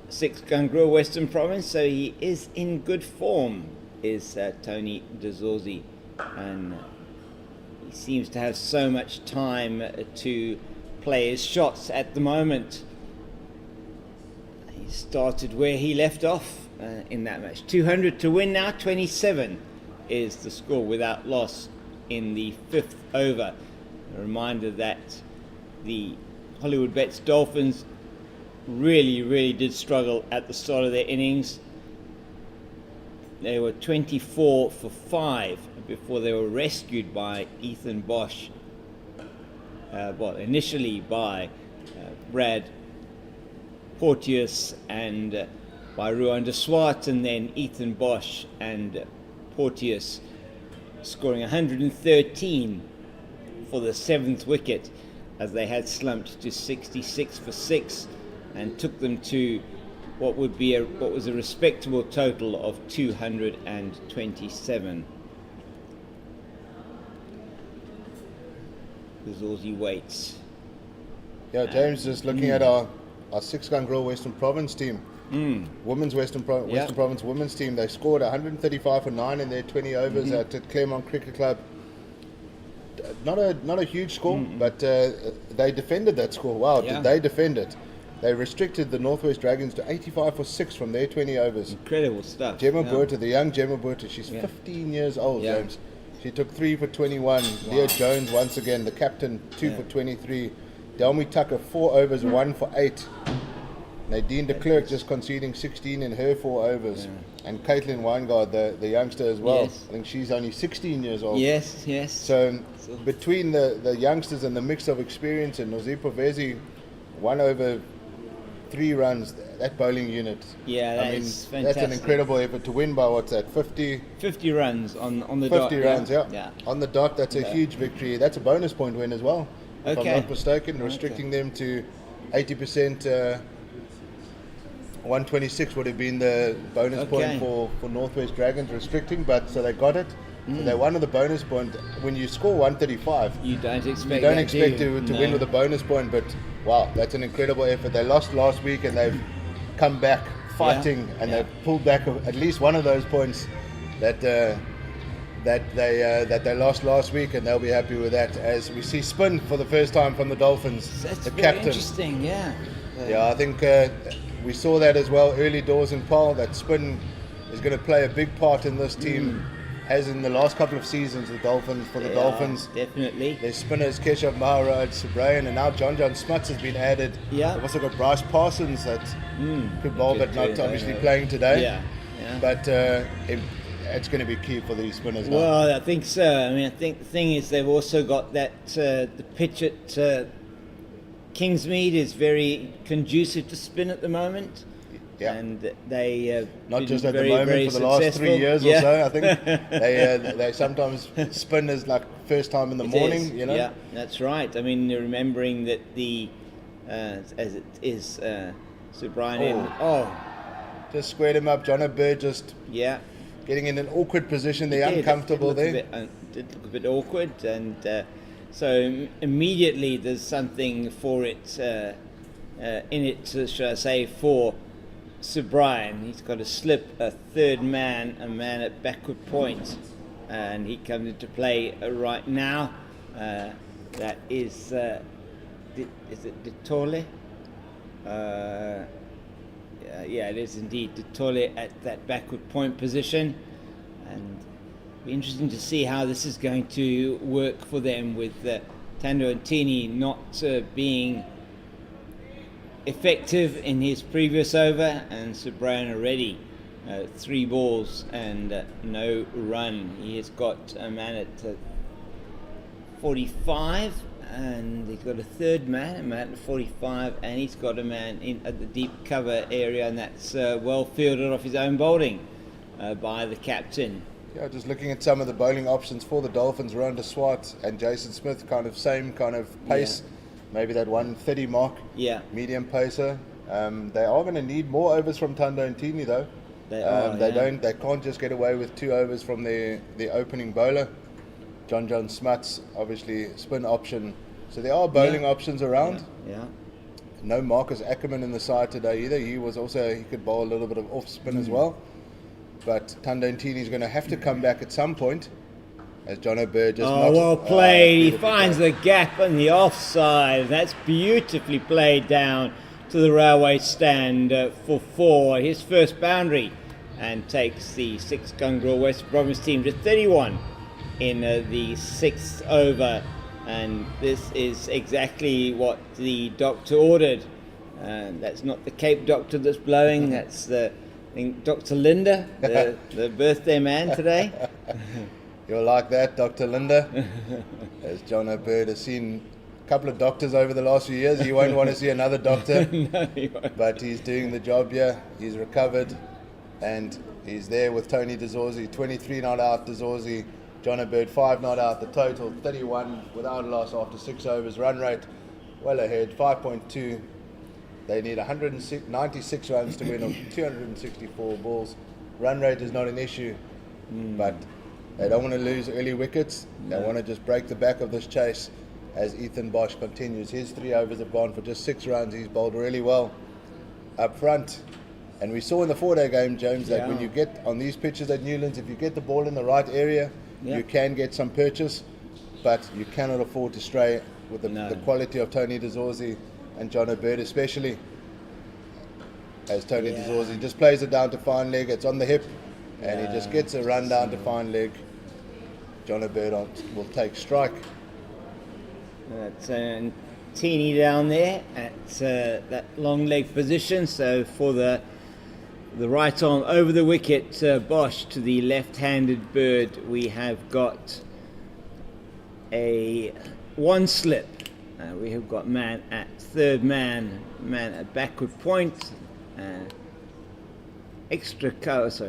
6 Gun Grill Western Province. So he is in good form, is Tony De Zorzi, and he seems to have so much time to play his shots at the moment. He started where he left off in that match. 200 to win now. 27 is the score without loss in the 5th over. A reminder that the Hollywoodbets Dolphins really did struggle at the start of their innings. They were 24 for 5 before they were rescued by Ethan Bosch. Initially by Brad Porteous and by Rohan de Swart, and then Ethan Bosch and Porteous scoring 113 for the 7th wicket, as they had slumped to 66 for 6 and took them to what was a respectable total of 227. De Zorzi waits. Yeah, James, just looking at our 6 Gun Grill Western Province team. Women's Western Province women's team, they scored 135 for 9 in their 20 overs at Claremont Cricket Club. Not a huge score, but they defended that score. Wow, did they defend it? They restricted the Northwest Dragons to 85 for 6 from their 20 overs. Incredible stuff. Gemma Burta, the young Gemma Burta, she's 15 years old, James. She took 3 for 21. Leah Jones once again, the captain, 2 for 23. Delmy Tucker 4 overs, 1 for 8. Nadine de Klerk just conceding 16 in her 4 overs. And Caitlin Weingard, the youngster as well. Yes. I think she's only 16 years old. Yes. So between the youngsters and the mix of experience, and Nozipo Vezi 1 over 3 runs, that bowling unit. Yeah, that's fantastic. an incredible effort to win by what's that, 50 runs on the 50 dot. 50 runs, yeah. On the dot, that's a huge victory. That's a bonus point win as well, if I'm not mistaken, restricting them to 80%. 126 would have been the bonus point for Northwest Dragons restricting, but so they got it. So they won with a bonus point. When you score 135, you don't expect to win with a bonus point, but wow, that's an incredible effort. They lost last week and they've come back fighting, and they've pulled back at least one of those points that they lost last week, and they'll be happy with that. As we see spin for the first time from the Dolphins, that's the very captain. Interesting, yeah. I think we saw that as well early doors in Paul. That spin is going to play a big part in this team, as in the last couple of seasons. The Dolphins definitely. Their spinners Keshav Maharaj, Subrayan, and now John Smuts has been added. Yeah. They've also got Bryce Parsons that could bowl, but not obviously playing today. Yeah. But it's going to be key for these spinners now. Well, I think so. I mean, I think the thing is they've also got that the pitch at Kingsmead is very conducive to spin at the moment. Yeah. And they not just at very, the moment, for the last 3 years or so. I think they sometimes spin as like first time in the morning. You know. Yeah, that's right. I mean, remembering that the as it is Subranian. Just squared him up. John O'Bird just getting in an awkward position there, uncomfortable there. Did look a bit awkward, and so immediately there's something for it in it, should I say, for Sir Brian. He's got to slip a third man, a man at backward point, and he comes into play right now. That is it Ditole? Yeah, it is indeed Ditole at that backward point position, and it'll be interesting to see how this is going to work for them with Tando Antini not being effective in his previous over, and Sir Brian already 3 balls and no run. He has got a man at 45, and he's got a third man, a man at 45, and he's got a man in at the deep cover area, and that's well fielded off his own bowling by the captain. Yeah, just looking at some of the bowling options for the Dolphins, Rhonda Swart and Jason Smith, same kind of pace. Yeah. Maybe that 130 mark, medium pacer. They are going to need more overs from Tando Antini though. They can't just get away with 2 overs from the opening bowler. John Smuts, obviously spin option. So there are bowling options around. Yeah. No Marcus Ackerman in the side today either. He could bowl a little bit of off spin as well. But Tando Antini is going to have to come back at some point. As John O'Bird just well played. He finds the gap on the offside. That's beautifully played down to the railway stand for 4. His first boundary, and takes the 6th Gungrel West Province team to 31 in the 6th over. And this is exactly what the doctor ordered. That's not the Cape doctor that's blowing. That's I think Dr. Linda, the birthday man today. You'll like that, Dr. Linda. As John O'Bird has seen a couple of doctors over the last few years, he won't want to see another doctor. No, he won't. But he's doing the job here. He's recovered, and he's there with Tony DeZorzi. 23 not out, DeZorzi. John O'Bird 5 not out. The total 31 without a loss after 6 overs. Run rate well ahead, 5.2. They need 196 runs to win on 264 balls. Run rate is not an issue, but they don't want to lose early wickets. They want to just break the back of this chase as Ethan Bosch continues. His 3 overs have gone for just 6 runs. He's bowled really well up front. And we saw in the 4-day game, James, that when you get on these pitches at Newlands, if you get the ball in the right area, you can get some purchase, but you cannot afford to stray with the quality of Tony DeZorzi and John O'Bird especially. As Tony DeZorzi just plays it down to fine leg, it's on the hip, and he just gets a run down to fine leg. John Bird will take strike. That's Teeny down there at that long leg position. So for the right arm over the wicket, Bosch to the left-handed Bird, we have got a one slip. We have got man at third man at backward point, extra cover,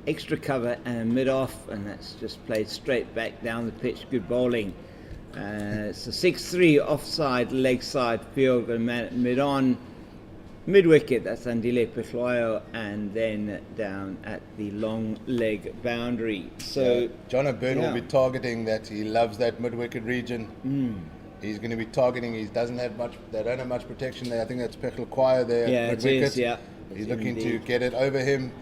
and a mid-off, and that's just played straight back down the pitch. Good bowling. It's a 6-3 offside leg side field, got a man at mid-on, mid-wicket, that's Andile Pechlayo, and then down at the long leg boundary. So John Bird will be targeting that. He loves that mid-wicket region. He's going to be targeting. He doesn't have much. They don't have much protection there. I think that's Pechlayo there. It is. He's looking to get it over him,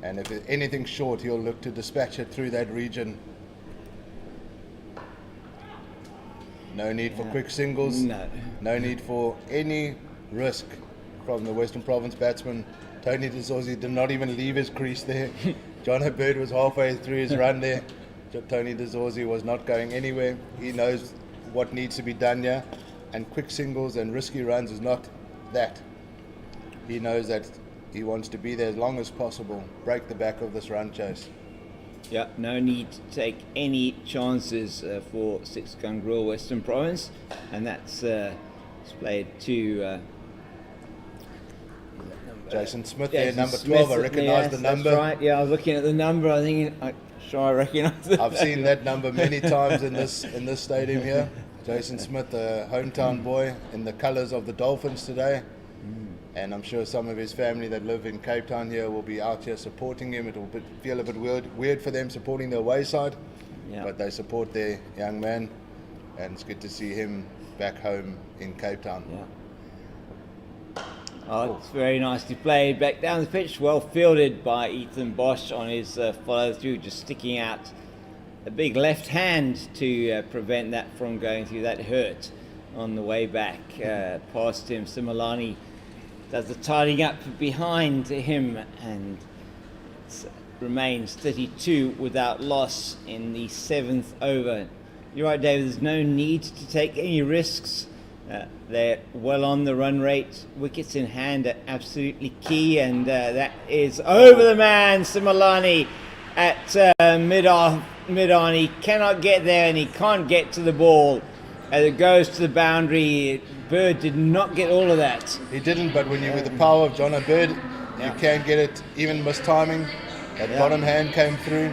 and if there's anything short, he'll look to dispatch it through that region. No need for quick singles. No need for any risk from the Western Province batsman. Tony de Zorzi did not even leave his crease there. John Bird was halfway through his run there. Tony de Zorzi was not going anywhere. He knows what needs to be done here, and quick singles and risky runs is not that. He knows that he wants to be there as long as possible, break the back of this run chase. Yeah, no need to take any chances for Six Gun Grill Western Province, and that's displayed to Jason Smith there, number 12. I recognise the number. That's right. Yeah, I was looking at the number. I think I recognise it. I've seen that number many times in this stadium here. Jason Smith, a hometown boy, in the colours of the Dolphins today. And I'm sure some of his family that live in Cape Town here will be out here supporting him. It will feel a bit weird for them supporting the away side, but they support their young man, and it's good to see him back home in Cape Town. Oh, it's very nicely played back down the pitch, well fielded by Ethan Bosch on his follow through, just sticking out a big left hand to prevent that from going through. That hurt on the way back past him. Similani does the tidying up behind him, and it remains 32 without loss in the 7th over. You're right, David, there's no need to take any risks. They're well on the run rate. Wickets in hand are absolutely key, and that is over the man, Similani at mid-on. He cannot get there, and he can't get to the ball as it goes to the boundary. Bird did not get all of that. He didn't, but when you're with the power of John Bird, you can get it, even missed timing. That bottom hand came through,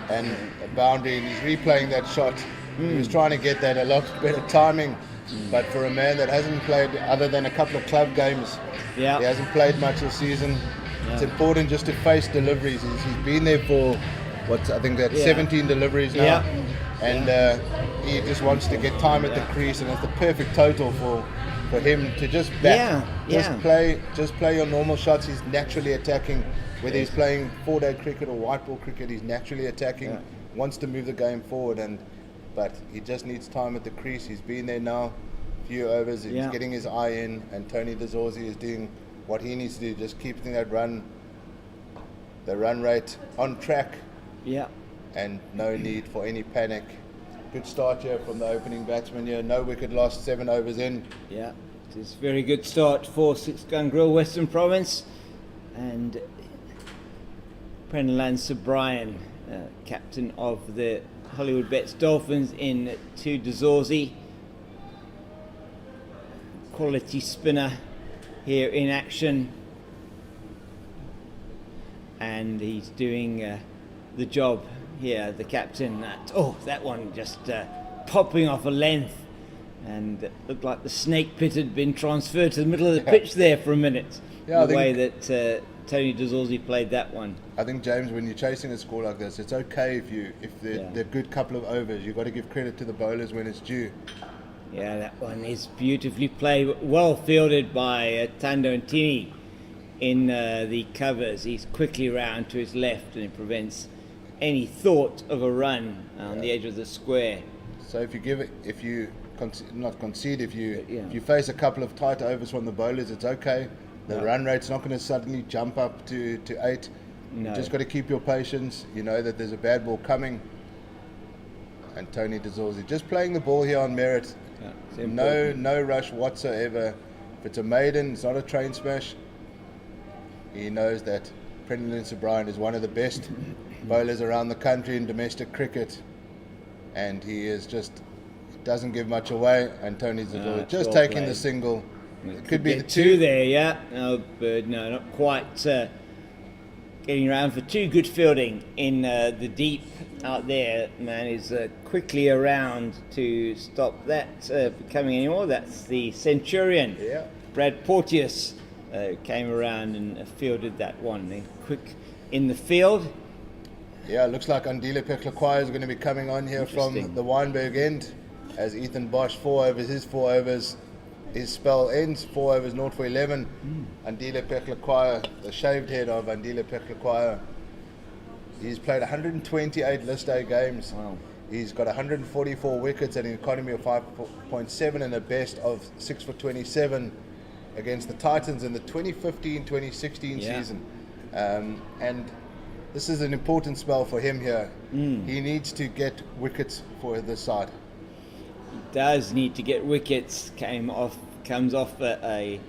and a boundary, and he's replaying that shot. He was trying to get that a lot better timing, but for a man that hasn't played other than a couple of club games, he hasn't played much this season. It's important just to face deliveries. He's been there for, I think that's 17 deliveries now. And he just wants to get time at the crease, and it's the perfect total for him to just bat. Just play your normal shots. He's naturally attacking, whether he's playing 4-day cricket or white ball cricket. He's naturally attacking, wants to move the game forward, but he just needs time at the crease. He's been there now, a few overs. He's getting his eye in, and Tony de Zorzi is doing what he needs to do, just keeping the run rate on track. And no need for any panic. Good start here from the opening batsman here. No wicket lost, 7 overs in. It is a very good start for Six Gun Grill Western Province. And Prenalan Subrian, captain of the Hollywoodbets Dolphins, in to de Zorzi. Quality spinner here in action. And he's doing the job here, the captain. That one just popping off a length, and it looked like the snake pit had been transferred to the middle of the pitch there for a minute. The way that Tony de Zorzi played that one. I think, James, when you're chasing a score like this, it's okay if they're a good couple of overs. You've got to give credit to the bowlers when it's due. That one is beautifully played, well fielded by Tando Ntini in the covers. He's quickly round to his left, and it prevents any thought of a run on the edge of the square. So if you face a couple of tight overs from the bowlers, it's okay. The run rate's not going to suddenly jump up to 8. You just got to keep your patience. You know that there's a bad ball coming, and Tony DeZorzi just playing the ball here on merit. No rush whatsoever. If it's a maiden, it's not a train smash. He knows that Brendan O'Brien is one of the best bowlers around the country in domestic cricket, and he is just doesn't give much away. And Tony DeZorzi just taking the single. It could be the two there, yeah. No, Bird, no, not quite getting around for two. Good fielding in the deep out there. Man is quickly around to stop that becoming any more. That's the Centurion, Brad Porteous, came around and fielded that one. Then quick in the field. Yeah, looks like Andile Peklakwaya is going to be coming on here from the Weinberg end as Ethan Bosch 4 overs, his 4 overs. His spell ends 4 overs, 0 for 11. Andile Peklakwaya, the shaved head of Andile Peklakwaya, he's played 128 list A games. Wow. He's got 144 wickets and an economy of 5.7 and a best of 6 for 27 against the Titans in the 2015-2016 season. And this is an important spell for him here. He needs to get wickets for this side. Does need to get wickets. Comes off an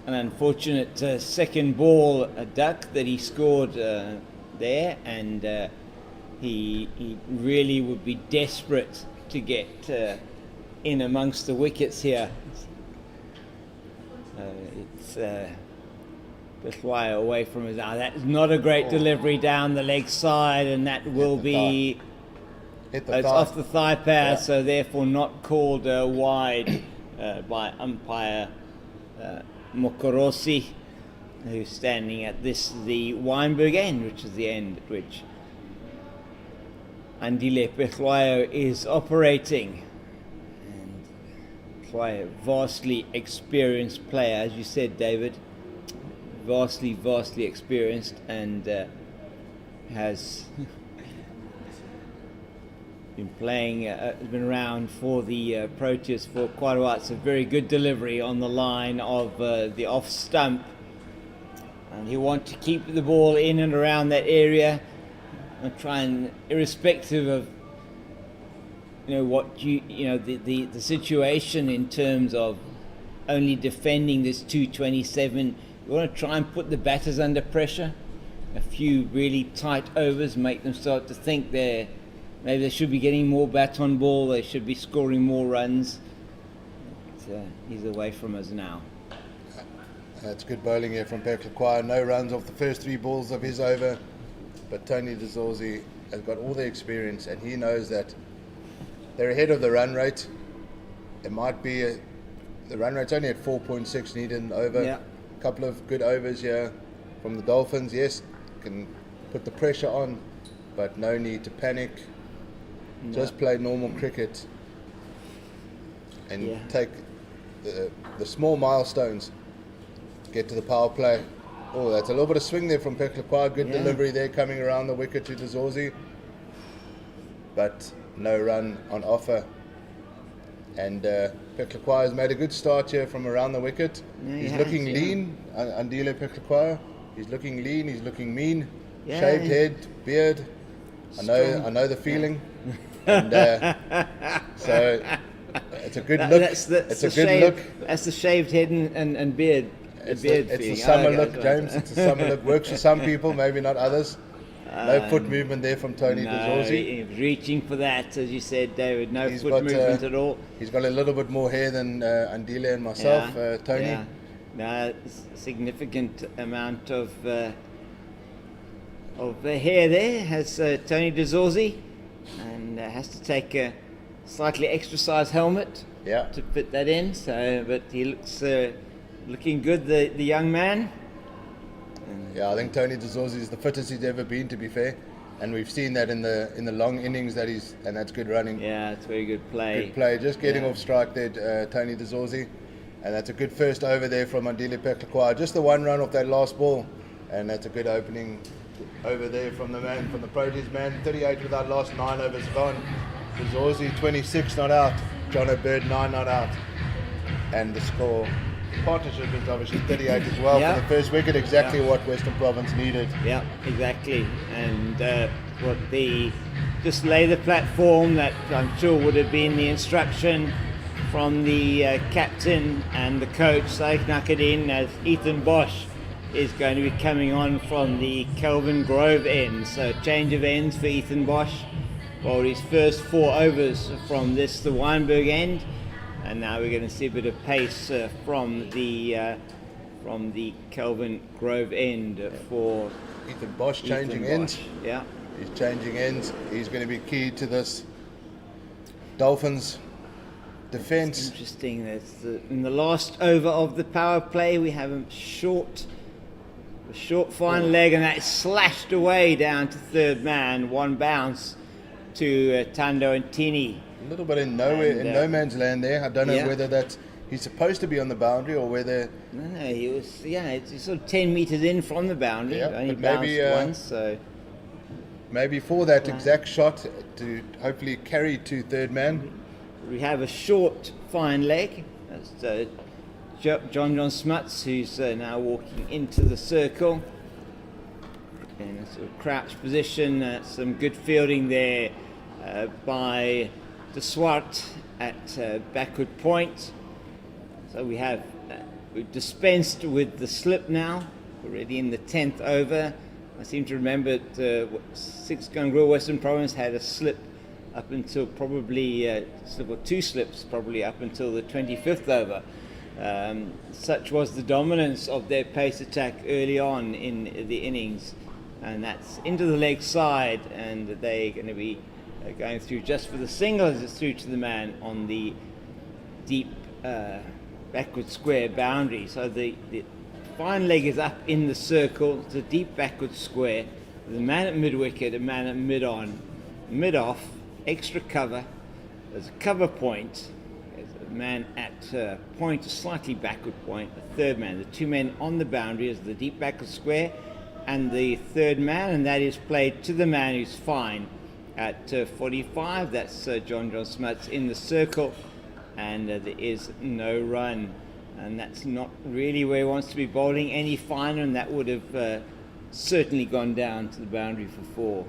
unfortunate second ball, a duck that he scored there, and he really would be desperate to get in amongst the wickets here. It's Peklakwaya away from his eye. That is not a great delivery down the leg side, and that will be. It's off the thigh pad, so therefore not called wide by umpire Mokorosi, who's standing at the Weinberg end, which is the end at which Andile Peklakwaya is operating. And Peklakwaya, vastly experienced player, as you said, David, vastly experienced, and has been playing, been around for the Porteous for quite a while. It's a very good delivery on the line of the off stump, and he wants to keep the ball in and around that area and try and, irrespective of what the situation in terms of only defending this 227, you want to try and put the batters under pressure. A few really tight overs make them start to think maybe they should be getting more bat on ball, they should be scoring more runs. He's away from us now. That's good bowling here from Peklakwaya. No runs off the first 3 balls of his over, but Tony DeZorzi has got all the experience, and he knows that they're ahead of the run rate. It might be the run rate's only at 4.6 needed an over. A couple of good overs here from the Dolphins. Yes, can put the pressure on, but no need to panic. Just play normal cricket and take the small milestones to get to the power play. Oh, that's a little bit of swing there from Peklakwaya. Good delivery there coming around the wicket to DeZorzi, but no run on offer. And Peklakwaya has made a good start here from around the wicket. He's looking lean, Andile Peklakwaya. He's looking lean, he's looking mean. Shaved head, beard. I know the feeling. And so it's a good look. It's a good look. That's the shaved head and beard. It's a summer look, James. It's a summer look. Works for some people, maybe not others. No foot movement there from Tony DeZorzi. Reaching for that, as you said, David. No foot movement at all. He's got a little bit more hair than Andile and myself, Tony. Yeah. No, significant amount of hair there has Tony DeZorzi, and has to take a slightly extra size helmet to fit that in. So, but he looks looking good, the young man. Yeah, I think Tony DeZorzi is the fittest he's ever been, to be fair, and we've seen that in the long innings and that's good running. Yeah, it's very good play. Good play, just getting off strike there, Tony DeZorzi, and that's a good first over there from Andile Peklakwaya. Just the 1 run off that last ball, and that's a good opening over there from the Porteous man. 38 without last 9 overs gone. DeZorzi 26 not out. John O'Bird 9 not out, and the score. Partnership is obviously 38 as well for the first wicket, exactly what Western Province needed. Yeah, exactly. And what the just lay the platform. That I'm sure would have been the instruction from the captain and the coach. So knuck it in as Ethan Bosch is going to be coming on from the Kelvin Grove end. So change of ends for Ethan Bosch. Bowled his first 4 overs from the Weinberg end, and now we're going to see a bit of pace from the Kelvin Grove end for Ethan Bosch changing ends. Yeah, he's changing ends. He's going to be key to this Dolphins defense. Interesting. In the last over of the power play, we have a short fine leg, and that is slashed away down to third man. One bounce to Tando and Tini. A little bit in no man's land there. I don't know whether that's he's supposed to be on the boundary or whether. No, he was. Yeah, it's sort of 10 meters in from the boundary. Yeah, only but bounced maybe once, so. Maybe for that exact shot to hopefully carry to third man. We have a short fine leg. That's John Smuts, who's now walking into the circle in a sort of crouch position. Some good fielding there by De Swart at backward point. So we've dispensed with the slip now, already in the 10th over. I seem to remember that 6 Gangro Western Province had a slip up until probably, 2 slips probably up until the 25th over. Such was the dominance of their pace attack early on in the innings, and that's into the leg side, and they're going to be going through just for the single as it's through to the man on the deep backward square boundary. So the fine leg is up in the circle. It's a deep backward square. The man at mid wicket, a man at mid on, mid off, extra cover. There's a cover point. There's a man at point, a slightly backward point. The third man, the 2 men on the boundary is the deep backward square, and the third man, and that is played to the man who's fine at 45. That's John Smuts in the circle, and there is no run. And that's not really where he wants to be bowling any finer, and that would have certainly gone down to the boundary for 4.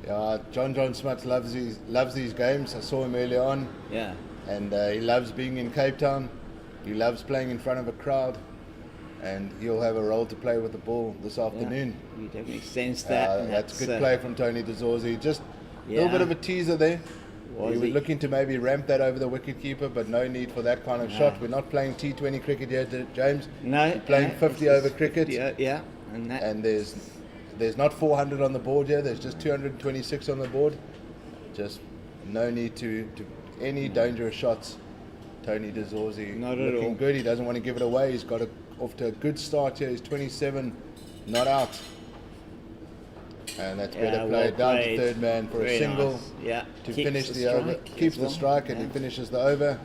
Yeah, John Smuts loves these games. I saw him earlier on. Yeah. And he loves being in Cape Town. He loves playing in front of a crowd, and he'll have a role to play with the ball this afternoon. Yeah, you definitely sense that. That's good play from Tony De Zorzi. Just a little bit of a teaser there. He was looking to maybe ramp that over the wicketkeeper, but no need for that kind of shot. We're not playing T20 cricket here, James. No. We're playing 50 over cricket. Yeah. And there's not 400 on the board here. There's just 226 on the board. Just no need to any dangerous shots. Tony De Zorzi not at all. Looking good. He doesn't want to give it away. He's got off to a good start here. He's 27, not out. And that's better played down to third man for a single. Nice. Yeah. To finish the over. Keeps the strike and he finishes the over.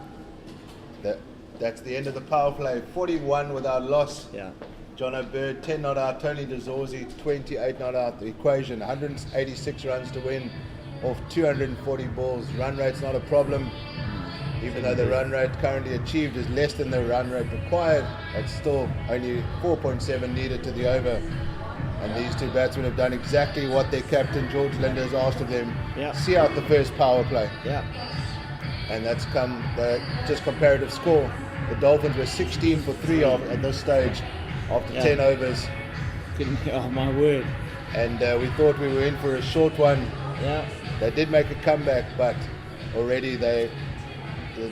That's the end of the power play. 41 without loss. Yeah. John O'Bird, 10 not out. Tony De Zorzi, 28 not out. The equation, 186 runs to win off 240 balls. Run rate's not a problem. Even though the run rate currently achieved is less than the run rate required, it's still only 4.7 needed to the over. And these 2 batsmen have done exactly what their captain George Linder has asked of them. Yeah. See out the first power play. Yeah. And that's come just comparative score. The Dolphins were 16 for 3 at this stage after 10 overs. Oh my word. And we thought we were in for a short one. Yeah. They did make a comeback, but already the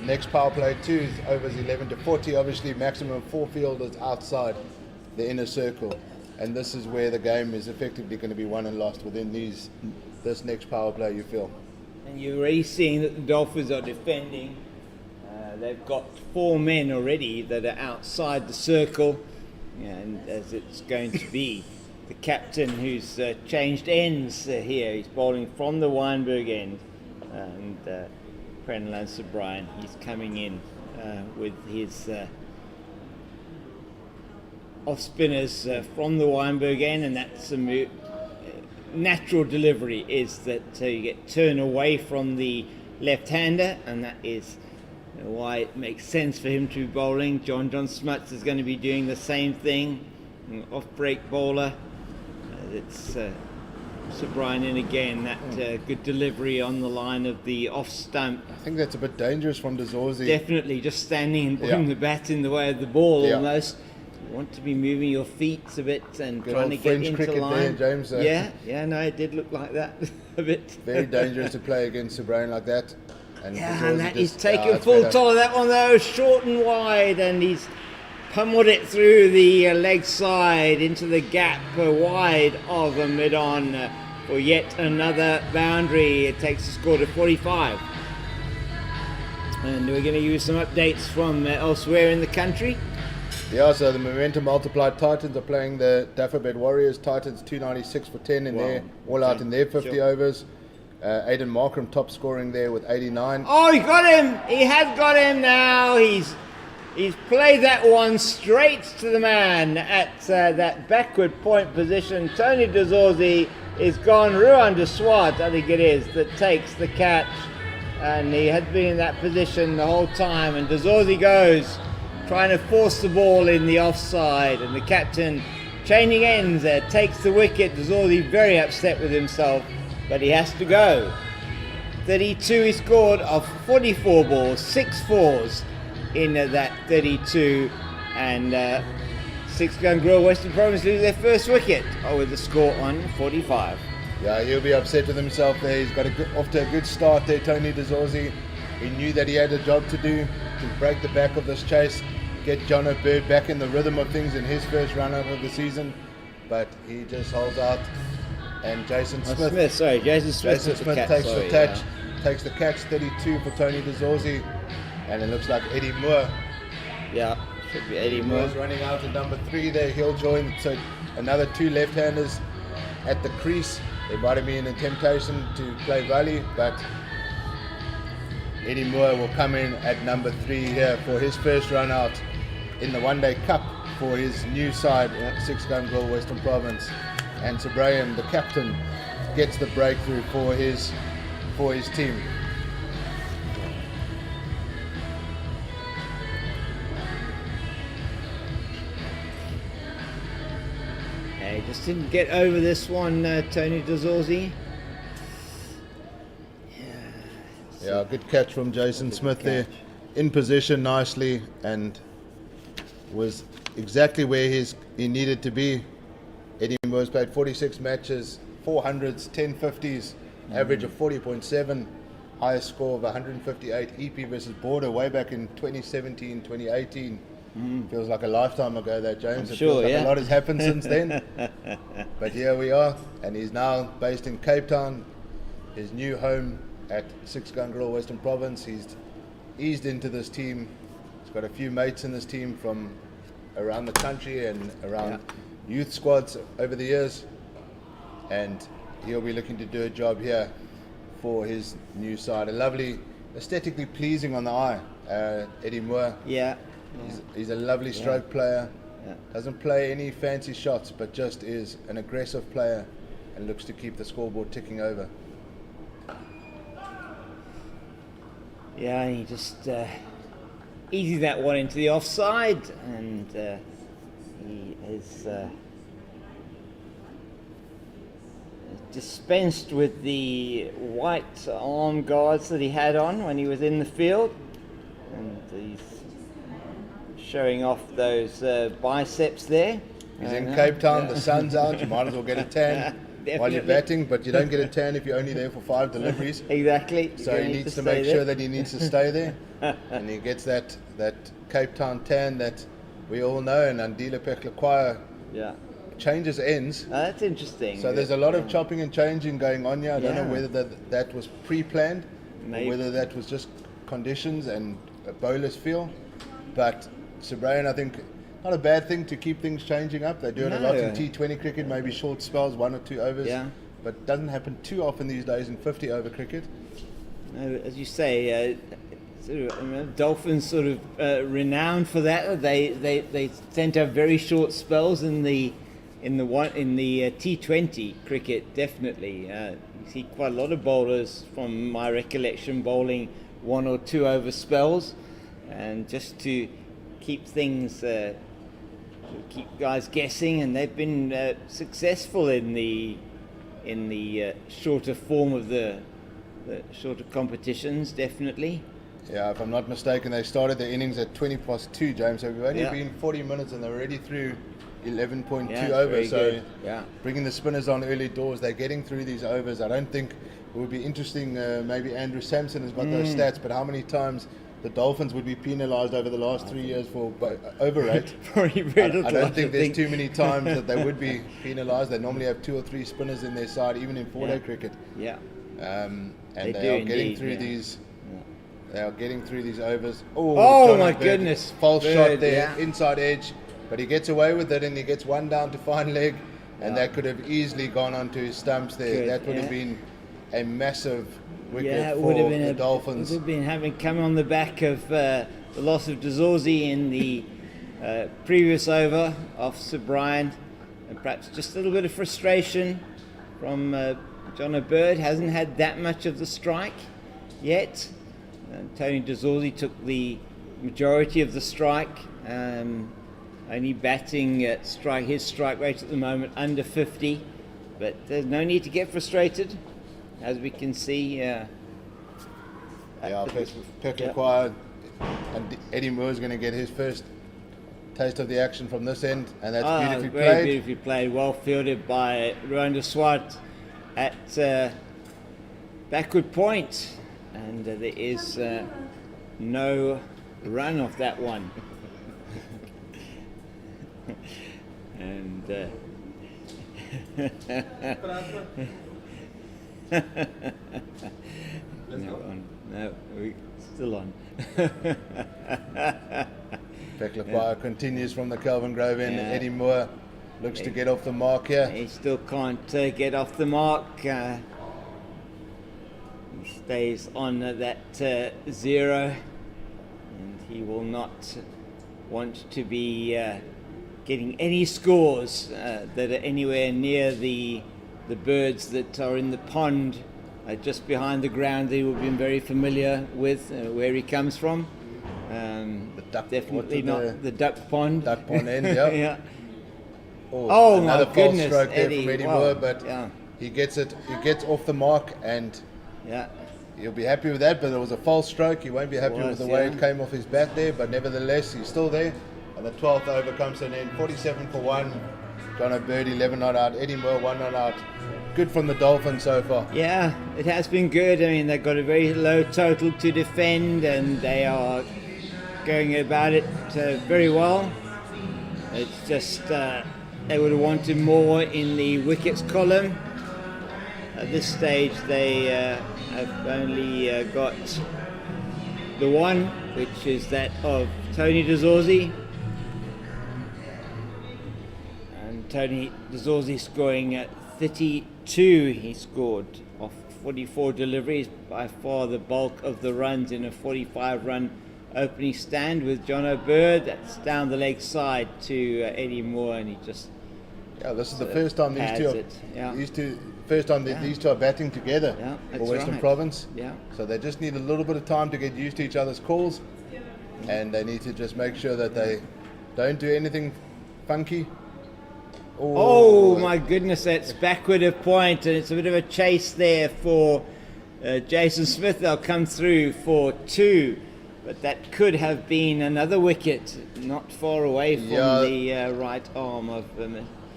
next power play 2 is overs 11 to 40. Obviously maximum 4 fielders outside the inner circle. And this is where the game is effectively going to be won and lost within this next power play, you feel. And you're already seeing that the Dolphins are defending. They've got 4 men already that are outside the circle. And as it's going to be, the captain who's changed ends here. He's bowling from the Weinberg end. And Prenlan O'Brien, he's coming in with his off spinners from the Weinberg end, and that's a natural delivery is that you get turn away from the left-hander, and that is why it makes sense for him to be bowling. John Smuts is going to be doing the same thing, an off-break bowler. It's Sir Brian in again. That good delivery on the line of the off stump. I think that's a bit dangerous from Dazorzi. Definitely, just standing and putting the bat in the way of the ball almost. You want to be moving your feet a bit and Good trying to old get French into cricket line. there, James. No, it did look like that a bit. Very dangerous to play against Sir Brian like that. And And that just, is taken full toll of that one though, short and wide, and he's pummeled it through the leg side into the gap wide of the mid-on for yet another boundary. It takes the score to 45. And we're going to use some updates from elsewhere in the country. Yeah, so the Momentum Multiplied Titans are playing the Daffabet Warriors. Titans 296 for 10 in there, all out in their 50 overs. Aidan Markram top scoring there with 89. Oh, he got him! He has got him now. He's played that one straight to the man at that backward point position. Tony Dazorzi is gone. Ruan de Swart, I think it is, that takes the catch. And he had been in that position the whole time. And Dazorzi goes, trying to force the ball in the offside. And the captain, changing ends there, takes the wicket. Dazorzi very upset with himself, but he has to go. 32 he scored of 44 balls, 6 fours in that 32, and 6 Gun Grill Western Province lose their first wicket with the score on 45. Yeah, he'll be upset with himself there. He's got off to a good start there, Tony Dazorzi. He knew that he had a job to do to break the back of this chase, get John O'Bird back in the rhythm of things in his first run out of the season, but he just holds out. And Jason Smith takes the catch, 32 for Tony Dazorzi, and it looks like Eddie Moore. Yeah, should be Eddie Moore. Moore's running out at number 3 there. He'll join. So another 2 left-handers at the crease. They might have been in temptation to play volley, but Eddie Moore will come in at number 3 here for his first run out in the One Day Cup for his new side, 6 Gun Grill Western Province. And Sir Brian, the captain, gets the breakthrough for his team. He just didn't get over this one, Tony Dazorzi. Yeah, good catch from Jason Smith there. In position nicely and was exactly where he needed to be. Eddie Moore's played 46 matches, 400s, 10 50s, average of 40.7, highest score of 158 EP versus Border way back in 2017, 2018. Feels like a lifetime ago that, James. Feels like a lot has happened since then. But here we are, and he's now based in Cape Town, his new home at 6 Gun Grill Western Province. He's eased into this team. He's got a few mates in this team from around the country and around youth squads over the years, and he'll be looking to do a job here for his new side. A lovely, aesthetically pleasing on the eye, Eddie Moore. He's a lovely stroke player. Doesn't play any fancy shots, but just is an aggressive player and looks to keep the scoreboard ticking over. Yeah, he just easy that one into the offside, and he is dispensed with the white arm guards that he had on when he was in the field, and he's showing off those biceps there. He's in Cape Town, the sun's out, you might as well get a tan while you're batting, but you don't get a tan if you're only there for 5 deliveries. Exactly. So he needs to make sure that he needs to stay there, and he gets that Cape Town tan that we all know, and Andile Peklakwaya changes ends. That's interesting. So there's a lot of chopping and changing going on here. I don't know whether that was pre-planned or whether that was just conditions and a bowler's feel, but Sir Brian, I think, not a bad thing to keep things changing up. They do it a lot in T20 cricket, maybe short spells, 1 or 2 overs, but it doesn't happen too often these days in 50 over cricket. No, as you say, Dolphins sort of renowned for that. They tend to have very short spells in the T20 cricket. Definitely, you see quite a lot of bowlers, from my recollection, bowling 1 or 2 over spells, and just to keep things, keep guys guessing, and they've been successful in the in the shorter form of the shorter competitions, definitely. Yeah, if I'm not mistaken, they started their innings at 2, James. So we've only Yeah. been 40 minutes and they're already through 11.2 Yeah, overs. very So good. Yeah. bringing the spinners on early doors, they're getting through these overs. I don't think it would be interesting. Maybe Andrew Sampson has got those stats, but how many times the Dolphins would be penalised over the last 3 years for overrate? Probably very little. I don't think there's too many times that they would be penalised. They normally have 2 or 3 spinners in their side, even in 4-day cricket. Yeah. And They they do are getting indeed, through yeah. these. They are getting through these overs. Oh, John my Bird, goodness. false Bird, shot there, yeah. inside edge, but he gets away with it and he gets one down to fine leg, and Yeah. that could have easily gone onto his stumps there. Good, That would have yeah. been a massive wicket Yeah, it for would have been the Dolphins. Would have been having come on the back of the loss of DeZorzi in the previous over of Sir Brian, and perhaps just a little bit of frustration from John Bird. Hasn't had that much of the strike yet. Tony DeZorzi took the majority of the strike, only batting at his strike rate at the moment under 50, but there's no need to get frustrated, as we can see. Pecklacquire and Eddie Moore is going to get his first taste of the action from this end, and that's beautifully very played. beautifully played, well fielded by Rwanda Swart at backward point, and there is no run off that one. And no, we're still on. Pecklacquire continues from the Kelvin Grove end. Yeah. Eddie Moore looks to get off the mark here. He still can't get off the mark. He stays on that 0, and he will not want to be getting any scores that are anywhere near the birds that are in the pond just behind the ground. They will be very familiar with where he comes from. The duck, Definitely not the duck pond. Duck pond end, yeah. Yeah. Oh, my another false goodness, stroke there Eddie, from Eddie wow, Moore, but yeah. he gets it. He gets off the mark, and Yeah. he'll be happy with that. But it was a false stroke. He won't be happy with the way yeah. it came off his bat there. But nevertheless, he's still there. And the 12th over comes to an end. 47 for 1. John O'Bird 11 not out. Eddie Moore 1 not out. Good from the Dolphins so far. Yeah, it has been good. I mean, they've got a very low total to defend, and they are going about it very well. It's just they would have wanted more in the wickets column. At this stage, they have only got the one, which is that of Tony DeZorzi. And Tony DeZorzi scoring at 32. He scored off 44 deliveries, by far the bulk of the runs in a 45-run opening stand with John O'Bird. That's down the leg side to Eddie Moore, and he just This is the first time these pads two are, it, yeah. these two are batting together Yeah, for that's Western right. Province. Yeah. So they just need a little bit of time to get used to each other's calls, and they need to just make sure that they don't do anything funky. Oh my goodness, that's backward of point, and it's a bit of a chase there for Jason Smith. They'll come through for 2, but that could have been another wicket, not far away from the right arm of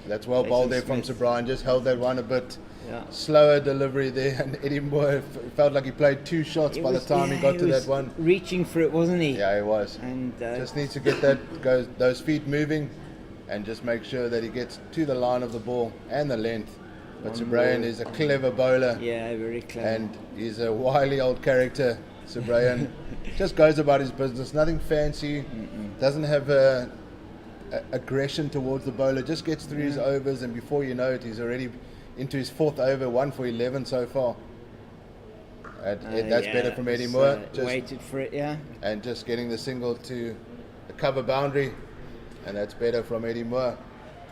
That's well Jason bowled there from Smith. Sir Brian. Just held that one a bit Yeah. slower delivery there, and Eddie Moore felt like he played 2 shots by the time he got to was that one. reaching for it, wasn't he? Yeah, he was. And Just needs to get those feet moving, and just make sure that he gets to the line of the ball and the length. But Sir Brian is a clever bowler, yeah, very clever. and he's a wily old character. Sir Brian just goes about his business, nothing fancy, doesn't have aggression towards the bowler, just gets through his overs, and before you know it, he's already into his 4th over, 1 for 11 so far. And that's better from Eddie Moore. Waited for it, yeah. And just getting the single to the cover boundary, and that's better from Eddie Moore.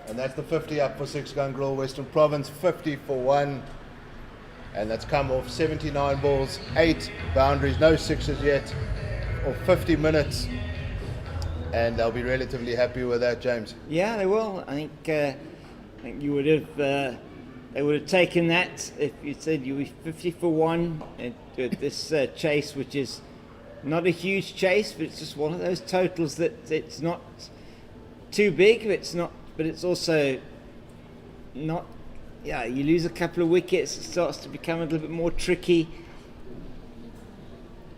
And that's the 50 up for 6 gun Grill Western Province, 50 for 1, and that's come off 79 balls, 8 boundaries, no sixes yet, or 50 minutes, and they'll be relatively happy with that, James. Yeah, they will. I think you would have they would have taken that if you said you were 50 for 1 and this chase, which is not a huge chase, but it's just one of those totals that it's not too big, but it's also not. Yeah, you lose a couple of wickets, it starts to become a little bit more tricky.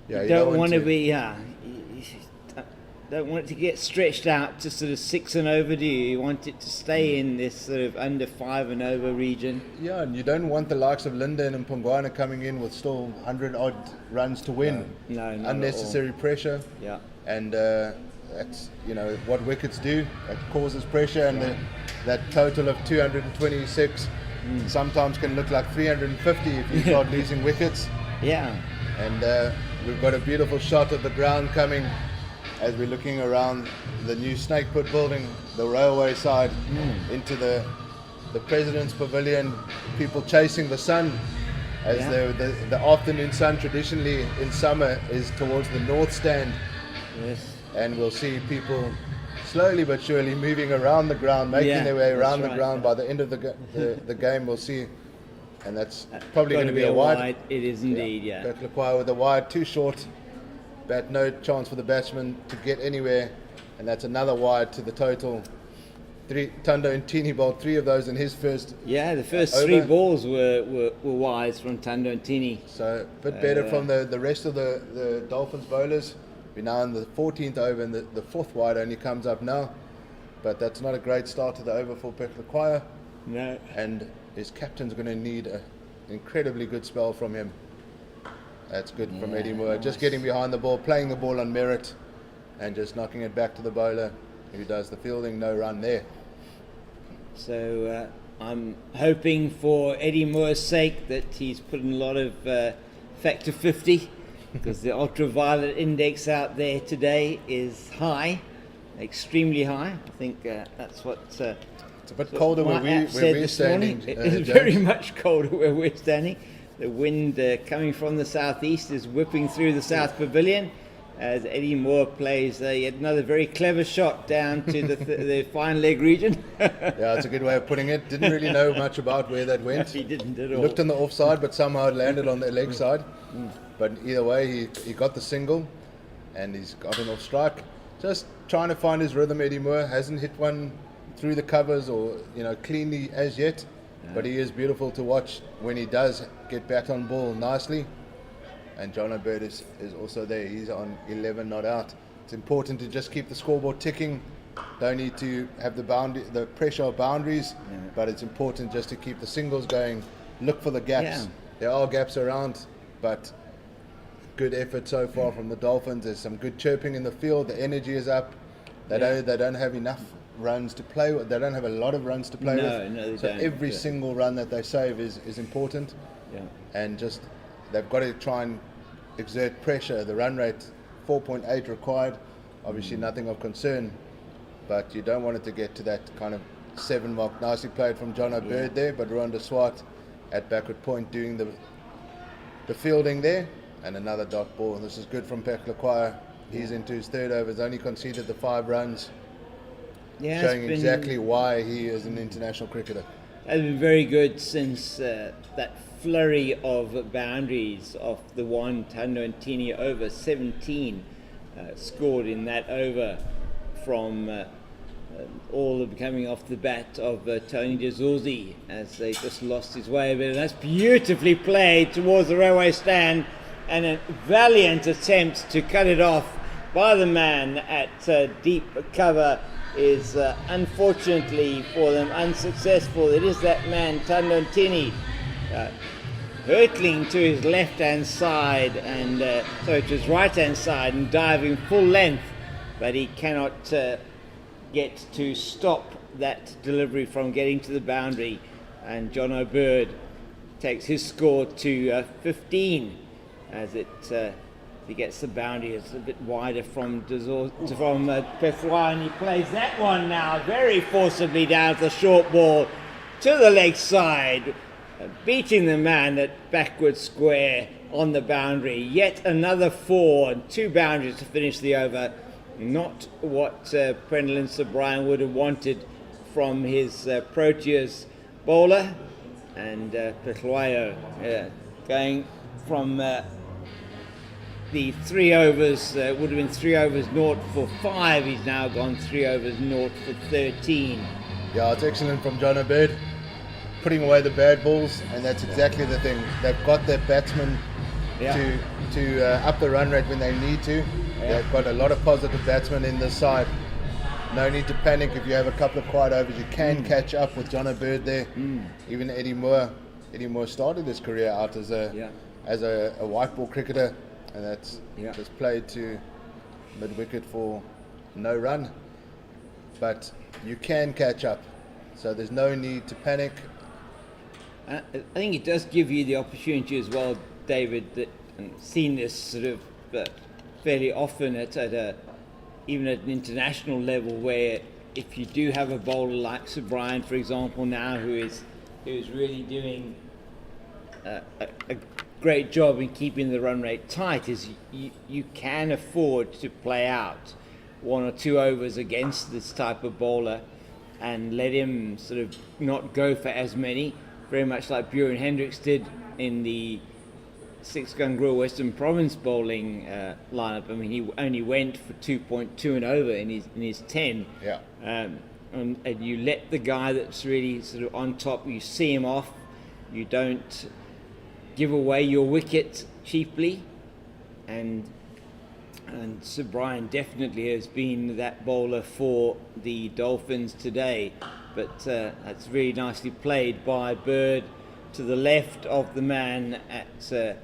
Yeah, you don't want to be. You don't want it to get stretched out to sort of 6 and over, do you? You want it to stay in this sort of under 5 and over region. Yeah, and you don't want the likes of Linden and Pongwana coming in with still 100 odd runs to win. No, not unnecessary pressure. Yeah. And that's what wickets do. It causes pressure, and that total of 226 sometimes can look like 350 if you start losing wickets. Yeah. And we've got a beautiful shot of the ground coming as we're looking around the new Snake Pit building, the railway side, into the President's Pavilion, people chasing the sun, as the afternoon sun traditionally in summer is towards the north stand. Yes. And we'll see people slowly but surely moving around the ground, making their way around the ground. By the end of the game, we'll see. And that's probably going to be a wide. It is indeed, yeah. Beklakwa with a wide, too short. Bat, no chance for the batsman to get anywhere. And that's another wide to the total. Tando Ntini bowled 3 of those in his first. Yeah, the first 3 balls were wides from Tando Ntini. So a bit better from the rest of the Dolphins bowlers. We're now in the 14th over, and the 4th wide only comes up now. But that's not a great start to the over for Beklakwa. No. And his captain's going to need an incredibly good spell from him. That's good from Eddie Moore. Nice. Just getting behind the ball, playing the ball on merit, and just knocking it back to the bowler who does the fielding. No run there. So I'm hoping for Eddie Moore's sake that he's put in a lot of factor 50, because the ultraviolet index out there today is high, extremely high. I think that's what... it's a bit colder where we're standing. It is very much colder where we're standing. The wind coming from the southeast is whipping through the South Pavilion as Eddie Moore plays yet another very clever shot down to the fine leg region. Yeah, that's a good way of putting it. Didn't really know much about where that went. He didn't at all. Looked on the offside, but somehow it landed on the leg side. But either way, he got the single, and he's got an off strike. Just trying to find his rhythm. Eddie Moore hasn't hit one through the covers or cleanly as yet, but he is beautiful to watch when he does get back on ball nicely. And John O'Bird is also there. He's on 11 not out. It's important to just keep the scoreboard ticking. Don't need to have the pressure of boundaries, but it's important just to keep the singles going. Look for the gaps. There are gaps around, but good effort so far from the Dolphins. There's some good chirping in the field. The energy is up. They don't have enough runs to play with. They don't have a lot of runs to play with. No, they so don't. Every single run that they save is important. Yeah. And just they've got to try and exert pressure. The run rate 4.8 required. Obviously nothing of concern, but you don't want it to get to that kind of 7 mark. Nicely played from John O'Bird there, but Rwanda Swart at backward point doing the fielding there. And another dot ball. This is good from Beklakwa. He's into his 3rd over. He's only conceded the 5 runs. Yeah, showing exactly why he is an international cricketer. Has been very good since that flurry of boundaries off the one. Tando Ntini over 17 scored in that over from all coming off the bat of Tony Dezorzi, as they just lost his way a bit. And that's beautifully played towards the railway stand, and a valiant attempt to cut it off by the man at deep cover is unfortunately for them unsuccessful. It is that man Tando Ntini hurtling to his left hand side and to his right hand side and diving full length, but he cannot get to stop that delivery from getting to the boundary, and John O'Bird takes his score to 15 as he gets the boundary. It's a bit wider from Pethua, and he plays that one now very forcibly down to the short ball to the leg side, beating the man at backward square on the boundary. Yet another 4 and 2 boundaries to finish the over. Not what Prendelin Sir Brian would have wanted from his Porteous bowler, and Peklayo going from the 3 overs, would have been 3 overs 0 for 5. He's now gone 3 overs 0 for 13. Yeah, it's excellent from John O'Bird, putting away the bad balls, and that's exactly the thing. They've got their batsmen to up the run rate when they need to. Yeah. They've got a lot of positive batsmen in this side. No need to panic if you have a couple of quiet overs. You can catch up with John O'Bird there. Even Eddie Moore. Eddie Moore started his career out as a white ball cricketer, and that's just played to mid wicket for no run. But you can catch up, so there's no need to panic. I think it does give you the opportunity as well, David, that and seen this sort of fairly often even at an international level, where if you do have a bowler like Sir Brian, for example, now who is really doing a great job in keeping the run rate tight, is you can afford to play out 1 or 2 overs against this type of bowler and let him sort of not go for as many, very much like Bjorn Hendricks did in the 6-gun Grill Western Province bowling lineup. I mean, he only went for 2.2 and over in his 10. Yeah. And you let the guy that's really sort of on top, you see him off, you don't give away your wicket cheaply, and Sir Brian definitely has been that bowler for the Dolphins today. But that's really nicely played by Bird to the left of the man at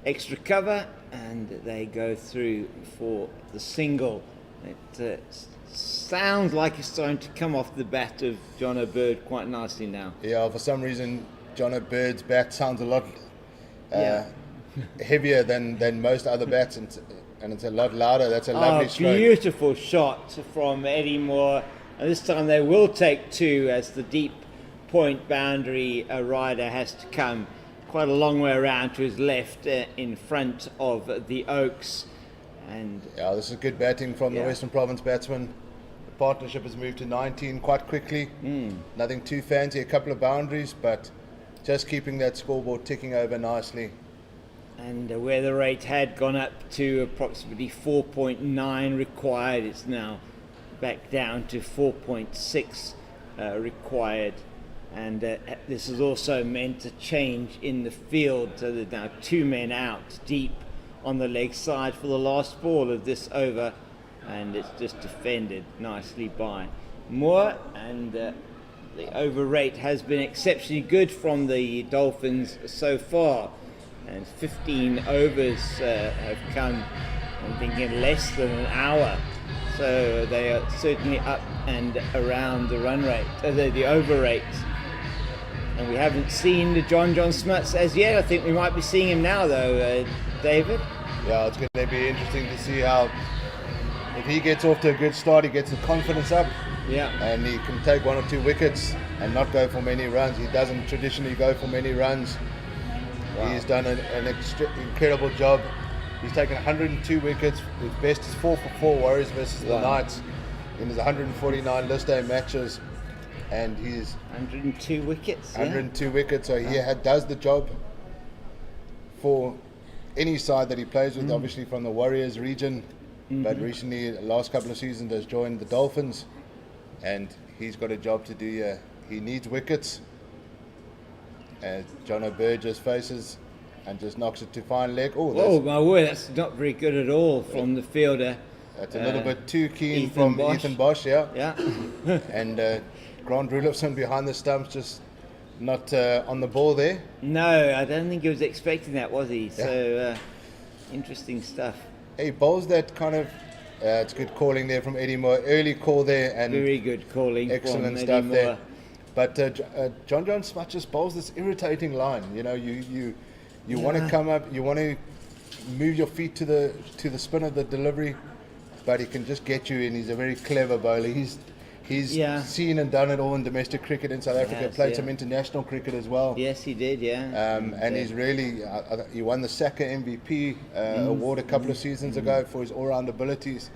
extra cover, and they go through for the single. It sounds like it's starting to come off the bat of John O'Bird quite nicely now. Yeah, for some reason John O'Bird's bat sounds a lot heavier than most other bats, and it's a lot louder. That's a lovely stroke. Beautiful shot from Eddie Moore. And this time they will take 2 as the deep point boundary rider has to come quite a long way around to his left in front of the Oaks. And this is good batting from the Western Province batsman. The partnership has moved to 19 quite quickly. Nothing too fancy, a couple of boundaries, but just keeping that scoreboard ticking over nicely. And where the rate had gone up to approximately 4.9 required, it's now back down to 4.6 required. And this has also meant a change in the field, so there's now 2 men out deep on the leg side for the last ball of this over, and it's just defended nicely by Moore. And the over rate has been exceptionally good from the Dolphins so far, and 15 overs have come, I'm thinking, less than an hour. So they are certainly up and around the run rate, the over rate. And we haven't seen the John Smuts as yet. I think we might be seeing him now, though, David. Yeah, it's going to be interesting to see how, if he gets off to a good start, he gets the confidence up, and he can take 1 or 2 wickets and not go for many runs. He doesn't traditionally go for many runs. Wow. He's done an incredible job. He's taken 102 wickets. His best is 4 for 4 Warriors versus the Knights in his 149 list A matches. And he's 102 wickets. 102 wickets. So he does the job for any side that he plays with. Obviously from the Warriors region, but recently, the last couple of seasons, has joined the Dolphins, and he's got a job to do here. He needs wickets. And John O'Bird just faces and just knocks it to fine leg. Oh my word, that's not very good at all from the fielder. That's a little bit too keen from Ethan Bosch, yeah. And Grant Rudolphson behind the stumps, just not on the ball there. No, I don't think he was expecting that, was he? Yeah. So, interesting stuff. He bowls that kind of, it's good calling there from Eddie Moore. Early call there. And very good calling. Excellent from stuff Eddie Moore. there. But John Smuts just bowls this irritating line. You know, you want to come up, you want to move your feet to the spin of the delivery, but he can just get you in. He's a very clever bowler. He's seen and done it all in domestic cricket in South Africa. Played some international cricket as well. Yes, he did. And he's really he won the Saka MVP award a couple of seasons ago for his all-round abilities,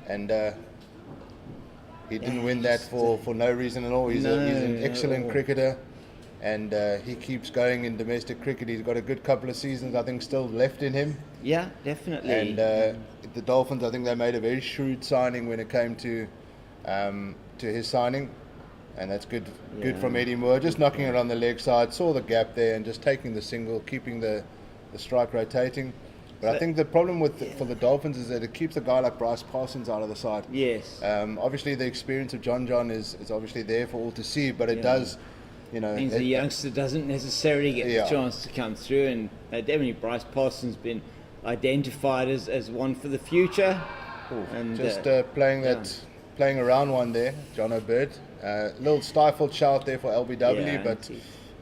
and he didn't win that for no reason at all. He's an excellent cricketer. and he keeps going in domestic cricket. He's got a good couple of seasons, I think, still left in him. Yeah, definitely. And the Dolphins, I think they made a very shrewd signing when it came to his signing, and that's good from Eddie Moore. Just knocking it on the leg side, saw the gap there, and just taking the single, keeping the strike rotating. But I think the problem for the Dolphins is that it keeps a guy like Bryce Parsons out of the side. Yes. Obviously, the experience of John is obviously there for all to see, but it does, means the youngster doesn't necessarily get the chance to come through, and definitely Bryce Parsons been identified as one for the future. And just playing around one there, John O'Bird. A little stifled shout there for LBW, but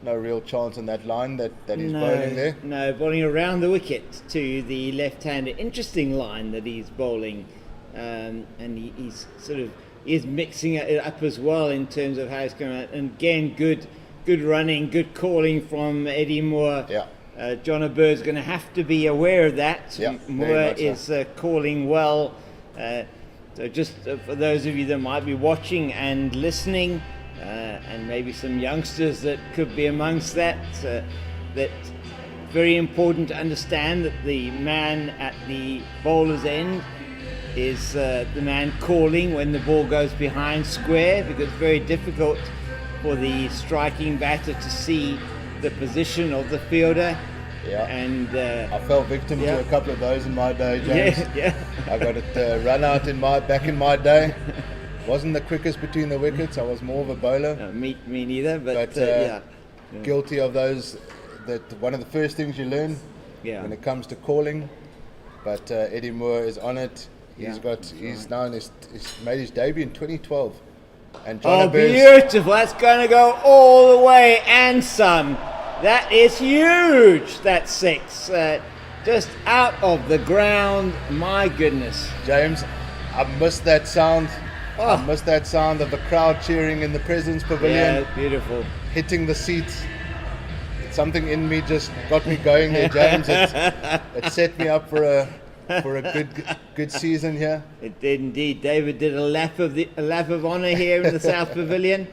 no real chance in that line that he's bowling there. No, bowling around the wicket to the left-hander. Interesting line that he's bowling, and he's is mixing it up as well in terms of how he's going. And again, good running, good calling from Eddie Moore. Yeah. John O'Bird's going to have to be aware of that. Yeah, Moore is calling well. So just for those of you that might be watching and listening, and maybe some youngsters that could be amongst that very important to understand that the man at the bowler's end is the man calling when the ball goes behind square, because it's very difficult for the striking batter to see the position of the fielder. Yeah, and I fell victim to a couple of those in my day, James. I got it run out back in my day. Wasn't the quickest between the wickets. I was more of a bowler. Me neither, but guilty of those. That one of the first things you learn when it comes to calling. But Eddie Moore is on it. He's made his debut in 2012. And John beautiful! That's going to go all the way and some. That is huge. That 6, just out of the ground. My goodness, James, I missed that sound. I missed that sound of the crowd cheering in the President's Pavilion. Yeah, beautiful. Hitting the seats. Something in me just got me going there, James. It set me up for a good season here. It did indeed. David did a lap of honour here in the South Pavilion,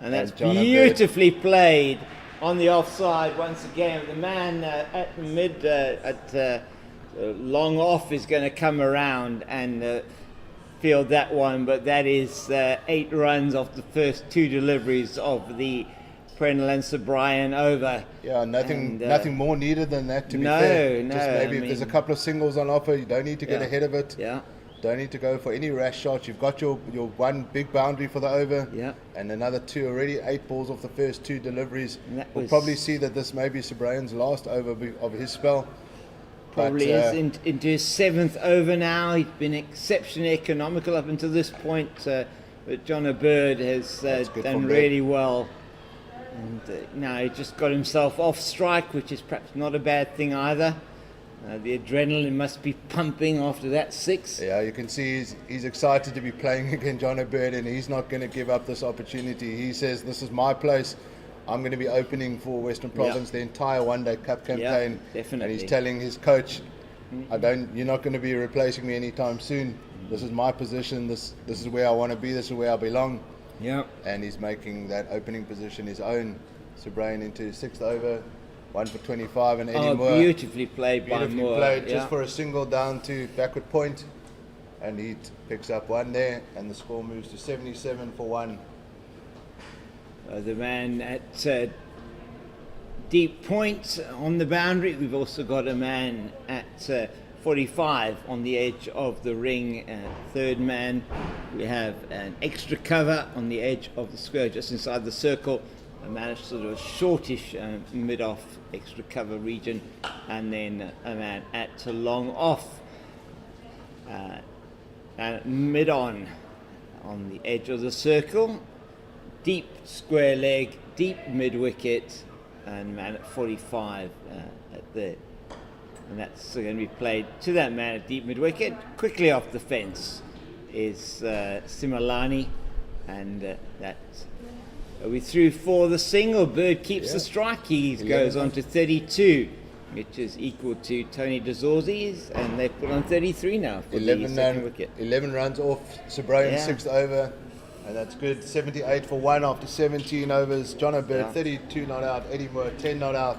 and that's beautifully played on the offside once again. The man at the mid long off is going to come around and field that one, but that is 8 runs off the first 2 deliveries of the Prenell and Sir Brian over. Yeah, nothing more needed than that, to be fair. Just maybe if there's a couple of singles on offer, you don't need to get ahead of it. Yeah. Don't need to go for any rash shots. You've got your one big boundary for the over, and another 2 already. 8 balls off the first 2 deliveries. We'll probably see that this may be Sir Brian's last over of his spell. Probably is into his 7th over now. He's been exceptionally economical up until this point, but John O'Bird has done really well. And now he just got himself off strike, which is perhaps not a bad thing either. The adrenaline must be pumping after that 6. Yeah, you can see he's excited to be playing against John O'Bird, and he's not going to give up this opportunity. He says, this is my place. I'm going to be opening for Western Province the entire one-day cup campaign. Definitely. And he's telling his coach, you're not going to be replacing me anytime soon. This is my position. This is where I want to be. This is where I belong. Yeah. And he's making that opening position his own. Sir Brian into his 6th over, 1 for 25, and Eddie Moore. Beautifully played by Moore. Just for a single down to backward point, and he picks up 1 there, and the score moves to 77 for 1. The man at deep point on the boundary. We've also got a man at 45 on the edge of the ring, 3rd man. We have an extra cover on the edge of the square, just inside the circle. A man at sort of a shortish mid-off extra cover region, and then a man at long off, and mid-on the edge of the circle. Deep square leg, deep mid-wicket, and man at 45 at the. And that's going to be played to that man at deep mid-wicket. Quickly off the fence is Simalani, and that's we threw for the single. Bird keeps the strike. He goes on to 32, which is equal to Tony DeZorzi's, and they've put on 33 now for the second wicket. 11 runs off Sir Brian's 6th over. And that's good. 78 for 1 after 17 overs. John O'Byrd, 32 not out. Eddie Moore, 10 not out.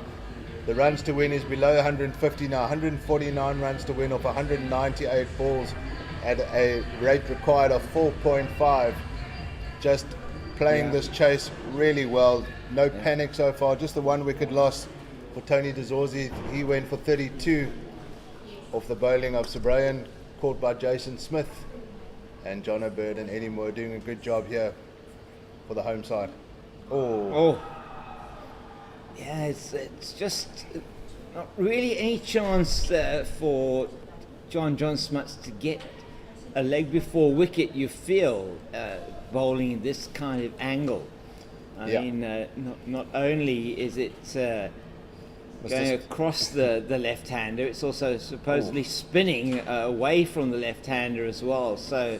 The runs to win is below 150 now. 149 runs to win off 198 balls at a rate required of 4.5. Just playing this chase really well. No panic so far. Just the 1 wicket loss for Tony DeZorzi. He went for 32 off the bowling of Sobrayan, caught by Jason Smith. And John O'Byrd and Eddie Moore doing a good job here for the home side. Yeah, it's just not really any chance for John Smuts to get a leg before wicket, you feel, bowling this kind of angle. I mean, not only is it going across the left-hander, it's also supposedly spinning away from the left-hander as well. So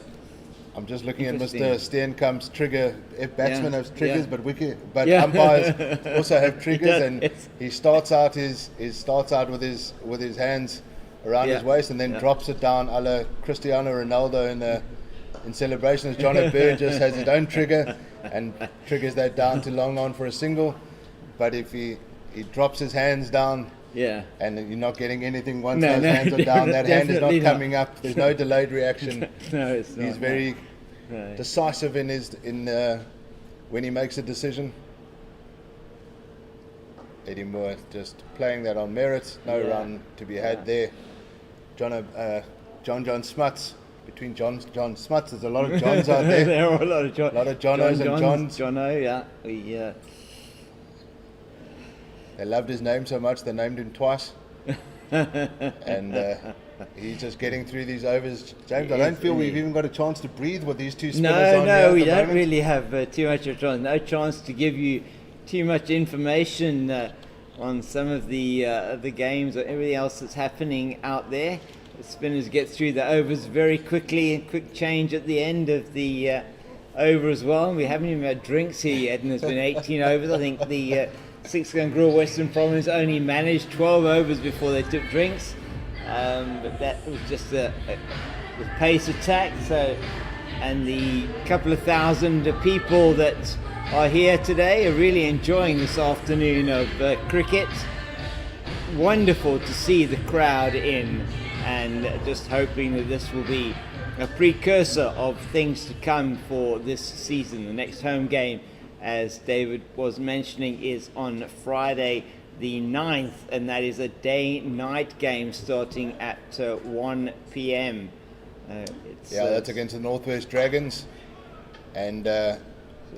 I'm just looking at Mr. Steenkamp's trigger. If batsmen have triggers, but umpires also have triggers, and he starts out with his hands around his waist and then drops it down, a la Cristiano Ronaldo in celebrations. John O'Byrd just has his own trigger and triggers that down to long on for a single. But if he drops his hands down, and you're not getting anything once those hands are down, that hand is not coming up. There's no delayed reaction. No, it's not. He's very decisive in when he makes a decision. Eddie Moore just playing that on merit. No run to be had there. John Smuts. Between John Smuts, there's a lot of Johns out there. There are a lot of Johns. A lot of Jonos and Johns. Jono, They loved his name so much they named him twice. And he's just getting through these overs. James, I don't feel we've even got a chance to breathe with these two spinners on here. No, we don't really have too much of a chance. No chance to give you too much information on some of the games or everything else that's happening out there. The spinners get through the overs very quickly, and quick change at the end of the over as well. We haven't even had drinks here yet, and there's been 18 overs. I think the Six Gun Grill Western Province only managed 12 overs before they took drinks, but that was just a pace attack. So, and the couple of thousand people that are here today are really enjoying this afternoon of cricket. Wonderful to see the crowd in, and just hoping that this will be a precursor of things to come for this season. The next home game, as David was mentioning, is on Friday the 9th, and that is a day-night game starting at 1 p.m. That's against the Northwest Dragons, and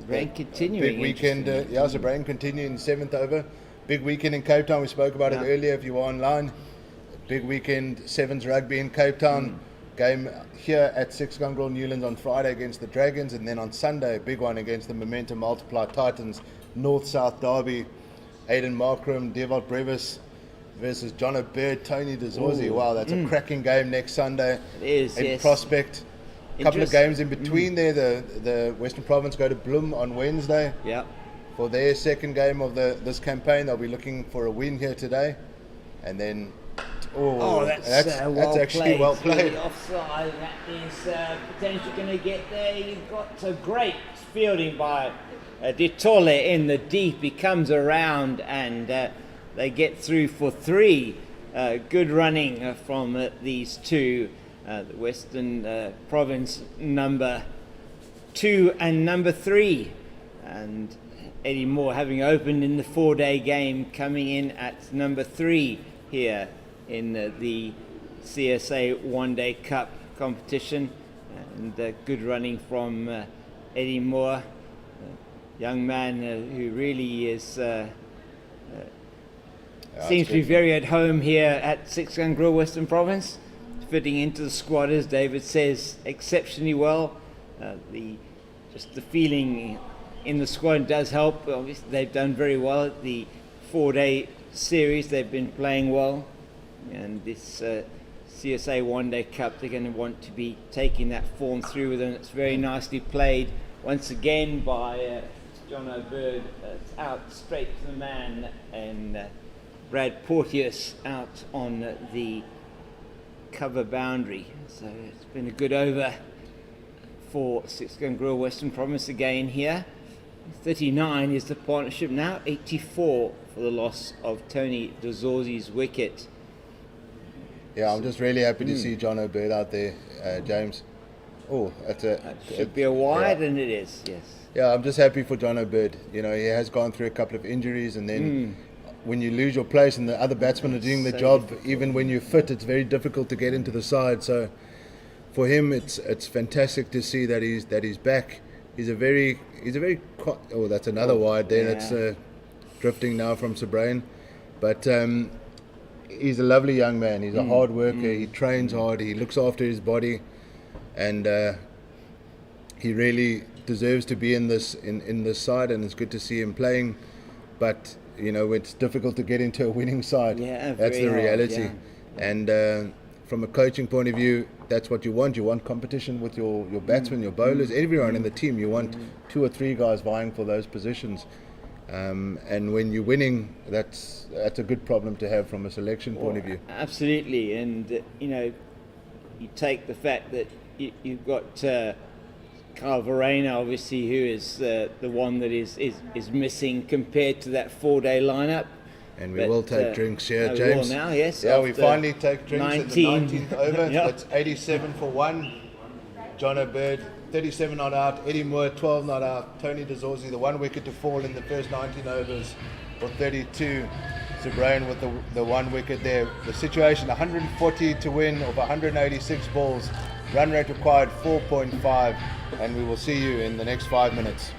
rain continuing. Big weekend. Sobrayan continuing 7th over. Big weekend in Cape Town. We spoke about it earlier if you were online. Big weekend, Sevens rugby in Cape Town. Game here at Six Gun Grill Newlands on Friday against the Dragons, and then on Sunday a big one against the Momentum Multiply Titans. North-South derby. Aidan Markram, Devot Brevis versus John O'Byrd, Tony DeZorzi. Wow, that's a cracking game next Sunday. It is, in Prospect. A couple of games in between there. The Western Province go to Bloem on Wednesday. For their second game of this campaign. They'll be looking for a win here today. And then that's actually well played. Offside, that is potentially going to get there. You've got a great fielding by Ditole in the deep. He comes around and they get through for 3. Good running from these two. The Western Province number 2 and number 3. And Eddie Moore, having opened in the 4-day game, coming in at number 3 here in the CSA one-day cup competition, and good running from Eddie Moore, young man who really is seems to be very at home here at Six Gun Grill Western Province, fitting into the squad, as David says, exceptionally well. The feeling in the squad does help. Obviously, they've done very well at the 4-day series. They've been playing well, and this CSA one-day cup, they're going to want to be taking that form through with them. It's very nicely played once again by John O'Byrd. It's out straight to the man, and Brad Porteous out on the cover boundary. So it's been a good over for Six Gun Grill Western Province again here. 39 is the partnership now, 84 for the loss of Tony DeZorzi's wicket. Yeah, I'm just really happy to see John O'Bird out there, James. Oh, That should be a wide, and it is, yes. Yeah, I'm just happy for John O'Bird. You know, he has gone through a couple of injuries, and then when you lose your place and the other batsmen are doing the job, even when you're fit, it's very difficult to get into the side. So for him, it's fantastic to see that he's back. He's a very oh, that's another wide there. Yeah. That's drifting now from Sabrain, but he's a lovely young man. He's a hard worker. He trains hard. He looks after his body, and he really deserves to be in this side. And it's good to see him playing. But you know, it's difficult to get into a winning side. Yeah, that's the reality. Hard, yeah. And from a coaching point of view, that's what you want. You want competition with your batsmen, your bowlers, everyone in the team. You want 2 or 3 guys vying for those positions. And when you're winning, that's a good problem to have from a selection point of view. Absolutely, and you know, you take the fact that you've got Kyle Verreynne, obviously, who is the one that is missing compared to that 4-day lineup. And we will take drinks here, no, James. We will now, yes. Yeah, we finally take drinks at the 19th over. Yep. That's 87 for 1. John O'Bird, 37 not out. Eddie Moore, 12 not out. Tony DeZorzi, the 1 wicket to fall in the first 19 overs for 32. Sabrain with the 1 wicket there. The situation, 140 to win of 186 balls. Run rate required 4.5. And we will see you in the next 5 minutes.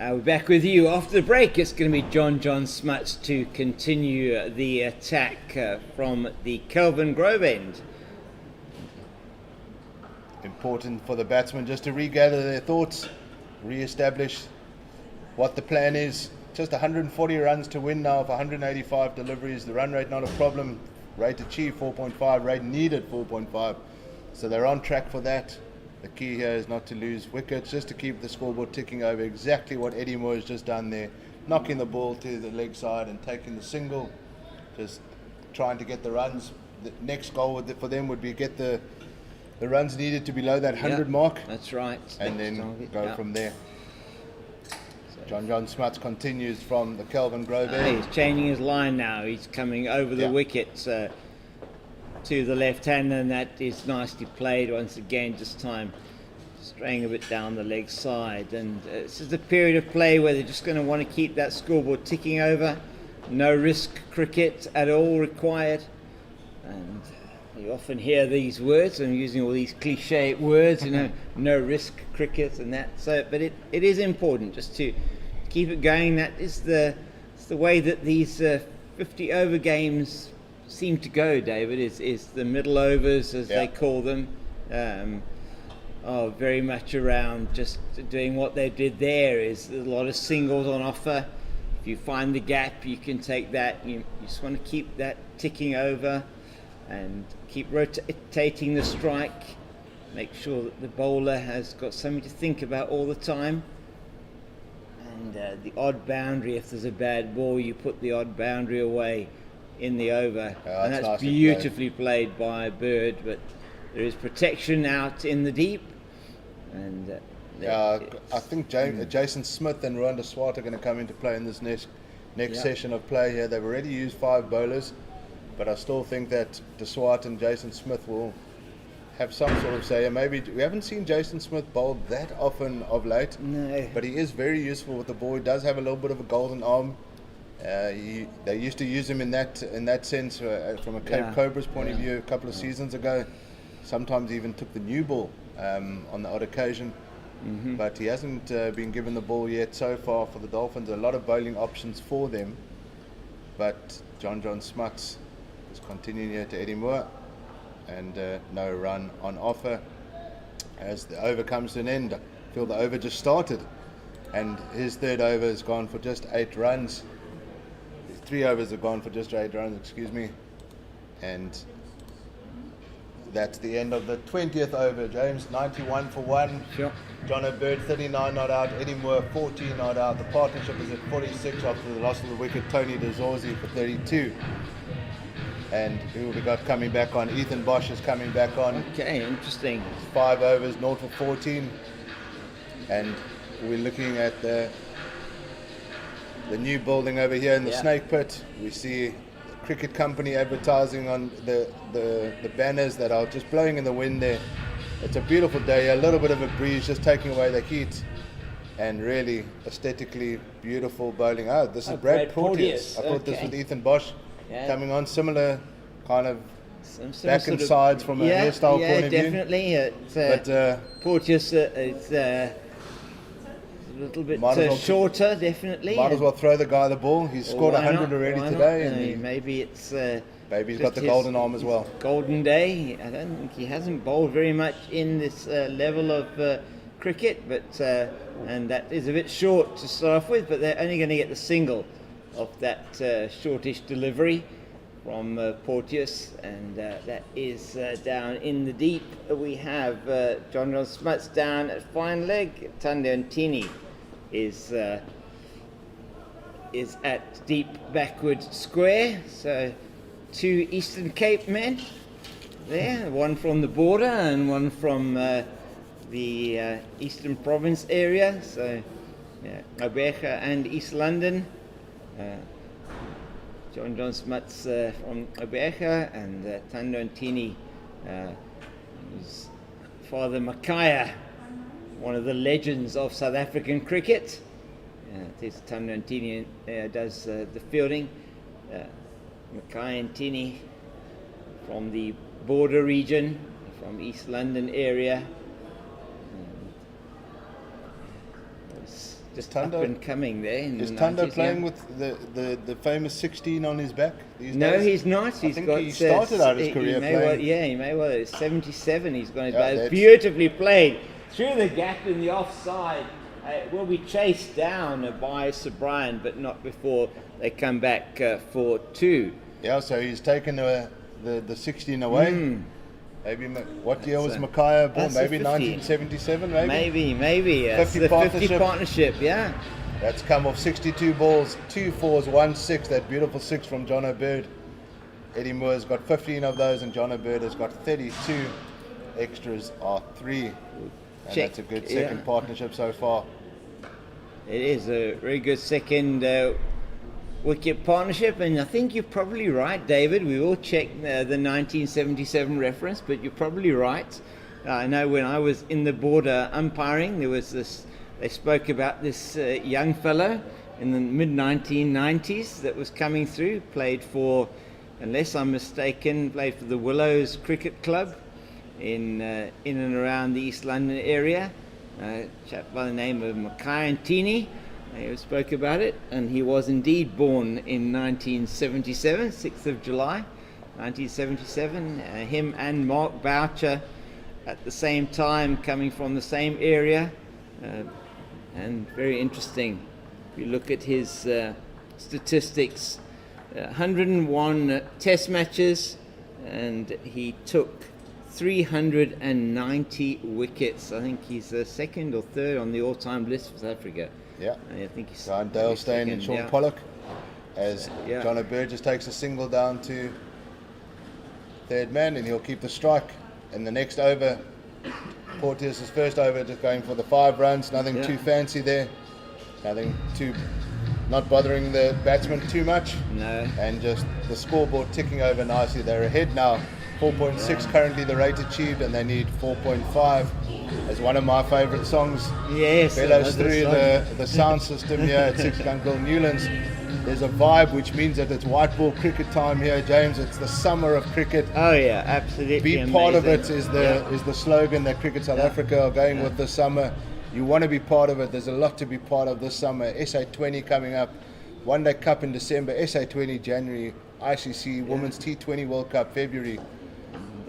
We're back with you after the break. It's going to be John Smuts to continue the attack from the Kelvin Grove end. Important for the batsmen just to regather their thoughts, re-establish what the plan is. Just 140 runs to win now for 185 deliveries. The run rate not a problem. Rate achieved 4.5, rate needed 4.5. So they're on track for that. The key here is not to lose wickets, just to keep the scoreboard ticking over. Exactly what Eddie Moore has just done there, knocking the ball to the leg side and taking the single, just trying to get the runs. The next goal for them would be get the runs needed to below that 100 mark. That's right. And then go from there. John Smuts continues from the Kelvin Grove end. He's changing his line now. He's coming over the wickets to the left hand, and that is nicely played once again, this time straying a bit down the leg side. And this is the period of play where they're just going to want to keep that scoreboard ticking over. No risk cricket at all required. And you often hear these words, I'm using all these cliche words, no risk cricket and that. So, but it is important just to keep it going. That is it's the way that these 50 over games seem to go, David, is the middle overs, as they call them, are very much around just doing what they did there. Is a lot of singles on offer. If you find the gap, you can take that. You just want to keep that ticking over and keep rotating the strike. Make sure that the bowler has got something to think about all the time. And the odd boundary, if there's a bad ball, you put the odd boundary away in the over. And that's beautifully played by Bird, but there is protection out in the deep. And I think Jason Smith and Rwanda Swart are going to come into play in this next session of play here. They've already used 5 bowlers, but I still think that De Swart and Jason Smith will have some sort of say. And maybe we haven't seen Jason Smith bowl that often of late, but he is very useful with the ball. He does have a little bit of a golden arm. They used to use him in that sense from a Cape Cobra's point of view a couple of seasons ago. Sometimes he even took the new ball on the odd occasion. But he hasn't been given the ball yet so far for the Dolphins. A lot of bowling options for them, but John Smuts is continuing here to Eddie Moore, and no run on offer as the over comes to an end. I feel the over just started, and his third over has gone for just 8 runs. His 3 overs have gone for just 8 runs, and that's the end of the 20th over. James, 91 for 1. Sure. John O'Bird, 39 not out. Eddie Moore, 14 not out. The partnership is at 46 after the loss of the wicket. Tony DeZorzi for 32. And who have we got coming back on? Ethan Bosch is coming back on. Okay, interesting. 5 overs, 0 for 14. And we're looking at the new building over here in the Snake Pit. We see Cricket Company advertising on the banners that are just blowing in the wind there. It's a beautiful day, a little bit of a breeze just taking away the heat, and really aesthetically beautiful bowling. This is Brad Porteous. I thought this was Ethan Bosch coming on, similar kind of some back and sides from a hairstyle point of view. Yeah, definitely. But Porteous is a little bit shorter, definitely. Might as well throw the guy the ball. He's scored 100 already today. And maybe it's... maybe he's got the golden arm as well. Golden day. I don't think he hasn't bowled very much in this level of cricket, but and that is a bit short to start off with, but they're only going to get the single of that shortish delivery from Porteous, and that is down in the deep. We have John Smuts down at fine leg. Tunde Ntini is at deep backward square. So 2 Eastern Cape men there, one from the border and one from the Eastern Province area. So Obecha and East London. John Smuts from Obecha, and Tunde Ntini, his father Makaya, one of the legends of South African cricket. Tunde Ntini does the fielding. Makaya Ntini from the border region, from East London area. just Thunder- up and coming there. In Is the Thunder 90s, playing yeah. with the famous 16 on his back these No, days? he's not. I He's think got. he started out his career he may well, playing. yeah, he may well. It's 77. He's got his Yeah, back. that's- Beautifully played through the gap in the offside. Will be chased down by Sir Brian, but not before they come back for 2. Yeah, so he's taken the 16 away. Maybe what year was a- Micaiah born? that's a Maybe 50. 1977, maybe? Maybe. 50 the 50 partnership. partnership, yeah. That's come off 62 balls, 2 4s, 1 6. That beautiful 6 from John O'Bird. Eddie Moore's got 15 of those, and John O'Bird has got 32. Extras are 3. And Check, that's a good second yeah. partnership so far. It is a very good second wicket partnership, and I think you're probably right, David. We will check the 1977 reference, but you're probably right. I know when I was in the border umpiring, there was this. They spoke about this young fellow in the mid 1990s that was coming through. Played for, unless I'm mistaken, played for the Willows Cricket Club in and around the East London area. A chap by the name of Mackay Tini. They spoke about it, and he was indeed born in 1977, 6th of July, 1977. Him and Mark Boucher at the same time, coming from the same area, and very interesting. If you look at his statistics, 101 test matches, and he took 390 wickets. I think he's second or third on the all-time list for South Africa. Yeah. I think he's Ryan Dale Steyn and Sean yeah. Pollock, as Yeah. John O'Bird just takes a single down to third man, and he'll keep the strike. In the next over, Porteous' first over, just going for the 5 runs. Nothing Yeah. too fancy there. Nothing too, not bothering the batsman too much. No. And just the scoreboard ticking over nicely. They're ahead now. 4.6 currently the rate achieved, and they need 4.5. As one of my favourite songs Yes. bellows another through song. the sound system here at Six Gun Gill Newlands. There's a vibe which means that it's white ball cricket time here, James. It's the summer of cricket. Oh yeah, absolutely. Be part of it amazing. is the slogan that Cricket South Africa are going with this summer. You want to be part of it. There's a lot to be part of this summer. SA20 coming up, One Day Cup in December, SA20 January, ICC Women's T20 World Cup February,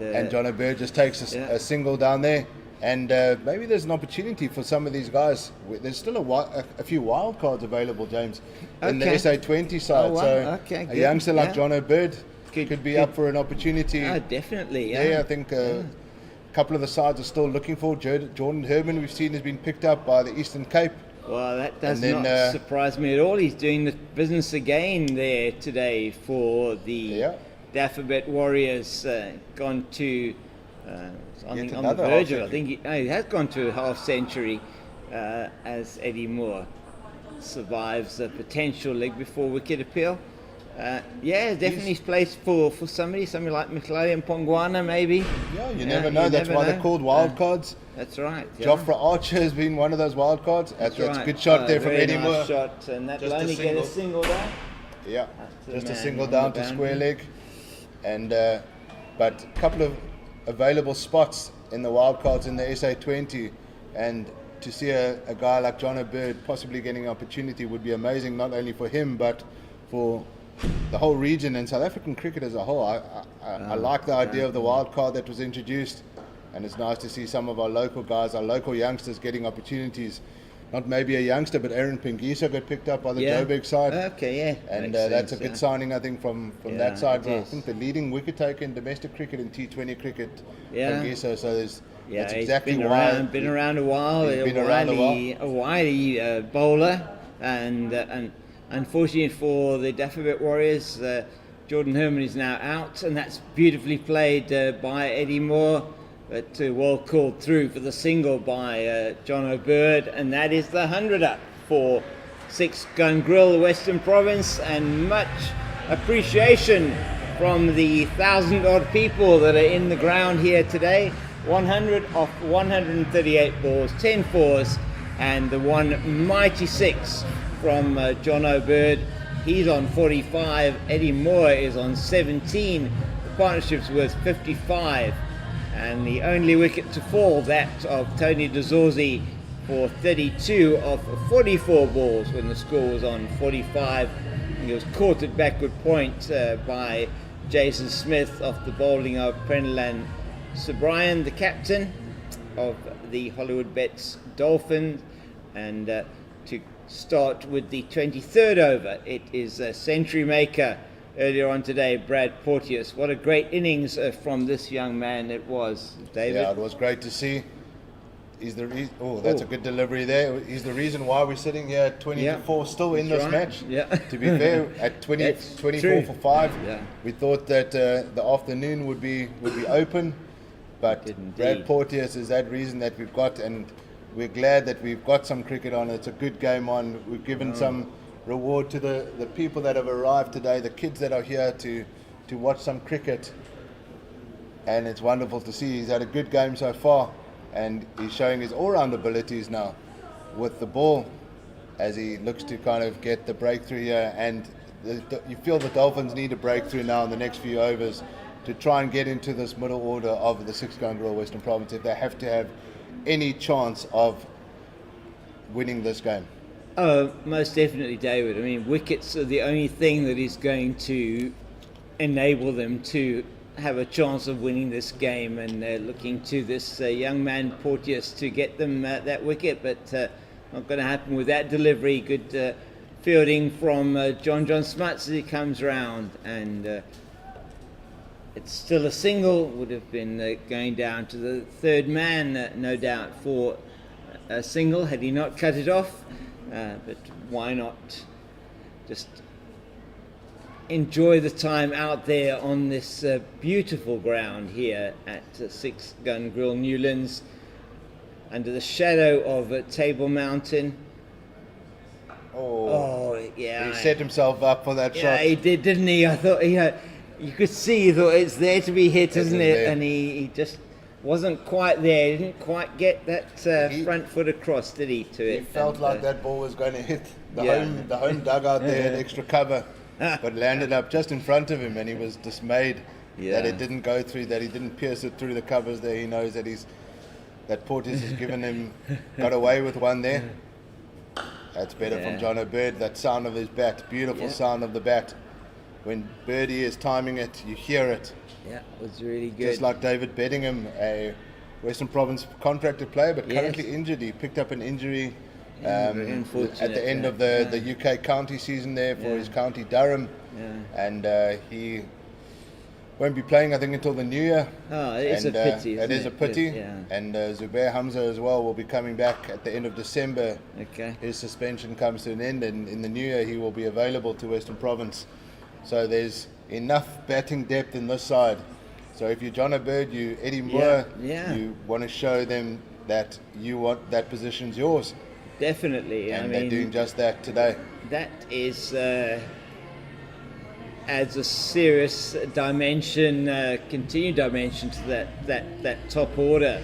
and John O'Bird just takes a single down there. And maybe there's an opportunity for some of these guys. There's still a few wild cards available, James, in the SA20 side. Oh, wow. So Okay, a good. youngster like Yeah. John O'Bird could be up for an opportunity. Oh, definitely. Yeah, I think a couple of the sides are still looking for. Jordan Herman, we've seen, has been picked up by the Eastern Cape. Well, that does And then, not surprise me at all. He's doing the business again there today for the Daffabet Warriors. Gone to on the another verge half of. I think he has gone to a half century as Eddie Moore survives a potential leg before wicket appeal. Definitely plays for somebody like McLeod Pongwana maybe. Yeah, you never know. That's why they're called wild cards. That's right. Yeah. Jofra Archer has been one of those wild cards. That's a right. good shot there from Very Eddie nice Moore. shot, and that will Just a only get a single there. Yeah, the just a man single on down the to square boundary. leg. And but a couple of available spots in the wild cards in the SA20, and to see a guy like John O'Bird possibly getting an opportunity would be amazing, not only for him but for the whole region and South African cricket as a whole. I like the idea of the wild card that was introduced, and it's nice to see some of our local guys, our local youngsters getting opportunities. Not maybe a youngster, but Aaron Pingisa got picked up by the Joburg side. Okay, yeah. And Makes that's a sense, good signing, I think, from that side. it I is. think the leading wicket taker in domestic cricket and T20 cricket, Pingisa. So that's he's exactly been why. been around a while. He's been around a a wily bowler, and unfortunately for the Daffabet Warriors, Jordan Herman is now out, and that's beautifully played by Eddie Moore. But well called through for the single by John O'Bird, and that is the 100-er for Six Gun Grill, Western Province, and much appreciation from the 1,000-odd people that are in the ground here today. 100 off 138 balls, 10 fours, and the one mighty 6 from John O'Bird. He's on 45, Eddie Moore is on 17, the partnership's worth 55. And the only wicket to fall, that of Tony De Zorzi for 32 off 44 balls when the score was on 45. And he was caught at backward point by Jason Smith off the bowling of Prenelan Subrian, the captain of the Hollywoodbets Dolphins. And to start with the 23rd over, it is a century maker earlier on today, Brad Porteous. What a great innings from this young man it was, David. Yeah, it was great to see. He's the that's a good delivery there. He's the reason why we're sitting here at 20-4 still in this match. Yeah. To be fair, at 24 true. for 5, Yeah. we thought that the afternoon would be open, but Brad Porteous is that reason that we've got, and we're glad that we've got some cricket on. It's a good game on. We've given some reward to the people that have arrived today, the kids that are here to watch some cricket, and it's wonderful to see. He's had a good game so far, and he's showing his all-round abilities now with the ball as he looks to kind of get the breakthrough here. And you feel the Dolphins need a breakthrough now in the next few overs to try and get into this middle order of the Six-Gun Grill Western Province if they have to have any chance of winning this game. Oh, most definitely, David. I mean, wickets are the only thing that is going to enable them to have a chance of winning this game, and they're looking to this young man Porteous to get them that wicket, but not going to happen with that delivery. Good fielding from John Smuts as he comes round, and it's still a single. Would have been going down to the third man, no doubt, for a single had he not cut it off. But why not just enjoy the time out there on this beautiful ground here at Six Gun Grill Newlands, under the shadow of Table Mountain. Oh yeah. He set himself up for that shot. Yeah, he did, didn't he? I thought, you could see, he thought it's there to be hit, isn't it? And he just wasn't quite there. He didn't quite get that front foot across, did he, to it? He felt like that ball was going to hit the home dugout there, had extra cover, but landed up just in front of him, and he was dismayed that it didn't go through, that he didn't pierce it through the covers there. He knows that Porteous has given him, got away with one there. That's better from John O'Bird. That sound of his bat, beautiful sound of the bat. When Birdie is timing it, you hear it. Yeah, it was really good. Just like David Beddingham, a Western Province contracted player, but currently injured. He picked up an injury at the end of the UK county season there for his county Durham, and he won't be playing, I think, until the new year. Oh, it is a pity. It is a pity. Yeah. And Zubair Hamza as well will be coming back at the end of December. Okay. His suspension comes to an end, and in the new year he will be available to Western Province. So there's enough batting depth in this side. So if you're John O'Bird, you Eddie Moore, you want to show them that that position's yours. Definitely. And they're doing just that today. That is adds a serious dimension, continued dimension to that top order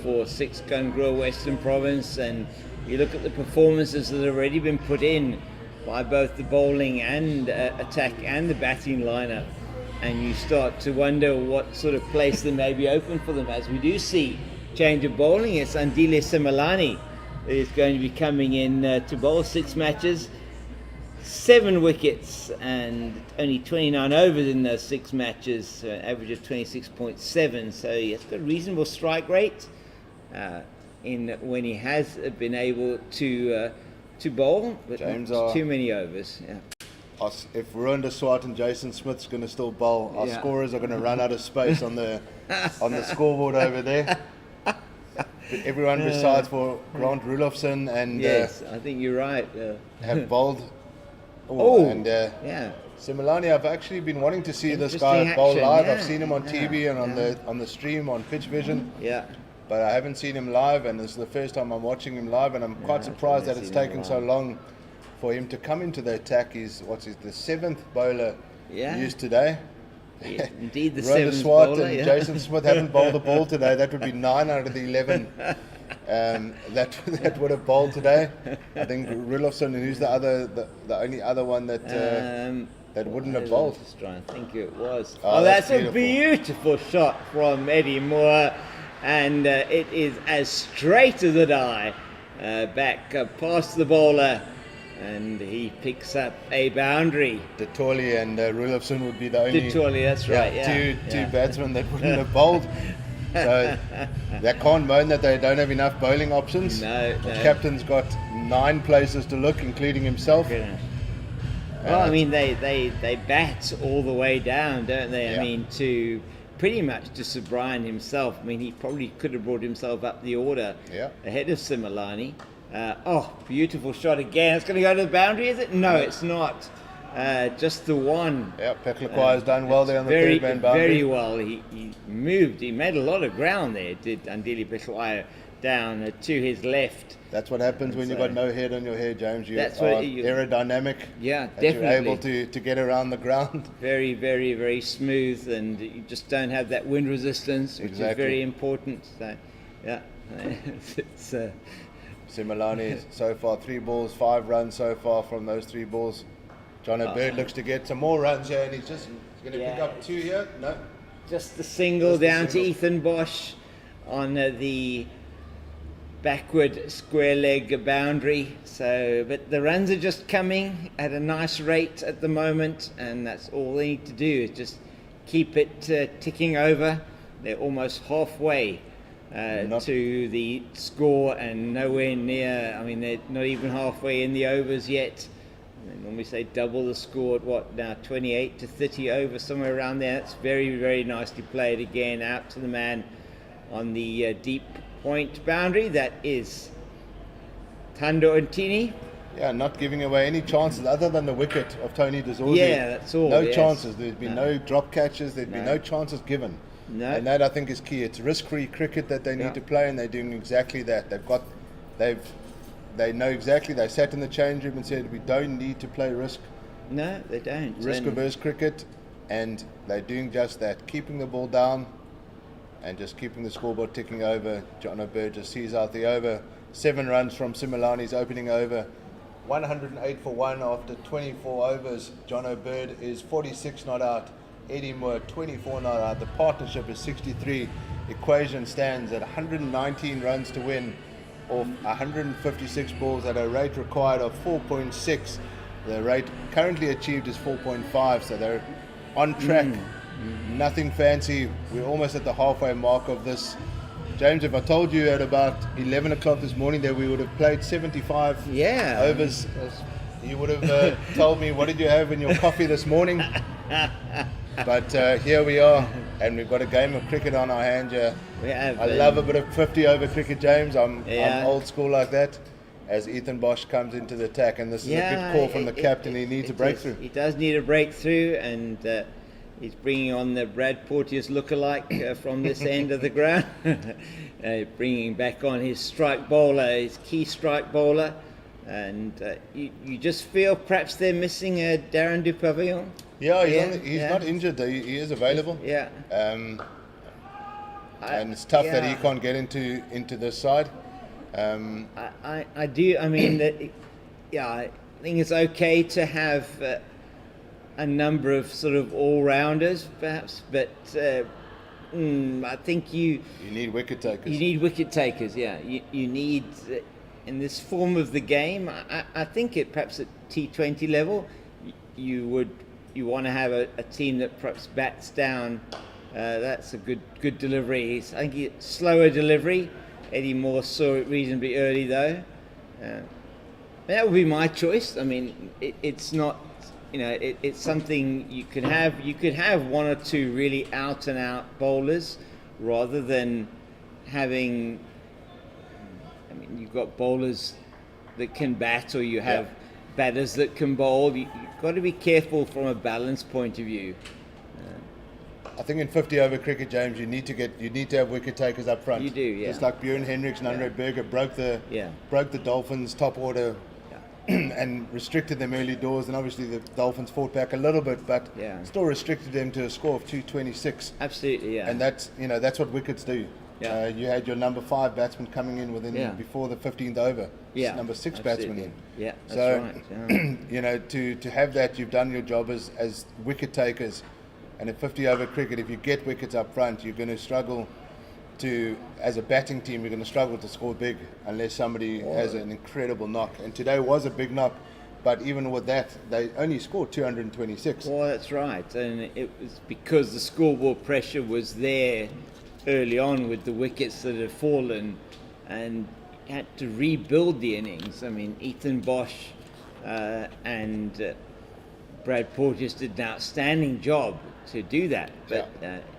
for Six Gun Grill Western Province. And you look at the performances that have already been put in by both the bowling and attack and the batting lineup, and you start to wonder what sort of place there may be open for them, as we do see change of bowling. It's Andile Simalani that is going to be coming in to bowl 6 matches, 7 wickets, and only 29 overs in those 6 matches, so an average of 26.7. So he's got a reasonable strike rate in when he has been able to bowl, but James, not too many overs. Yeah. If Runda Swart and Jason Smith's going to still bowl, our scorers are going to run out of space on the scoreboard over there. Everyone besides for Grant Rulofsson and yes, I think you're right. have bowled. Similani, I've actually been wanting to see this guy bowl live. I've seen him on TV and on the stream on Pitch Vision. Yeah. But I haven't seen him live, and this is the first time I'm watching him live, and I'm quite surprised that it's taken so long for him to come into the attack. He's the 7th bowler used today. Yeah, indeed, the Rhonda 7th Swart bowler, and Jason Smith haven't bowled the ball today. That would be 9 out of the 11 that would have bowled today. I think Rulofsson, who's the only other one that wouldn't have bowled. Just trying to think who it was. That's a beautiful shot from Eddie Moore, and it is as straight as a die back past the bowler, and he picks up a boundary. De Tolly and Rulofsson would be the only De Tolly, that's right. Yeah, two batsmen that wouldn't have bowled. So they can't moan that they don't have enough bowling options. No. The captain's got 9 places to look, including himself. Well, I mean, they bat all the way down, don't they? Yeah. I mean, to pretty much to Sir Brian himself. I mean, he probably could have brought himself up the order ahead of Similani. Beautiful shot again. It's going to go to the boundary, is it? No, it's not. Just the one. Yeah, Peklaquai has done well there on the third man boundary. Very well. He moved. He made a lot of ground there, did Andili Peklaquai, down to his left. That's what happens when you've got no head on your hair, James. You That's are you, aerodynamic. Yeah, that definitely. You're able to get around the ground. Very, very, very smooth, and you just don't have that wind resistance, which is very important. So, yeah, it's Similani so far 3 balls, 5 runs so far from those 3 balls. Jono Bird looks to get some more runs here, and he's going to pick up 2 here. No, just the single down to Ethan Bosch on the backward square leg boundary. So, but the runs are just coming at a nice rate at the moment, and that's all they need to do is just keep it ticking over. They're almost halfway to the score, and nowhere near. I mean, they're not even halfway in the overs yet. And when we say double the score at what now, 28 to 30 over, somewhere around there. It's very, very nicely played again, out to the man on the deep point boundary. That is Tando Ntini. Yeah, not giving away any chances other than the wicket of Tony Dezorzi. Yeah, that's all. No chances. There's been no drop catches. There'd be no chances given. No. And that, I think, is key. It's risk-free cricket that they need to play, and they're doing exactly that. They know exactly. They sat in the change room and said, we don't need to play risk. No, they don't. Risk-averse cricket, and they're doing just that, keeping the ball down and just keeping the scoreboard ticking over. Jono Bird just sees out the over. 7 runs from Similani's opening over. 108 for 1 after 24 overs. Jono Bird is 46 not out. Eddie Moore 24 not out. The partnership is 63. Equation stands at 119 runs to win off 156 balls at a rate required of 4.6. The rate currently achieved is 4.5, so they're on track. Nothing fancy. We're almost at the halfway mark of this. James, if I told you at about 11 o'clock this morning that we would have played 75 overs, you would have told me, what did you have in your coffee this morning? But here we are, and we've got a game of cricket on our hand here. I love a bit of 50 over cricket, James. I'm old school like that. As Ethan Bosch comes into the attack, and this is a good call from the captain. He needs a breakthrough. He does need a breakthrough, and he's bringing on the Brad Porteous lookalike from this end of the ground, bringing back on his strike bowler, his key strike bowler, and you just feel perhaps they're missing Darren du Pavillon. Yeah, he's not injured. He is available. Yeah. And it's tough that he can't get into this side. I do. I mean, I think it's okay to have a number of sort of all-rounders, perhaps, but I think you need wicket takers. You need wicket takers. Yeah, you need in this form of the game. I think perhaps at T20 level, you want to have a team that perhaps bats down. That's a good delivery. I think slower delivery. Eddie Moore saw it reasonably early, though. That would be my choice. I mean, it's not, it's something you could have. You could have 1 or 2 really out-and-out bowlers, rather than having. I mean, you've got bowlers that can bat, or you have batters that can bowl. You've got to be careful from a balance point of view. I think in 50 over cricket, James, you need to have wicket takers up front. You do, yeah. Just like Bjorn Hendricks and Andre Berger broke the Dolphins top order and restricted them early doors, and obviously the Dolphins fought back a little bit, but still restricted them to a score of 226. Absolutely, yeah. And that's what wickets do. Yeah. You had your number 5 batsman coming in before the 15th over. Yeah. Number 6 batsman in. Yeah, that's right. Yeah. To have that, you've done your job as wicket takers. And in 50 over cricket, if you get wickets up front, you're going to struggle as a batting team, you're going to struggle to score big unless somebody has an incredible knock. And today was a big knock, but even with that, they only scored 226. Well, that's right, and it was because the scoreboard pressure was there early on with the wickets that had fallen, and had to rebuild the innings. I mean, Ethan Bosch and Brad Porteous did an outstanding job to do that, but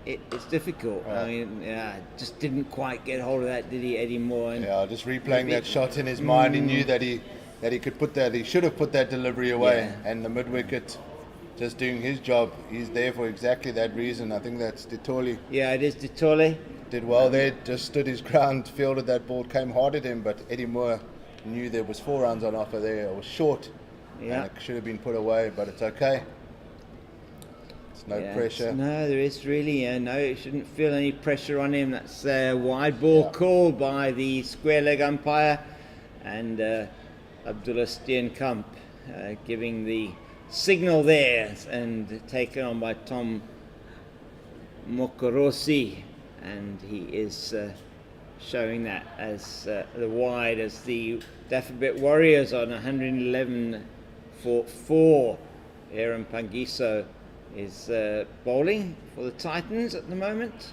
it's difficult. I mean, just didn't quite get hold of that, did he, Eddie Moore? And just replaying that shot in his mind, he knew that he could put that. He should have put that delivery away, and the mid wicket, just doing his job. He's there for exactly that reason. I think that's Ditoli. Yeah, it is Ditoli. Did well there, just stood his ground, fielded that ball, came hard at him, but Eddie Moore knew there was 4 runs on offer there. It was short, and it should have been put away, but it's okay. It's no pressure. No, there is really no. You shouldn't feel any pressure on him. That's a wide ball called by the square leg umpire, and Abdullah Steenkamp giving the signal there, and taken on by Tom Mokorosi. And he is showing that as the wide as the Dafabet Warriors on 111 for 4. Aaron Pangiso is bowling for the Titans at the moment.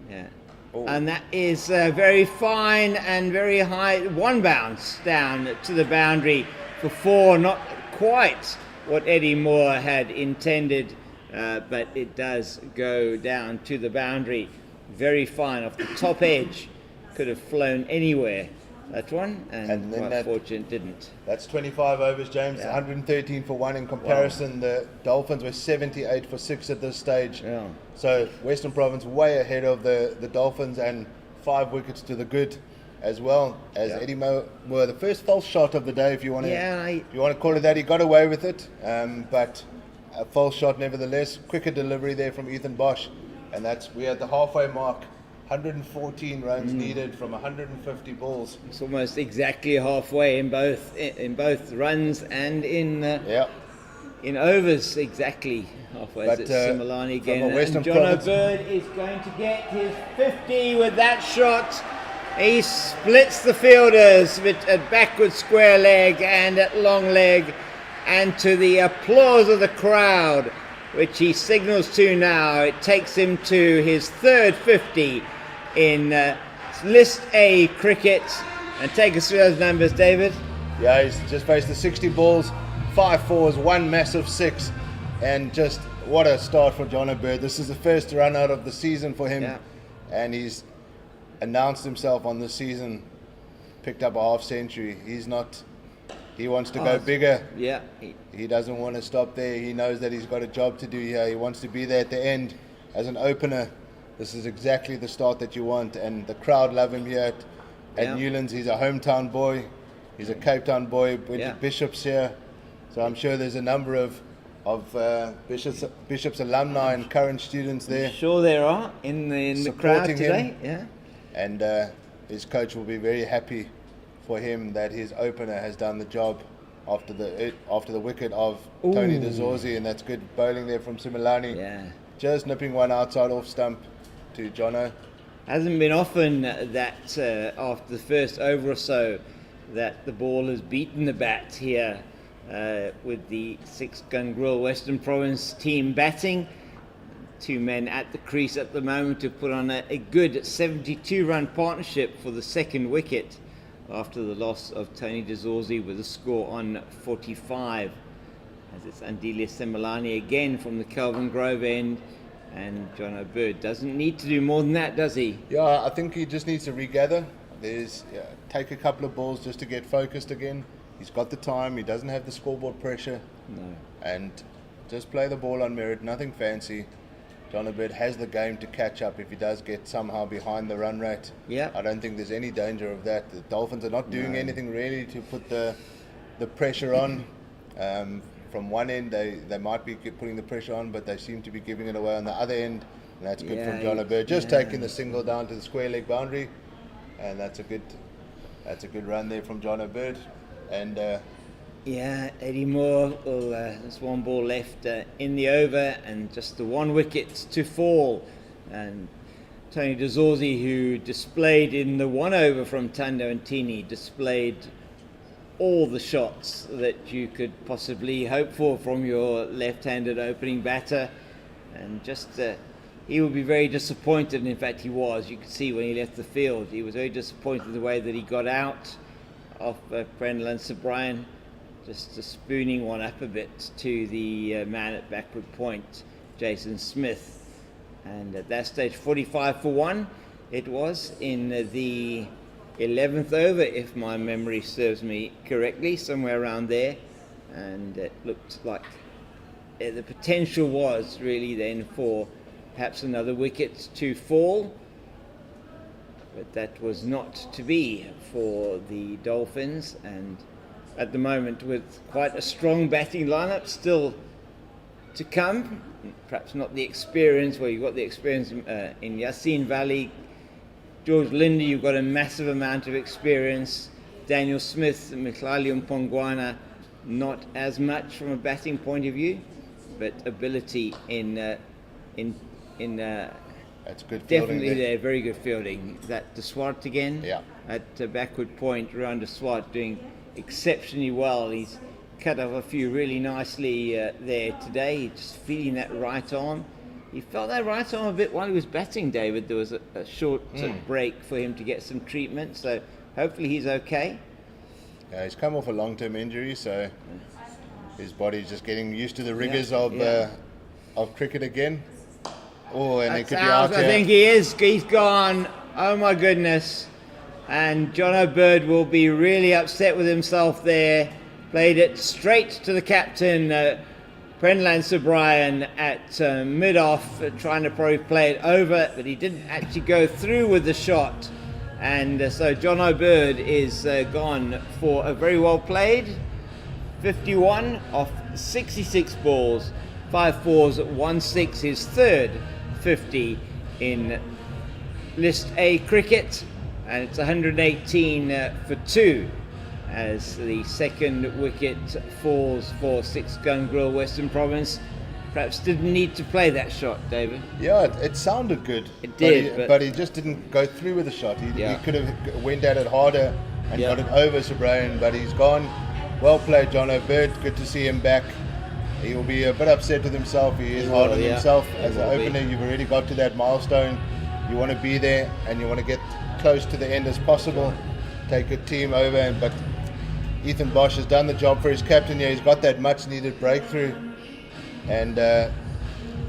Yeah. Oh. And that is very fine and very high. 1 bounce down to the boundary for 4. Not quite what Eddie Moore had intended, but it does go down to the boundary. Very fine off the top edge. Could have flown anywhere, that one, and quite fortunate didn't. That's 25 overs, James. 113 for 1 in comparison. Wow. The Dolphins were 78 for 6 at this stage. Yeah. So Western Province way ahead of the Dolphins, and 5 wickets to the good as well as Eddie Moore. The first false shot of the day, if you want to, if you want to call it that. He got away with it, but a false shot nevertheless. Quicker delivery there from Ethan Bosch. And we're at the halfway mark. 114 runs needed from 150 balls. It's almost exactly halfway in both runs and in overs, exactly halfway. But, it's Similani again. And John O'Bird is going to get his 50 with that shot. He splits the fielders at backward square leg and at long leg, and to the applause of the crowd, which he signals to now, it takes him to his 3rd 50 in List A cricket. And take us through those numbers, David. Yeah, he's just faced the 60 balls, 5 fours, 1 massive 6, and just what a start for John O'Bird. This is the first run out of the season for him, and he's announced himself on the season, picked up a half century. He wants to go bigger. Yeah. He doesn't want to stop there. He knows that he's got a job to do here. He wants to be there at the end as an opener. This is exactly the start that you want, and the crowd love him here at Newlands. He's a hometown boy. He's a Cape Town boy. Went to Bishop's here, so I'm sure there's a number of Bishop's alumni and current students there. I'm sure there are in the crowd today. Yeah. And his coach will be very happy for him that his opener has done the job after the wicket of Tony DeZorzi, and that's good bowling there from Similani. Yeah. Just nipping one outside off stump to Jono. Hasn't been often that after the first over or so that the ball has beaten the bat here with the 6-gun grill Western Province team batting. 2 men at the crease at the moment to put on a good 72-run partnership for the 2nd wicket after the loss of Tony DeZorzi with a score on 45. As it's Andile Similani again from the Kelvin Grove end, and John O'Bird doesn't need to do more than that, does he? Yeah, I think he just needs to regather. Take a couple of balls just to get focused again. He's got the time, he doesn't have the scoreboard pressure. No. And just play the ball on merit, nothing fancy. John O'Bird has the game to catch up if he does get somehow behind the run rate. Yeah. I don't think there's any danger of that. The Dolphins are not doing anything really to put the pressure on. From one end, they might be putting the pressure on, but they seem to be giving it away on the other end. And that's good from John O'Bird. Just taking the single down to the square leg boundary, and that's a good run there from John O'Bird. And Eddie Moore, there's 1 ball left in the over, and just the 1 wicket to fall. And Tony DeZorzi, who displayed in the 1 over from Tando and Tini, displayed all the shots that you could possibly hope for from your left-handed opening batter, and just he would be very disappointed, and in fact he was. You could see when he left the field, he was very disappointed with the way that he got out of Brendan O'Brien, just spooning one up a bit to the man at backward point, Jason Smith. And at that stage, 45 for 1 it was in the 11th over, if my memory serves me correctly, somewhere around there. And it looked like the potential was really then for perhaps another wicket to fall, but that was not to be for the Dolphins. And at the moment, with quite a strong batting lineup still to come, perhaps not the experience, well, you've got the experience in Yassine Valley, George Linder, you've got a massive amount of experience, Daniel Smith, Mikhaili Mpongwana, not as much from a batting point of view, but ability in that's good definitely there, very good fielding. That Deswart again, yeah, at backward point, around Deswart doing exceptionally well. He's cut off a few really nicely there today, just feeling that right arm. He felt that right arm a bit while he was batting, David. There was a short break for him to get some treatment, so hopefully he's okay. Yeah, he's come off a long-term injury, so his body's just getting used to the rigors of cricket again. Oh, and he could be out I think he is. He's gone. Oh my goodness. And John O'Bird will be really upset with himself there. Played it straight to the captain, Brendan O'Brien, at mid-off, trying to probably play it over, but he didn't actually go through with the shot. And so John O'Bird is gone for a very well played 51 off 66 balls, 5 fours, 1 6, his third 50 in List A cricket, and it's 118 for 2 as the second wicket falls for Six Gun Grill Western Province. Perhaps didn't need to play that shot, David. Yeah, it sounded good. It did, but he just didn't go through with the shot. He could have went at it harder and got it over Sobrayan, but he's gone. Well played, John O'Bird. Good to see him back. He will be a bit upset with himself. He is hard on himself. As an opener, you've already got to that milestone. You want to be there and you want to get close to the end as possible. Take a team over, but Ethan Bosch has done the job for his captain here. He's got that much needed breakthrough. And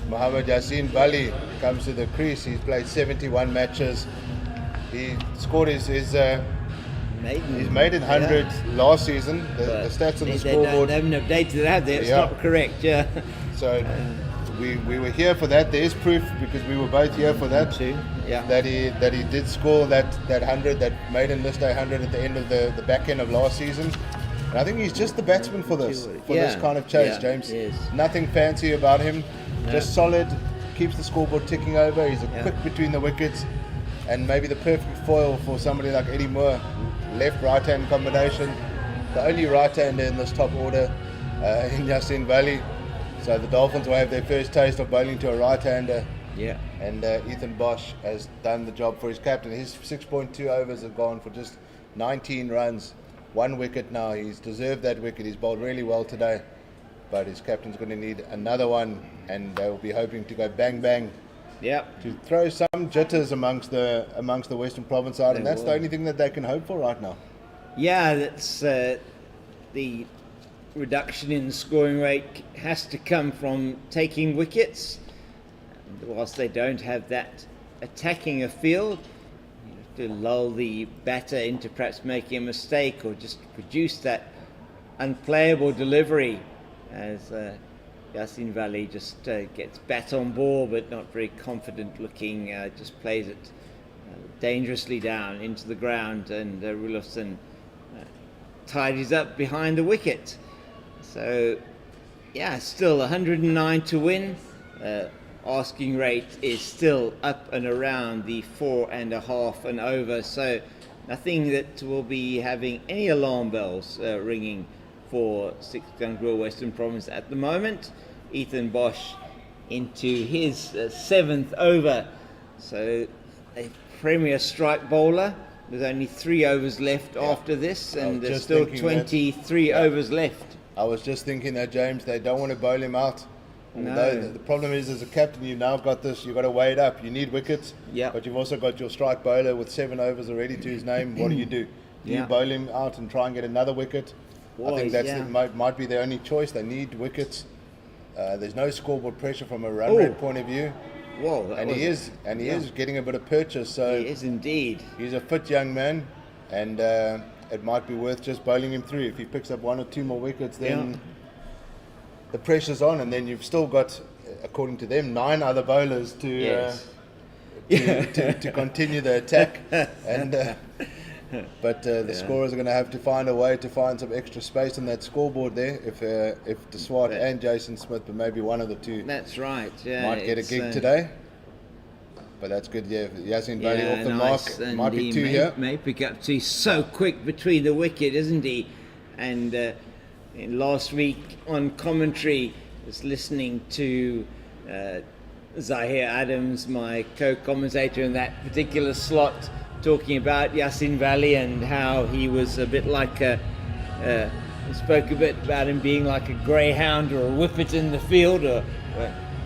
Mohammad Yassine Vali comes to the crease. He's played 71 matches. He scored his maiden 100 last season. The stats on the scoreboard. They haven't updated that. That's not correct. Yeah. So we were here for that. There is proof, because we were both here for that. Too. Yeah. That he did score that 100, that maiden list day 100 at the end of the back end of last season. And I think he's just the batsman for this kind of chase, James. Nothing fancy about him. Just solid. Keeps the scoreboard ticking over. He's quick between the wickets, and maybe the perfect foil for somebody like Eddie Moore. Left-right hand combination. The only right-hander in this top order in Yassine Valley. So the Dolphins will have their first taste of bowling to a right-hander. Yeah. And Ethan Bosch has done the job for his captain. His 6.2 overs have gone for just 19 runs. 1 wicket now. He's deserved that wicket. He's bowled really well today. But his captain's going to need another one, and they will be hoping to go bang bang. Yeah. To throw some jitters amongst the Western Province side, and that's the only thing that they can hope for right now. Yeah, that's the reduction in scoring rate has to come from taking wickets. And whilst they don't have that attacking a field, you have to lull the batter into perhaps making a mistake, or just produce that unplayable delivery, as Yassine Valley just gets bat on ball, but not very confident looking, just plays it dangerously down into the ground, and Rulofsson tidies up behind the wicket. So, yeah, still 109 to win. Asking rate is still up and around the 4.5 and over, so nothing that will be having any alarm bells ringing for Six Gun Grill Western Province at the moment. Ethan Bosch into his 7th over, so a premier strike bowler. There's only 3 overs left after this, and there's still 23 overs left. I was just thinking that, James, they don't want to bowl him out. No. Although the problem is, as a captain, you've now got this, you've got to weigh it up. You need wickets, but you've also got your strike bowler with 7 overs already to his name. What do you do? Do you bowl him out and try and get another wicket? I think that's might be their only choice. They need wickets. There's no scoreboard pressure from a run rate point of view. Whoa, he is getting a bit of purchase. So he is indeed. He's a fit young man, and it might be worth just bowling him through. If he picks up 1 or 2 more wickets, then the pressure's on, and then you've still got, according to them, 9 other bowlers to continue the attack. And but the scorers are going to have to find a way to find some extra space on that scoreboard there. If De Swart and Jason Smith, but maybe one of the two. That's right. Might get a gig today. But that's good. Yeah, Yasin Valley off the mark. And might be 2 here. May pick up 2. So quick between the wicket, isn't he? And last week on commentary, I was listening to Zahir Adams, my co-commentator in that particular slot, talking about Yasin Valley and how he was a bit like he spoke a bit about him being like a greyhound or a whippet in the field, or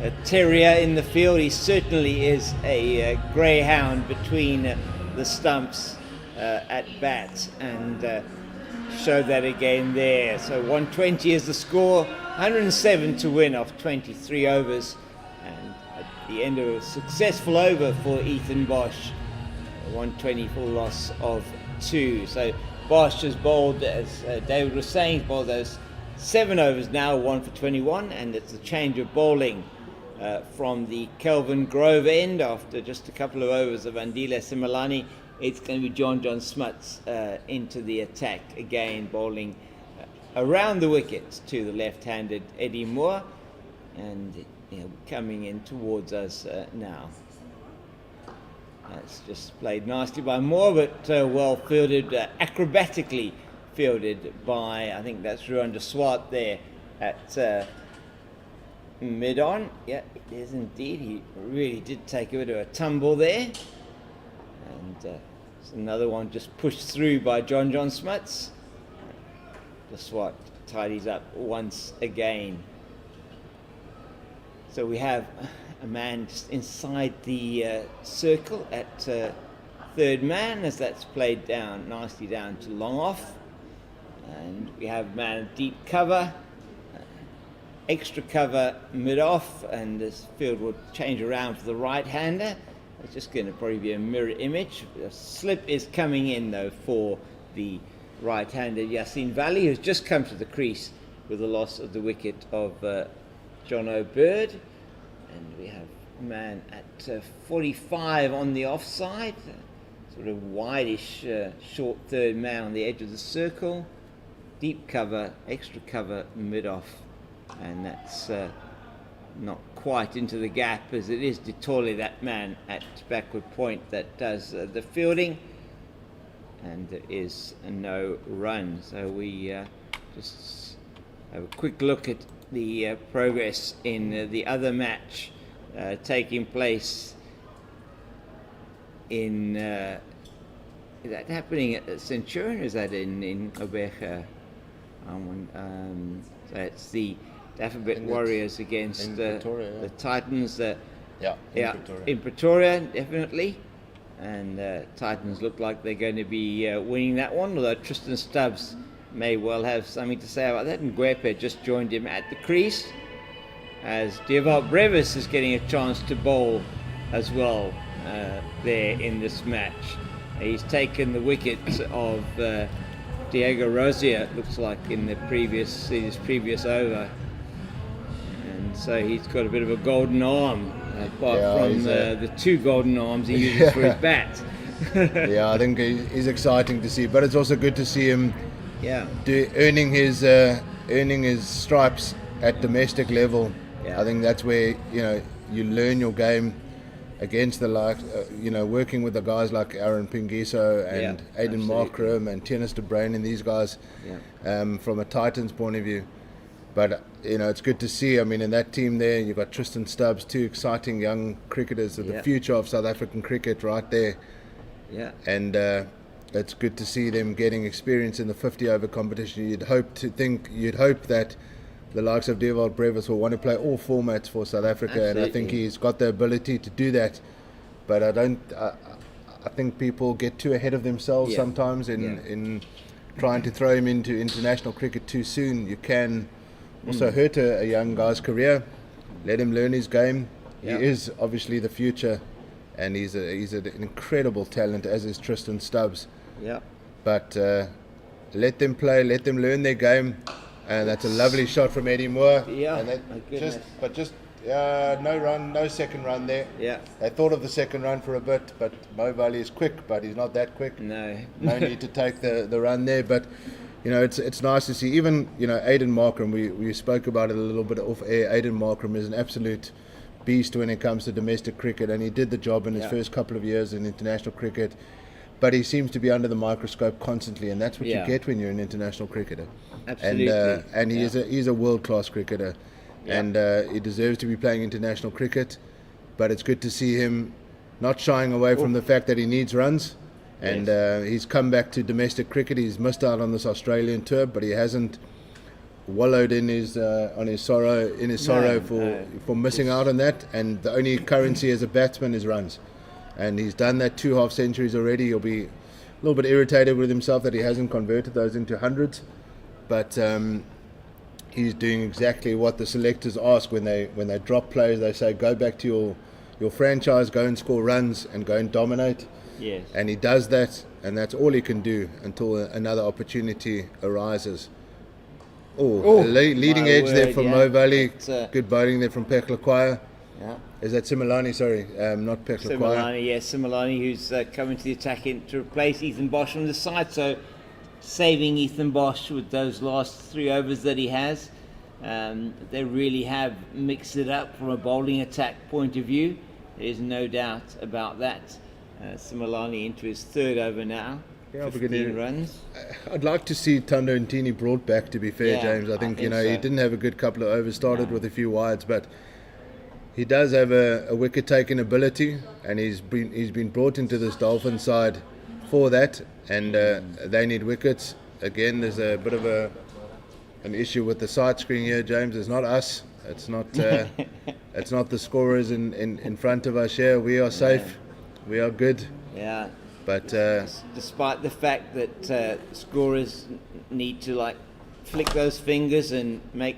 a terrier in the field. He certainly is a greyhound between the stumps at bat, and showed that again there. So 120 is the score, 107 to win off 23 overs, and at the end of a successful over for Ethan Bosch, 124 loss of 2. So Bosch has bowled, as David was saying, he's bowled those 7 overs now, 1 for 21, and it's a change of bowling from the Kelvin Grove end after just a couple of overs of Andile Simalani. It's going to be John Smuts into the attack again, bowling around the wickets to the left-handed Eddie Moore, and coming in towards us now. That's just played nicely by Moore, but well fielded, acrobatically fielded by, I think that's Ruan De Swart there at mid-on. Yeah, it is indeed. He really did take a bit of a tumble there. And another one just pushed through by John Smuts. De Swart tidies up once again. So we have a man just inside the circle at third man, as that's played down nicely down to long off. And we have a man at deep cover, extra cover mid off, and this field will change around for the right hander. It's just going to probably be a mirror image. A slip is coming in though for the right-handed Yasin Valley, who's just come to the crease with the loss of the wicket of John O'Bird. And we have a man at 45 on the offside, sort of wideish short third man on the edge of the circle. Deep cover, extra cover mid-off, and that's not quite into the gap, as it is Ditole, that man at backward point, that does the fielding, and there is no run. So we just have a quick look at the progress in the other match taking place in is that happening at Centurion, or is that in Obeja? So it's the Alphabet Warriors against Pretoria, the Titans. in Pretoria. In Pretoria, definitely. And Titans look like they're going to be winning that one, although Tristan Stubbs may well have something to say about that. And Guepe just joined him at the crease, as Dieval Brevis is getting a chance to bowl as well there in this match. He's taken the wicket of Diego Rosier, it looks like, in his previous over. And so he's got a bit of a golden arm, apart from the 2 golden arms he uses for his bat. Yeah, I think he's exciting to see, but it's also good to see him earning his stripes at domestic level. I think that's where you learn your game against the working with the guys like Aaron Pingiso and Aidan Markram and Tennis de Bruin and these guys from a Titans point of view. But it's good to see. I mean, in that team there, you've got Tristan Stubbs, two exciting young cricketers, the future of South African cricket right there. Yeah. And it's good to see them getting experience in the 50-over competition. You'd hope that the likes of Dewald Brevis will want to play all formats for South Africa. Absolutely. And I think he's got the ability to do that. But I think people get too ahead of themselves sometimes in trying to throw him into international cricket too soon. You can also hurt a young guy's career. Let him learn his game. He is obviously the future, and he's an incredible talent, as is Tristan Stubbs. Yeah. But let them play, let them learn their game, and that's a lovely shot from Eddie Moore. Yeah. And no second run there. Yeah. They thought of the second run for a bit, but Mo Valley is quick, but he's not that quick. No. No need to take the run there, but it's nice to see. Even Aiden Markram, we spoke about it a little bit off air. Aiden Markram is an absolute beast when it comes to domestic cricket, and he did the job in his first couple of years in international cricket. But he seems to be under the microscope constantly, and that's what you get when you're an international cricketer. Absolutely. And he's a world-class cricketer, and he deserves to be playing international cricket. But it's good to see him not shying away from the fact that he needs runs. And he's come back to domestic cricket. He's missed out on this Australian tour, but he hasn't wallowed in his sorrow for missing out on that. And the only currency as a batsman is runs. And he's done that 2 half centuries already. He'll be a little bit irritated with himself that he hasn't converted those into hundreds. But he's doing exactly what the selectors ask when they drop players. They say, go back to your franchise, go and score runs and go and dominate. Yes. And he does that, and that's all he can do until another opportunity arises. Leading edge there from Mo Valley. Good bowling there from Peklakwaya. Yeah. Is that Similani? Sorry, not Peklakwaya. Similani, who's coming to the attack to replace Ethan Bosch on the side. So saving Ethan Bosch with those last 3 overs that he has. They really have mixed it up from a bowling attack point of view. There's no doubt about that. Similani into his 3rd over now. 15 runs. I'd like to see Thando Ntini brought back, to be fair, James. I think, so. He didn't have a good couple of overs, started with a few wides, but he does have a wicket-taking ability, and he's been brought into this Dolphin side for that, and they need wickets. Again, there's a bit of an issue with the side screen here, James. It's not us. It's not it's not the scorers in front of us here. We are safe. We are good. Yeah. But despite the fact that scorers need to flick those fingers and make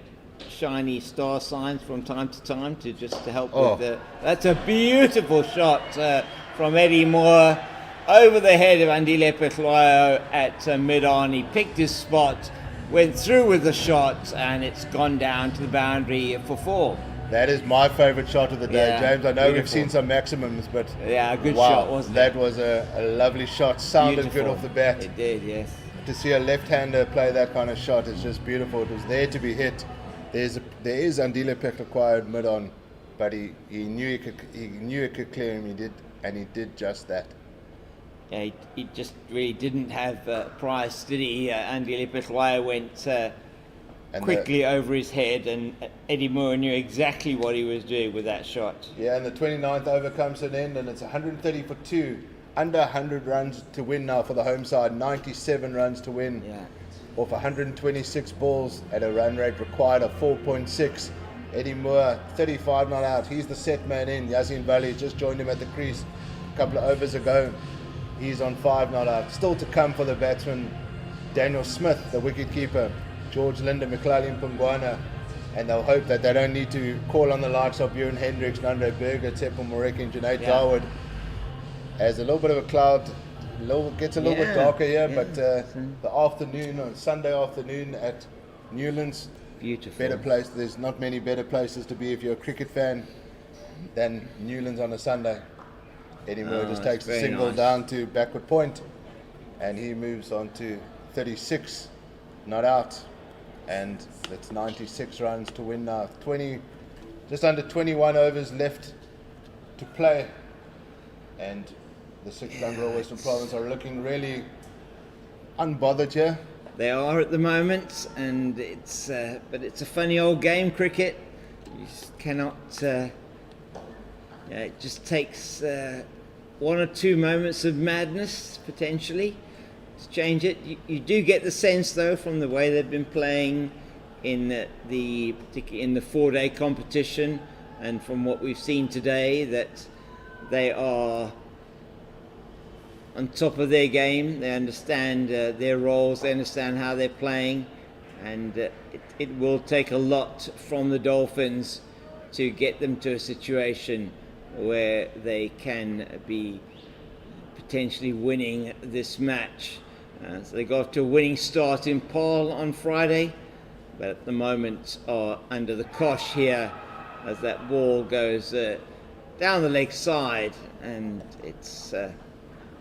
shiny star signs from time to time to help with that's a beautiful shot from Eddie Moore over the head of Andile Pehlwayo at mid-on. He picked his spot, went through with the shot, and it's gone down to the boundary for 4. That is my favourite shot of the day, James. I know beautiful. We've seen some maximums, but a good shot, wasn't it? That was a lovely shot. Sounded good off the bat. It did, yes. To see a left-hander play that kind of shot is just beautiful. It was there to be hit. There is Andile Pehlwayo mid-on, but he knew he could clear him. He did just that. Yeah, he just really didn't have price, did he? Andile Pehlwayo went quickly over his head, and Eddie Moore knew exactly what he was doing with that shot. Yeah, and the 29th over comes to an end, and it's 130 for 2. Under 100 runs to win now for the home side. 97 runs to win. Yeah. Off 126 balls at a run rate required of 4.6. Eddie Moore, 35 not out. He's the set man in. Yasin Valley just joined him at the crease a couple of overs ago. He's on 5 not out. Still to come for the batsman, Daniel Smith, the wicket keeper, George Linder, Mklali Mpungwana, and they'll hope that they don't need to call on the likes of Bjorn Hendricks, Nandre Berger, Tsepo Morek and Junaid Dawood. As a little bit of a cloud, gets a little bit darker here, but the afternoon, on Sunday afternoon at Newlands, beautiful. Better place. There's not many better places to be if you're a cricket fan than Newlands on a Sunday. Eddie Moore just takes the single down to backward point, and he moves on to 36 not out, and that's 96 runs to win now. Just under 21 overs left to play, and the 6th Royal Western Province are looking really unbothered here. they are at the moment, and but it's a funny old game, cricket. You just cannot. It just takes one or two moments of madness potentially to change it. You do get the sense, though, from the way they've been playing in particularly in the 4-day competition, and from what we've seen today, that they are on top of their game. They understand their roles, they understand how they're playing, and it will take a lot from the Dolphins to get them to a situation where they can be potentially winning this match. So they got off to a winning start in Paul on Friday, but at the moment are under the cosh here as that ball goes down the leg side, and it's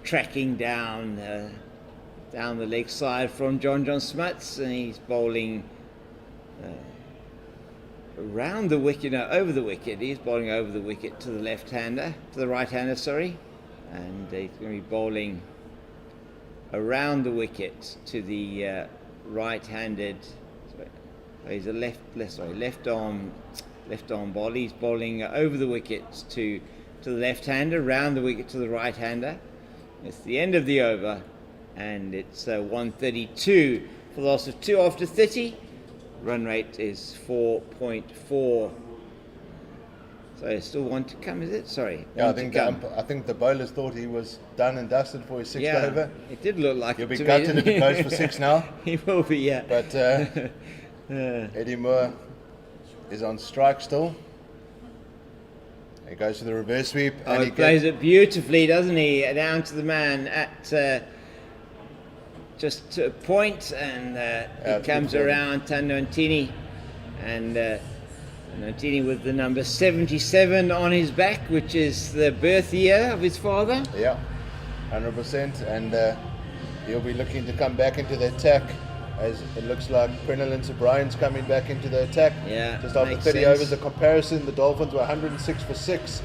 tracking down the leg side from John Smuts, and he's bowling around the wicket, no, over the wicket. He's bowling over the wicket to the right-hander, sorry, and he's going to be bowling around the wicket to the right-handed. He's a left arm bowler. He's bowling over the wicket to the left-hander, round the wicket to the right-hander. It's the end of the over, and it's 132 for the loss of 2 after 30. Run rate is 4.4. So still one to come, is it? Sorry. Yeah, I think the bowlers thought he was done and dusted for his 6th over. It did look like He'll it be to gutted me. if it goes for 6 now. He will be, yeah. But Eddie Moore is on strike still. He goes to the reverse sweep. And he plays it beautifully, doesn't he? Down to the man at just to a point, and he comes around Tando Ntini, and Ntini with the number 77 on his back, which is the birth year of his father. Yeah, 100%, and he'll be looking to come back into the attack, as it looks like Prenelin O'Brien's coming back into the attack. Yeah, just after 30 overs. The comparison, the Dolphins were 106 for 6.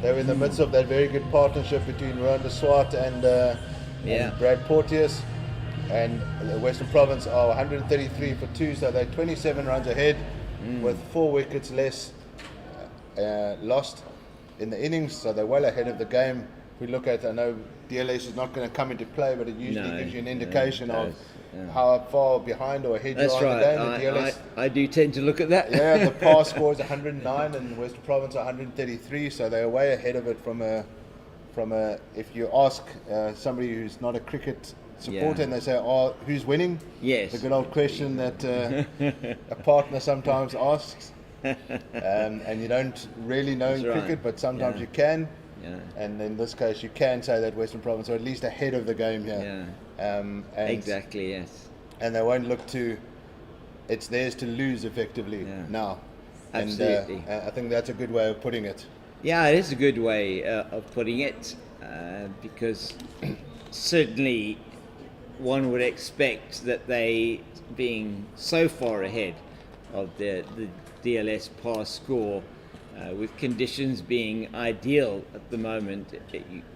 They were in the midst of that very good partnership between Rowan de Swart and Brad Porteous, and the Western Province are 133 for 2, so they're 27 runs ahead with 4 wickets less lost in the innings, so they're well ahead of the game. If we look at, I know DLS is not going to come into play, but it usually gives you an indication of how far behind or ahead you are in the game. That's right. I do tend to look at that. Yeah, the pass score is 109 and the Western Province 133, so they're way ahead of it from a. If you ask somebody who's not a cricket supporter and they say, "Oh, who's winning?" Yes, the good old question that a partner sometimes asks, and you don't really know in cricket, but sometimes you can. Yeah. And in this case, you can say that Western Province are at least ahead of the game here. And exactly, yes. And they won't look to, it's theirs to lose effectively now. Absolutely. And I think that's a good way of putting it. Yeah, it is a good way of putting it, because certainly one would expect that they, being so far ahead of the DLS pass score, with conditions being ideal at the moment,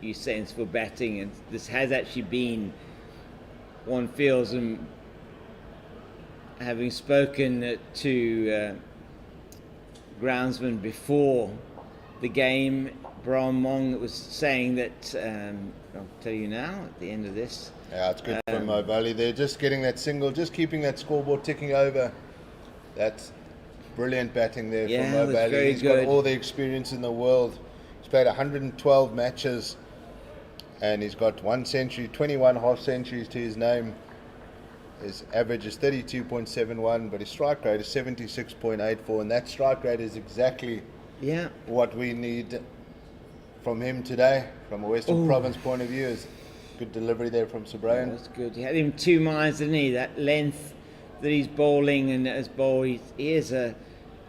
you sense for batting, and this has actually been, one feels, having spoken to groundsman before the game, Brahm Mong was saying that, I'll tell you now at the end of this. Yeah, it's good from Mobali. They're just getting that single, just keeping that scoreboard ticking over. That's brilliant batting there from Mobali. He's got all the experience in the world. He's played 112 matches and he's got 1 century, 21 half centuries to his name. His average is 32.71, but his strike rate is 76.84, and that strike rate is exactly what we need from him today, from a Western Province point of view. Is good delivery there from Sobrayan. That's good. He had him 2 miles, didn't he? That length that he's bowling, and as bowl, he is a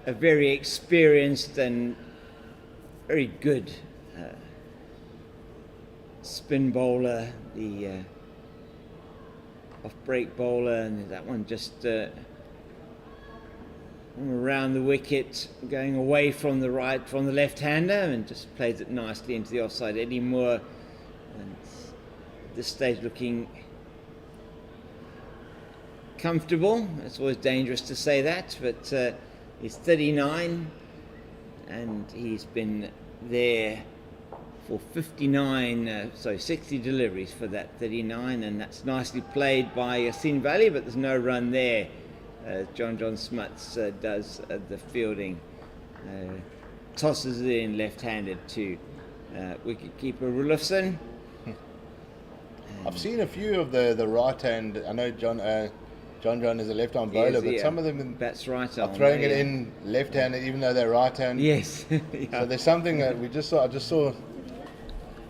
very experienced and very good spin bowler, the off-break bowler, and that one just around the wicket, going away from the left-hander, and just plays it nicely into the offside. Eddie Moore, and at this stage looking comfortable. It's always dangerous to say that, but he's 39, and he's been there for 60 deliveries for that 39, and that's nicely played by Yassine Valley, but there's no run there. John Smuts does the fielding, tosses it in left-handed to wicketkeeper Rulofson. I've seen a few of the right hand. I know John is a left-arm bowler, but some of them bats right are throwing it in left-handed, even though they're right-hand. Yes. So there's something that I just saw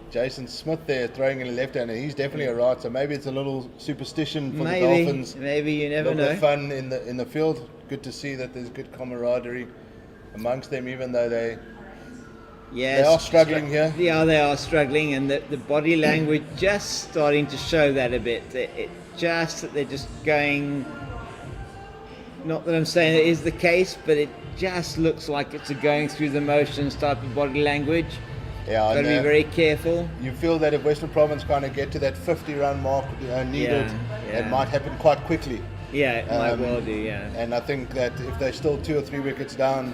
Jason Smith there throwing in a left-hand, and he's definitely a right. So maybe it's a little superstition for the Dolphins. Maybe you never know. A little fun in the field. Good to see that there's good camaraderie amongst them, even though they are struggling here. Yeah, they are struggling, and the body language just starting to show that a bit. They're just going. Not that I'm saying it is the case, but it just looks like it's a going through the motions type of body language. Yeah, got to be very careful. You feel that if Western Province kind of get to that 50-run mark needed, it might happen quite quickly. Yeah, it might well do, yeah. And I think that if they're still 2 or 3 wickets down,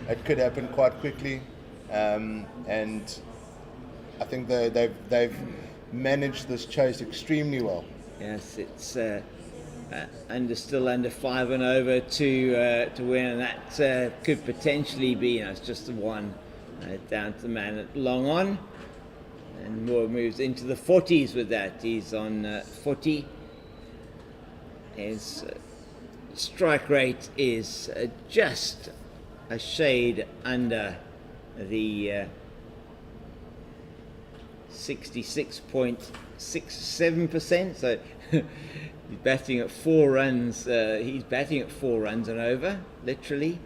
it could happen quite quickly. And I think they've managed this chase extremely well. Yes, it's still under 5 and over to win, and that could potentially be, it's just the one. Down to the man at long on, and Moore moves into the 40s with that. He's on 40. His strike rate is just a shade under the 66.67%. So he's batting at 4 runs. He's batting at 4 runs and over, literally.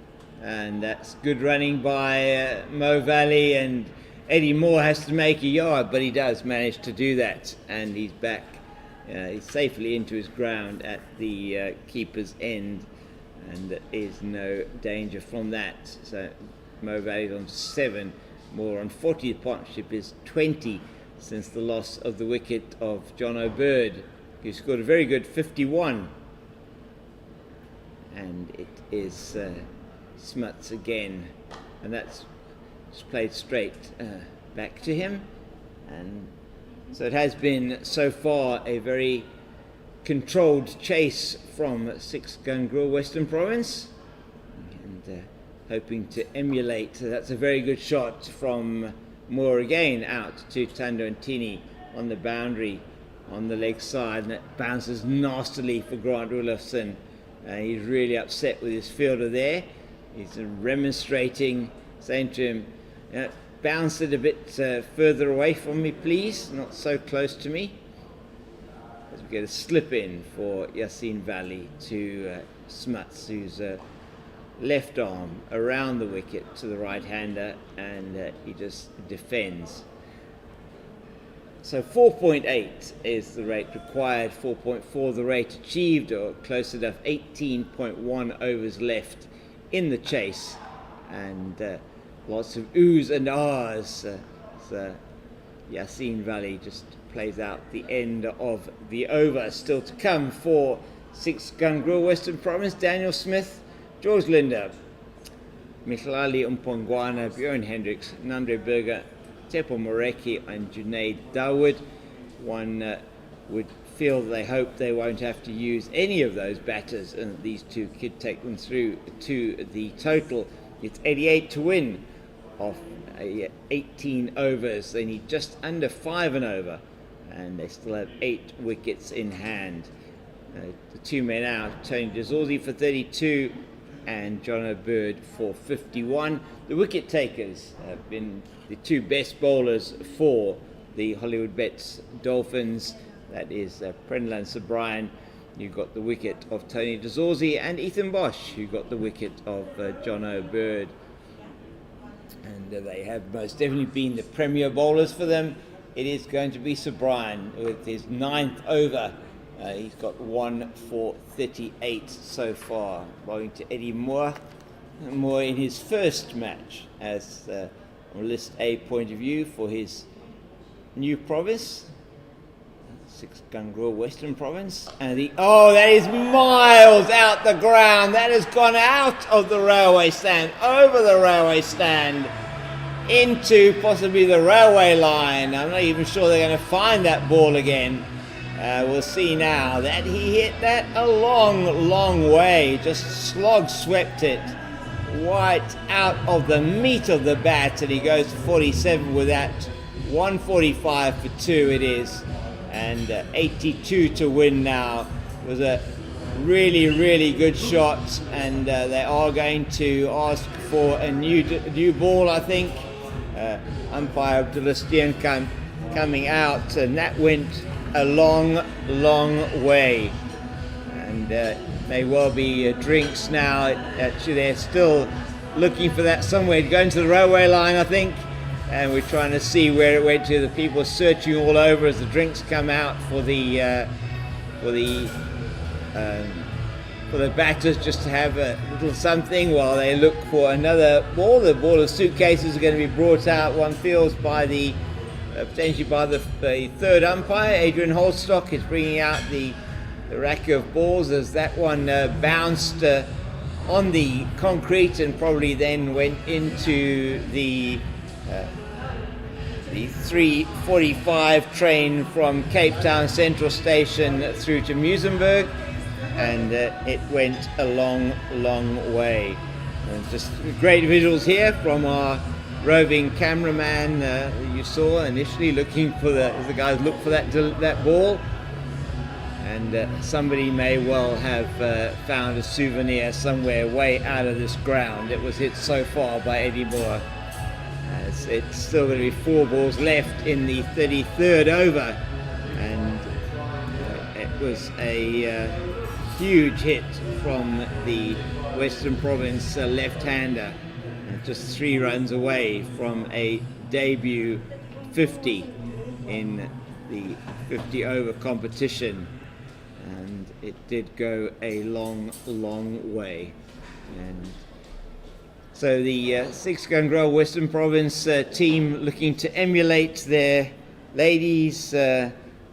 And that's good running by Mo Valley, and Eddie Moore has to make a yard, but he does manage to do that, and he's back. He's safely into his ground at the keeper's end, and there is no danger from that. So Mo Valley's on 7, Moore on 40. The partnership is 20 since the loss of the wicket of John O'Bird, who scored a very good 51. And it is Smuts again, and that's just played straight back to him. And so it has been so far a very controlled chase from 6-gun Grill Western Province, and hoping to emulate. So that's a very good shot from Moore again, out to Tando Ntini on the boundary on the leg side, and it bounces nastily for Grant Rulofson. He's really upset with his fielder there. He's remonstrating, saying to him, bounce it a bit further away from me, please, not so close to me. As we get a slip in for Yassine Valley to Smuts, who's left arm around the wicket to the right-hander, and he just defends. So 4.8 is the rate required, 4.4 the rate achieved, or close enough, 18.1 overs left in the chase, and lots of oohs and ahs. So Yassine Valley just plays out the end of the over. Still to come for 6-gun Grill Western Province: Daniel Smith, George Linder, Michlali Umpongwana, Bjorn Hendricks, Nandre Berger, Tepo Moreki, and Junaid Dawood. One would feel they hope they won't have to use any of those batters, and these two could take them through to the total. It's 88 to win off 18 overs. They need just under 5 and over, and they still have 8 wickets in hand. The 2 men out, Tony DeZorzi for 32 and John O'Bird for 51. The wicket takers have been the 2 best bowlers for the Hollywoodbets Dolphins. That is Prenlan Sobryan, who got the wicket of Tony DeZorzi, and Ethan Bosch, who got the wicket of John O'Bird. And they have most definitely been the premier bowlers for them. It is going to be Sobryan with his 9th over. He's got 1 for 38 so far, bowling to Eddie Moore. Moore in his first match as on list A point of view for his new province. Six Gungrel, Western Province, and that is miles out the ground. That has gone out of the railway stand, over the railway stand, into possibly the railway line. I'm not even sure they're going to find that ball again. We'll see now that he hit that a long way, just swept it right out of the meat of the bat, and he goes to 47 with that. 145 for 2 it is, and 82 to win now. It was a really good shot, and they are going to ask for a new ball, I think. Umpire Abdulastian coming out, and that went a long way, and may well be drinks now. Actually, they're still looking for that somewhere to go into the railway line, I think. And we're trying to see where it went to. The people are searching all over as the drinks come out for the batters, just to have a little something while they look for another ball. The ball of suitcases are going to be brought out. One feels by the potentially by the third umpire, Adrian Holstock, is bringing out the rack of balls as that one bounced on the concrete and probably then went into the 3:45 train from Cape Town Central Station through to Muizenberg, and it went a long way. And just great visuals here from our roving cameraman you saw initially looking for as the guys look for that ball, and somebody may well have found a souvenir somewhere way out of this ground. It was hit so far by Eddie Moore. It's still going to be 4 balls left in the 33rd over, and it was a huge hit from the Western Province left-hander, just 3 runs away from a debut 50 in the 50 over competition, and it did go a long way. And so the Six Gungrel Western Province team looking to emulate their ladies'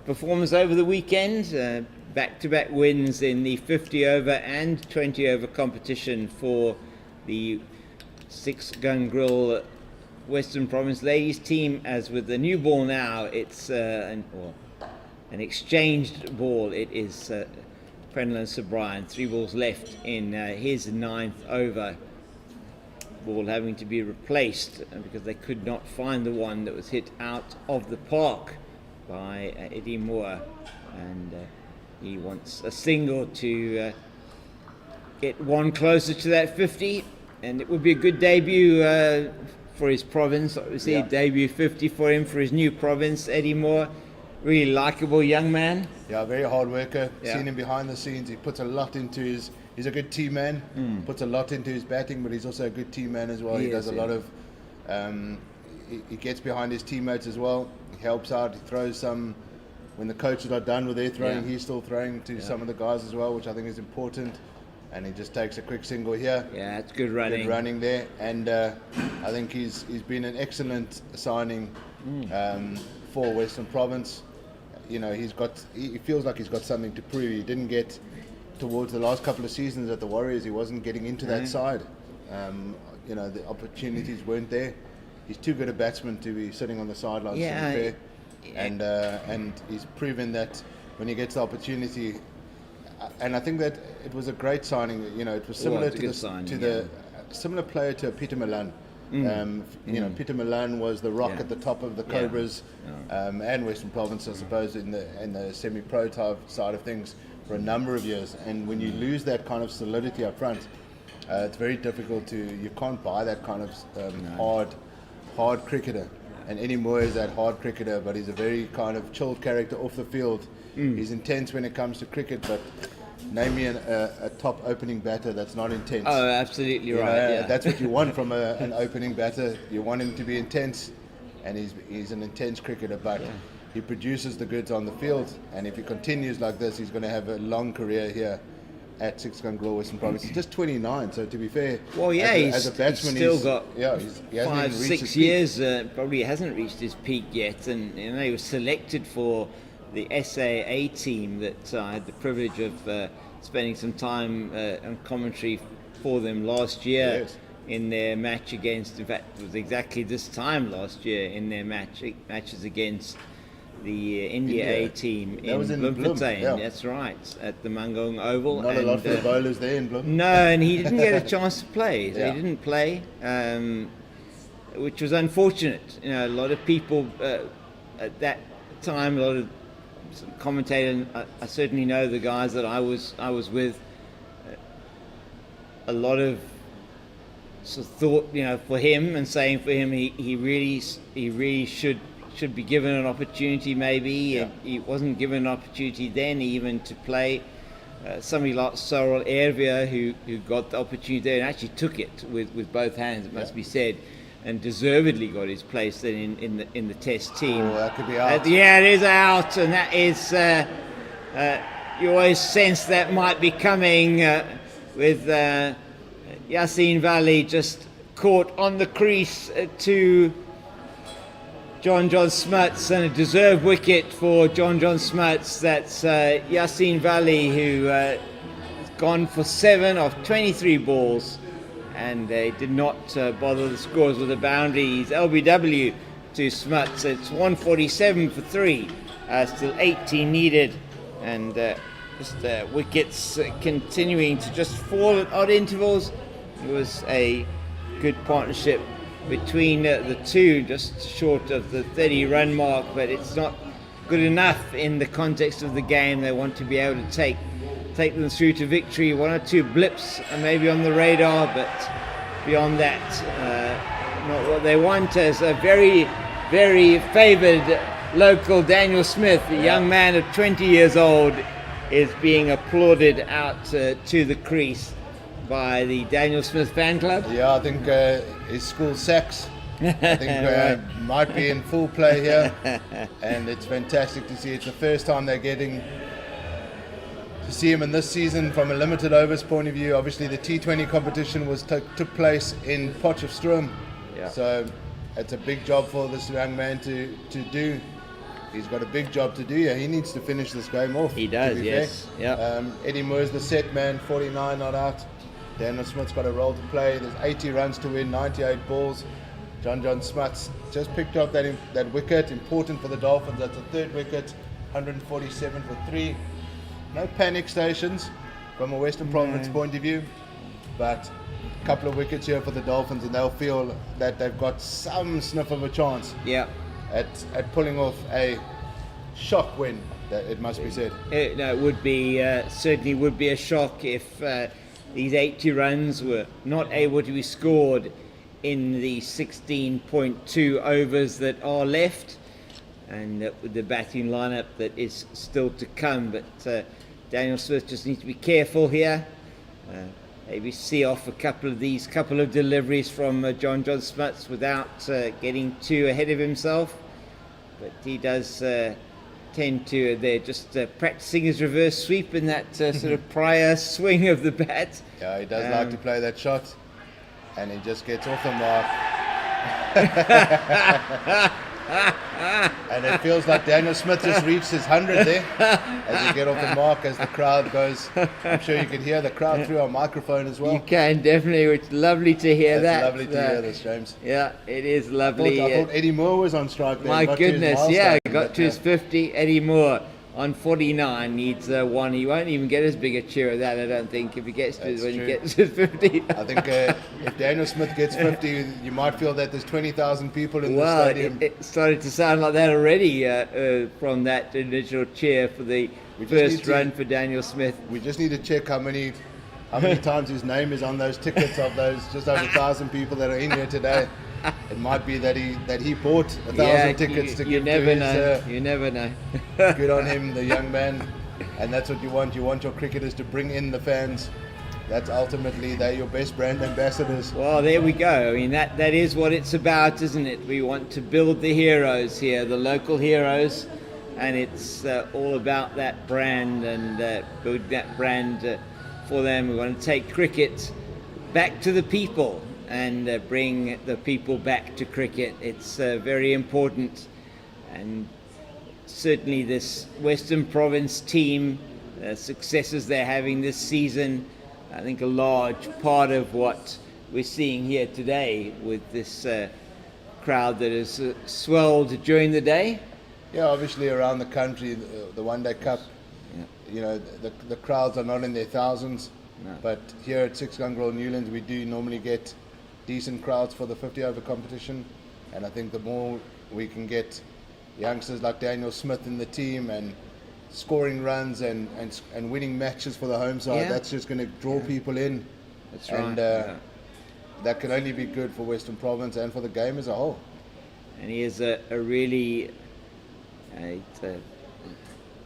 performance over the weekend. Back-to-back wins in the 50 over and 20 over competition for the Six Gungrel Western Province ladies team. As with the new ball now, it's an exchanged ball. It is Prenlin Sir Brian, 3 balls left in his 9th over. Ball having to be replaced because they could not find the one that was hit out of the park by Eddie Moore, and he wants a single to get one closer to that 50, and it would be a good debut for his province. Obviously, a debut 50 for him for his new province. Eddie Moore, really likeable young man. Yeah, very hard worker. Seen him behind the scenes. He puts a lot into his. He's a good team man. Puts a lot into his batting, but he's also a good team man as well. He does a lot of. He gets behind his teammates as well. He helps out. He throws some. When the coaches are done with their throwing, he's still throwing to some of the guys as well, which I think is important. And he just takes a quick single here. Yeah, it's good running. Good running there, and I think he's been an excellent signing for Western Province. You know, he feels like he's got something to prove. He didn't get towards the last couple of seasons at the Warriors. He wasn't getting into that side. You know, the opportunities weren't there. He's too good a batsman to be sitting on the sidelines. Yeah, to be fair. And he's proven that when he gets the opportunity. And I think that it was a great signing. You know, it was similar the similar player to Peter Milan. You know, Peter Milan was the rock at the top of the Cobras and Western Province, I suppose, in the semi-pro type side of things for a number of years. And when you lose that kind of solidity up front, it's very difficult you can't buy that kind of hard cricketer. And Eddie Moore is that hard cricketer, but he's a very kind of chilled character off the field. He's intense when it comes to cricket, but name me a top opening batter that's not intense. Oh, absolutely right. That's what you want from an opening batter. You want him to be intense, and he's an intense cricketer, but he produces the goods on the field. And if he continues like this, he's going to have a long career here at Six Gungrel Western Province. He's just 29, so to be fair, as a batsman, he's still got he hasn't 5-6 years. Probably hasn't reached his peak yet, and you know he was selected for the CSA team that I had the privilege of spending some time on commentary for them last year. Yes. In their match against, in fact, it was exactly this time last year in their matches against the India A team in Bloemfontein. Yeah. That's right, at the Mangong Oval. Not a lot for the bowlers there in Bloem. No, and he didn't get a chance to play. So Yeah. he didn't play, which was unfortunate. You know, a lot of people at that time, a lot of commentators. I certainly know the guys that I was with. A lot of sort of thought, you know, for him and saying for him, he really should be given an opportunity. Maybe he wasn't given an opportunity then even to play. Somebody like Sorrel Ervia who got the opportunity there and actually took it with both hands, it must be said, and deservedly got his place then in the Test team. Oh, that could be out. Yeah, it is out, and that is you always sense that might be coming with Yassine Valley just caught on the crease to John Smuts, and a deserved wicket for John Smuts. That's Yassine Valley, who has gone for 7 of 23 balls, and they did not bother the scores with a boundary. He's LBW to Smuts. It's 147 for 3, still 18 needed, and just wickets continuing to just fall at odd intervals. It was a good partnership between the two, just short of the 30-run mark, but it's not good enough in the context of the game. They want to be able to take them through to victory. 1 or 2 blips maybe on the radar, but beyond that, not what they want. As a very, very favoured local Daniel Smith, a young man of 20 years old, is being applauded out to the crease by the Daniel Smith fan club. Yeah, I think his school sax I think might be in full play here, and it's fantastic to see. It's the first time they're getting to see him in this season from a limited overs point of view. Obviously the T20 competition took place in Potchefstroom, so it's a big job for this young man to do. He's got a big job to do. Yeah, he needs to finish this game off. He does, yes. Eddie Moore's the set man, 49 not out. Daniel Smith's got a role to play. There's 80 runs to win, 98 balls. John Smuts just picked up that wicket, important for the Dolphins. That's a 3rd wicket, 147 for 3. No panic stations from a Western Province point of view, but a couple of wickets here for the Dolphins, and they'll feel that they've got some sniff of a chance at pulling off a shock win, that it must be said. No, it would be certainly would be a shock if these 80 runs were not able to be scored in the 16.2 overs that are left, and with the batting lineup that is still to come. But Daniel Smith just needs to be careful here. Maybe see off a couple of deliveries from John Smuts without getting too ahead of himself. But he does tend to, they're just practicing his reverse sweep in that sort of prior swing of the bat. Yeah, he does like to play that shot, and he just gets off the mark. And it feels like Daniel Smith just reached his 100 there as he get off the mark, as the crowd goes. I'm sure you can hear the crowd through our microphone as well. You can, definitely. It's lovely to hear that. It's lovely to hear this, James. Yeah, it is lovely. I thought Eddie Moore was on strike there. My goodness, yeah, got to his 50. Eddie Moore on 49 needs 1. He won't even get as big a cheer as that, I don't think, if he gets to he gets to 50. I think if Daniel Smith gets 50, you might feel that there's 20,000 people in the stadium. It started to sound like that already from that initial cheer for the first run for Daniel Smith. We just need to check how many times his name is on those tickets of those just over 1,000 people that are in here today. It might be that he bought 1,000 tickets to give to his... You never know. Good on him, the young man. And that's what you want. You want your cricketers to bring in the fans. That's ultimately, they're your best brand ambassadors. Well, there we go. I mean, that is what it's about, isn't it? We want to build the heroes here, the local heroes. And it's all about that brand and build that brand for them. We want to take cricket back to the people and bring the people back to cricket. It's very important, and certainly this Western Province team, successes they're having this season, I think a large part of what we're seeing here today with this crowd that has swelled during the day. Yeah, obviously around the country, the One Day Cup, the crowds are not in their thousands, but here at Six Gun Grill Newlands we do normally get decent crowds for the 50 over competition, and I think the more we can get youngsters like Daniel Smith in the team and scoring runs and winning matches for the home side, that's just going to draw people in. That's right. And that can only be good for Western Province and for the game as a whole. And he is a really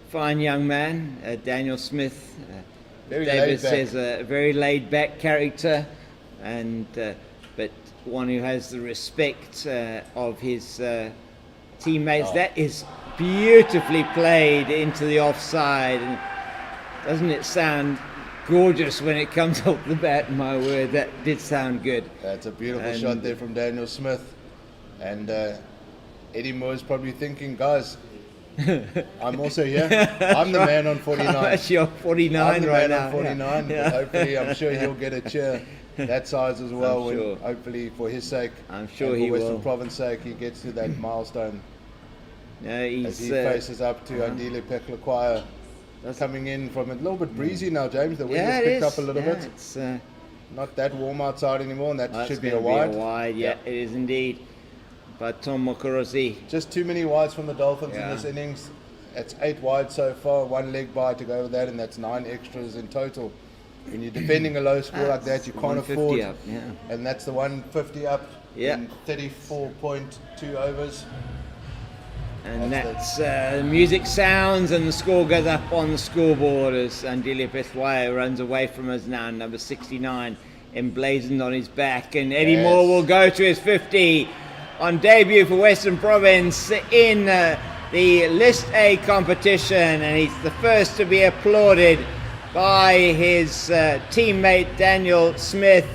fine young man, Daniel Smith. David says a very laid-back character, and but one who has the respect of his teammates. That is beautifully played into the offside, and doesn't it sound gorgeous when it comes off the bat? My word, that did sound good. That's a beautiful shot there from Daniel Smith, and Eddie Moore's probably thinking, guys, I'm also here. I'm the man on 49. Actually, on 49 I'm the right man now. on 49. Yeah. But hopefully, I'm sure he'll get a cheer that size as well. I'm sure. Hopefully, for his sake, I'm sure and he for Western will. Province sake, he gets to that milestone. No, As he faces up to Andile Peklakwaya, coming in from a little bit breezy now, James. The wind has picked up a little bit. It's not that warm outside anymore, and that should be a wide. wide. Yeah, it is indeed. But Tom Mokorosi. Just too many wides from the Dolphins in this innings. It's 8 wide so far, 1 leg by to go with that, and that's 9 extras in total. When you're defending a low score like that, you can't afford. Up, and that's the 150 up in 34.2 overs. And that's the music sounds and the score goes up on the scoreboard as Andile Peklakwaya runs away from us now, number 69 emblazoned on his back, and Eddie Moore will go to his 50 on debut for Western Province in the List A competition, and he's the first to be applauded by his teammate Daniel Smith,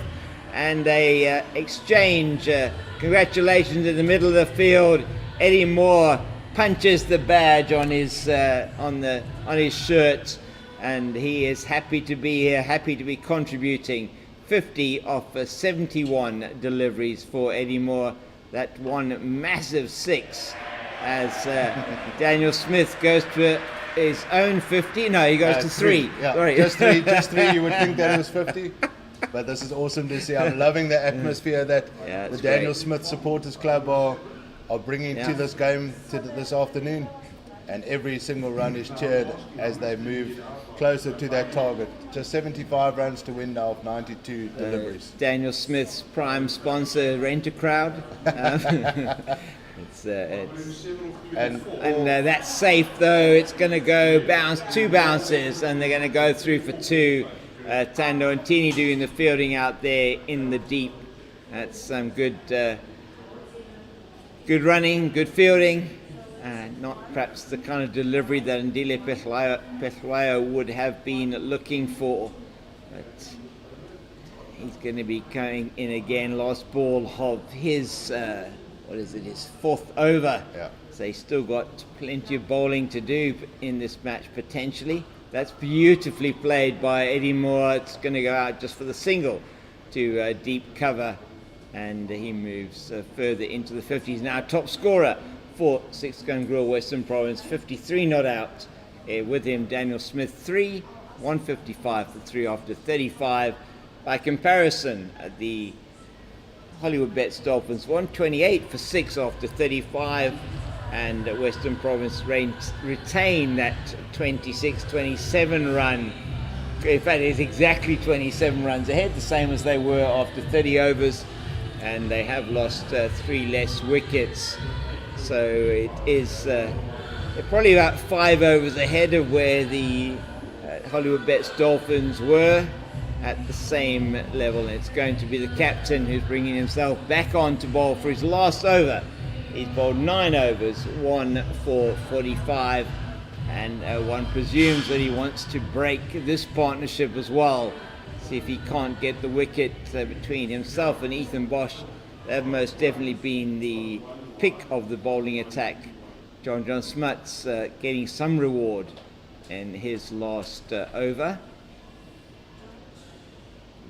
and a exchange congratulations in the middle of the field. Eddie Moore punches the badge on his on his shirt, and he is happy to be here, happy to be contributing. 50 of 71 deliveries for Eddie Moore. That one massive 6 as Daniel Smith goes to his own 50. No, he goes to 3. Yeah. Sorry. Just three. You would think that it was 50. But this is awesome to see. I'm loving the atmosphere that the Daniel Smith Supporters Club are bringing to this game this afternoon. And every single run is cheered as they move closer to that target. Just 75 runs to win now of 92 deliveries. Daniel Smith's prime sponsor, Rent a Crowd. And that's safe though. It's going to go 2 bounces, and they're going to go through for 2. Tando and Tini doing the fielding out there in the deep. That's some good running, good fielding. Not perhaps the kind of delivery that Andile Peklakwaya would have been looking for, but he's going to be coming in again. Last ball of his his 4th over. So he's still got plenty of bowling to do in this match potentially. That's beautifully played by Eddie Moore. It's going to go out just for the single to deep cover, and he moves further into the 50s. Now top scorer for Six Gun Grill Western Province, 53 not out. With him Daniel Smith 3, 155 for 3 after 35. By comparison, the Hollywoodbets Dolphins 128 for 6 after 35, and Western Province retain that 26-27 run. In fact, it's exactly 27 runs ahead, the same as they were after 30 overs, and they have lost 3 less wickets. So it is they're probably about 5 overs ahead of where the Hollywoodbets Dolphins were at the same level. And it's going to be the captain who's bringing himself back on to bowl for his last over. He's bowled 9 overs, 1 for 45, and one presumes that he wants to break this partnership as well. See if he can't get the wicket between himself and Ethan Bosch. They've most definitely been the pick of the bowling attack John Smuts getting some reward in his last over.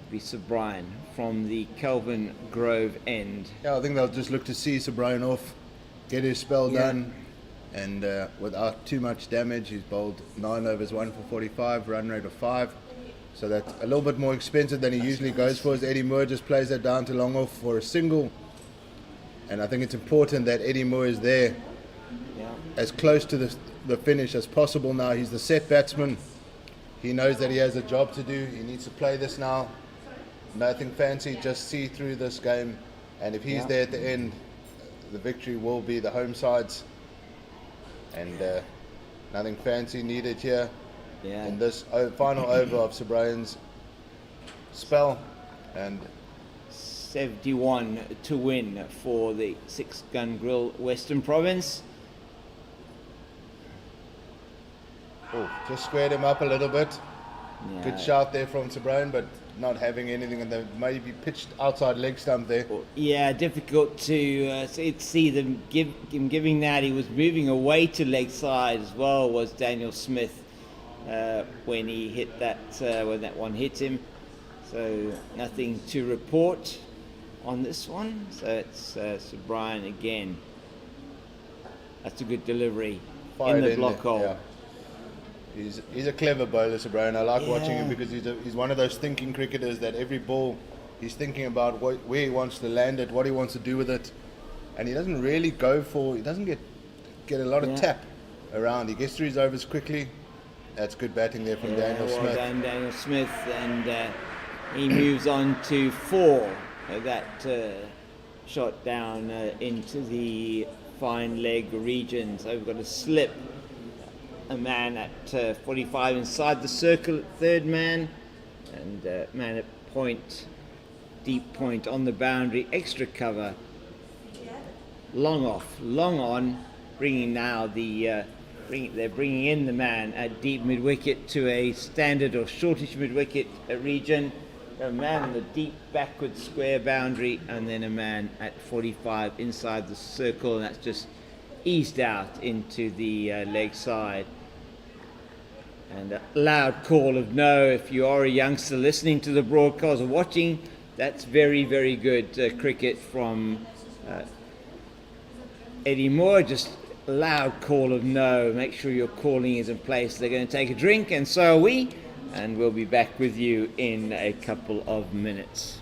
Be Sir Brian from the Kelvin Grove end. Yeah, I think they'll just look to see Sir Brian off, get his spell done, and without too much damage. He's bowled 9 overs, 1 for 45, run rate of 5. So that's a little bit more expensive than he usually goes for. As Eddie Moore just plays that down to long off for a single. And I think it's important that Eddie Moore is there as close to the finish as possible now. He's the set batsman. He knows that he has a job to do. He needs to play this now. Nothing fancy, just see through this game. And if he's there at the end, the victory will be the home side's. And nothing fancy needed here in this final over of Sir Brian's spell. And 71 to win for the 6-gun grill Western Province. Oh, just squared him up a little bit. Yeah. Good shout there from Sir Brian, but not having anything, and they maybe pitched outside leg stump there. Yeah, difficult to see them giving that. He was moving away to leg side as well, was Daniel Smith when he hit that, when that one hit him. So nothing to report on this one. So it's Sir Brian again. That's a good delivery. Fired in the block hole. Yeah. He's a clever bowler, Sir Brian. I like watching him because he's one of those thinking cricketers that every ball he's thinking about where he wants to land it, what he wants to do with it, and he doesn't really he doesn't get a lot of tap around. He gets through his overs quickly. That's good batting there from Daniel Smith. Well done, Daniel Smith, and he moves on to 4. That shot down into the fine leg region. So we've got a slip. A man at 45 inside the circle, third man, and man at point, deep point on the boundary, extra cover, long off, long on, bringing now they're bringing in the man at deep mid wicket to a standard or shortish mid wicket region, a man on the deep backward square boundary, and then a man at 45 inside the circle, and that's just eased out into the leg side. And a loud call of no. If you are a youngster listening to the broadcast or watching, that's very, very good cricket from Eddie Moore. Just a loud call of no. Make sure your calling is in place. They're going to take a drink, and so are we. And we'll be back with you in a couple of minutes.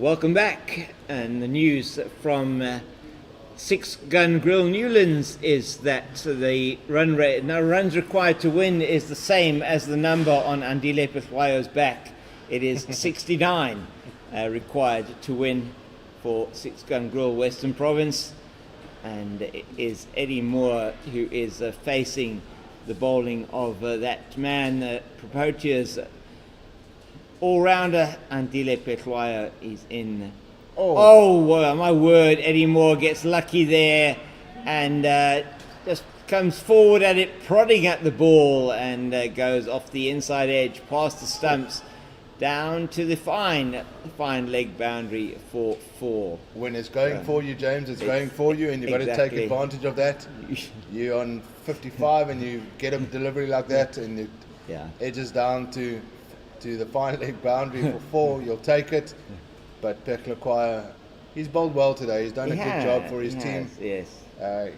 Welcome back. And the news from Six Gun Grill Newlands is that the run rate, no runs required to win, is the same as the number on Andile Pechwayo's back. It is 69 required to win for Six Gun Grill Western Province. And it is Eddie Moore who is facing the bowling of that man, Porteous. All-rounder Andile Pechwayo is in. Well, my word, Eddie Moore gets lucky there and just comes forward at it, prodding at the ball, and goes off the inside edge, past the stumps, down to the fine leg boundary for 4. When it's going for you, James, it's going for you, and you've got to take advantage of that. You're on 55 and you get a delivery like that, and it edges down to the fine leg boundary for 4, you'll take it. But Pechwayo, he's bowled well today. He's done a good job for his team. Yes.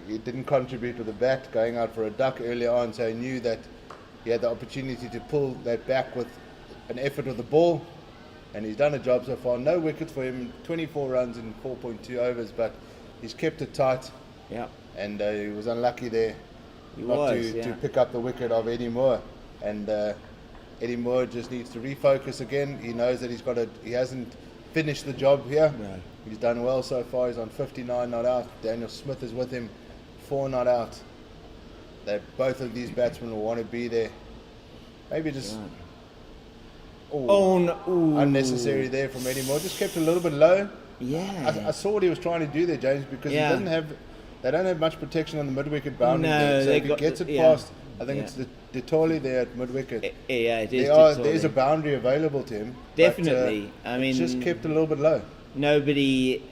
He didn't contribute with the bat, going out for a duck earlier on, so he knew that he had the opportunity to pull that back with an effort with the ball, and he's done a job so far. No wickets for him, 24 runs in 4.2 overs, but he's kept it tight. Yeah. And he was unlucky there to pick up the wicket of Eddie Moore. And Eddie Moore just needs to refocus again. He knows that he hasn't finished the job here. No. He's done well so far. He's on 59 not out. Daniel Smith is with him, 4 not out. Both of these batsmen will want to be there. Maybe just unnecessary there from Eddie Moore. Just kept a little bit low. Yeah. I saw what he was trying to do there, James, because they don't have much protection on the mid-wicket boundary. No, so if he gets it past, I think it's the Detoli there at mid-wicket. It is. There's a boundary available to him. Definitely. I mean, just kept a little bit low. Nobody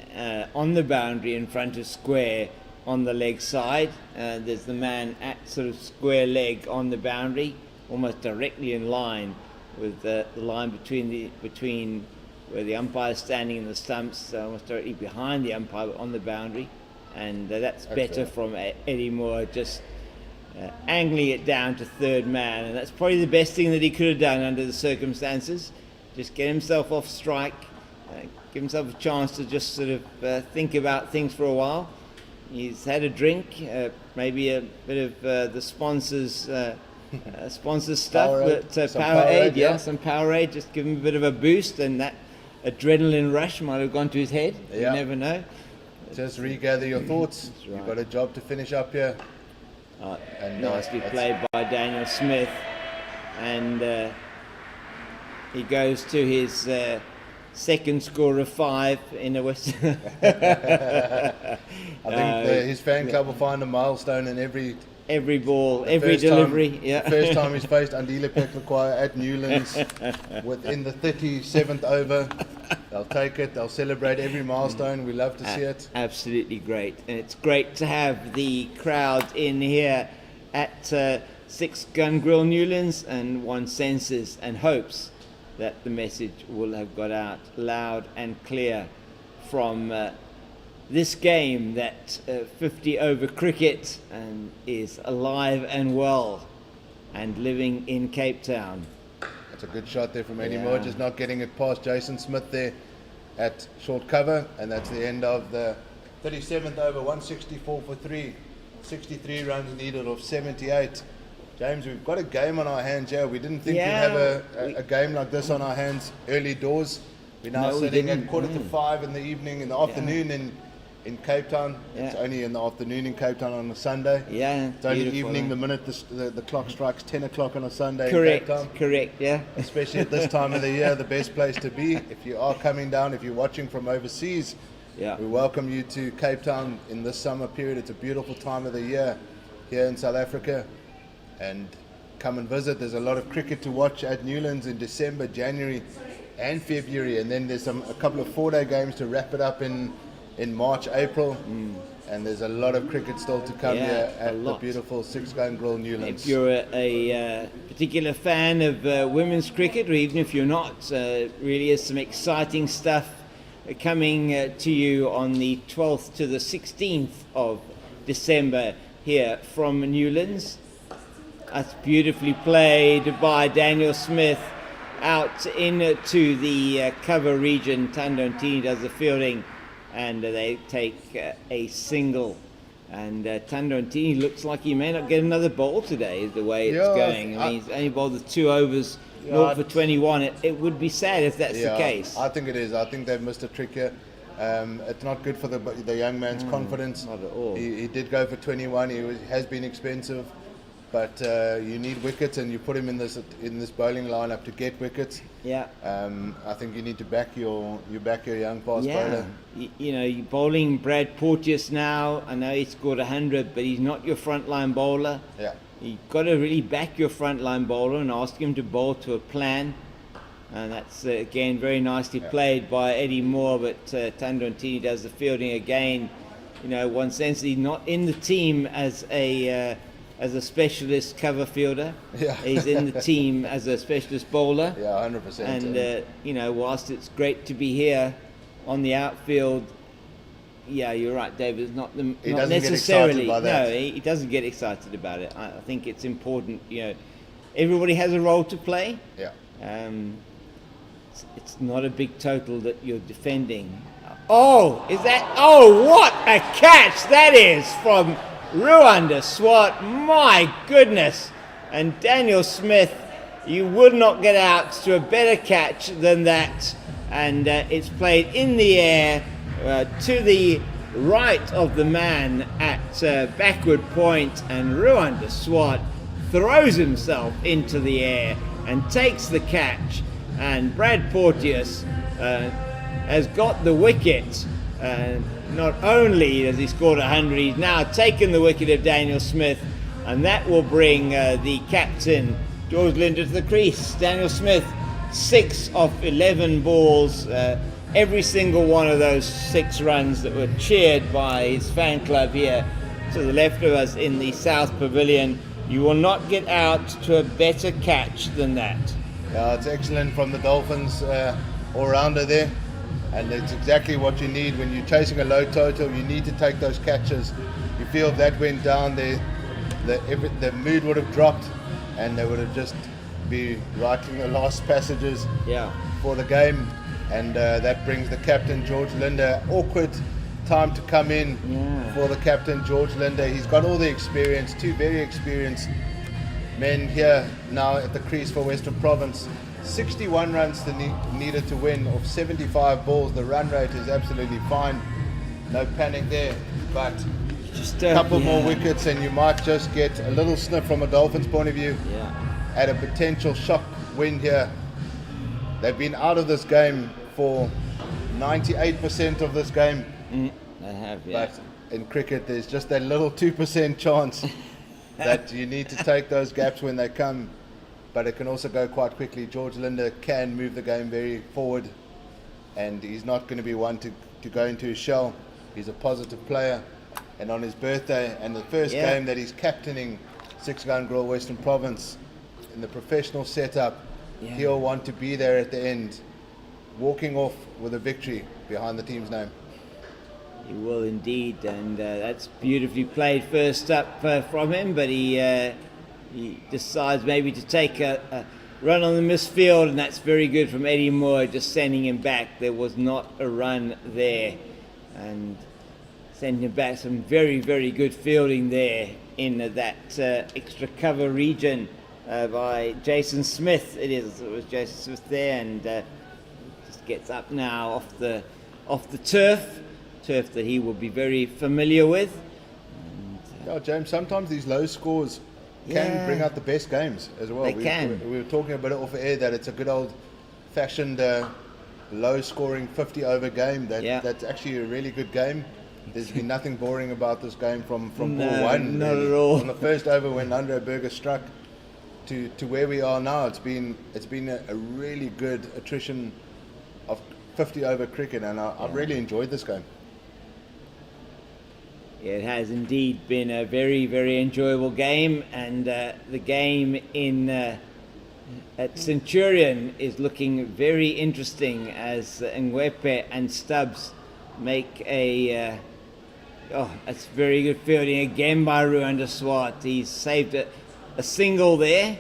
on the boundary in front of square on the leg side. There's the man at sort of square leg on the boundary, almost directly in line with the line between where the umpire is standing in the stumps, almost directly behind the umpire on the boundary. And that's better from Eddie Moore, just angling it down to third man, and that's probably the best thing that he could have done under the circumstances. Just get himself off strike, give himself a chance to just sort of think about things for a while. He's had a drink, maybe a bit of the sponsors stuff, but Powerade, some Powerade, just give him a bit of a boost, and that adrenaline rush might have gone to his head. You never know. Just regather your thoughts. Right. You've got a job to finish up here. Nicely played by Daniel Smith, and he goes to his second score of 5 in the West. I think his fan club will find a milestone in every ball, every delivery. The first time he's faced Andile Pechwayo at Newlands within the 37th over. They'll take it. They'll celebrate every milestone. We love to see it. Absolutely great. And it's great to have the crowd in here at Six Gun Grill Newlands, and one senses and hopes that the message will have got out loud and clear from this game, that 50 over cricket is alive and well and living in Cape Town. That's a good shot there from Eddie Moore, just not getting it past Jason Smith there at short cover, and that's the end of the 37th over, 164 for 3, 63 runs needed of 78. James, we've got a game on our hands here. We didn't think we'd have a game like this on our hands early doors. We're now sitting at 4:45 in the evening, in the afternoon in Cape Town. It's only in the afternoon in Cape Town on a Sunday. It's only evening the minute the clock strikes 10 o'clock on a Sunday in Cape Town. Correct, Especially at this time of the year, the best place to be. If you are coming down, if you're watching from overseas, we welcome you to Cape Town in this summer period. It's a beautiful time of the year here in South Africa. And come and visit. There's a lot of cricket to watch at Newlands in December, January and February. And then there's a couple of 4-day games to wrap it up in March, April. And there's a lot of cricket still to come here at the beautiful Six Gun Grill Newlands. If you're a particular fan of women's cricket, or even if you're not, really is some exciting stuff coming to you on the 12th to the 16th of December here from Newlands. That's beautifully played by Daniel Smith, out into the cover region. Tandotini does the fielding, and they take a single. And Tandotini looks like he may not get another ball today, the way it's going. I mean, he's only bowled the 2 overs, 0 for 21. It would be sad if that's the case. I think it is. I think they've missed a trick here. It's not good for the young man's confidence. Not at all. He did go for 21. He has been expensive, but you need wickets, and you put him in this bowling lineup to get wickets. Yeah. I think you need to back your young fast bowler. You're bowling Brad Porteous now. I know he scored 100, but he's not your frontline bowler. Yeah. You've got to really back your frontline bowler and ask him to bowl to a plan. And that's, again, very nicely played by Eddie Moore, but Tandotini does the fielding again. One sense he's not in the team as a specialist cover fielder. Yeah. He's in the team as a specialist bowler. Yeah, 100%. And, whilst it's great to be here on the outfield, yeah, you're right, David. It's not necessarily. No, he doesn't get excited about it. I think it's important. Everybody has a role to play. Yeah. It's not a big total that you're defending. Oh, what a catch that is from Ruanda Swart. My goodness. And Daniel Smith, you would not get out to a better catch than that. And it's played in the air to the right of the man at backward point, and Ruanda Swart throws himself into the air and takes the catch. And Brad Porteous has got the wicket. Not only has he scored 100, he's now taken the wicket of Daniel Smith, and that will bring the captain, George Linder, to the crease. Daniel Smith, 6 of 11 balls. Every single one of those 6 runs that were cheered by his fan club here to the left of us in the South Pavilion. You will not get out to a better catch than that. Yeah, it's excellent from the Dolphins all-rounder there, and it's exactly what you need when you're chasing a low total. You need to take those catches. You feel if that went down, the mood would have dropped, and they would have just be writing the last passages for the game, and that brings the captain, George Linder. Awkward time to come in for the captain, George Linder. He's got all the experience, 2 very experienced men here now at the crease for Western Province. 61 runs needed to win of 75 balls. The run rate is absolutely fine. No panic there, but just a couple more wickets and you might just get a little sniff from a Dolphins point of view at a potential shock win here. They've been out of this game for 98% of this game. They have, But in cricket, there's just that little 2% chance that you need to take those gaps when they come, but it can also go quite quickly. George Linder can move the game very forward, and he's not going to be one to go into his shell. He's a positive player, and on his birthday and the first game that he's captaining Six Gun Grill Western Province in the professional setup, he'll want to be there at the end, walking off with a victory behind the team's name. He will indeed, and that's beautifully played first up from him, but he decides maybe to take a run on the misfield, and that's very good from Eddie Moore, just sending him back. There was not a run there, and sending him back. Some very, very good fielding there in that extra cover region by Jason Smith. It was Jason Smith there, and just gets up now off the turf that he will be very familiar with. And, James, sometimes these low scores can bring out the best games as well. They can. We were talking a bit off air that it's a good old-fashioned low-scoring 50-over game. That's actually a really good game. There's been nothing boring about this game from ball one. Not at all. From the first over when Andre Berger struck to where we are now, it's been a really good attrition of 50-over cricket, and I've really enjoyed this game. Yeah, it has indeed been a very, very enjoyable game, and the game at Centurion is looking very interesting as Ngwepe and Stubbs make that's very good fielding again by Ruanda Swart. He's saved a single there,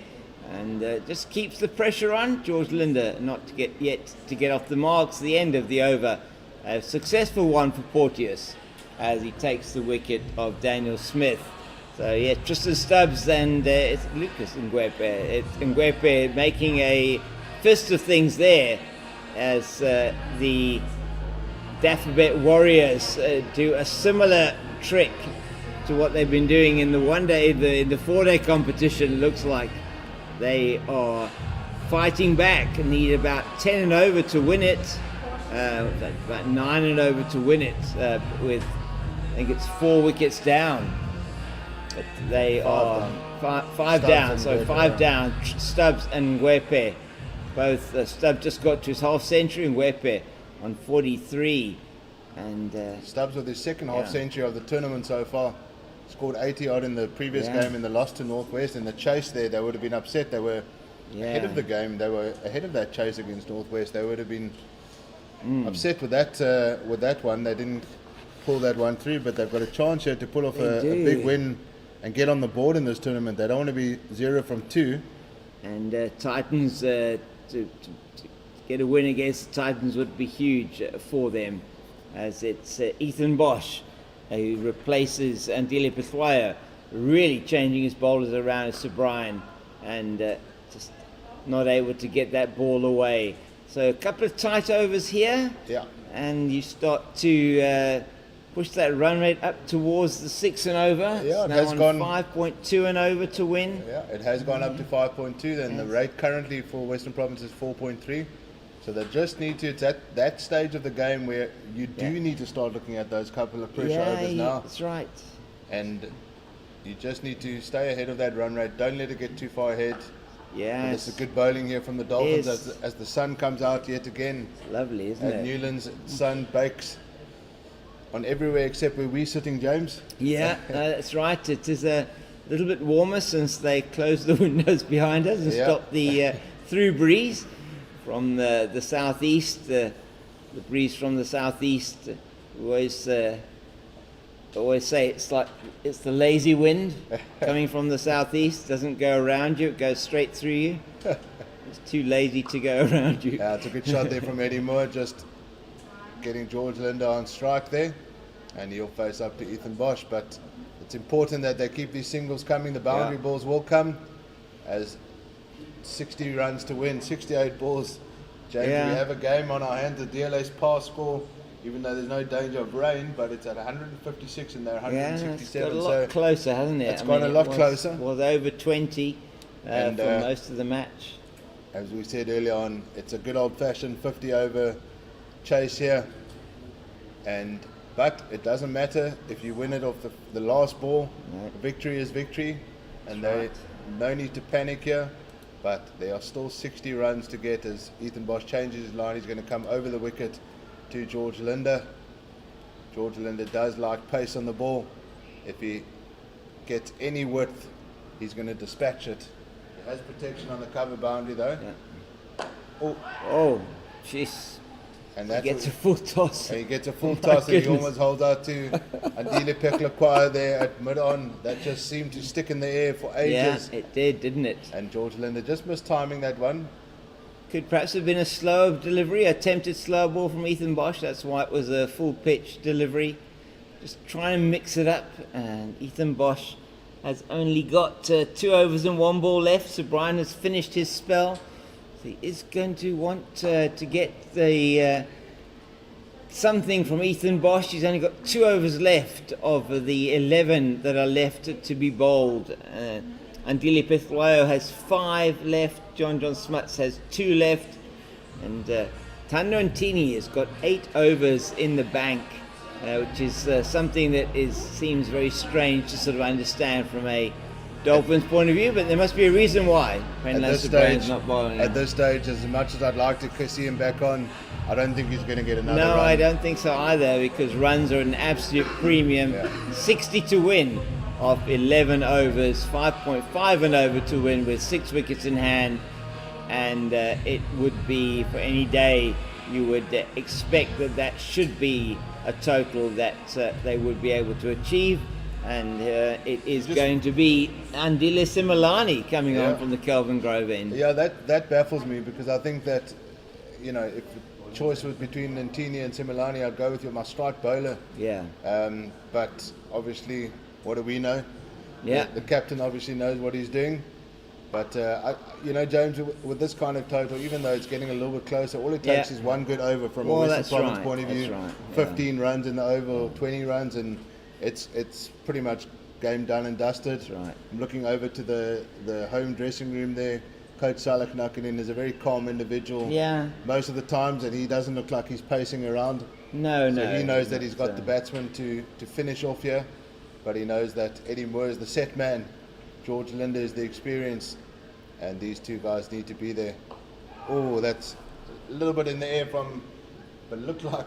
and just keeps the pressure on. George Linder not to get off the marks. The end of the over, a successful one for Porteous as he takes the wicket of Daniel Smith. So yeah, Tristan Stubbs and it's Lucas Ngwepe. Ngwepe making a fist of things there as the Dapperbet Warriors do a similar trick to what they've been doing in the 1-day, in the 4-day competition. Looks like they are fighting back and need about 10 and over to win it. About 9 and over to win it with, I think it's 4 wickets down. But they are five down. So 5 down. Stubbs and Ngwepe. Both Stubbs just got to his half century, and Ngwepe on 43. And Stubbs with his second half century of the tournament so far. Scored 80 odd in the previous game in the loss to Northwest. In the chase there, they would have been upset. They were ahead of the game. They were ahead of that chase against Northwest. They would have been upset with that one. They didn't pull that one through, but they've got a chance here to pull off a big win and get on the board in this tournament. They don't want to be 0 from 2. And Titans, to get a win against the Titans would be huge for them, as it's Ethan Bosch who replaces Andile Pithwaya, really changing his bowlers around as Sir Brian, and just not able to get that ball away. So a couple of tight overs here, and you start to push that run rate up towards the 6 and over. Yeah, it now has on gone 5.2 and over to win. Yeah, it has gone up to 5.2. Then the rate currently for Western Province is 4.3. So they just need to, it's at that stage of the game where you do need to start looking at those couple of pressure overs now. That's right. And you just need to stay ahead of that run rate. Don't let it get too far ahead. Yeah, it's a good bowling here from the Dolphins as the sun comes out yet again. It's lovely, isn't it? At Newlands, sun bakes on everywhere except where we're sitting, James. Yeah, that's right. It is a little bit warmer since they closed the windows behind us and stopped the through breeze from the southeast. The breeze from the southeast, always say it's the lazy wind coming from the southeast. Doesn't go around you, it goes straight through you. It's too lazy to go around you. Yeah, it's a good shot there from Eddie Moore, just getting George Linder on strike there, and he'll face up to Ethan Bosch. But it's important that they keep these singles coming. The boundary balls will come, as 60 runs to win, 68 balls. James, we have a game on our hands. The DLA's pass score, even though there's no danger of rain, but it's at 156 and they're 167. It's got a lot closer, hasn't it? It's gone a lot closer. It was over 20 for most of the match. As we said earlier on, it's a good old-fashioned 50 over chase here, but it doesn't matter if you win it off the last ball. Victory is victory, and no need to panic here. But there are still 60 runs to get as Ethan Bosch changes his line. He's going to come over the wicket to George Linder. George Linder does like pace on the ball. If he gets any width, he's going to dispatch it. He has protection on the cover boundary though. Oh, jeez. And he gets a full toss. And he gets a full toss, and he almost holds out to Andile Pechlaquaya there at mid-on. That just seemed to stick in the air for ages. Yeah, it did, didn't it? And George Linder just missed timing that one. Could perhaps have been a slow delivery, attempted slow ball from Ethan Bosch. That's why it was a full pitch delivery. Just trying to mix it up. And Ethan Bosch has only got 2 overs and 1 ball left. So Brian has finished his spell. He is going to want to get the something from Ethan Bosch. He's only got 2 overs left of the 11 that are left to be bowled. Andile Pithwaya has 5 left. John Smuts has 2 left. And Tando Ntini has got 8 overs in the bank, which is something that seems very strange to sort of understand from a Dolphins point of view, but there must be a reason why. At this stage, as much as I'd like to see him back on, I don't think he's going to get another run. No, I don't think so either, because runs are an absolute premium. 60 to win of 11 overs, 5.5 and over to win with 6 wickets in hand, and it would be, for any day, you would expect that should be a total that they would be able to achieve. And it is going to be Andile Similani coming on from the Kelvin Grove end. Yeah, that baffles me, because I think that, if the choice was between Ntini and Similani, I'd go with my strike bowler. Yeah. But obviously, what do we know? Yeah. The captain obviously knows what he's doing. But, James, with this kind of total, even though it's getting a little bit closer, all it takes is one good over from a Western Province point of view. Right. 15 runs in the over, or 20 runs, and it's pretty much game done and dusted. That's right. I'm looking over to the home dressing room there. Coach Salak Nukkinen is a very calm individual. Yeah. Most of the times, and he doesn't look like he's pacing around. No. He knows that he's got the batsman to finish off here, but he knows that Eddie Moore is the set man. George Linder is the experience, and these two guys need to be there. Oh, that's a little bit in the air but it looked like.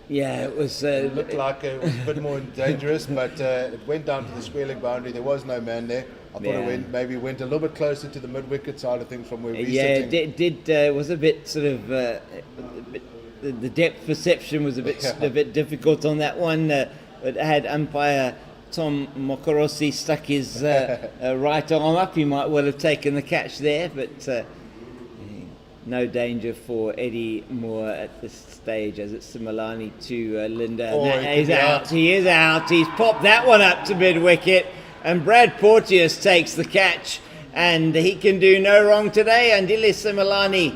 Yeah, it was. It looked like it was a bit more dangerous, but it went down to the square leg boundary. There was no man there. I thought it went a little bit closer to the mid wicket side of things from where we're sitting. Yeah, it did. Was a bit sort of. The depth perception was a bit difficult on that one. But had umpire Tom Mokorosi stuck his right arm up, he might well have taken the catch there, but no danger for Eddie Moore at this stage, as it's Similani to Linda. He's out. He is out. He's popped that one up to mid wicket, and Brad Porteous takes the catch, and he can do no wrong today. Andile Similani,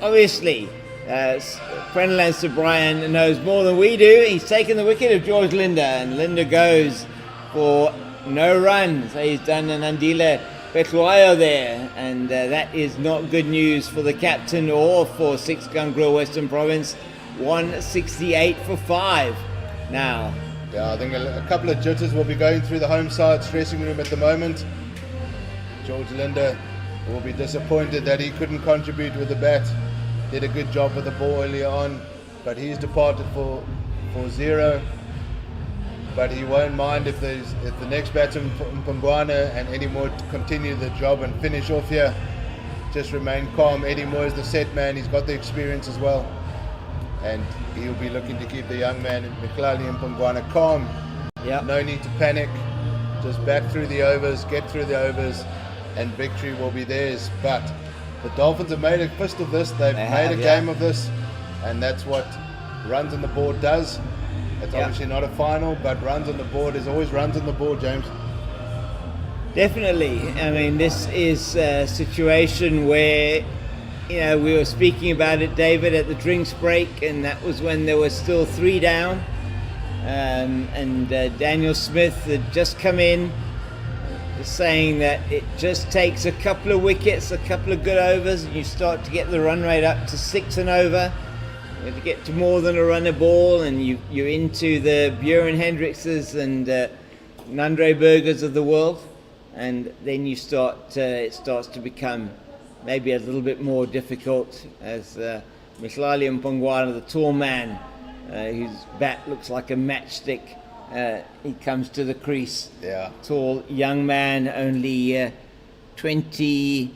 obviously, Prenland Brian knows more than we do. He's taken the wicket of George Linder, and Linder goes for no runs. He's done an Andile Petluayo there, and that is not good news for the captain or for Six Gun Grill Western Province. 168 for 5 now. Yeah, I think a couple of jitters will be going through the home side's dressing room at the moment. George Linder will be disappointed that he couldn't contribute with the bat. Did a good job with the ball earlier on, but he's departed for 0. But he won't mind if the next batsman, Mpungwana, and Eddie Moore continue the job and finish off here. Just remain calm. Eddie Moore is the set man. He's got the experience as well, and he'll be looking to keep the young man, Mkhlali Mpungwana, calm. Yep. No need to panic. Just back through the overs, get through the overs, and victory will be theirs. But the Dolphins have made a fist of this. They've made a game of this, and that's what runs on the board does. It's obviously not a final, but runs on the board is always runs on the board, James. Definitely. I mean, this is a situation where, we were speaking about it, David, at the drinks break, and that was when there was still 3 down. And Daniel Smith had just come in, saying that it just takes a couple of wickets, a couple of good overs, and you start to get the run rate up to 6 and over. You have to get to more than a run a ball, and you're into the Björn Hendrickses and Nandre Burgers of the world, and then it starts to become maybe a little bit more difficult as Mkhlali Mpungwana, the tall man, whose bat looks like a matchstick, he comes to the crease. Yeah. Tall young man, only 20.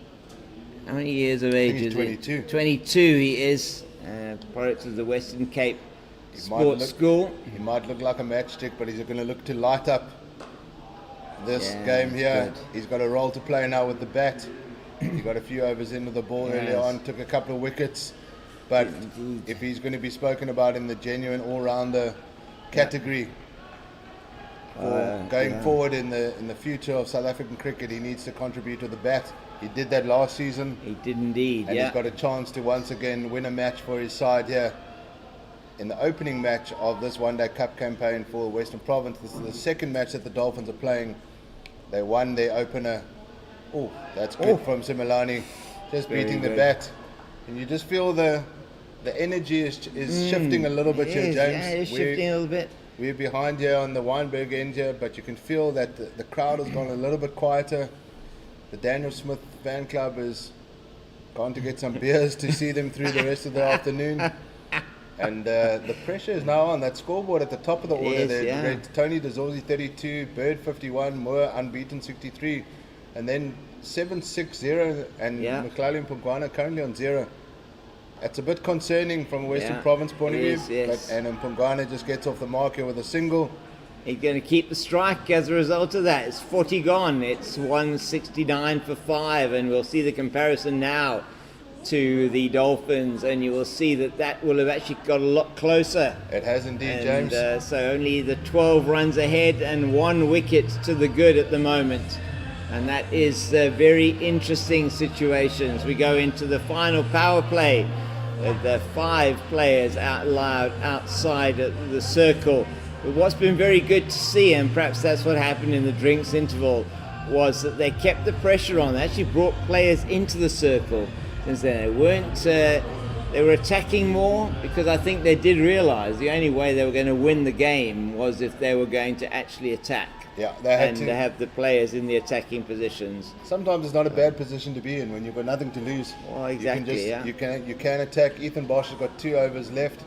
How many years of age is 22. 22 he is. Product of the Western Cape Sports School. He might look like a matchstick, but he's going to look to light up this game here. Good. He's got a role to play now with the bat. He got a few overs in with the ball earlier on, took a couple of wickets. But if he's going to be spoken about in the genuine all-rounder category going forward in the future of South African cricket, he needs to contribute to the bat. He did that last season. He did indeed, and he's got a chance to once again win a match for his side here in the opening match of this one-day cup campaign for Western Province. This is the second match that the Dolphins are playing. They won their opener. Oh, that's good from Similani. Just beating the bat. And you just feel the energy is shifting a little bit here, James. Yeah, it's shifting a little bit. We're behind here on the Weinberg end here, but you can feel that the crowd has gone a little bit quieter. The Daniel Smith fan club has gone to get some beers to see them through the rest of the afternoon. And the pressure is now on. That scoreboard at the top of the order there. Tony Dezorzi 32, Bird 51, Moore unbeaten 63. And then 7-6-0 and Mkhlali Mpungwana currently on 0. That's a bit concerning from a Western Province point of view. Yes. And Mpungwana just gets off the mark here with a single. He's going to keep the strike as a result of that. It's 40 gone. It's 169 for 5, and we'll see the comparison now to the Dolphins, and you will see that will have actually got a lot closer. It has indeed, And, James. so only the 12 runs ahead and 1 wicket to the good at the moment. And that is very interesting situations. We go into the final power play. The 5 players out loud outside the circle. But what's been very good to see, and perhaps that's what happened in the drinks interval, was that they kept the pressure on. They actually brought players into the circle. Since they weren't, they were attacking more, because I think they did realise the only way they were going to win the game was if they were going to actually attack. Yeah, they had to have the players in the attacking positions. Sometimes it's not a bad position to be in when you've got nothing to lose. Well, exactly. You can attack. Ethan Bosch has got 2 overs left.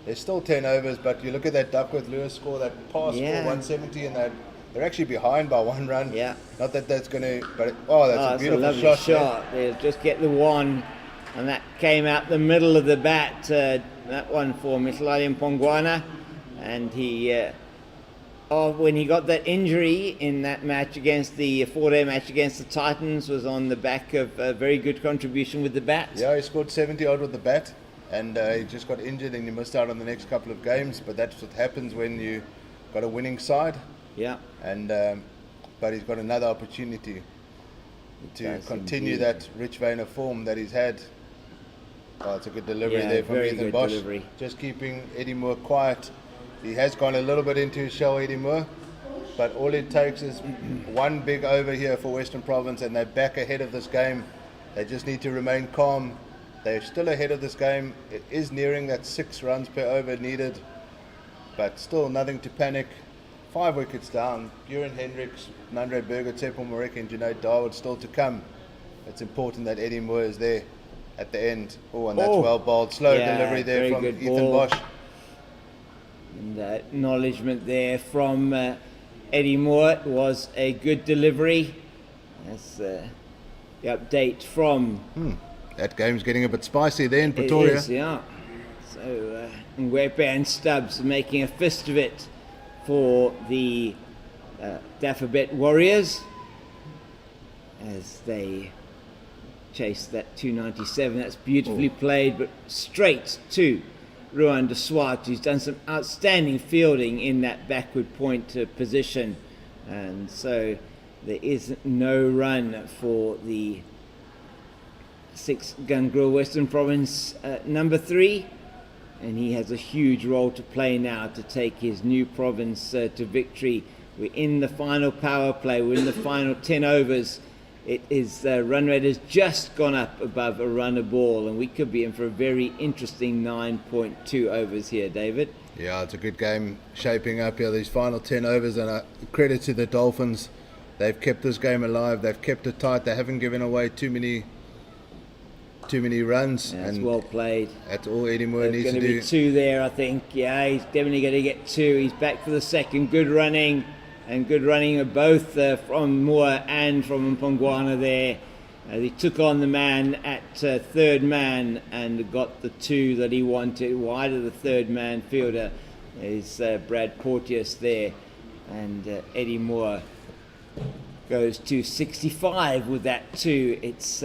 There's still 10 overs, but you look at that Duckworth-Lewis score, that pass for 170, and they're actually behind by 1 run. Yeah. Not that that's going to, but that's a beautiful lovely shot. They'll just get the one, and that came out the middle of the bat. That one for Mhlali Mpongwana, and he, when he got that injury in that match against the 4-day match against the Titans, was on the back of a very good contribution with the bat. Yeah, he scored 70 odd with the bat. And he just got injured and he missed out on the next couple of games. But that's what happens when you got a winning side. Yeah. And but he's got another opportunity to continue indeed. that rich vein of form that he's had. Oh, it's a good delivery there from very Ethan good Bosch. delivery. Just keeping Eddie Moore quiet. He has gone a little bit into his shell, Eddie Moore. But all it takes is 1 big over here for Western Province, and they're back ahead of this game. They just need to remain calm. They're still ahead of this game. It is nearing that 6 runs per over needed, but still nothing to panic. 5 wickets down. Buren Hendricks, Nandre Berger, Tsepo Morek and Junaid Dawood still to come. It's important that Eddie Moore is there at the end. Oh, and that's well bowled. Slow delivery there from Ethan Bosch. And acknowledgement there from Eddie Moore. It was a good delivery. That's the update from... That game's getting a bit spicy there in Pretoria. It is, yeah. So Ngwepe and Stubbs making a fist of it for the Daffabet Warriors as they chase that 297. That's beautifully played, but straight to Ruan de Swart, who's done some outstanding fielding in that backward point position. And so there is no run for the 6 Gungril Western Province number 3, and he has a huge role to play now to take his new province to victory. We're in the final power play, we're in the final 10 overs. It is run rate has just gone up above a run a ball, and we could be in for a very interesting 9.2 overs here, David. Yeah, it's a good game shaping up here, these final 10 overs, and credit to the Dolphins. They've kept this game alive, they've kept it tight, they haven't given away too many runs. That's well played. That's all Eddie Moore needs to do. There's going to be 2 there, I think. Yeah, he's definitely going to get 2. He's back for the second. Good running, and good running of both from Moore and from Mpongwana there. He took on the man at third man and got the 2 that he wanted. Wide of the third man fielder is Brad Porteous there, and Eddie Moore goes to 65 with that 2. It's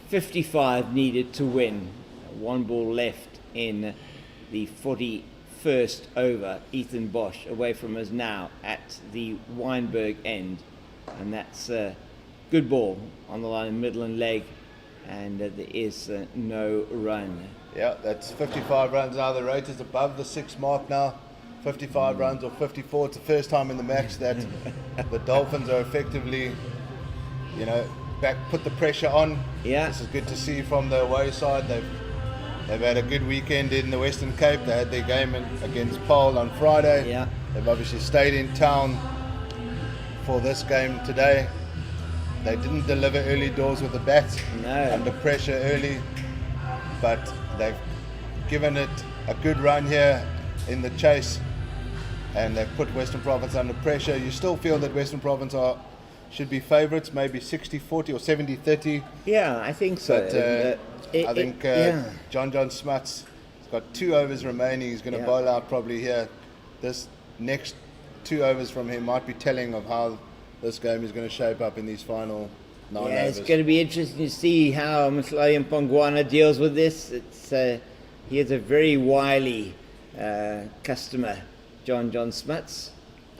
55 needed to win. 1 ball left in the 41st over. Ethan Bosch away from us now at the Weinberg end, and that's a good ball on the line, middle and leg, and there is no run. Yeah, that's 55 runs now. The rate is above the 6 mark now. 55 runs or 54. It's the first time in the match that the Dolphins are effectively, put the pressure on. Yeah. This is good to see from the away side. They've had a good weekend in the Western Cape. They had their game against Paarl on Friday. Yeah. They've obviously stayed in town for this game today. They didn't deliver early doors with the bat. No. Under pressure early, but they've given it a good run here in the chase, and they've put Western Province under pressure. You still feel that Western Province should be favourites, maybe 60-40 or 70-30. Yeah, I think so. But I think John Smuts has got 2 overs remaining. He's going to bowl out probably here this next 2 overs from him might be telling of how this game is going to shape up in these final 9 overs. Yeah, it's going to be interesting to see how Mhlali Mpongwana deals with this. He is a very wily customer, John Smuts.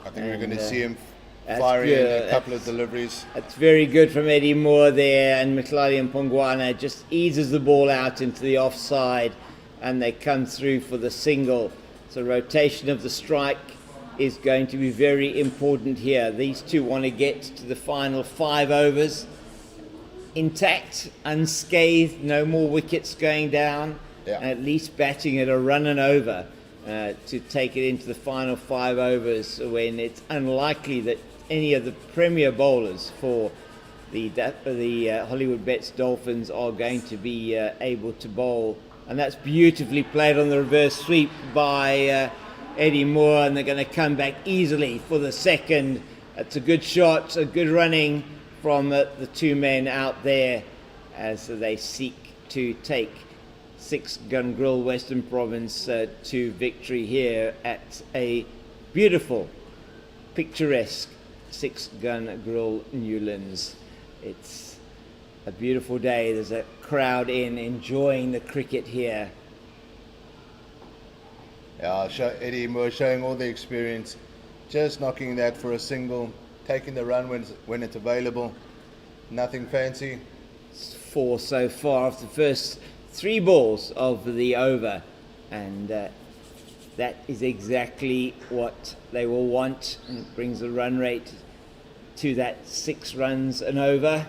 I think we're going to see him firing in a couple of deliveries. That's very good from Eddie Moore there, and Mhlali Mpongwana just eases the ball out into the offside, and they come through for the single. So rotation of the strike is going to be very important here. These two want to get to the final 5 overs intact, unscathed, no more wickets going down, and at least batting at a run and over to take it into the final 5 overs, when it's unlikely that any of the premier bowlers for the Hollywoodbets Dolphins are going to be able to bowl. And that's beautifully played on the reverse sweep by Eddie Moore, and they're going to come back easily for the second. It's a good shot, a good running from the 2 men out there as they seek to take 6 Gun Grill Western Province to victory here at a beautiful, picturesque 6 Gun Grill Newlands. It's a beautiful day. There's a crowd enjoying the cricket here. Yeah, Eddie Moore showing all the experience, just knocking that for a single, taking the run when it's available. Nothing fancy. It's 4 so far off the first 3 balls of the over, and that is exactly what they will want, and it brings the run rate to that 6 runs and over.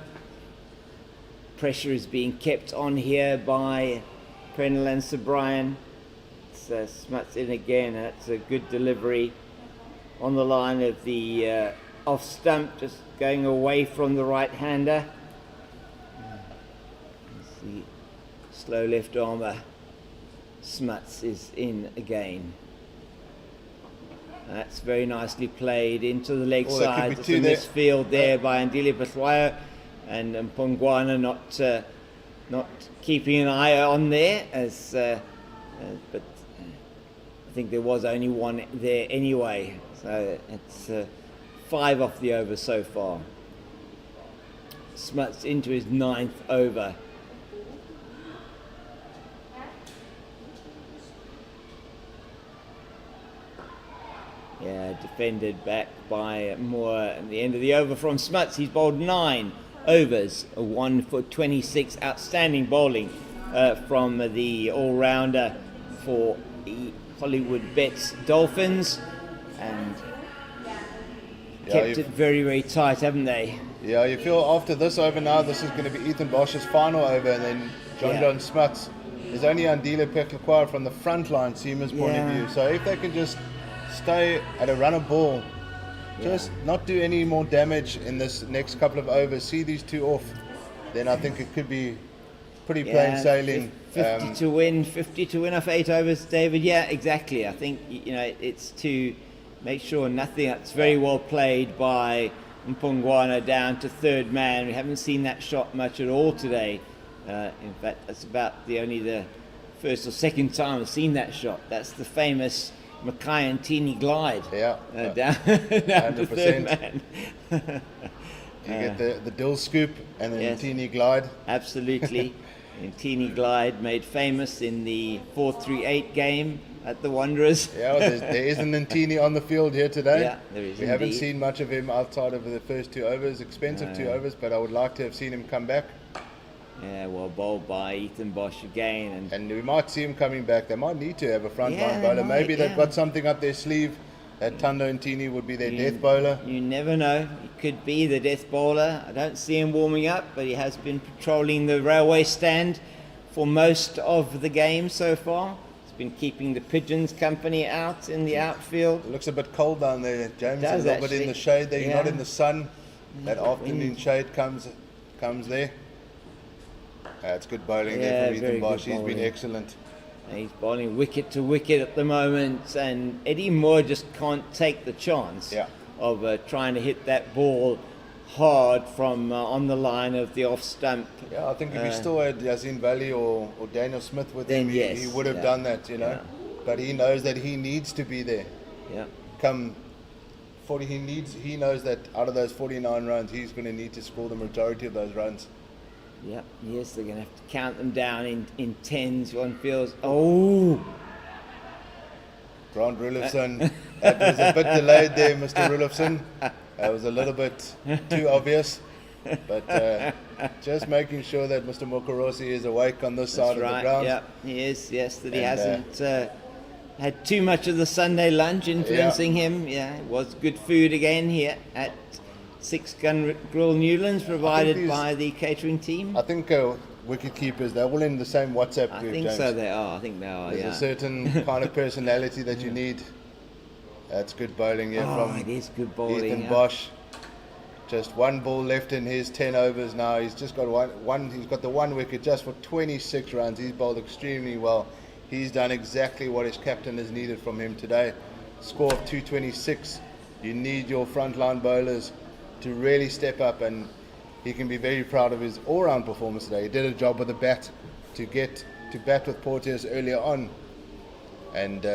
Pressure is being kept on here by Prenell and Sir Brian. Smuts in again. That's a good delivery on the line of the off stump, just going away from the right-hander. The slow left armer Smuts is in again. That's very nicely played into the leg side. There's a misfield there by Andile Butwayo, and Mpongwana not keeping an eye on there, but I think there was only one there anyway. So it's 5 off the over so far. Smuts into his 9th over. Yeah, defended back by Moore at the end of the over from Smuts. He's bowled 9 overs, 1 for 26. Outstanding bowling from the all-rounder for the Hollywoodbets Dolphins, and kept it very, very tight, haven't they? Yeah, you feel after this over now, this is going to be Ethan Bosch's final over, and then John Smuts. There's only Andile Peklakwa from the front line, Seamer's point of view. So if they can just stay at a run of ball, just not do any more damage in this next couple of overs, see these 2 off, then I think it could be pretty plain sailing. 50 to win off 8 overs, David. Yeah, exactly. I think it's to make sure nothing. That's very well played by Mpongwana down to 3rd man. We haven't seen that shot much at all today. In fact, that's about the first or second time I've seen that shot. That's the famous Mackay and Teeny glide. Down to 3rd man. You get the dill scoop and then Teeny glide. Absolutely. And Teeny glide made famous in the 4-3-8 game at the Wanderers. Yeah, well, there is an Ntini on the field here today. Yeah, there is. We haven't seen much of him outside of the first 2 overs, expensive 2 overs, but I would like to have seen him come back. Yeah, well bowled by Ethan Bosch again. And we might see him coming back. They might need to have a frontline bowler. Maybe they've got something up their sleeve. That Thando Ntini would be their death bowler. You never know. He could be the death bowler. I don't see him warming up, but he has been patrolling the railway stand for most of the game so far. He's been keeping the pigeons company out in the outfield. It looks a bit cold down there, James. A little bit in the shade there. You're not in the sun. That afternoon shade comes there. It's good bowling there from Ethan Bosch. He's been excellent. He's bowling wicket to wicket at the moment, and Eddie Moore just can't take the chance of trying to hit that ball hard from on the line of the off stump. Yeah, I think if he still had Yazin Valley or Daniel Smith with him, he would have done that, But he knows that he needs to be there. Yeah. Come He knows that out of those 49 runs, he's going to need to score the majority of those runs. Yep, yes, they're going to have to count them down in tens. One feels, oh! Grant Rulofsson, that was a bit delayed there, Mr. Rulofsson. That was a little bit too obvious. But just making sure that Mr. Mokorossi is awake on this side of the ground. Yeah, he is, yes, that he hasn't had too much of the Sunday lunch influencing him. Yeah, it was good food again here at Six Gun Grill Newlands, provided by the catering team. I think wicket keepers, they're all in the same WhatsApp group, I think James. so, they are. There's a certain kind of personality that you need. That's good bowling here from it is good bowling, Ethan Bosch. Just one ball left in his 10 overs now. He's just got one. He's got the one wicket just for 26 runs. He's bowled extremely well. He's done exactly what his captain has needed from him today. Score of 226. You need your frontline bowlers to really step up, and he can be very proud of his all-round performance today. He did a job with the bat to get to bat with Porteous earlier on, and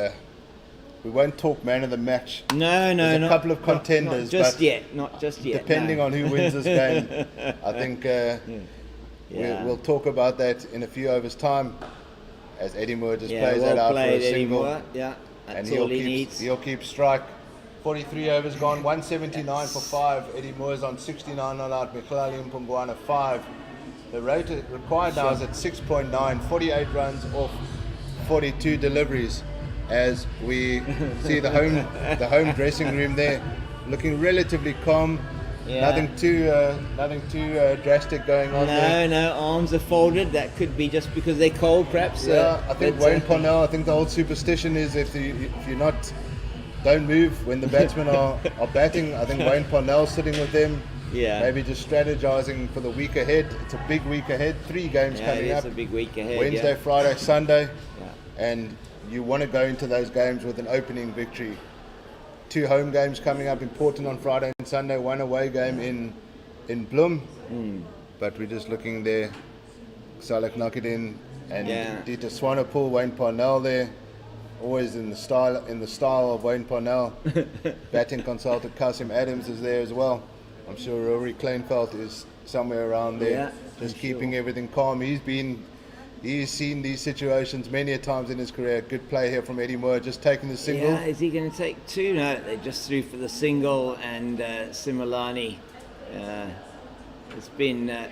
we won't talk man of the match. No, There's a couple of contenders, not just yet. Depending on who wins this game, I think we'll talk about that in a few overs' time, as Eddie Moore just plays that out for a single. Yeah, that's and all he needs. He'll keep strike. 43 overs gone, 179 for 5. Eddie Moore's on 69 all out. Mihlali Mpungwana 5. The rate required now is at 6.9, 48 runs off 42 deliveries. As we see the home dressing room there, looking relatively calm. Yeah. Nothing too drastic going on there. No, arms are folded. That could be just because they're cold, perhaps. Yeah, I think Wayne Parnell. I think the old superstition is if you're not, don't move when the batsmen are batting. I think Wayne Parnell's sitting with them. Yeah. Maybe just strategizing for the week ahead. It's a big week ahead. 3 games coming up. It's a big week ahead. Wednesday, Friday, Sunday. Yeah. And you want to go into those games with an opening victory. 2 home games coming up, important on Friday and Sunday. 1 away game in Bloem. But we're just looking there. Salek Nakidin and Dieter Swanepoel, Wayne Parnell there. Always in the style of Wayne Parnell. Batting consultant Kasim Adams is there as well. I'm sure Rory Kleinveld is somewhere around there, just keeping everything calm. He's seen these situations many a times in his career. Good play here from Eddie Moore, just taking the single. Yeah, is he going to take 2? No, they just threw for the single, and Similani has been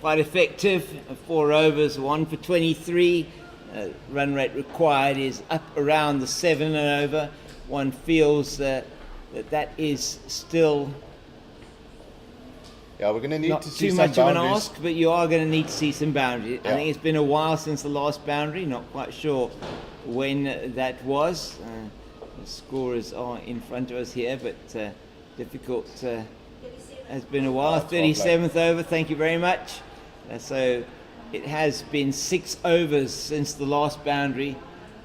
quite effective. 4 overs, 1 for 23. Run rate required is up around the 7 and over. One feels that is still we're going to need not to see too some much of an boundaries. ask, but you are going to need to see some boundaries. I think it's been a while since the last boundary. Not quite sure when that was. The scorers are in front of us here, but difficult. Has been a while. 37th over. Thank you very much. So it has been 6 overs since the last boundary,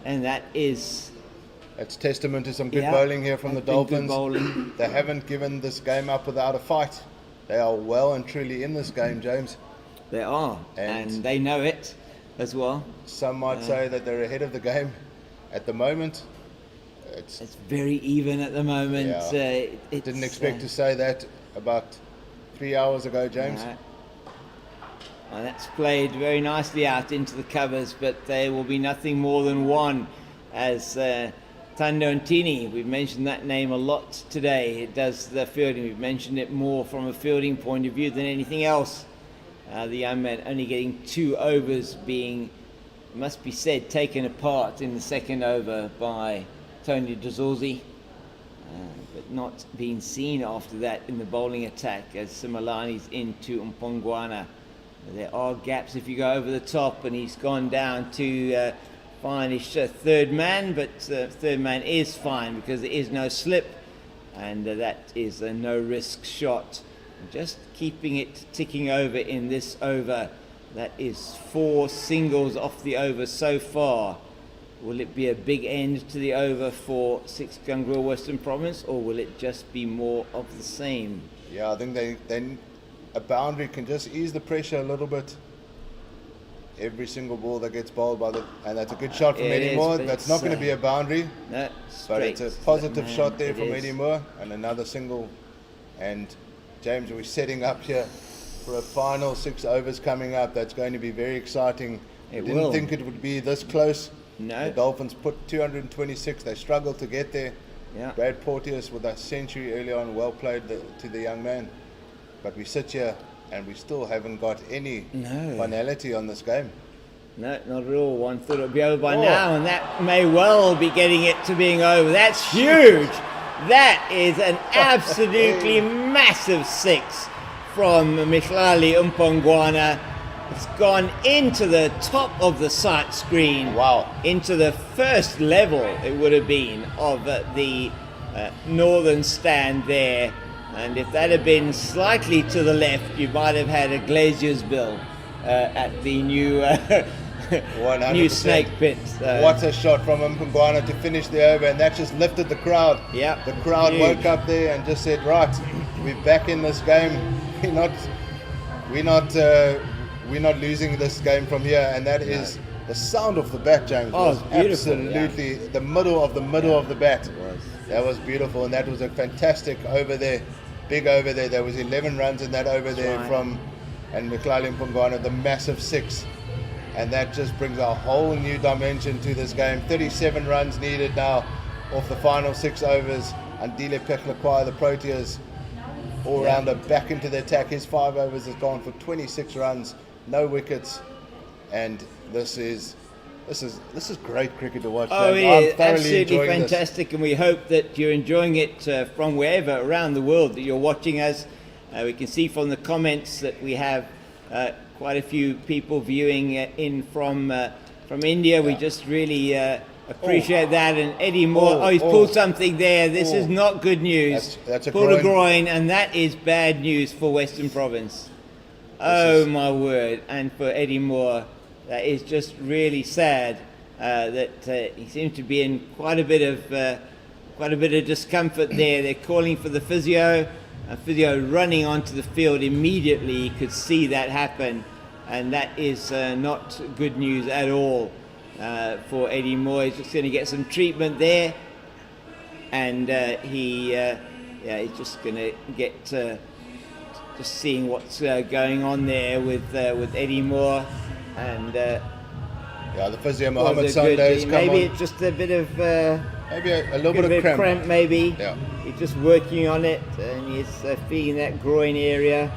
and that's testament to some good bowling here from the Dolphins. Bowling. They haven't given this game up without a fight. They are well and truly in this game, James. They are, and they know it as well. Some might say that they're ahead of the game at the moment. It's very even at the moment. Yeah. Didn't expect to say that about 3 hours ago, James. Well, that's played very nicely out into the covers, but there will be nothing more than 1 as Tando Ntini, we've mentioned that name a lot today. It does the fielding. We've mentioned it more from a fielding point of view than anything else. The young man only getting 2 overs being, must be said, taken apart in the second over by Tony Dazorzi, but not being seen after that in the bowling attack as Similani's into Mpongwana. There are gaps if you go over the top, and he's gone down to fine-ish third man, but third man is fine because there is no slip, and that is a no-risk shot. Just keeping it ticking over in this over. That is 4 singles off the over so far. Will it be a big end to the over for Six Gun Grill Western Province, or will it just be more of the same? Yeah, I think a boundary can just ease the pressure a little bit. every single ball that gets bowled and that's a good shot from It Eddie is, Moore. but That's it's, not going to be a boundary, No, but it's a straight. positive Man, shot there it from is. Eddie Moore, and another single. And James, we're setting up here for a final 6 overs coming up. That's going to be very exciting. It Didn't will. think it would be this close. No. The Dolphins put 226. They struggled to get there. Yeah. Brad Porteous with a century early on, well played to the young man. But we sit here and we still haven't got any finality on this game. No, not at all. One thought it would be over by Oh. now, and that may well be getting it to being over. That's huge. That is an absolutely massive 6 from Michlali Umpongwana. It's gone into the top of the sight screen. Wow. Into the first level, it would have been, of the northern stand there. And if that had been slightly to the left, you might have had a glazier's bill at the new 100%. snake pit. What a shot from Mpongwana to finish the over, and that just lifted the crowd. Yeah, The crowd huge. woke up there and just said, right, we're back in this game. We're not losing this game from here, and that is the sound of the bat, James. Oh, Was it's beautiful, absolutely the middle of the bat. That was beautiful, and that was a fantastic over there, big over there. There was 11 runs in that over there right. and Michlali Mpongwana, the massive 6. And that just brings a whole new dimension to this game. 37 runs needed now off the final 6 overs. Andile Peklakwaya, the Proteas, all-rounder, back into the attack. His 5 overs has gone for 26 runs, no wickets, and this is great cricket to watch. Oh, James. it I'm is thoroughly absolutely enjoying this. fantastic, and we hope that you're enjoying it from wherever around the world that you're watching us. We can see from the comments that we have quite a few people viewing in from India. We just really appreciate that. And Eddie Moore, he's pulled something there. This is not good news. That's a pulled a groin. groin, and that is bad news for Western Province. Oh my word! And for Eddie Moore, that is just really sad. That he seems to be in quite a bit of discomfort there. They're calling for the physio. Physio running onto the field immediately. You could see that happen, and that is not good news at all for Eddie Moore. He's just going to get some treatment there, and he's just going to get just seeing what's going on there with Eddie Moore, and the physio was Mohammed a Sunday's good, come maybe on. it's just a bit of Maybe a little bit of cramp. maybe. Yeah. He's just working on it, and he's feeling that groin area.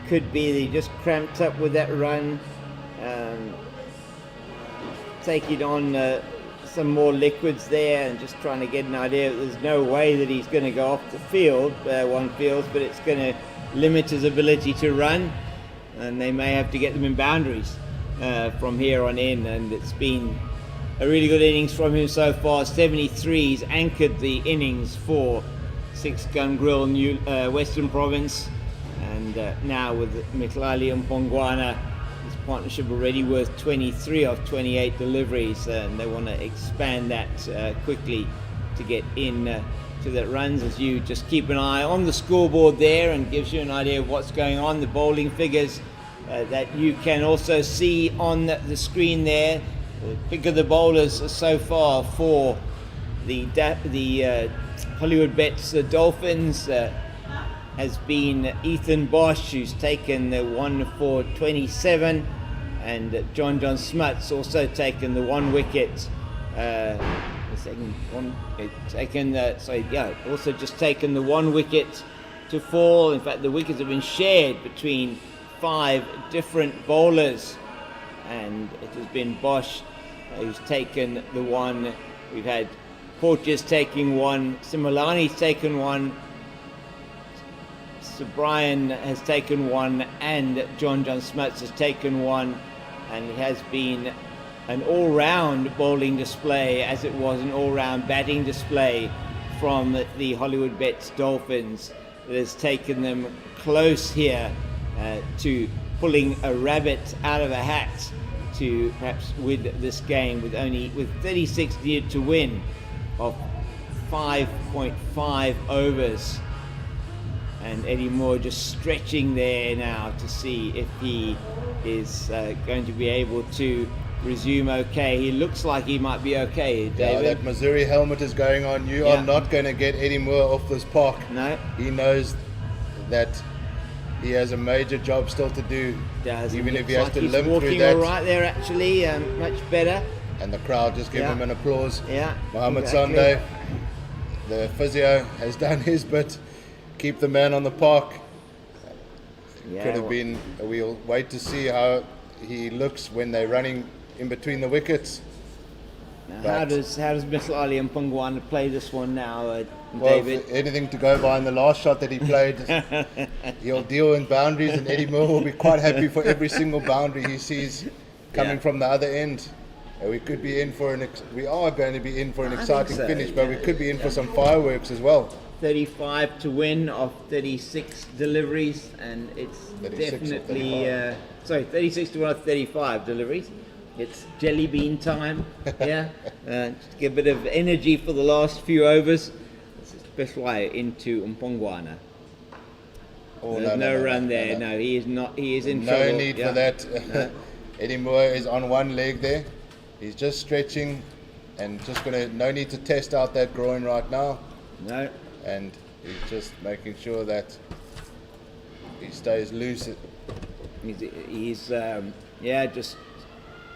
Could be that he just cramped up with that run. Taking on some more liquids there, and just trying to get an idea. There's no way that he's going to go off the field, one feels, but it's going to limit his ability to run, and they may have to get them in boundaries from here on in. And it's been a really good innings from him so far. 73's anchored the innings for 6 Gun Grill Western Province, and now with Michlali Mpongwana, his partnership already worth 23 of 28 deliveries, and they want to expand that quickly to get in to that runs. As you just keep an eye on the scoreboard there, and gives you an idea of what's going on, the bowling figures that you can also see on the screen there. The pick of the bowlers so far for the Hollywoodbets Dolphins has been Ethan Bosch, who's taken the 1 for 27, and John Smuts also taken the 1 wicket. Also just taken the 1 wicket to fall. In fact, the wickets have been shared between 5 different bowlers, and it has been Bosch who's taken the 1. We've had Porteous taking 1, Similani's taken 1, Sir Brian has taken 1, and John Smuts has taken 1, and it has been an all-round bowling display, as it was an all-round batting display from the Hollywoodbets Dolphins that has taken them close here to pulling a rabbit out of a hat to perhaps win this game with 36 needed to win of 5.5 overs. and Eddie Moore just stretching there now to see if he is going to be able to resume okay. He looks like he might be okay, David. Yeah, that Missouri helmet is going on. You are not going to get Eddie Moore off this park. No. He knows that he has a major job still to do. Even if he has to limp through that. He's walking all right there, actually, much better. And the crowd just give him an applause. Yeah. Mohamed Sunday, the physio, has done his bit. Keep the man on the park. Could have been. We'll wait to see how he looks when they're running in between the wickets. Now, how does Mihlali and Pungwana play this one now, Well, David? anything to go by in the last shot that he played, he'll deal in boundaries, and Eddie Moore will be quite happy for every single boundary he sees coming from the other end. We could be in for we are going to be in for an exciting finish, but we could be in for some fireworks as well. 35 to win of 36 deliveries, and it's 36 definitely 36 to win of 35 deliveries. It's jelly bean time, just to get a bit of energy for the last few overs. This is Pehlwayo into Mpongwana. There's no run there. No, he is not. He is in trouble. No need for that. No. Eddie Moore is on one leg there. He's just stretching, and no need to test out that groin right now. No. And he's just making sure that he stays loose. He's just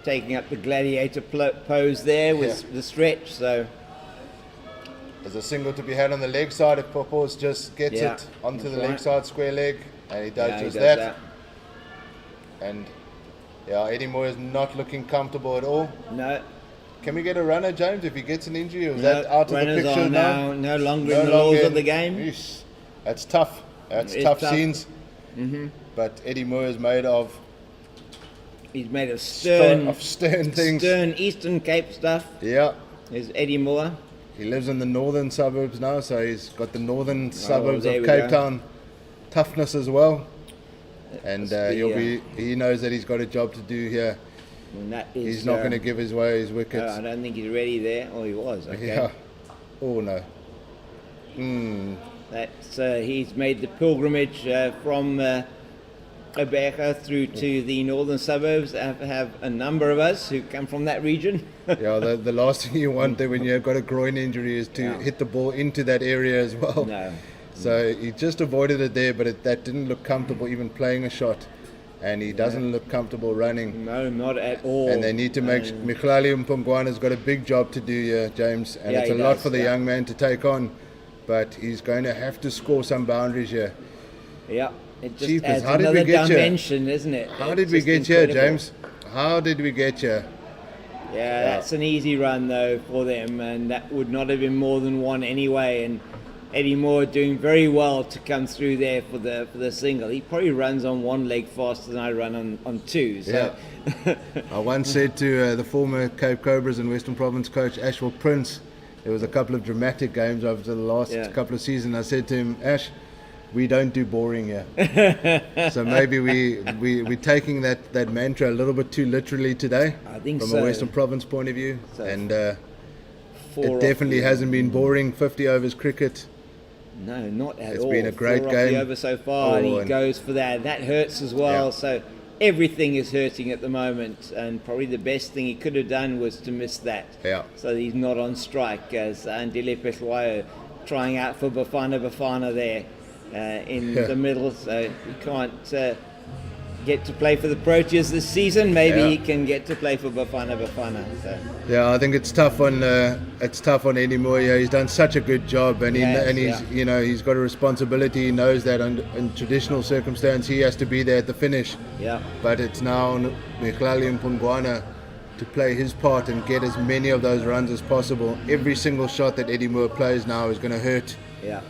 taking up the gladiator pose there with the stretch. So there's a single to be had on the leg side if Porteous just gets it onto the leg side square leg, and he does that. And Eddie Moore is not looking comfortable at all. No. Can we get a runner, James, if he gets an injury? Or is that out of the picture now? No longer in the laws of the game. Yeesh. That's tough. That's tough scenes. Mm-hmm. But Eddie Moore is made of... He's made of stern things. Stern Eastern Cape stuff. Yeah. There's Eddie Moore. He lives in the northern suburbs now, so he's got the northern suburbs of Cape Town toughness as well. And he knows that he's got a job to do here. He's not going to give away his wickets. I don't think he's ready there. Oh, he was. Okay. Yeah. Oh, no. That's he's made the pilgrimage from Gqeberha through to the northern suburbs. I have a number of us who come from that region. The last thing you want when you've got a groin injury is to hit the ball into that area as well. No. So he just avoided it there, but that didn't look comfortable even playing a shot. And he doesn't look comfortable running. No, not at all. And they need to make Mihlali Mpongwana's got a big job to do here, James. And it's a lot for the young man to take on. But he's going to have to score some boundaries here. Yeah. It just Jeepers, adds how did we get dimension, isn't it? How did we get here, James? How did we get here? Yeah, that's an easy run though for them, and that would not have been more than one anyway. And Eddie Moore doing very well to come through there for the single. He probably runs on one leg faster than I run on two. So. Yeah. I once said to the former Cape Cobras and Western Province coach Ashwell Prince, there was a couple of dramatic games over the last couple of seasons. I said to him, Ash, we don't do boring here. So maybe we're taking that mantra a little bit too literally today. I think from so. a Western Province point of view. So and it definitely hasn't been boring. 50 overs cricket. No, not at it's all. It's been a great 4 game. Off the over so far, and he goes for that. That hurts as well. Yeah. So everything is hurting at the moment, and probably the best thing he could have done was to miss that. Yeah. So he's not on strike as Andile Pehlwayo trying out for Bafana there in the middle. So he can't get to play for the Porteous this season. Maybe he can get to play for Bafana. So. Yeah, I think it's tough on Eddie Moore. Yeah, he's done such a good job, and he's got a responsibility. He knows that in traditional circumstance he has to be there at the finish. Yeah. But it's now on Mihlali Mpongwana to play his part and get as many of those runs as possible. Every single shot that Eddie Moore plays now is going to hurt. Yeah.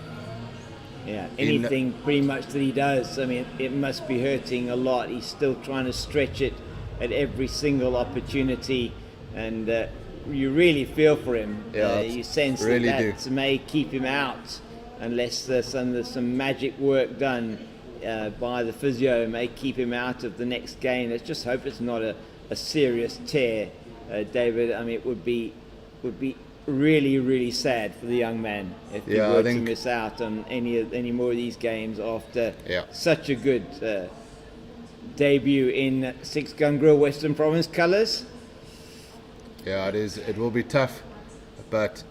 Yeah, anything pretty much that he does, I mean, it must be hurting a lot. He's still trying to stretch it at every single opportunity, and you really feel for him. You sense really that may keep him out unless there's some magic work done by the physio, may keep him out of the next game. Let's just hope it's not a serious tear, David. I mean, it would be really, really sad for the young man if he Yeah, were I to think- miss out on any more of these games after Yeah. such a good debut in Six Gun Grill Western Province colours. Yeah, it is. It will be tough, but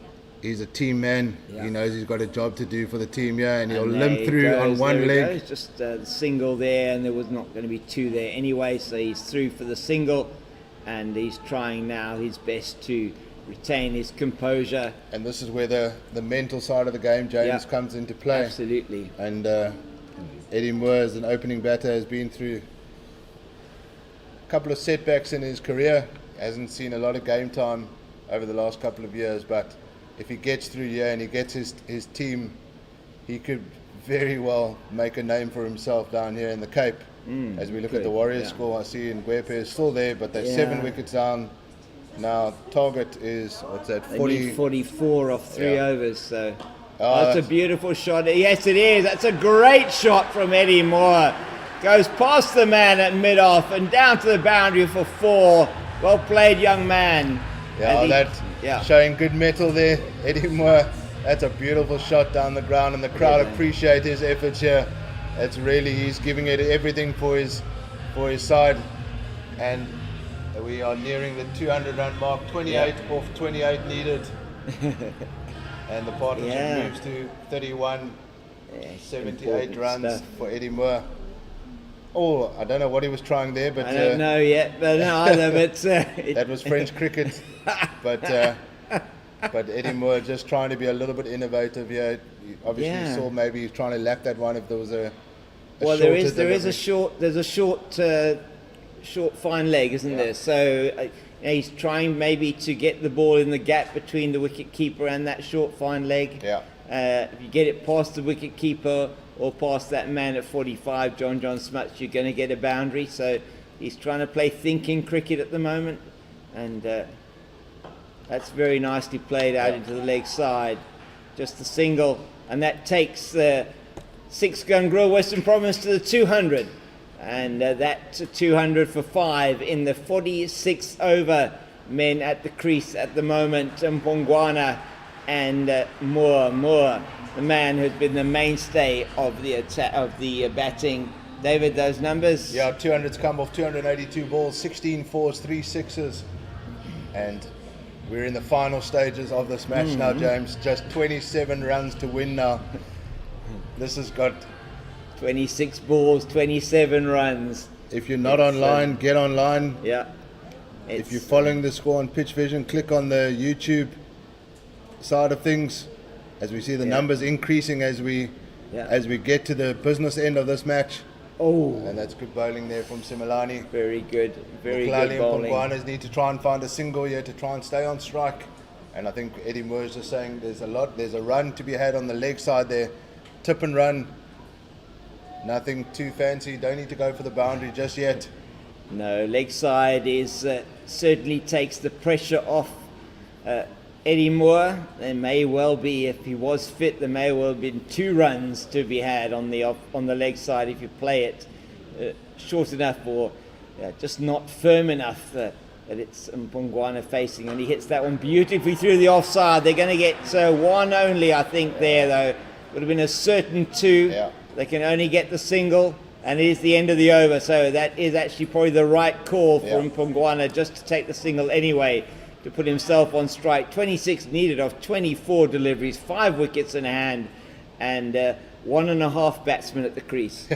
he's a team man. Yeah. He knows he's got a job to do for the team here, and he'll And limp there through he on goes, one there he leg. goes, just the single there, and there was not going to be two there anyway, so he's through for the single, and he's trying now his best to retain his composure. And this is where the mental side of the game, James, Yeah. comes into play. Absolutely. And Eddie Moore, as an opening batter, has been through a couple of setbacks in his career. Hasn't seen a lot of game time over the last couple of years, but if he gets through here and he gets his team, he could very well make a name for himself down here in the Cape. As we look at the Warriors score, I see Nguepe is still there, but they're 7 wickets down. Now target is, what's that, They 40? need 44 off 3 Yeah. overs, so Oh, that's a beautiful shot. Yes, it is. That's a great shot from Eddie Moore. Goes past the man at mid-off and down to the boundary for 4. Well played, young man. Yeah, Yeah. showing good mettle there, Eddie Moore. That's a beautiful shot down the ground, and the crowd Yeah. appreciate his efforts here. It's really, he's giving it everything for his side, and we are nearing the 200-run mark. 28 off 28 needed, and the partnership Yeah. moves to 31. Yeah, 78 important runs stuff. for Eddie Moore. Oh, I don't know what he was trying there, but I don't know yet, but no, either. But that was French cricket. But Eddie Moore just trying to be a little bit innovative here. You obviously Yeah. saw maybe he's trying to lap that one if there was a well, there is shorter a short fine leg, isn't there? So he's trying maybe to get the ball in the gap between the wicket keeper and that short fine leg. Yeah. If you get it past the wicket keeper or past that man at 45, John Smuts, you're going to get a boundary. So he's trying to play thinking cricket at the moment, and that's very nicely played out into the leg side. Just the single, and that takes Six Gun Grill Western Province to the 200, and that 200 for 5 in the 46th over. Men at the crease at the moment, Mpongwana and Moore, the man who's been the mainstay of the attack, of the batting. David, those numbers? Yeah, 200's come off 282 balls, 16 fours, 3 sixes, and we're in the final stages of this match now, James. Just 27 runs to win now. This has got... 26 balls, 27 runs. If you're not online, get online. Yeah. If you're following the score on Pitch Vision, click on the YouTube side of things, as we see the numbers increasing as we get to the business end of this match. Oh, And that's good bowling there from Similani. very good Mukulali bowling. and Pongwanas need to try and find a single here to try and stay on strike. And I think Eddie Moore is just saying there's a run to be had on the leg side there. Tip and run. Nothing too fancy. Don't need to go for the boundary just yet. No, leg side is certainly takes the pressure off Eddie Moore. There may well be, if he was fit, there may well have been 2 runs to be had on the leg side if you play it short enough or just not firm enough that it's Mpongwana facing, and he hits that one beautifully through the offside. They're going to get 1 only, I think, there though. Would have been a certain 2. Yeah. They can only get the single, and it is the end of the over, so that is actually probably the right call for Mpongwana just to take the single anyway, to put himself on strike. 26 needed off 24 deliveries, 5 wickets in hand, and 1.5 batsmen at the crease.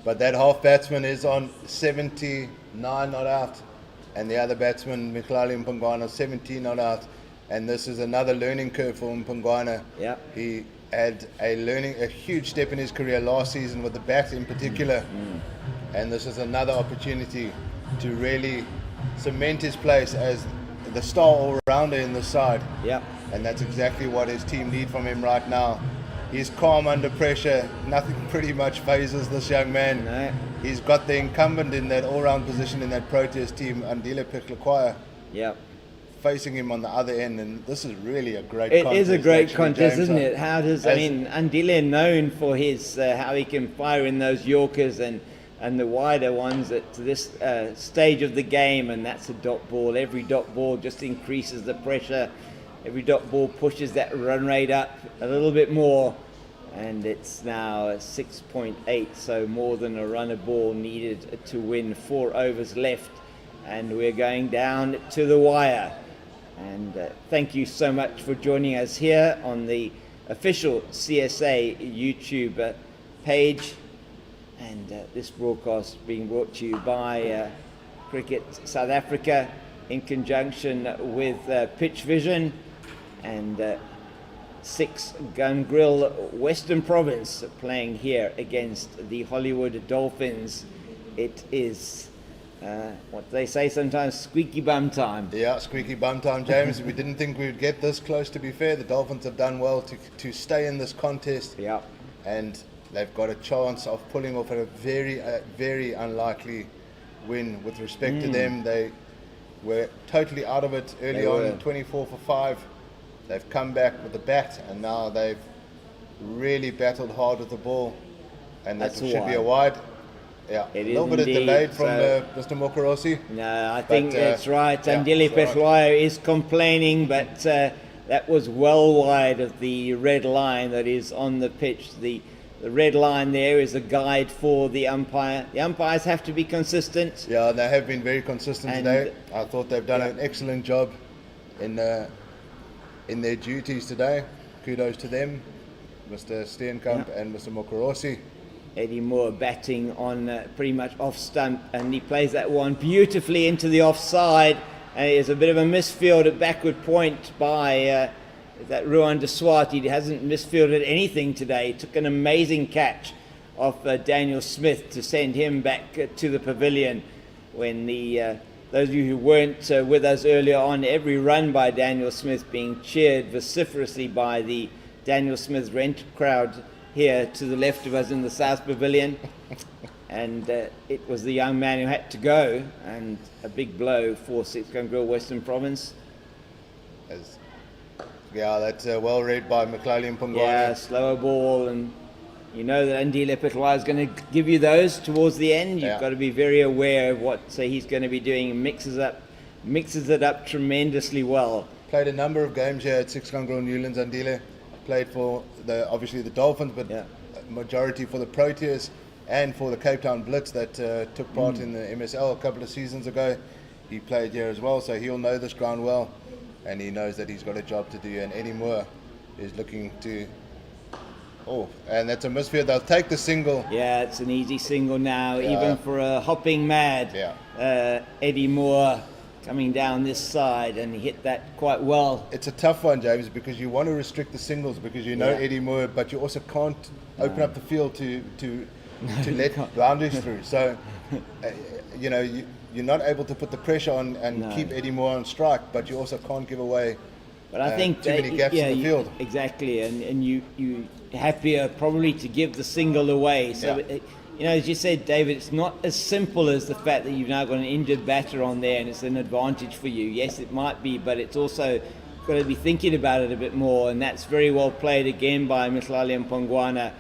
But that half batsman is on 79 not out, and the other batsman, Mukulali Mpongwana, 17 not out. And this is another learning curve for Mpongwana. Yeah. He had a huge step in his career last season with the bat in particular, and this is another opportunity to really cement his place as the star all-rounder in the side. Yeah. And that's exactly what his team need from him right now. He's calm under pressure. Nothing pretty much phases this young man. No. He's got the incumbent in that all-round position in that Porteous team, Andile Peklakwaya, Yeah. facing him on the other end, and this is really a great It contest. is a great actually, contest, James. isn't it? How does Andile known for his how he can fire in those Yorkers and the wider ones at this stage of the game, and that's a dot ball. Every dot ball just increases the pressure, Every dot ball pushes that run rate up a little bit more, and it's now 6.8, so more than a run a ball needed to win. 4 overs left, and we're going down to the wire. And thank you so much for joining us here on the official CSA YouTube page. And this broadcast being brought to you by Cricket South Africa in conjunction with Pitch Vision and 6 Gun Grill Western Province playing here against the Hollywood Dolphins. It is what they say sometimes, squeaky bum time. Yeah, squeaky bum time, James. We didn't think we would get this close, to be fair. The Dolphins have done well to stay in this contest. Yeah. And they've got a chance of pulling off a very unlikely win. With respect to them, they were totally out of it early on, 24 for 5. They've come back with the bat, and now they've really battled hard with the ball. And that should be a wide. Yeah, it a little bit of delayed from Mr. Mokorosi. No, I think that's right. Yeah, Andile Petloyo is complaining, but that was well wide of the red line that is on the pitch. The red line there is a guide for the umpire. The umpires have to be consistent. Yeah, they have been very consistent today. I thought they've done an excellent job in their duties today. Kudos to them, Mr. Steenkamp and Mr. Mokorosi. Eddie Moore batting on pretty much off stump, and he plays that one beautifully into the offside. And it's a bit of a misfield at backward point by that Ruan de Swart. He hasn't misfielded anything today. He took an amazing catch off Daniel Smith to send him back to the pavilion. When those of you who weren't with us earlier on, every run by Daniel Smith being cheered vociferously by the Daniel Smith rent crowd here to the left of us in the South Pavilion. And it was the young man who had to go, and a big blow for 6 Gun Grill Western Province. Yeah, that's well read by Mklali Mpongwane. Yeah, slower ball, and you know that Andile Petloyo is going to give you those towards the end. You've got to be very aware of what he's going to be doing. Mixes it up tremendously well. Played a number of games here at 6 Gun Grill Newlands. Andile played for obviously the Dolphins, but majority for the Porteous and for the Cape Town Blitz that took part in the MSL a couple of seasons ago. He played here as well, so he'll know this ground well, and he knows that he's got a job to do. And Eddie Moore is looking to... Oh, and that's a misfield. They'll take the single. Yeah, it's an easy single now, even for a hopping mad. Eddie Moore coming down this side, and he hit that quite well. It's a tough one, James, because you want to restrict the singles because you know Eddie Moore, but you also can't open up the field to let boundaries through. So, you're not able to put the pressure on and keep Eddie Moore on strike, but you also can't give away but I think too many gaps in the field. Exactly, and you happier probably to give the single away. So, as you said, David, it's not as simple as the fact that you've now got an injured batter on there and it's an advantage for you. Yes, it might be, but it's also got to be thinking about it a bit more, and that's very well played again by Mklali Mpongwane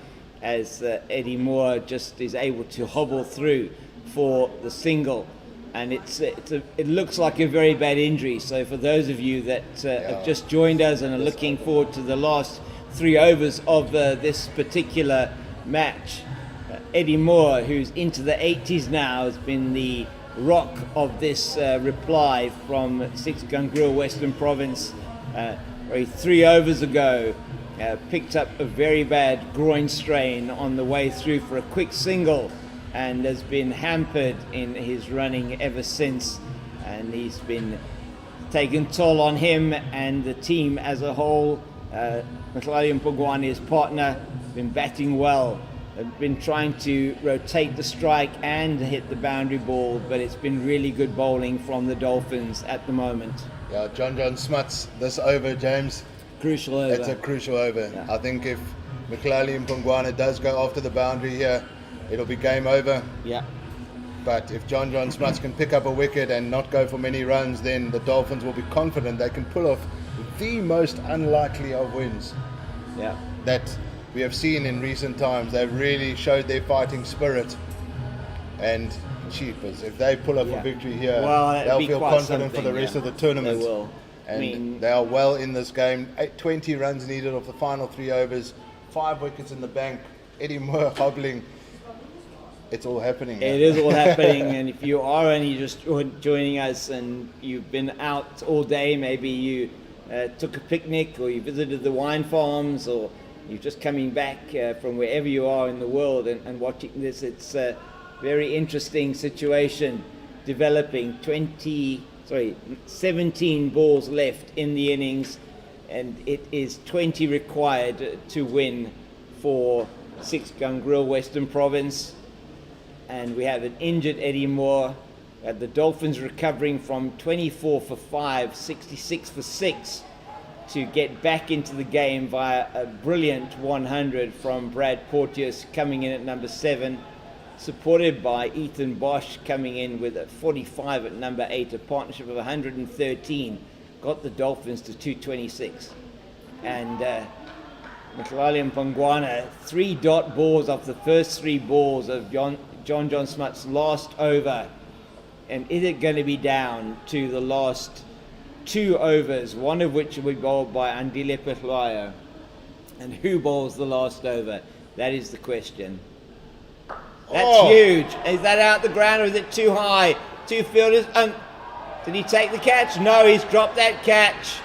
as Eddie Moore just is able to hobble through for the single. And it looks like a very bad injury. So for those of you that have just joined us and are looking forward to the last 3 overs of this particular match, Eddie Moore, who's into the 80s now, has been the rock of this reply from 6 Gun Grill Western Province. 3 overs ago, picked up a very bad groin strain on the way through for a quick single, and has been hampered in his running ever since, and he's been taken toll on him and the team as a whole. Mklali Mpongwane, his partner, been batting well, been trying to rotate the strike and hit the boundary ball, but it's been really good bowling from the Dolphins at the moment. Yeah, John Smuts, this over, James. Crucial over. It's a crucial over. Yeah. I think if Mklali Mpongwane does go after the boundary here, it'll be game over. Yeah. But if John Smuts can pick up a wicket and not go for many runs, then the Dolphins will be confident they can pull off the most unlikely of wins that we have seen in recent times. They've really showed their fighting spirit, and cheapers, if they pull off a victory here, they'll feel confident for the rest of the tournament. They will. And they are well in this game. 20 runs needed off the final 3 overs, 5 wickets in the bank. Eddie Moore hobbling. It's all happening. It is all happening, and if you are only just joining us and you've been out all day, maybe you took a picnic or you visited the wine farms or you're just coming back from wherever you are in the world and watching this, it's a very interesting situation developing. 17 balls left in the innings, and it is 20 required to win for Six Gun Grill Western Province. And we have an injured Eddie Moore. The Dolphins recovering from 24 for 5, 66 for 6 to get back into the game via a brilliant 100 from Brad Porteous coming in at number 7, supported by Ethan Bosch coming in with a 45 at number 8, a partnership of 113, got the Dolphins to 226. And Mkhitaryan Pongwana, 3 dot balls off the first 3 balls of John Smuts' last over, and is it going to be down to the last 2 overs, one of which will be bowled by Andile Pehlayo? And who bowls the last over? That is the question. That's huge. Is that out the ground or is it too high? 2 fielders. Did he take the catch? No, he's dropped that catch.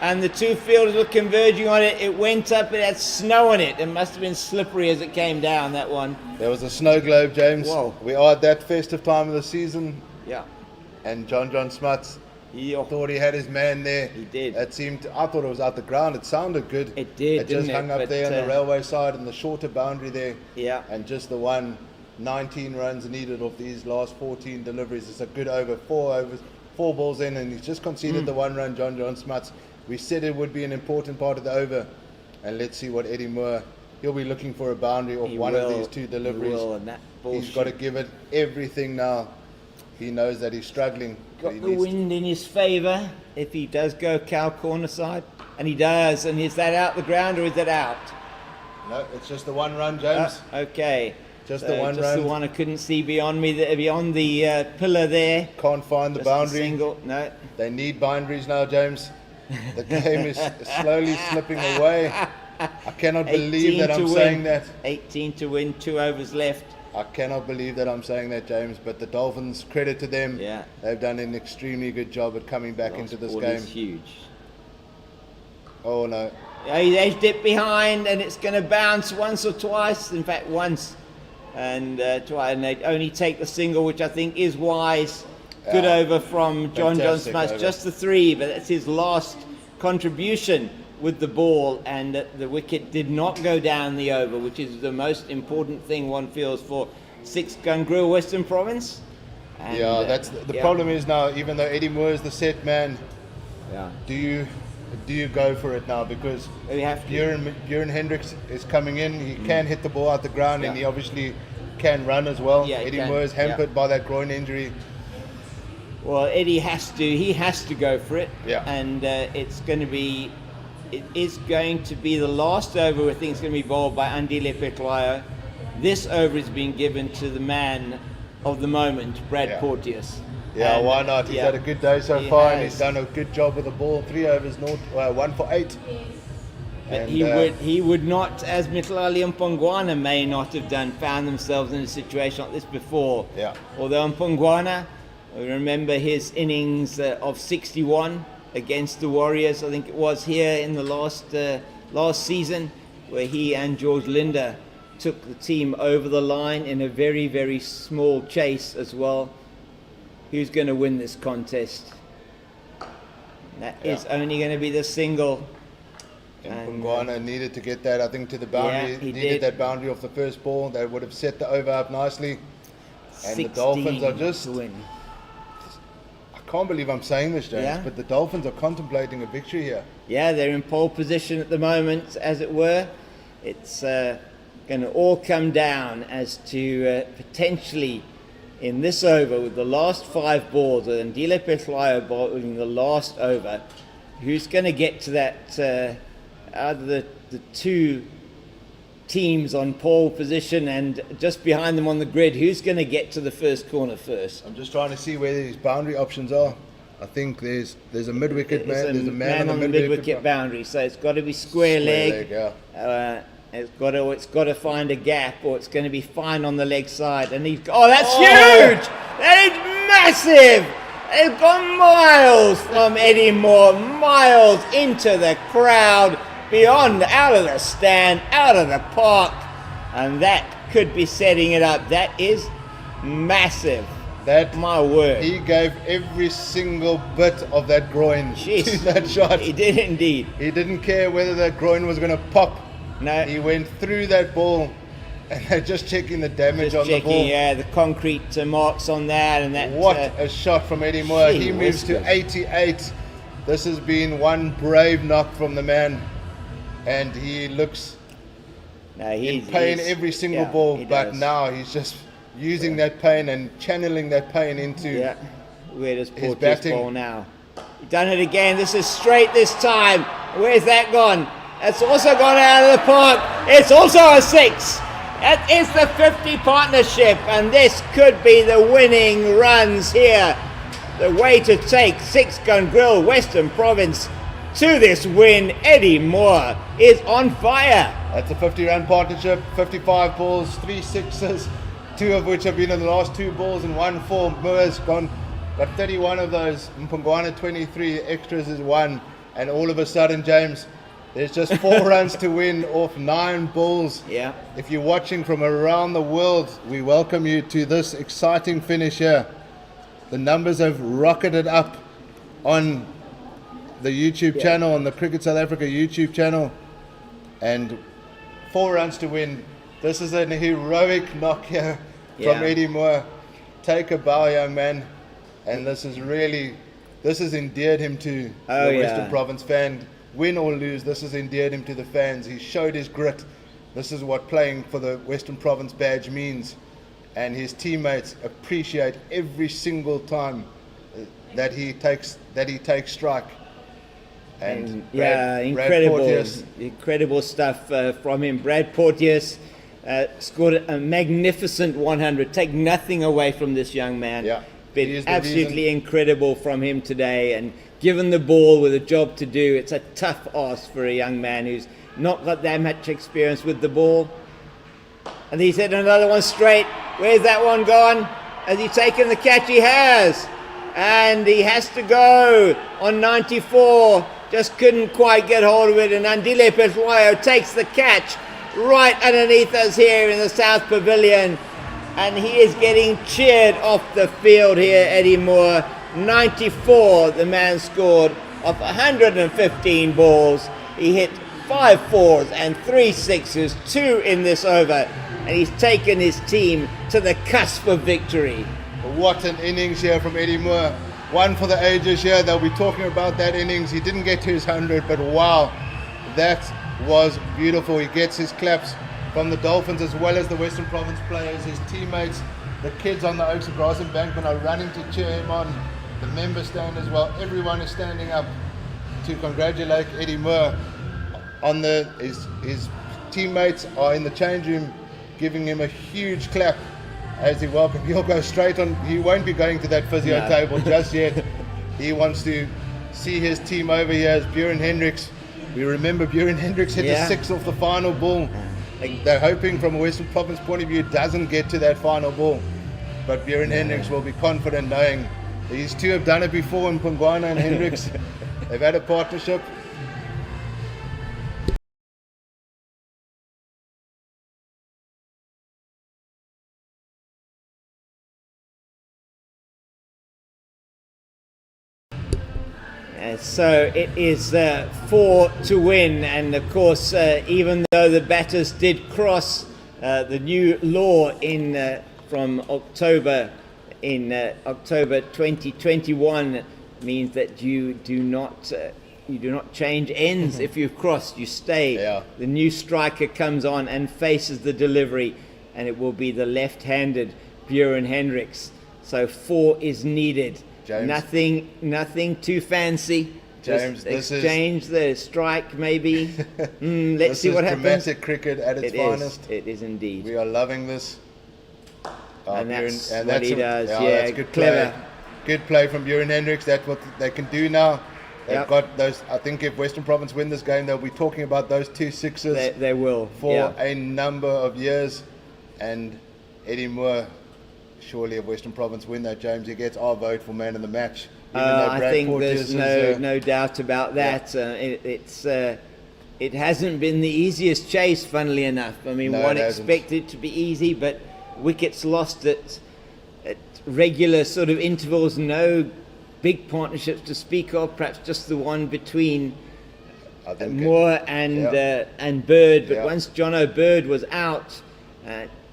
And the 2 fielders were converging on it. It went up, it had snow on it. It must have been slippery as it came down, that one. There was a snow globe, James. Whoa. We are at that festive time of the season. Yeah. And John Smuts Yeah. thought he had his man there. He did. I thought it was out the ground. It sounded good. It did, It just didn't hung it? up But, there on the railway side and the shorter boundary there. Yeah. And just the 19 runs needed off these last 14 deliveries. It's a good over, 4 balls in, and he's just conceded the 1 run, John Smuts. We said it would be an important part of the over, and let's see what Eddie Moore, he'll be looking for a boundary off of these 2 deliveries. He will, and that bullshit. He's got to give it everything now. He knows that he's struggling. Got the wind in his favour if he does go cow corner side, and he does. And is that out the ground or is it out? No, it's just the 1 run, James. Okay. Just the 1 just run. the one I couldn't see beyond me, beyond the pillar there. Can't find the Just a boundary. single. No. They need boundaries now, James. The game is slowly slipping away. I cannot believe that I'm saying that. 18 to win, 2 overs left. I cannot believe that I'm saying that, James. But the Dolphins, credit to them. Yeah. They've done an extremely good job at coming back into this Ball game. is huge. Oh no. They dipped behind, and it's going to bounce once or twice. In fact, once and twice, and they only take the single, which I think is wise. Good over from John Smuts, just the 3, but that's his last contribution with the ball, and the wicket did not go down the over, which is the most important thing one feels for Six Gun Grill Western Province. And, that's the problem is now, even though Eddie Moore is the set man, do you go for it now? Because we have to. Bjorn Hendricks is coming in, he can hit the ball out the ground, and he obviously can run as well. Eddie Moore is hampered by that groin injury. Well, Eddie has to go for it, and it is going to be the last over. I think it's going to be bowled by Andile Pehlayo. This over is being given to the man of the moment, Brad Porteous. And why not? He's had a good day so far, and he's done a good job with the ball. 3 overs, 1 for 8. But he would not, as Mkhitaryan Pongwana may not have done, found themselves in a situation like this before. Although Pongwana, I remember his innings of 61 against the Warriors, I think it was here in the last season, where he and George Linder took the team over the line in a very, very small chase as well. Who's going to win this contest? That is only going to be the single. And Pongwana needed to get that, I think, to the boundary. He needed that boundary off the first ball. That would have set the over up nicely. And the Dolphins are just... I can't believe I'm saying this, James, but the Dolphins are contemplating a victory here. Yeah, they're in pole position at the moment, as it were. It's going to all come down as to potentially, in this over, with the last 5 balls, and Andile Pehlayo bowling the last over, who's going to get to that, out of the 2 teams on pole position and just behind them on the grid, who's going to get to the first corner first? I'm just trying to see where these boundary options are. I think there's a mid-wicket man. There's There's a man on the mid-wicket boundary, so it's got to be square leg. Yeah. It's got to find a gap, or it's going to be fine on the leg side. And that's huge! That is massive! It's gone miles from Eddie Moore, miles into the crowd, beyond, out of the stand, out of the park, and that could be setting it up. That is massive. My word. He gave every single bit of that groin to that shot. He did indeed. He didn't care whether that groin was going to pop. No. He went through that ball, and they're just checking the damage on the ball. Yeah, the concrete marks on that, and that. What a shot from Eddie Moore. He moves to 88. This has been one brave knock from the man, and he looks in pain every single ball, but now he's just using that pain and channeling that pain into where does his Porteous batting. ball now? He's done it again. This is straight this time. Where's that gone? It's also gone out of the park. It's also a 6. That is the 50 partnership, and this could be the winning runs here. The way to take 6 Gun Grill Western Province to this win. Eddie Moore is on fire. That's a 50-run partnership, 55 balls, 3 sixes, 2 of which have been in the last 2 balls and 1 4. Moore's got 31 of those. Mpungwana 23, extras is 1, and all of a sudden, James, there's just 4 runs to win off 9 balls. Yeah. If you're watching from around the world, we welcome you to this exciting finish here. The numbers have rocketed up on the YouTube channel, on the Cricket South Africa YouTube channel, and 4 runs to win. This is a heroic knock here from Eddie Moore. Take a bow, young man. And this has endeared him to the Western Province fan. Win or lose, this has endeared him to the fans. He showed his grit. This is what playing for the Western Province badge means. And his teammates appreciate every single time that he takes strike. And incredible stuff from him. Brad Porteous scored a magnificent 100. Take nothing away from this young man. Yeah, been absolutely incredible from him today, and given the ball with a job to do, it's a tough ask for a young man who's not got that much experience with the ball. And he's hit another one straight. Where's that one gone? Has he taken the catch? He has. And he has to go on 94. Just couldn't quite get hold of it. And Andile Petwayo takes the catch right underneath us here in the South Pavilion. And he is getting cheered off the field here, Eddie Moore. 94, the man scored off 115 balls. He hit 5 4s and 3 6s, 2 in this over. And he's taken his team to the cusp of victory. What an innings here from Eddie Moore. One for the ages here. They'll be talking about that innings. He didn't get to his 100, but wow, that was beautiful. He gets his claps from the Dolphins as well as the Western Province players. His teammates, the kids on the Oaks of Grass embankment are running to cheer him on. The member stand as well. Everyone is standing up to congratulate Eddie Moore. His teammates are in the change room giving him a huge clap as he welcomes. He'll go straight on. He won't be going to that physio table just yet. He wants to see his team over here as Buren Hendricks. We remember Buren Hendricks hit a 6 off the final ball. They're hoping from a Western Province point of view it doesn't get to that final ball. But Buren Hendricks will be confident knowing these two have done it before in Mpungwana and Hendricks. They've had a partnership. So it is 4 to win, and of course, even though the batters did cross the new law from October 2021, means that you do not change ends. If you've crossed, you stay. Yeah. The new striker comes on and faces the delivery, and it will be the left-handed Buren Hendricks. So 4 is needed. James. Nothing too fancy. James, just exchange the strike, maybe. Let's see what happens. This is dramatic cricket at its finest. It is indeed. We are loving this. And that's what he does. Yeah, that's good clever. Good play from Buren Hendricks. That's what they can do now. They've got those. I think if Western Province win this game, they'll be talking about those 2 sixes. They will. For a number of years. And Eddie Moore, surely if Western Province win that, James, he gets our vote for man of the match. I think Porteous there's no doubt about that. It hasn't been the easiest chase, funnily enough. I mean, one expected it to be easy, but wickets lost at regular sort of intervals, no big partnerships to speak of, perhaps just the one between Moore and Bird. But once Jono Bird was out,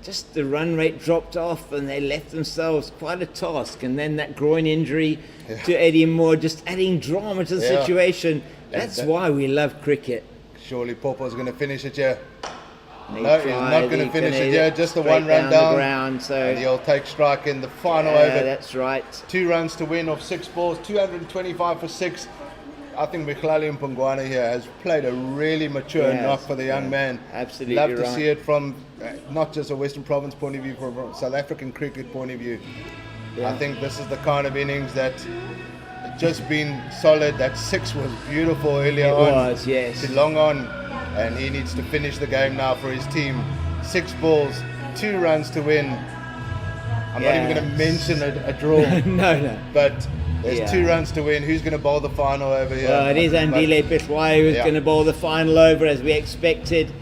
just the run rate dropped off and they left themselves quite a task. And then that groin injury to Eddie Moore, just adding drama to the situation. That's why we love cricket. Surely Popo's going to finish it here. No, he's not going to finish it here. Just the one run down. The ground, so and he'll take strike in the final over. That's right. 2 runs to win off 6 balls, 225 for 6. I think Mkhlali Mpongwana here has played a really mature knock for the young man. Absolutely Love to see it from not just a Western Province point of view, from a South African cricket point of view. I think this is the kind of innings that just been solid. That 6 was beautiful earlier on. It was, yes. To long on. And he needs to finish the game now for his team. 6 balls, 2 runs to win. I'm not even going to mention a draw. No. But there's 2 runs to win. Who's going to bowl the final over here? Well, it is Andile Peshwai who's going to bowl the final over, as we expected.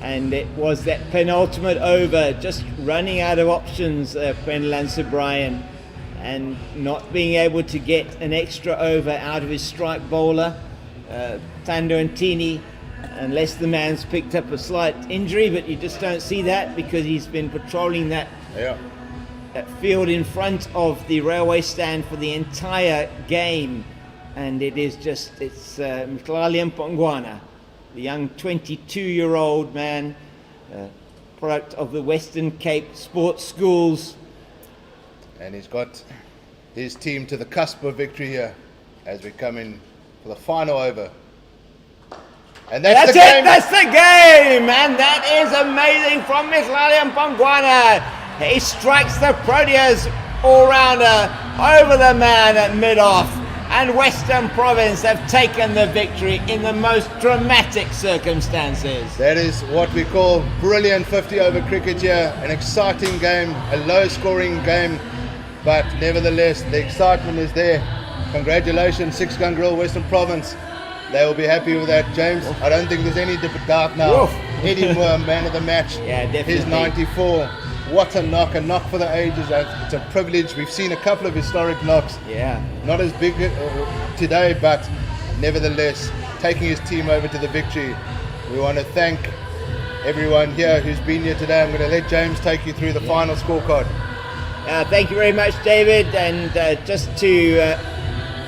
And it was that penultimate over, just running out of options, Penlan Brian, and not being able to get an extra over out of his strike bowler, Tando Ntini. Unless the man's picked up a slight injury, but you just don't see that because he's been patrolling that field in front of the railway stand for the entire game. And it's Mkhlali Mpongwana, the young 22-year-old man, product of the Western Cape Sports Schools. And he's got his team to the cusp of victory here as we come in for the final over. And that's the game. That's the game, and that is amazing from Mkhlali Mpongwana. He strikes the Porteous all-rounder over the man at mid-off, and Western Province have taken the victory in the most dramatic circumstances. That is what we call brilliant 50-over cricket here. An exciting game, a low-scoring game, but nevertheless, the excitement is there. Congratulations, 6-gun grill Western Province. They will be happy with that, James. I don't think there's any doubt now. Eddie Moore, man of the match. Yeah, definitely. His 94. What a knock for the ages. It's a privilege. We've seen a couple of historic knocks. Yeah. Not as big today, but nevertheless, taking his team over to the victory. We want to thank everyone here who's been here today. I'm going to let James take you through the final scorecard. Thank you very much, David. And just to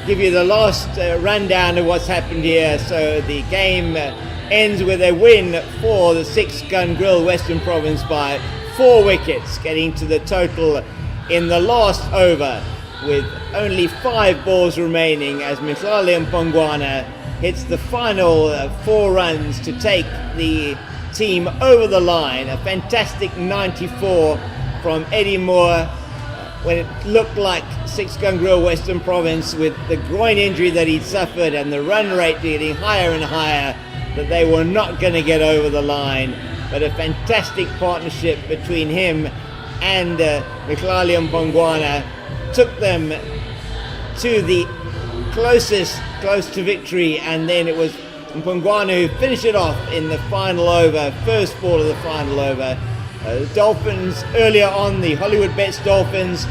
give you the last rundown of what's happened here. So the game ends with a win for the 6-gun grill Western Province by 4 wickets, getting to the total in the last over with only 5 balls remaining as Mkhlali Mpongwana hits the final 4 runs to take the team over the line. A fantastic 94 from Eddie Moore when it looked like 6-gun grill Western Province, with the groin injury that he'd suffered and the run rate getting higher and higher, that they were not going to get over the line. But a fantastic partnership between him and Mkhlali Mpongwana took them to the close to victory, and then it was Mpongwana who finished it off in the final over, first ball of the final over. The Dolphins, earlier on, the Hollywoodbets Dolphins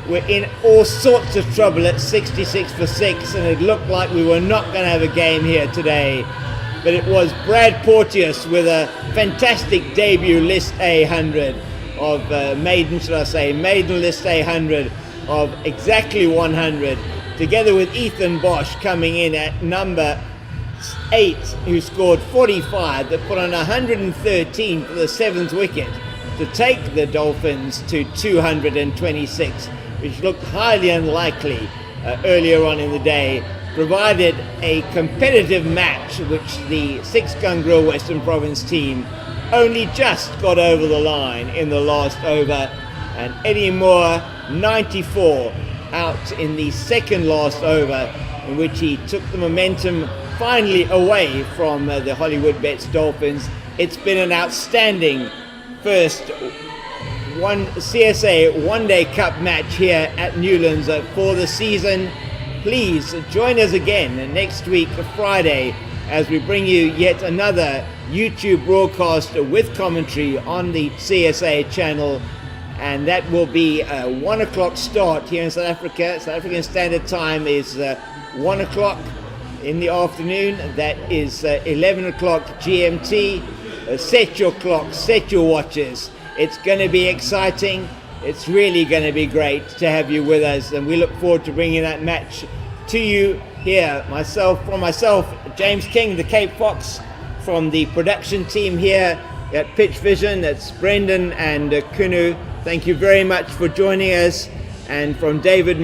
were in all sorts of trouble at 66 for 6, and it looked like we were not going to have a game here today. But it was Brad Porteous with a fantastic debut List A 100 of maiden List A 100 of exactly 100, together with Ethan Bosch coming in at number 8, who scored 45, that put on 113 for the 7th wicket to take the Dolphins to 226, which looked highly unlikely earlier on in the day, provided a competitive match which the 6-gun grill Western Province team only just got over the line in the last over. And Eddie Moore, 94, out in the second last over, in which he took the momentum finally away from the Hollywoodbets Dolphins. It's been an outstanding first CSA One Day Cup match here at Newlands for the season. Please join us again next week, Friday, as we bring you yet another YouTube broadcast with commentary on the CSA channel. And that will be a 1 o'clock start here in South Africa. South African Standard Time is 1 o'clock in the afternoon. That is 11 o'clock GMT. Set your clocks, set your watches. It's going to be exciting. It's really going to be great to have you with us, and we look forward to bringing that match to you here. From myself, James King, the Cape Fox, from the production team here at Pitch Vision. That's Brendan and Kunu. Thank you very much for joining us. And from David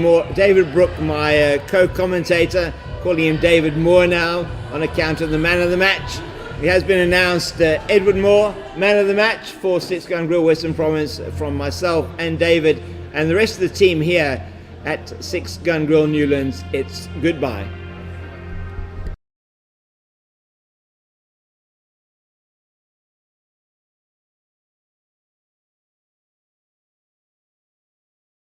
Brook, my co-commentator, calling him David Moore now on account of the man of the match. It has been announced Edward Moore, man of the match for Six Gun Grill Western Province, from myself and David and the rest of the team here at Six Gun Grill Newlands. It's goodbye.